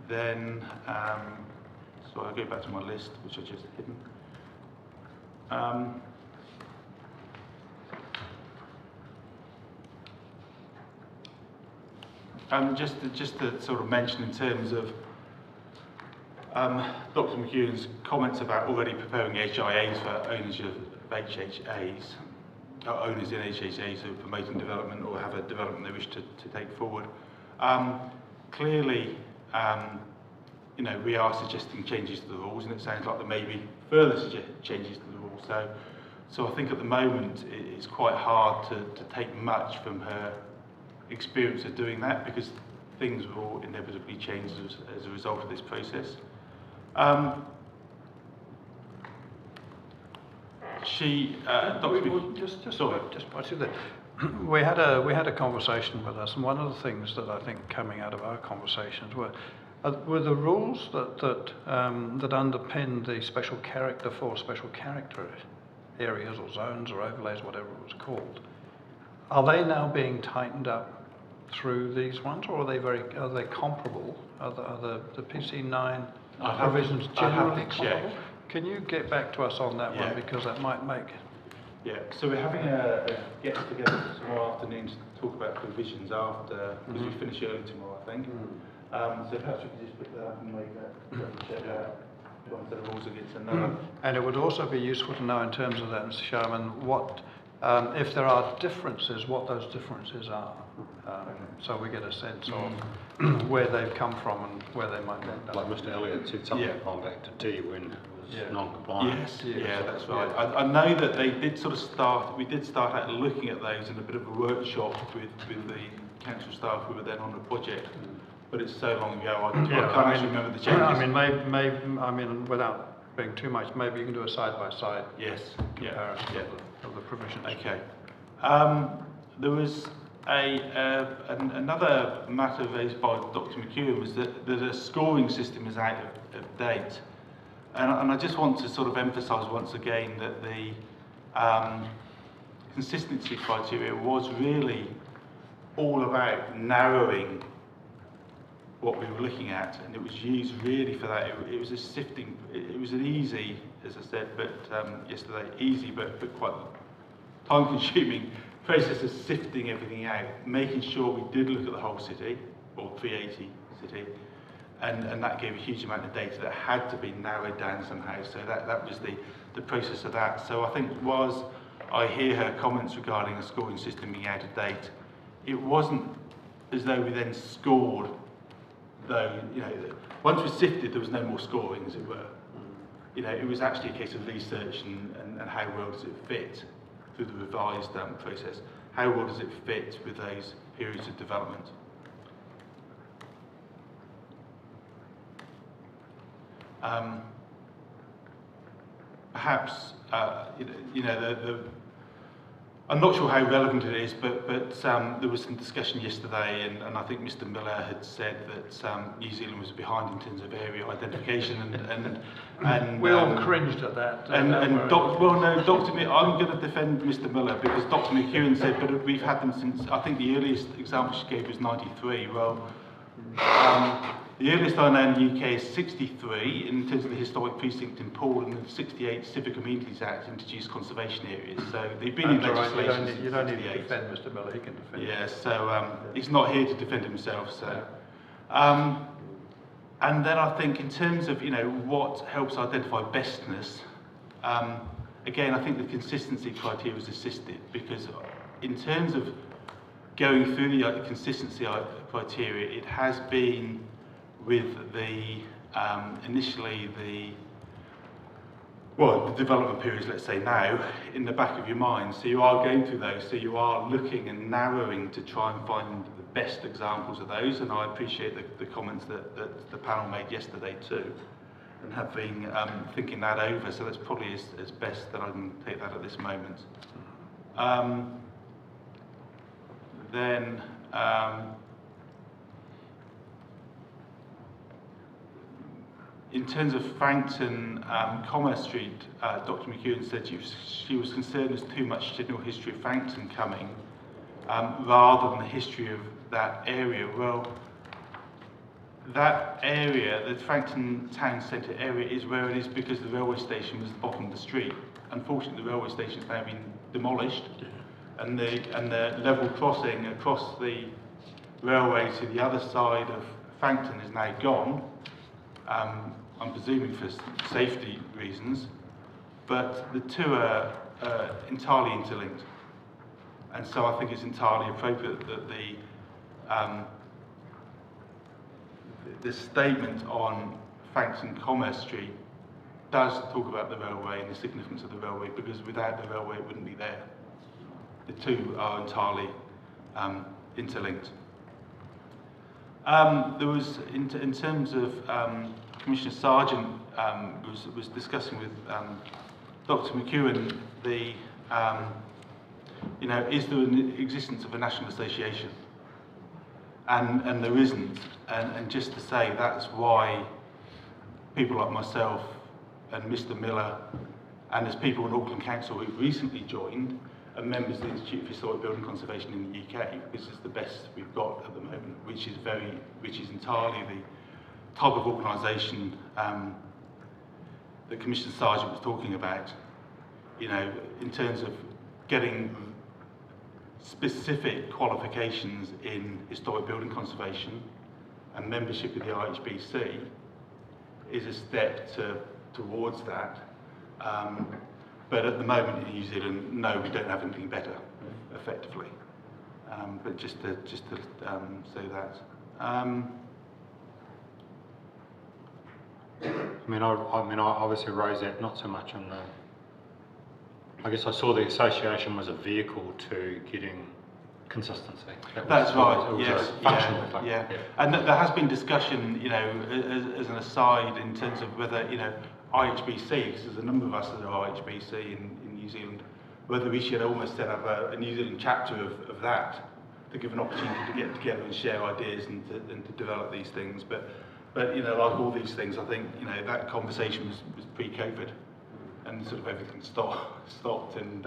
Then, so I'll go back to my list, which I just hidden. Just to sort of mention in terms of Dr. McEwen's comments about already preparing HIAs for owners of HHAs, owners in HHAs who are promoting development or have a development they wish to take forward. Clearly, we are suggesting changes to the rules, and it sounds like there may be further changes to the rules. So I think at the moment it's quite hard to take much from her experience of doing that because things will inevitably change as a result of this process. We had a conversation with us, and one of the things that I think coming out of our conversations were the rules that underpin the special character areas or zones or overlays, whatever it was called. Are they now being tightened up through these ones, or are they comparable? Are the PC9 provisions generally comparable? Can you get back to us on that one, because that might make... Yeah, so we're having a get-together tomorrow afternoon to talk about provisions after, because we finish early tomorrow, I think. So perhaps we could just pick that up and make that, check that one set of rules against another. And it would also be useful to know in terms of that, Mr. Sharman, what, if there are differences, what those differences are. So we get a sense of where they've come from and where they might end up. Like Mr. Elliott said something on back to T when it was non-compliant. Yes, that's right. I know that they did we did start out looking at those in a bit of a workshop with the council staff who were then on the project. But it's so long ago, I can't actually remember the changes. I mean, without being too much, maybe you can do a side-by-side comparison of the provisions. Okay. There was another matter raised by Dr. McEwen was that a scoring system is out of date. And I just want to sort of emphasise once again that the consistency criteria was really all about narrowing what we were looking at, and it was used really for that. It was a sifting, it was an easy, as I said, but yesterday, easy but quite time-consuming process of sifting everything out, making sure we did look at the whole city, or 380 city, and that gave a huge amount of data that had to be narrowed down somehow. So that was the process of that. So I think I hear her comments regarding a scoring system being out of date, it wasn't as though we then scored, though, once we sifted, there was no more scoring, as it were. It was actually a case of research and how well does it fit through the revised process. How well does it fit with those periods of development? Perhaps, I'm not sure how relevant it is, but there was some discussion yesterday, and I think Mr. Miller had said that New Zealand was behind in terms of area identification, and we all cringed at that. Dr. I'm going to defend Mr. Miller because Dr. McEwen said, but we've had them since, I think the earliest example she gave was 93. Well, the earliest I know in the UK is 63 in terms of the historic precinct in Poole, and the 68 Civic Amenities Act introduced conservation areas. So they've been in legislation since You don't need to 68. defend Mr. Miller, he can defend. Yeah, so he's not here to defend himself. So, and then I think in terms of what helps identify bestness, again I think the consistency criteria is assisted, because in terms of going through the consistency criteria, it has been with the initially the development periods, let's say now, in the back of your mind. So you are going through those, so you are looking and narrowing to try and find the best examples of those, and I appreciate the comments that the panel made yesterday too, and have been thinking that over, so that's probably as best that I can take that at this moment. In terms of Frankton Commerce Street, Dr. McEwen said she was concerned there's too much general history of Frankton coming, rather than the history of that area. Well, that area, the Frankton Town Centre area, is where it is because the railway station was the bottom of the street. Unfortunately, the railway station has now been demolished, and the level crossing across the railway to the other side of Frankton is now gone. I'm presuming for safety reasons, but the two are entirely interlinked, and so I think it's entirely appropriate that the statement on Frankton Commerce Street does talk about the railway and the significance of the railway, because without the railway it wouldn't be there. The two are entirely interlinked. There was, in terms of Commissioner Sargent was discussing with Dr. McEwen is there an existence of a national association? And there isn't. And just to say, that's why people like myself and Mr. Miller, and there's people in Auckland Council who've recently joined, are members of the Institute for Historic Building Conservation in the UK, because it's the best we've got at the moment, which is entirely the type of organisation that Commissioner Sargent was talking about. In terms of getting specific qualifications in historic building conservation, and membership of the IHBC is a step towards that. But at the moment in New Zealand, no, we don't have anything better, effectively. But just to say that. I obviously raised that not so much in the. I guess I saw the association was a vehicle to getting consistency. That's right. It was yes. a functional thing. Yeah. And there has been discussion, as an aside, in terms of whether, IHBC, because there's a number of us that are IHBC in New Zealand, whether we should almost set up a New Zealand chapter of that, to give an opportunity to get together and share ideas and to develop these things. But like all these things, I think that conversation was pre-COVID, and sort of everything stopped and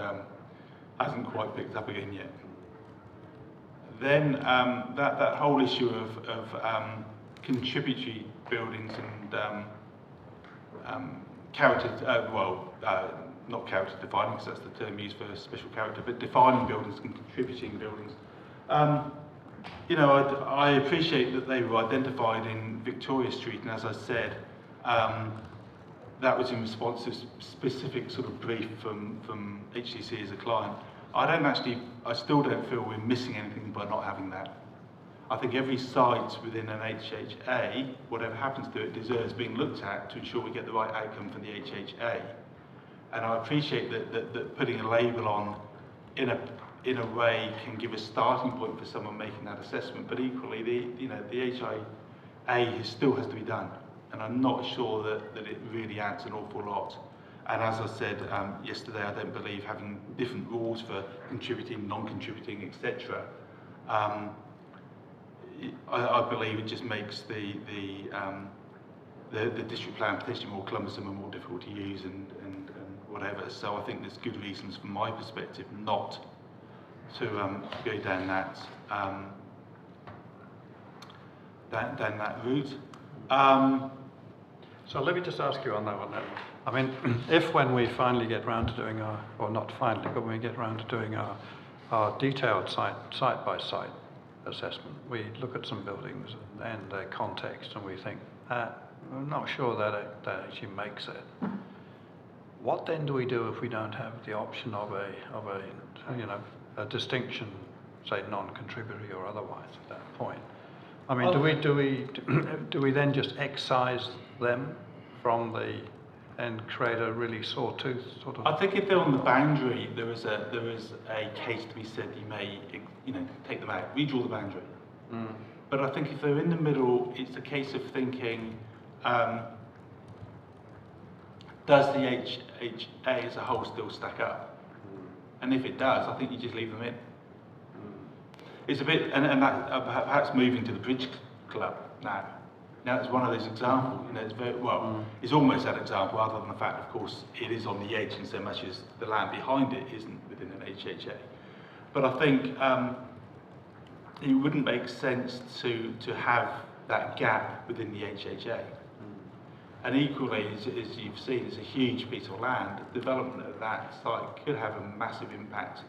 hasn't quite picked up again yet. Then that whole issue of contributory buildings and character, not character defining, because that's the term used for special character, but defining buildings and contributing buildings. I appreciate that they were identified in Victoria Street, and as I said, that was in response to specific sort of brief from HCC as a client. I still don't feel we're missing anything by not having that. I think every site within an HHA, whatever happens to it, deserves being looked at to ensure we get the right outcome for the HHA. And I appreciate that putting a label on in a way can give a starting point for someone making that assessment, but equally the HIA still has to be done, and I'm not sure that it really adds an awful lot. And as I said yesterday, I don't believe having different rules for contributing, non-contributing, etc. I believe it just makes the district plan potentially more cumbersome and more difficult to use and whatever. So I think there's good reasons from my perspective not to go down that route. So let me just ask you on that one then. I mean, if when we finally get round to doing our, or not finally, but when we get round to doing our detailed site-by-site assessment, we look at some buildings and their context and we think, I'm not sure that actually makes it. What then do we do if we don't have the option of a distinction, say non-contributory or otherwise at that point? I mean, do we then just excise them from and create a really sawtooth sort of? I think if they're on the boundary, there is a case to be said. You may take them out, redraw the boundary. But I think if they're in the middle, it's a case of thinking, does the HHA as a whole still stack up? And if it does, I think you just leave them in. It's a bit, and that, perhaps moving to the Bridge Club now. Now it's one of those examples, it's very, well, it's almost that example, other than the fact, of course, it is on the edge in so much as the land behind it isn't within an HHA. But I think it wouldn't make sense to have that gap within the HHA. And equally, as you've seen, it's a huge piece of land. Development of that site could have a massive impact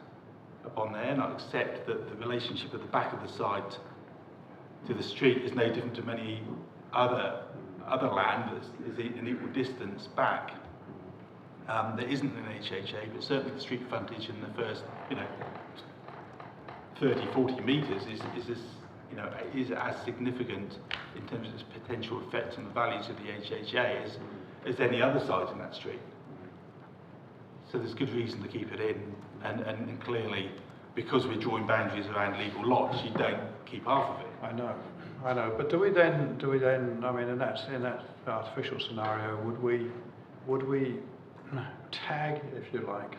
upon there, and I accept that the relationship at the back of the site to the street is no different to many other land that is an equal distance back. There isn't an HHA, but certainly the street frontage in the first 30, 40 metres is as significant in terms of its potential effect on the values of the HHA as any other site in that street. So there's good reason to keep it in, and clearly, because we're drawing boundaries around legal lots, you don't keep half of it. I know, but do we then? I mean, in that artificial scenario, would we tag, if you like,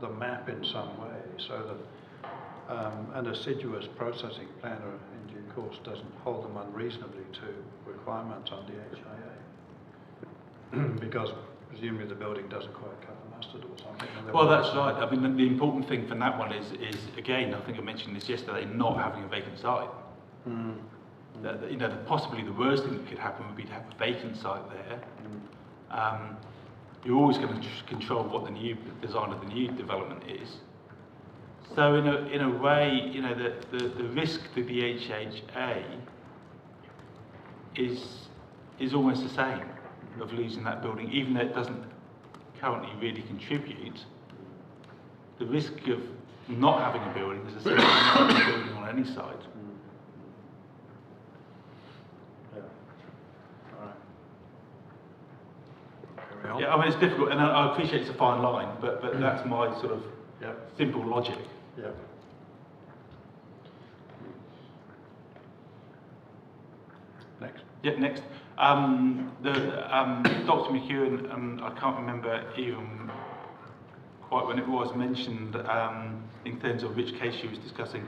the map in some way so that an assiduous processing planner in due course doesn't hold them unreasonably to requirements on the HIA? Because presumably the building doesn't quite cut the mustard or something. Well, that's right. I mean, the important thing from that one is again, I think I mentioned this yesterday, not having a vacant site. Possibly the worst thing that could happen would be to have a vacant site there. You're always going to control what the new design of the new development is. So in a way, the risk to the HHA is almost the same of losing that building, even though it doesn't currently really contribute. The risk of not having a building is the same as not having a building on any site. Yeah, I mean it's difficult, and I appreciate it's a fine line, but that's my sort of simple logic. Yeah. Next. Yeah, next. Dr. McEwen, I can't remember even quite when it was mentioned in terms of which case she was discussing,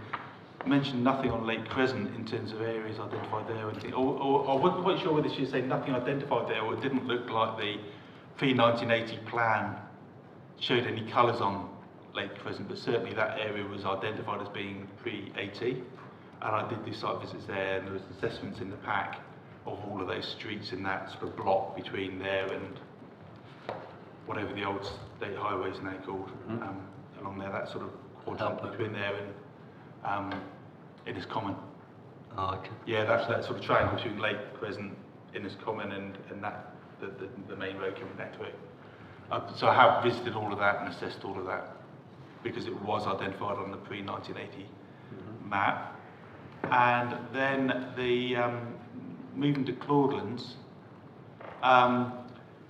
mentioned nothing on Lake Crescent in terms of areas identified there or anything. Or I wasn't quite sure whether she was saying nothing identified there or it didn't look like the pre-1980 plan showed any colours on Lake Crescent, but certainly that area was identified as being pre-80. And I did do site visits there, and there was assessments in the pack of all of those streets in that sort of block between there and whatever the old state highway is now called, along there, that sort of quadrant between there and Inniscommon. Oh, okay. Yeah, that's that sort of triangle between Lake Crescent, Inniscommon, and that the main road coming back to it. So I have visited all of that and assessed all of that because it was identified on the pre-1980 map. And then the moving to Claudelands.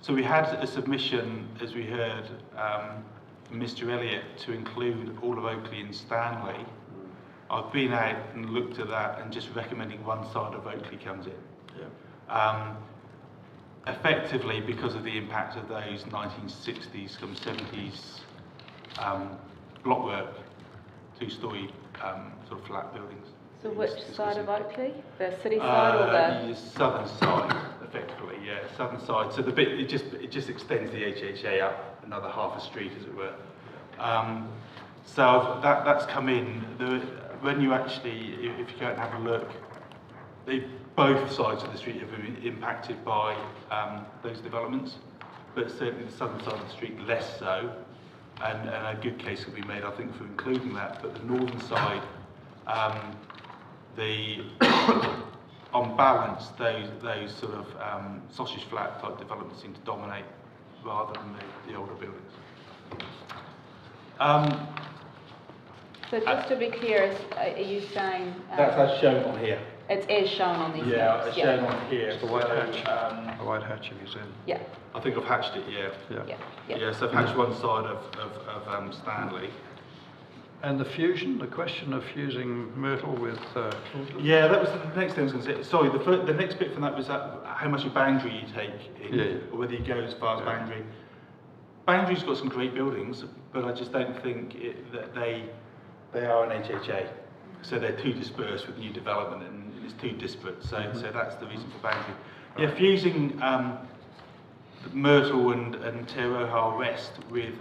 So we had a submission, as we heard, from Mr. Elliott to include all of Oakley and Stanley. I've been out and looked at that and just recommending one side of Oakley comes in. effectively, because of the impact of those 1960s, 70s block work, two-storey sort of flat buildings. So which side of Oakley? The city side or the? Southern side, effectively, yeah, southern side. So the bit it just extends the HHA up another half a street, as it were. So that's come in. When you actually, if you go and have a look, both sides of the street have been impacted by those developments, but certainly the southern side of the street less so. And a good case could be made, I think, for including that. But the northern side, on balance, those sort of sausage flat type developments seem to dominate rather than the older buildings. So just to be clear, are you saying... That's as shown on here. It's as shown on these Yeah, maps? it's shown on here. It's the white hatch. The white hatch, have you seen? Yeah. I think I've hatched it, yeah. Yeah, so I've hatched one side of Stanley. And the fusion, the question of fusing Myrtle with... Yeah, that was the next thing I was going to say. Sorry, the next bit from that was how much of Boundary you take in, or whether you go as far as Boundary. Boundary's got some great buildings, but I just don't think that they are an HHA. So they're too dispersed with new development and it's too disparate. So that's the reason for Boundary. Yeah, fusing Myrtle and Te Roha West with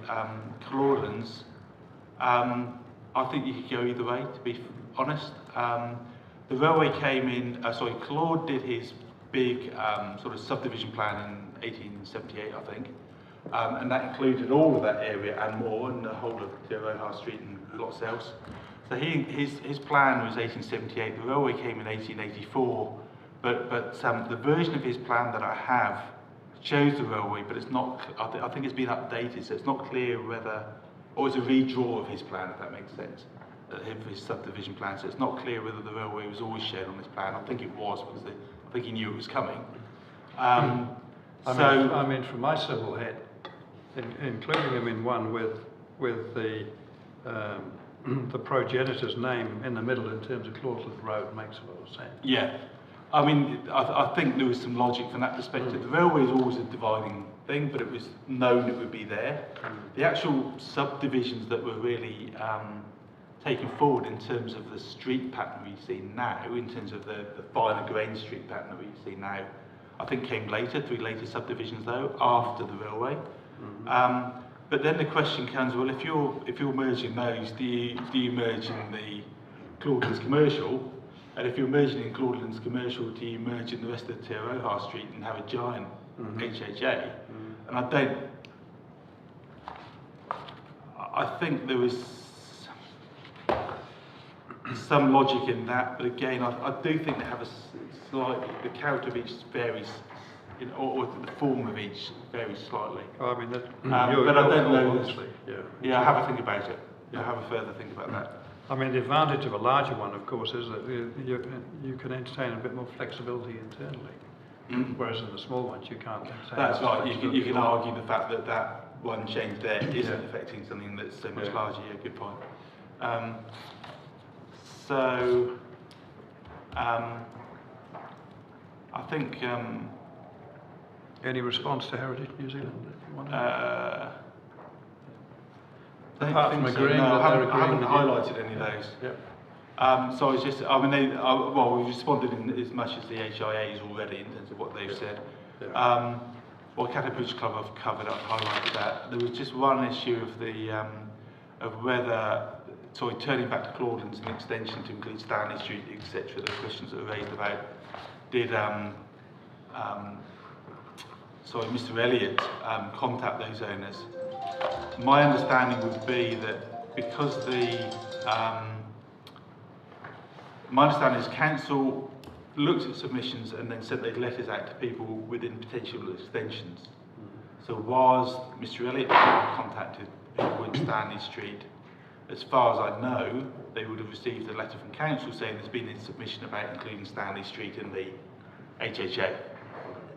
Claudelands, I think you could go either way, to be honest. The railway came in, Claude did his big sort of subdivision plan in 1878, I think. And that included all of that area and more, and the whole of Te Roha Street and lots else. So his plan was 1878, the railway came in 1884, but the version of his plan that I have shows the railway, but it's not, I think it's been updated, so it's not clear whether, or it's a redraw of his plan, if that makes sense, of his subdivision plan, so it's not clear whether the railway was always shown on this plan. I think it was, because I think he knew it was coming. I mean, from my civil head, including them in one with the progenitor's name in the middle in terms of Claudeland Road makes a lot of sense. Yeah, I mean, I think there was some logic from that perspective. The railway is always a dividing thing, but it was known it would be there. The actual subdivisions that were really taken forward in terms of the street pattern we see now, in terms of the finer grain street pattern that we see now, I think came later, through later subdivisions though, after the railway. But then the question comes, well, if you're merging those, do you merge in the Claudelands Commercial? And if you're merging in Claudelands Commercial, do you merge in the rest of Te Roha Street and have a giant HHA? And I think there was some logic in that, but again, I do think they have a slightly, the character of each varies, or the form of each varies slightly. Well, I mean, but I don't know. Honestly, Yeah, have a think about it. Yeah, have a further think about that. I mean, the advantage of a larger one, of course, is that you can entertain a bit more flexibility internally, whereas in the small ones you can't entertain. That's right. You can argue the fact that one change there isn't affecting something that's so much larger. Yeah, good point. I think. Any response to Heritage New Zealand? Apart from agreeing, no, I haven't highlighted any of those. Yep. So it's just, I mean, well, we've responded in as much as the HIAs already in terms of what they've said. Well, Catapult Club have covered up, highlighted that. There was just one issue of the of whether, turning back to Claudelands, an extension to include Stanley Street, etc. The questions that were raised about did Mr. Elliott contact those owners. My understanding would be that because my understanding is council looked at submissions and then sent those letters out to people within potential extensions. So was Mr. Elliott contacted people in Stanley Street? As far as I know, they would have received a letter from council saying there's been a submission about including Stanley Street in the HHA,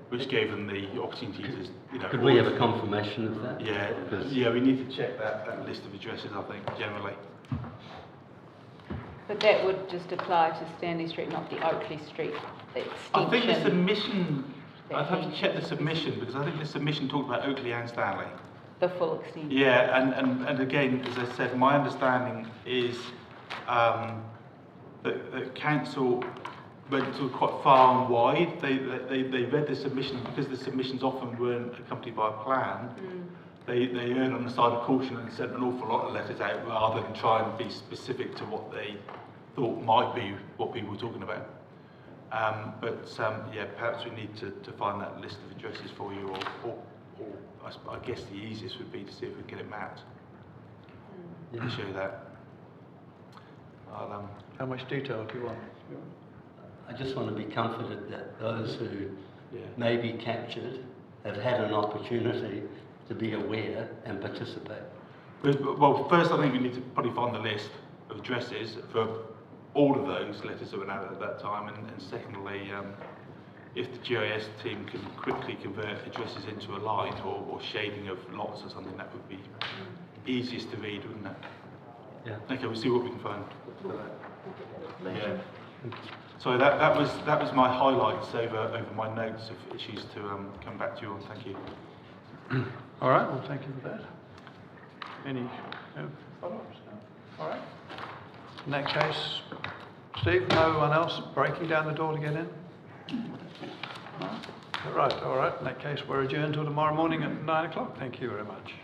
which gave them the opportunity to, Could we have a confirmation of that? Yeah, we need to check that list of addresses, I think, generally. But that would just apply to Stanley Street, not the Oakley Street extension. I think the submission I'd have to check the submission, because I think the submission talked about Oakley and Stanley. The full extent. Yeah, and again, as I said, my understanding is that council went to quite far and wide. They read the submission, because the submissions often weren't accompanied by a plan. They erred on the side of caution and sent an awful lot of letters out rather than try and be specific to what they thought might be what people were talking about. Yeah, perhaps we need to find that list of addresses for you, or I guess the easiest would be to see if we can get it mapped. To show that. How much detail do you want? I just want to be comforted that those who may be captured have had an opportunity to be aware and participate. Well, first I think we need to probably find the list of addresses for all of those letters that went out at that time, and secondly, if the GIS team can quickly convert addresses into a line or shading of lots or something, that would be easiest to read, wouldn't it? Yeah. Okay, we'll see what we can find. Yeah. So that was my highlights over my notes of issues to come back to you on. Thank you. All right, well, thank you for that. Any follow-ups? No? All right. In that case, Steve, no one else breaking down the door to get in? No? All right. In that case, we're adjourned till tomorrow morning at 9 o'clock. Thank you very much.